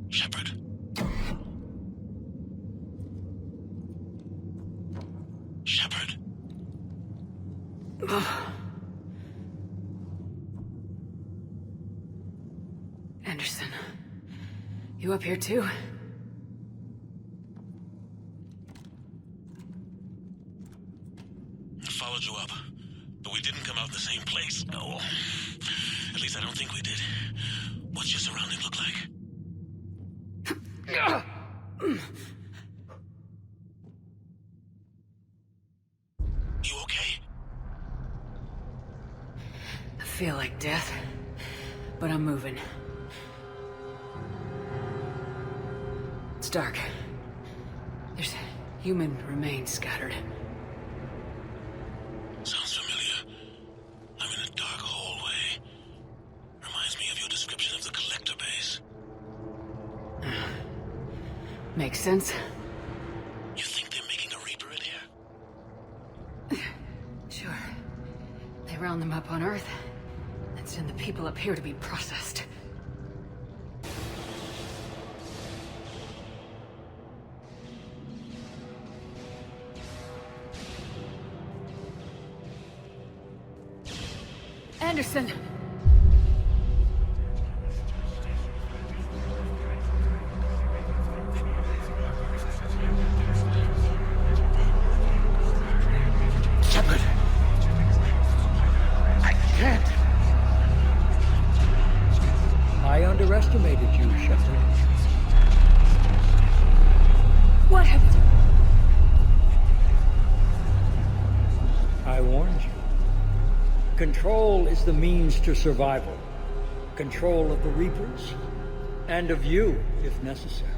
Shepard. Shepard. Anderson, you up here too? I followed you up, but we didn't come out the same place. No. At least I don't think we did. What's your surrounding look like? You okay? I feel like death, but I'm moving. It's dark. There's human remains scattered. Sounds familiar. I'm in a dark hallway. Reminds me of your description of the collector base. Makes sense. You think they're making a Reaper in here? Sure. They round them up on Earth and send the people up here to be processed. Anderson! Shepard! I can't! I underestimated you, Shepard. What happened? Control is the means to survival. Control of the Reapers, and of you, if necessary.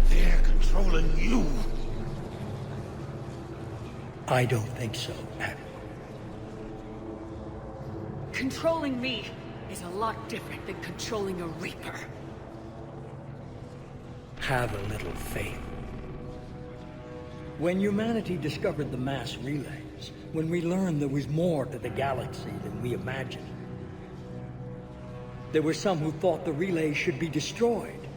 They're controlling you. I don't think so, Admiral. Controlling me is a lot different than controlling a Reaper. Have a little faith. When humanity discovered the mass relays, when we learned there was more to the galaxy than we imagined, there were some who thought the relays should be destroyed.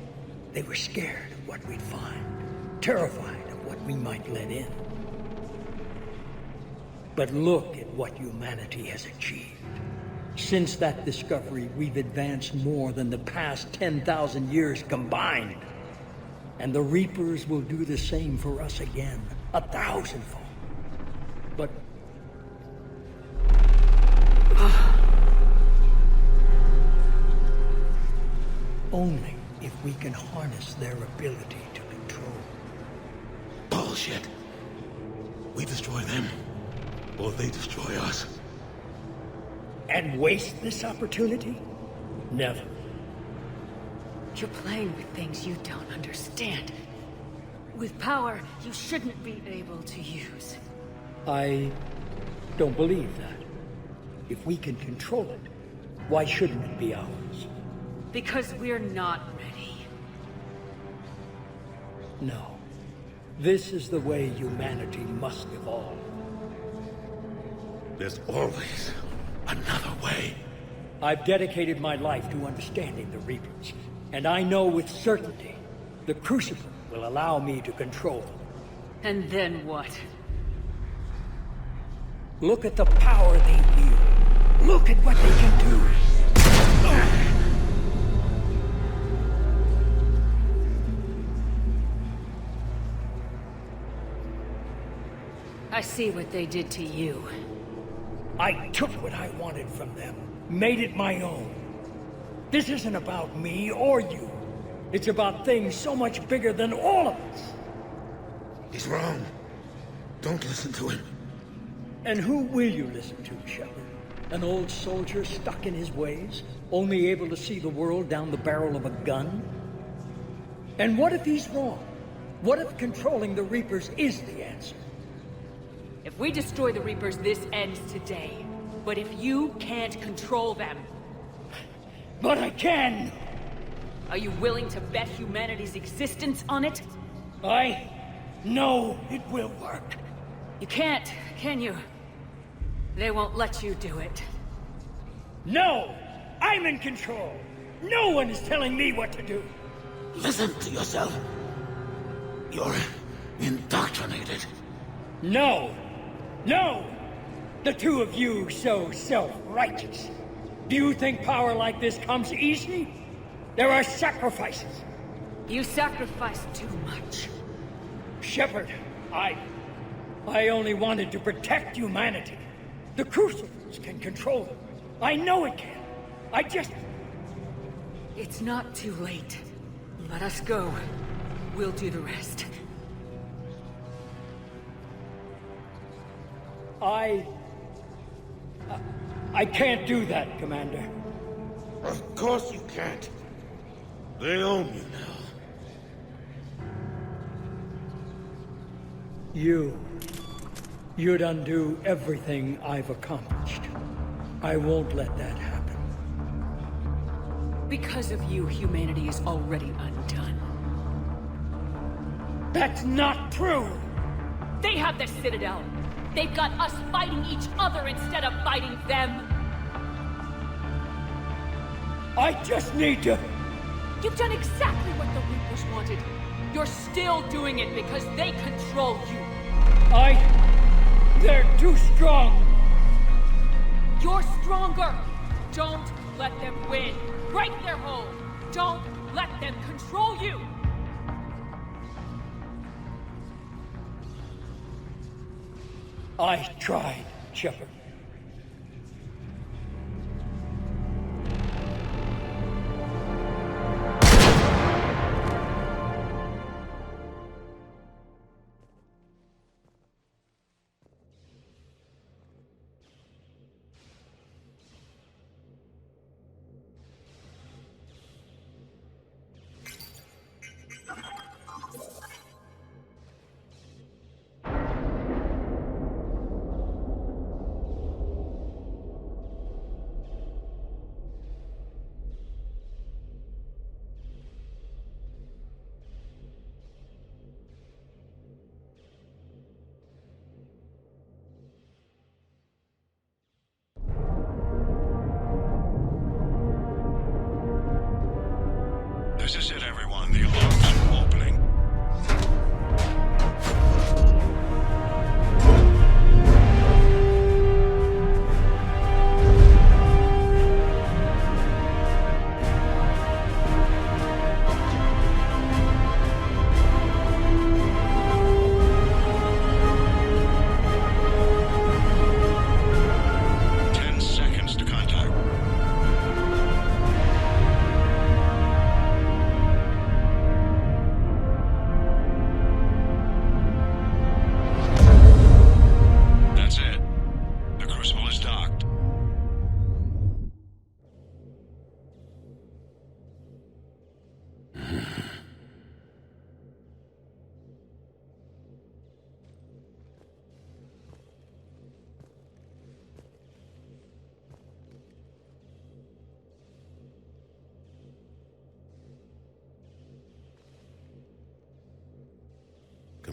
They were scared of what we'd find, terrified of what we might let in. But look at what humanity has achieved. Since that discovery, we've advanced more than the past 10,000 years combined. And the Reapers will do the same for us again, 1,000-fold. But... only if we can harness their ability to control. Bullshit. We destroy them, or they destroy us. And waste this opportunity? Never. You're playing with things you don't understand. With power you shouldn't be able to use. I don't believe that. If we can control it, why shouldn't it be ours? Because we're not ready. No. This is the way humanity must evolve. There's always another way. I've dedicated my life to understanding the Reapers, and I know with certainty the Crucible will allow me to control them. And then what? Look at the power they wield. Look at what they can do. I see what they did to you. I took what I wanted from them, made it my own. This isn't about me or you. It's about things so much bigger than all of us. He's wrong. Don't listen to him. And who will you listen to, Shepard? An old soldier stuck in his ways, only able to see the world down the barrel of a gun? And what if he's wrong? What if controlling the Reapers is the answer? If we destroy the Reapers, this ends today. But if you can't control them... But I can! Are you willing to bet humanity's existence on it? I know it will work. You can't, can you? They won't let you do it. No! I'm in control! No one is telling me what to do! Listen to yourself. You're indoctrinated. No! No! The two of you so self-righteous. Do you think power like this comes easy? There are sacrifices. You sacrifice too much. Shepard, I only wanted to protect humanity. The Crucibles can control them. I know it can. I just... It's not too late. Let us go. We'll do the rest. I can't do that, Commander. Of course you can't. They own you now. You'd undo everything I've accomplished. I won't let that happen. Because of you, humanity is already undone. That's not true! They have the Citadel. They've got us fighting each other instead of fighting them. I just need to... You've done exactly what the Reapers wanted. You're still doing it because they control you. They're too strong. You're stronger. Don't let them win. Break their hold. Don't let them control you. I tried, Shepard.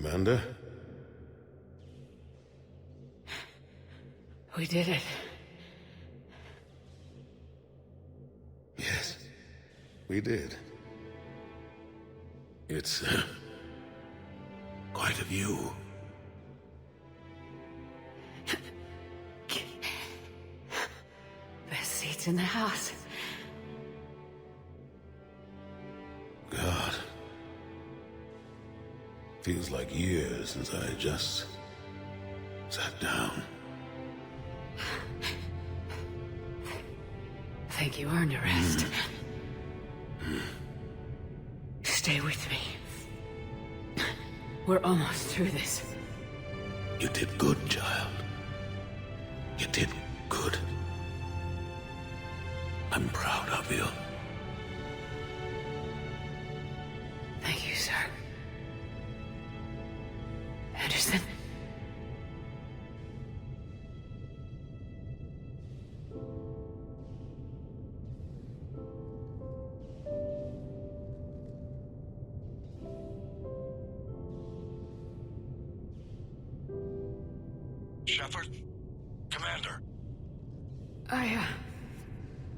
Commander? We did it. Yes, we did. It's, quite a view. Best seats in the house. God. Feels like years since I just sat down. Think you earned a rest. Stay with me. We're almost through this. You did good, child. You did good. I'm proud of you. Thank you, sir. Anderson? Shepard? Commander?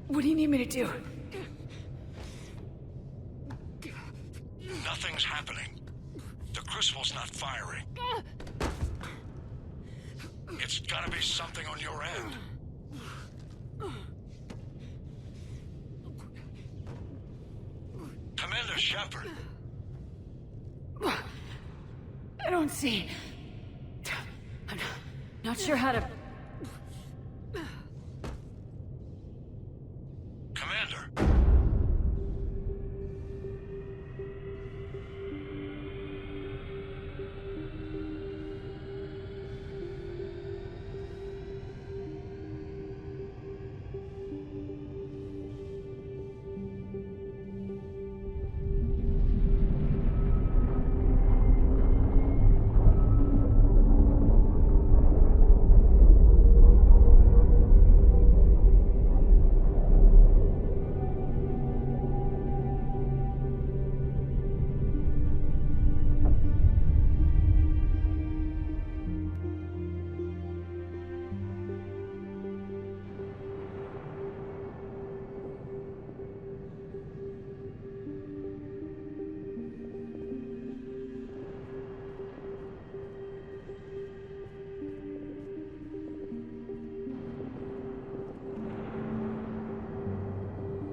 What do you need me to do? Nothing's happening. The crucible's not firing. It's gotta be something on your end. Commander Shepard! I don't see. I'm not sure how to... Commander!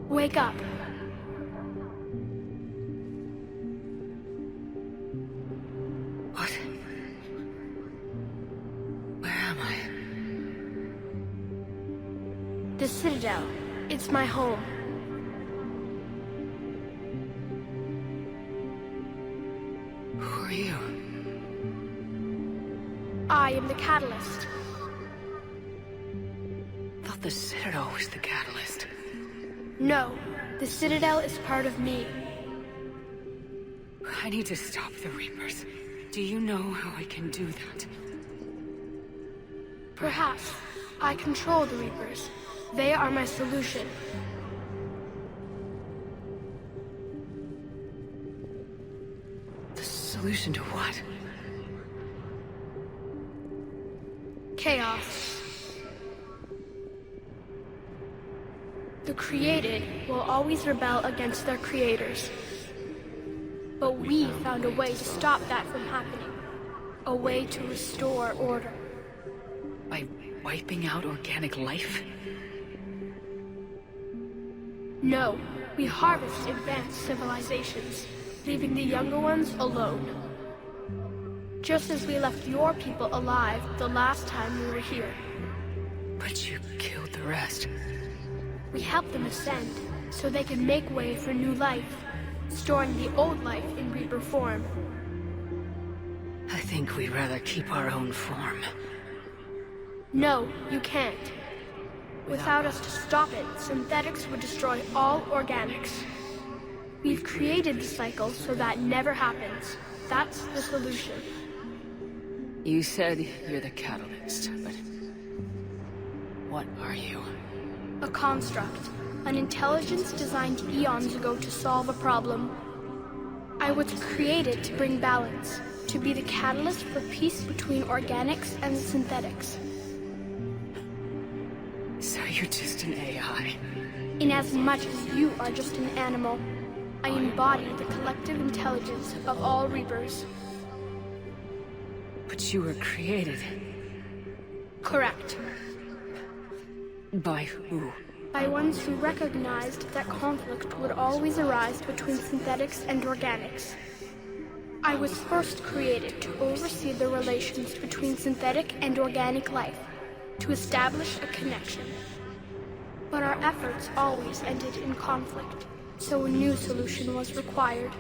Wake up. What? Where am I? The Citadel. It's my home. Who are you? I am the catalyst. I thought the Citadel was the catalyst. No, the Citadel is part of me. I need to stop the Reapers. Do you know how I can do that? Perhaps. I control the Reapers. They are my solution. The solution to what? Chaos. The created will always rebel against their creators. But we found a way to stop that from happening. A way to restore order. By wiping out organic life? No, we harvest advanced civilizations, leaving the younger ones alone. Just as we left your people alive the last time we were here. But you killed the rest. We helped them ascend, so they could make way for new life, storing the old life in Reaper form. I think we'd rather keep our own form. No, you can't. Without us to stop it, synthetics would destroy all organics. We've created the cycle so that never happens. That's the solution. You said you're the catalyst, but what are you? A construct. An intelligence designed eons ago to solve a problem. I was created to bring balance, to be the catalyst for peace between organics and synthetics. So you're just an AI? In as much as you are just an animal, I embody the collective intelligence of all Reapers. But you were created. Correct. By who? By ones who recognized that conflict would always arise between synthetics and organics. I was first created to oversee the relations between synthetic and organic life, to establish a connection. But our efforts always ended in conflict, so a new solution was required.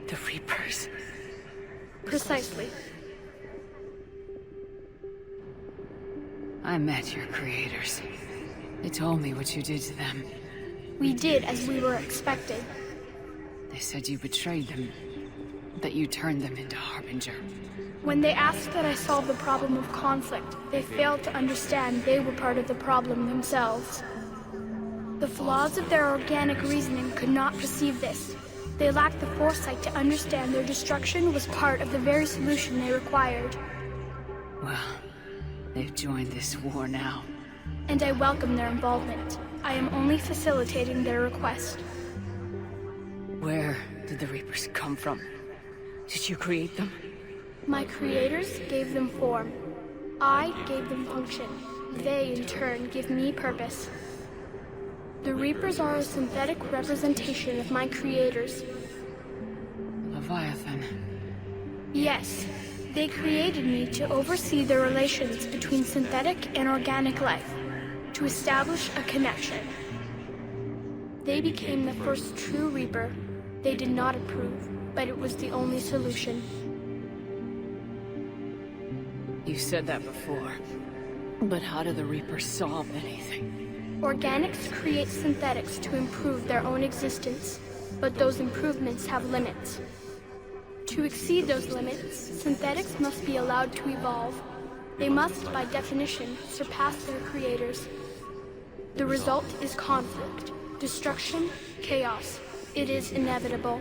The Reapers. Precisely. I met your creators. They told me what you did to them. We did as we were expected. They said you betrayed them, that you turned them into Harbinger. When they asked that I solve the problem of conflict, they failed to understand they were part of the problem themselves. The flaws of their organic reasoning could not perceive this. They lacked the foresight to understand their destruction was part of the very solution they required. Well, they've joined this war now. And I welcome their involvement. I am only facilitating their request. Where did the Reapers come from? Did you create them? My creators gave them form. I gave them function. They, in turn, give me purpose. The Reapers are a synthetic representation of my creators. Leviathan. Yes. They created me to oversee the relations between synthetic and organic life, to establish a connection. They became the first true Reaper. They did not approve, but it was the only solution. You said that before. But how do the Reapers solve anything? Organics create synthetics to improve their own existence, but those improvements have limits. To exceed those limits, synthetics must be allowed to evolve. They must, by definition, surpass their creators. The result is conflict, destruction, chaos. It is inevitable.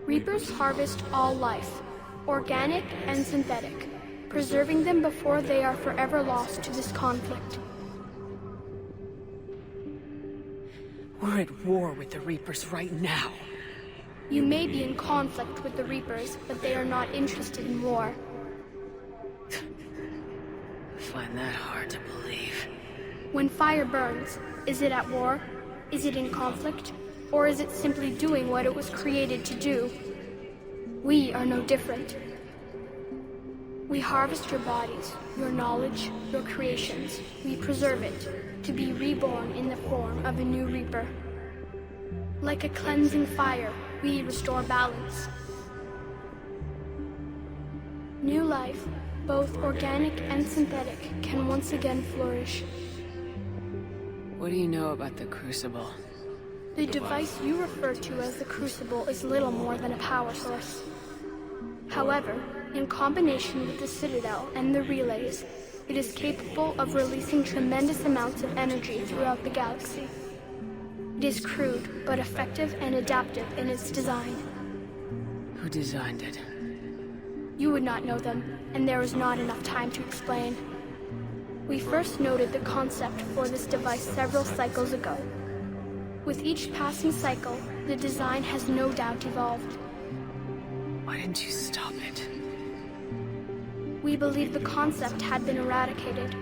Reapers harvest all life, organic and synthetic, preserving them before they are forever lost to this conflict. We're at war with the Reapers right now. You may be in conflict with the Reapers, but they are not interested in war. I find that hard to believe. When fire burns, is it at war? Is it in conflict? Or is it simply doing what it was created to do? We are no different. We harvest your bodies, your knowledge, your creations. We preserve it, to be reborn in the form of a new Reaper. Like a cleansing fire, we restore balance. New life, both organic and synthetic, can once again flourish. What do you know about the Crucible? The device you refer to as the Crucible is little more than a power source. However, in combination with the Citadel and the relays, it is capable of releasing tremendous amounts of energy throughout the galaxy. It is crude, but effective and adaptive in its design. Who designed it? You would not know them, and there is not enough time to explain. We first noted the concept for this device several cycles ago. With each passing cycle, the design has no doubt evolved. Why didn't you stop it? We believed the concept had been eradicated.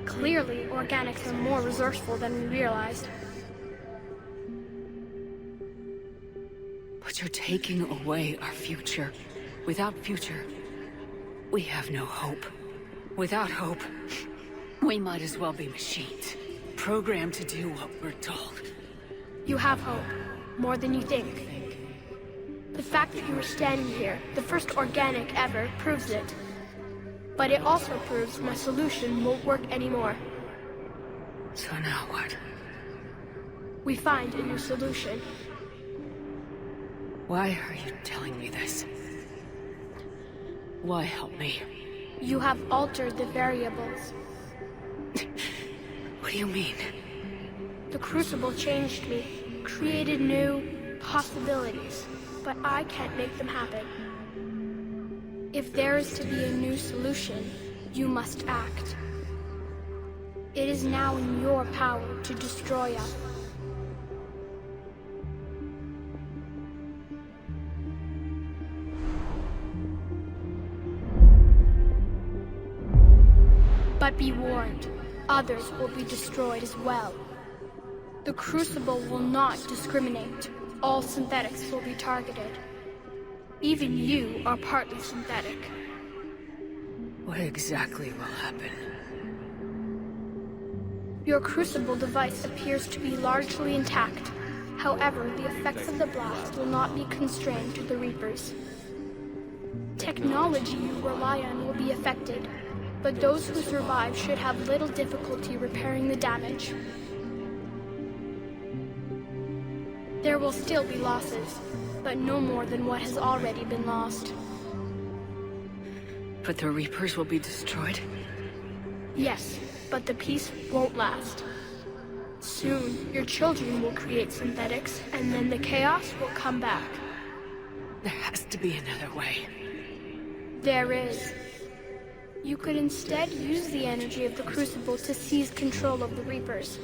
Clearly, organics are more resourceful than we realized. But you're taking away our future. Without future, we have no hope. Without hope, we might as well be machines, programmed to do what we're told. You have hope, more than you think. The fact that you are standing here, the first organic ever, proves it. But it also proves my solution won't work anymore. So now what? We find a new solution. Why are you telling me this? Why help me? You have altered the variables. What do you mean? The Crucible changed me, created new possibilities. but I can't make them happen. If there is to be a new solution, you must act. It is now in your power to destroy us. But be warned, others will be destroyed as well. The Crucible will not discriminate. All synthetics will be targeted. Even you are partly synthetic. What exactly will happen? Your Crucible device appears to be largely intact. However, the effects of the blast will not be constrained to the Reapers. Technology you rely on will be affected, but those who survive should have little difficulty repairing the damage. There will still be losses, but no more than what has already been lost. But the Reapers will be destroyed? Yes, but the peace won't last. Soon, your children will create synthetics, and then the chaos will come back. There has to be another way. There is. You could instead use the energy of the Crucible to seize control of the Reapers.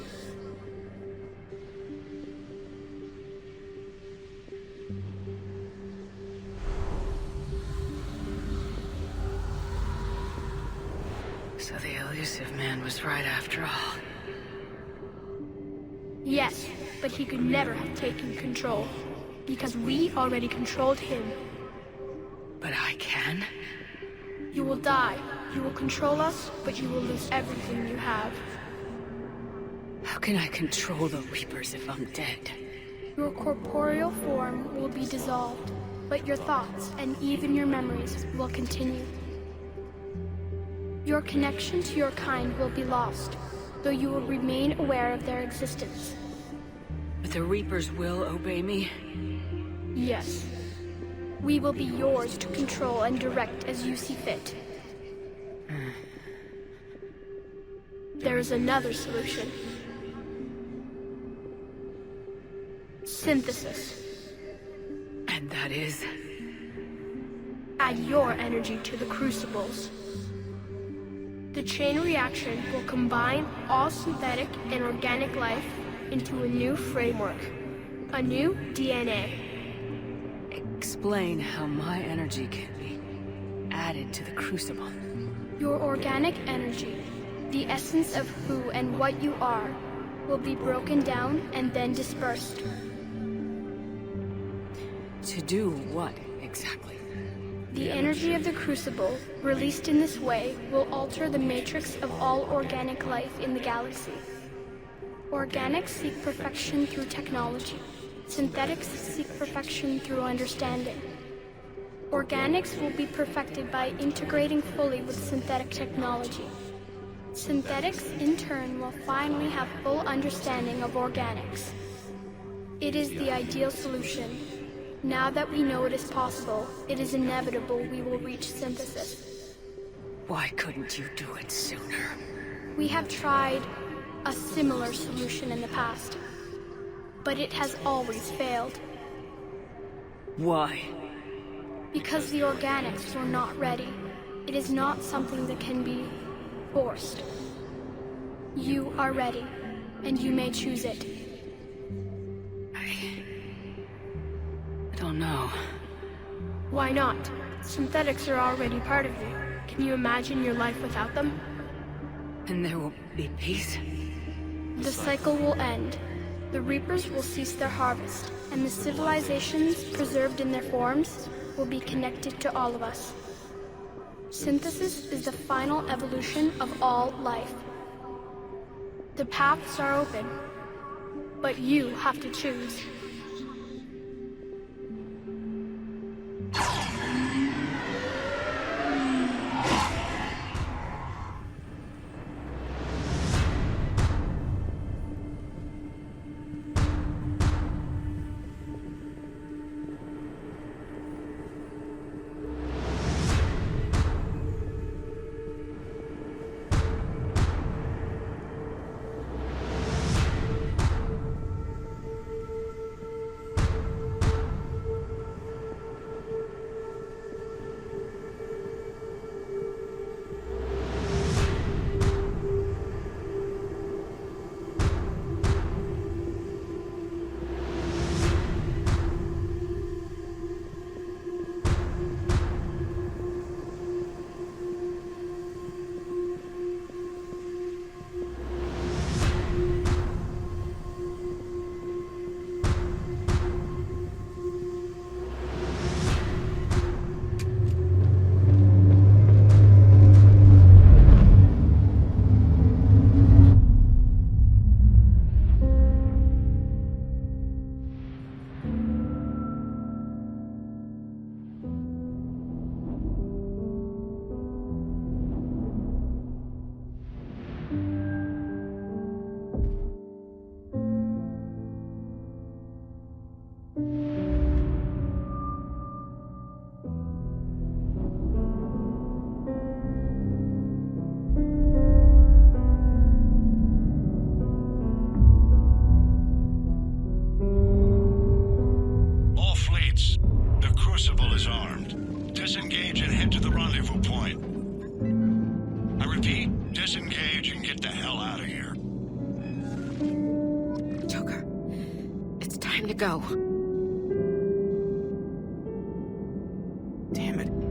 So the elusive man was right after all. Yes, but he could never have taken control, because we already controlled him. But I can? You will die. You will control us, but you will lose everything you have. How can I control the Reapers if I'm dead? Your corporeal form will be dissolved, but your thoughts and even your memories will continue. Your connection to your kind will be lost, though you will remain aware of their existence. But the Reapers will obey me? Yes. We will be yours to control and direct as you see fit. There is another solution. Synthesis. And that is? Add your energy to the Crucibles. The chain reaction will combine all synthetic and organic life into a new framework, a new DNA. Explain how my energy can be added to the Crucible. Your organic energy, the essence of who and what you are, will be broken down and then dispersed. To do what, exactly? The energy of the Crucible, released in this way, will alter the matrix of all organic life in the galaxy. Organics seek perfection through technology. Synthetics seek perfection through understanding. Organics will be perfected by integrating fully with synthetic technology. Synthetics, in turn, will finally have full understanding of organics. It is the ideal solution. Now that we know it is possible, it is inevitable we will reach synthesis. Why couldn't you do it sooner? We have tried a similar solution in the past, but it has always failed. Why? Because the organics were not ready. It is not something that can be forced. You are ready, and you may choose it. I don't know. Why not? Synthetics are already part of you. Can you imagine your life without them? And there will be peace? The cycle will end. The Reapers will cease their harvest, and the civilizations preserved in their forms will be connected to all of us. Synthesis is the final evolution of all life. The paths are open, but you have to choose. disengage and head to the rendezvous point. I repeat, disengage and get the hell out of here. Joker, it's time to go. Damn it.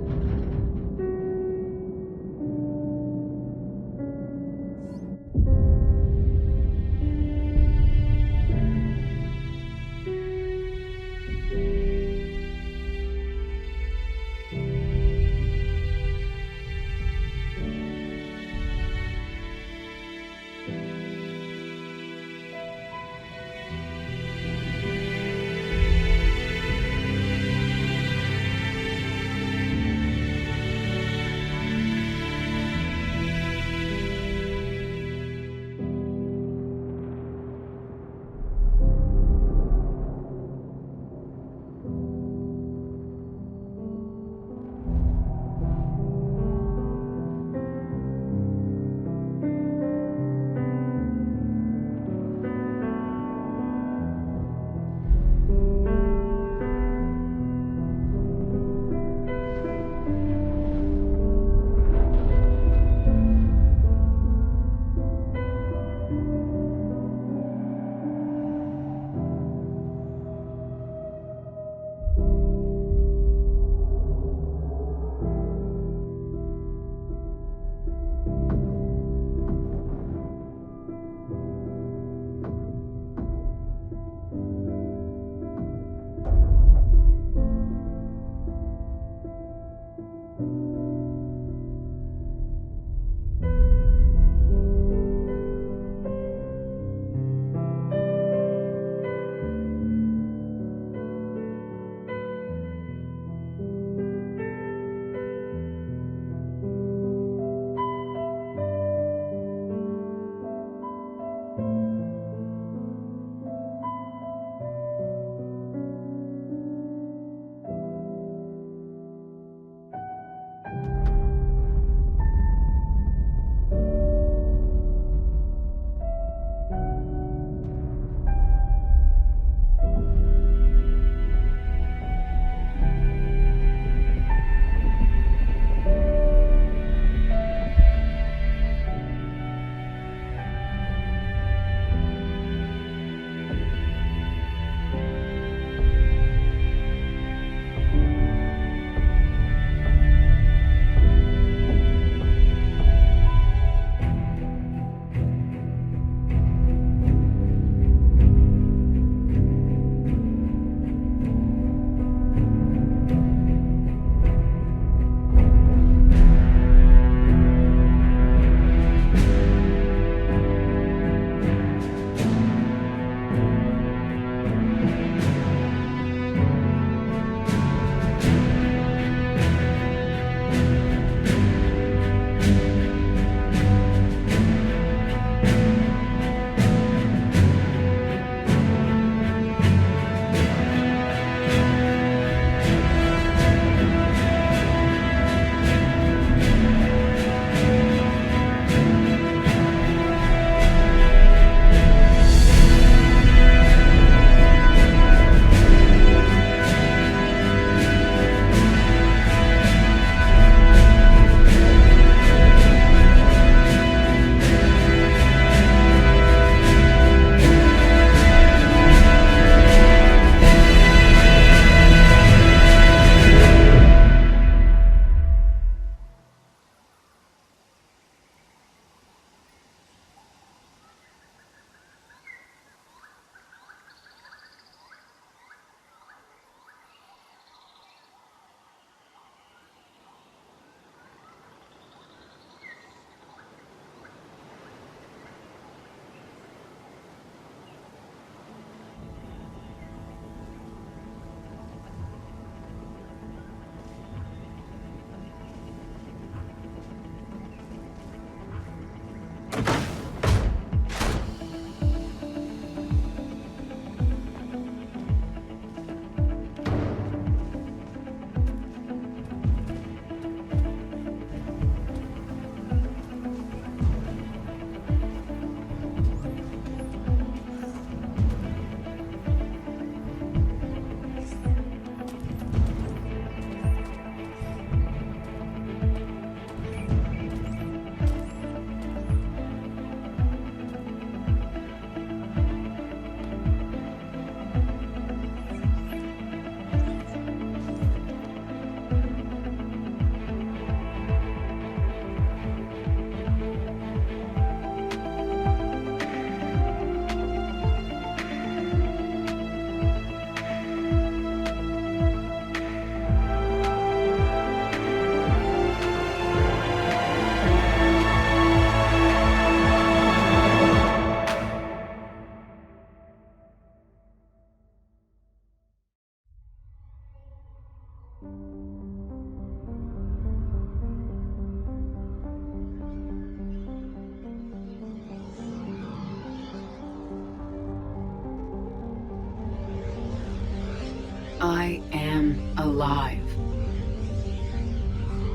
alive.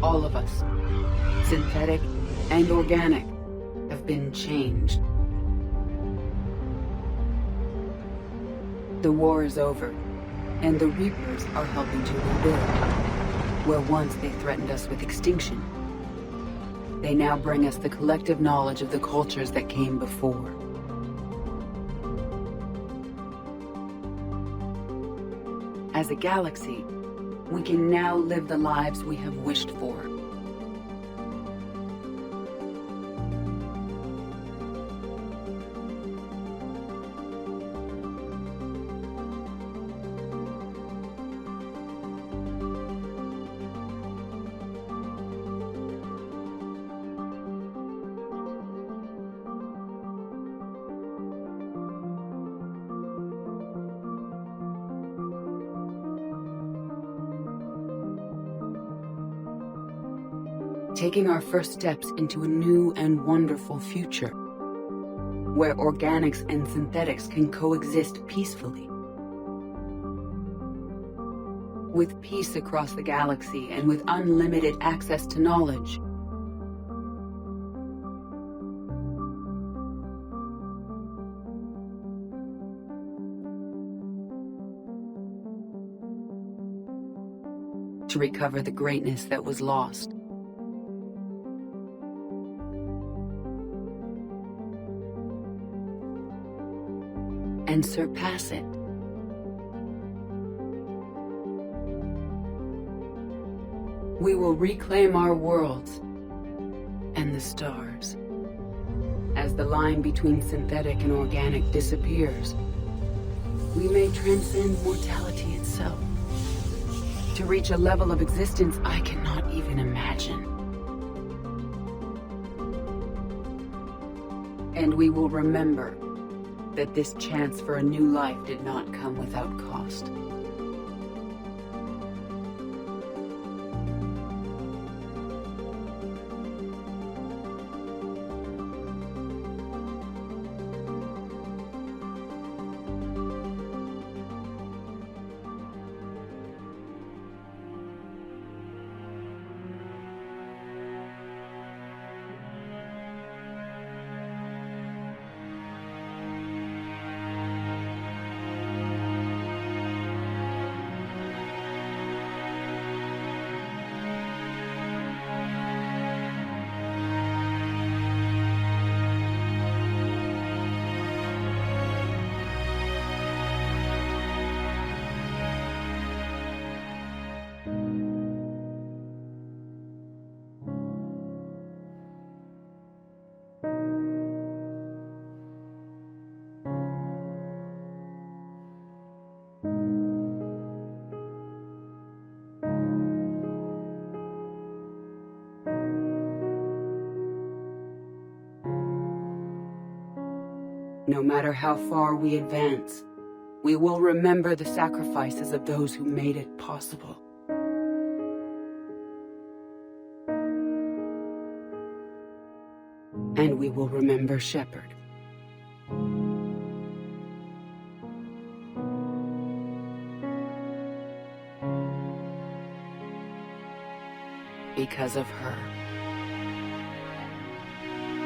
All of us, synthetic and organic, have been changed. The war is over, and the Reapers are helping to rebuild. Where once they threatened us with extinction, they now bring us the collective knowledge of the cultures that came before. As a galaxy, we can now live the lives we have wished for. Taking our first steps into a new and wonderful future, where organics and synthetics can coexist peacefully. With peace across the galaxy and with unlimited access to knowledge, to recover the greatness that was lost. And surpass it. We will reclaim our worlds and the stars. As the line between synthetic and organic disappears, we may transcend mortality itself to reach a level of existence I cannot even imagine. And we will remember that this chance for a new life did not come without cost. No matter how far we advance, we will remember the sacrifices of those who made it possible. And we will remember Shepard. Because of her,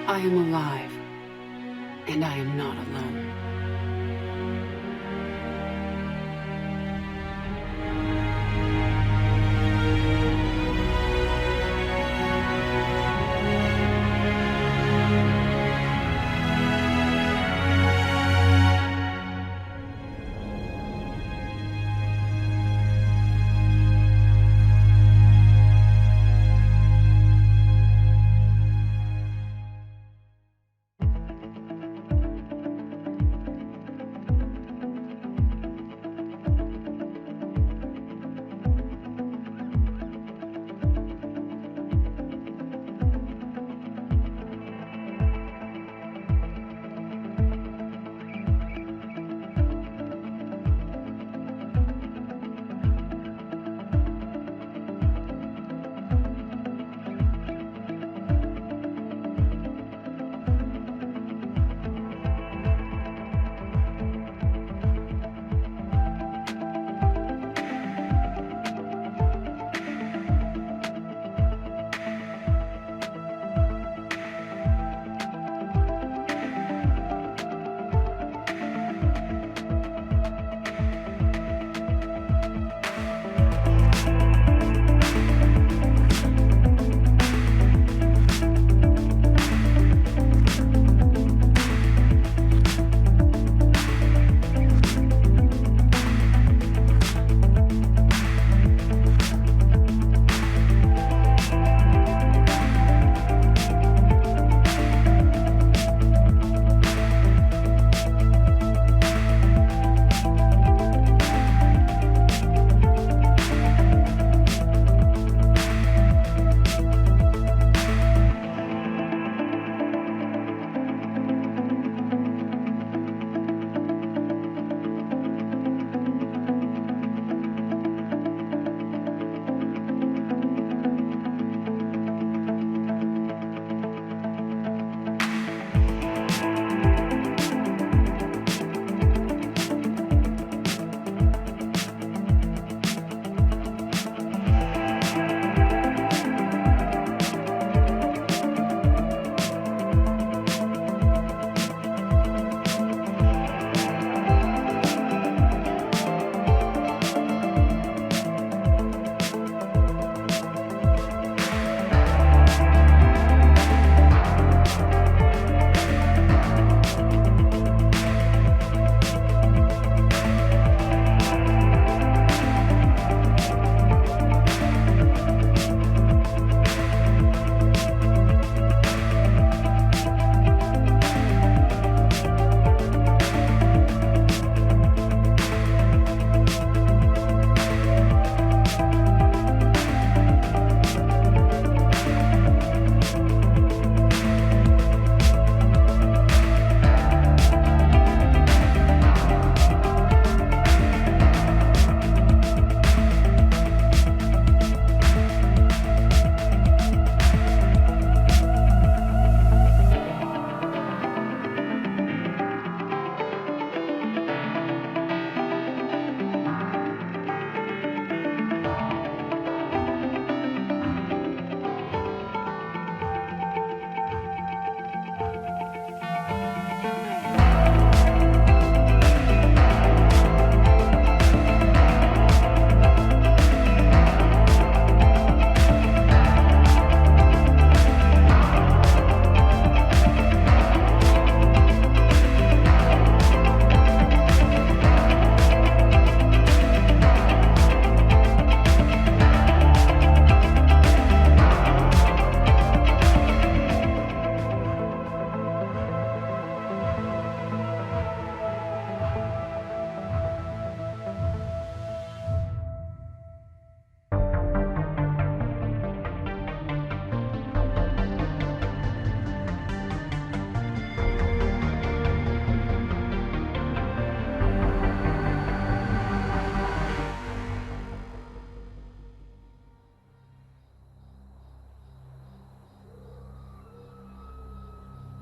I am alive. And I am not alone.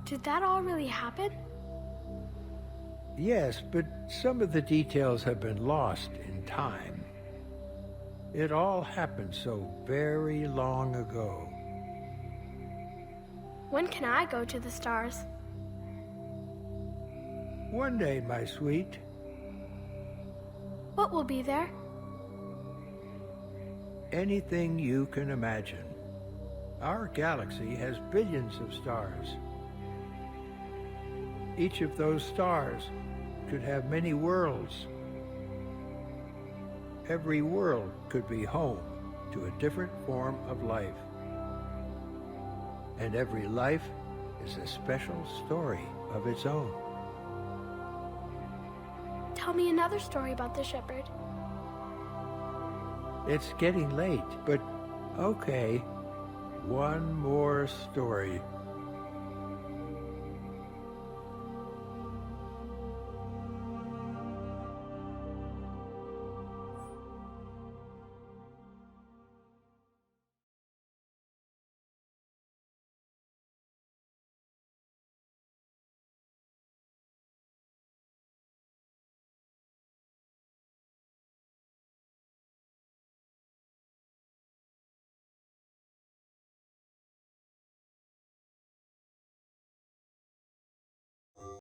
Did that all really happen? Yes, but some of the details have been lost in time. It all happened so very long ago. When can I go to the stars? One day, my sweet. What will be there? Anything you can imagine. Our galaxy has billions of stars. Each of those stars could have many worlds. Every world could be home to a different form of life. And every life is a special story of its own. Tell me another story about the shepherd. It's getting late, but okay. One more story.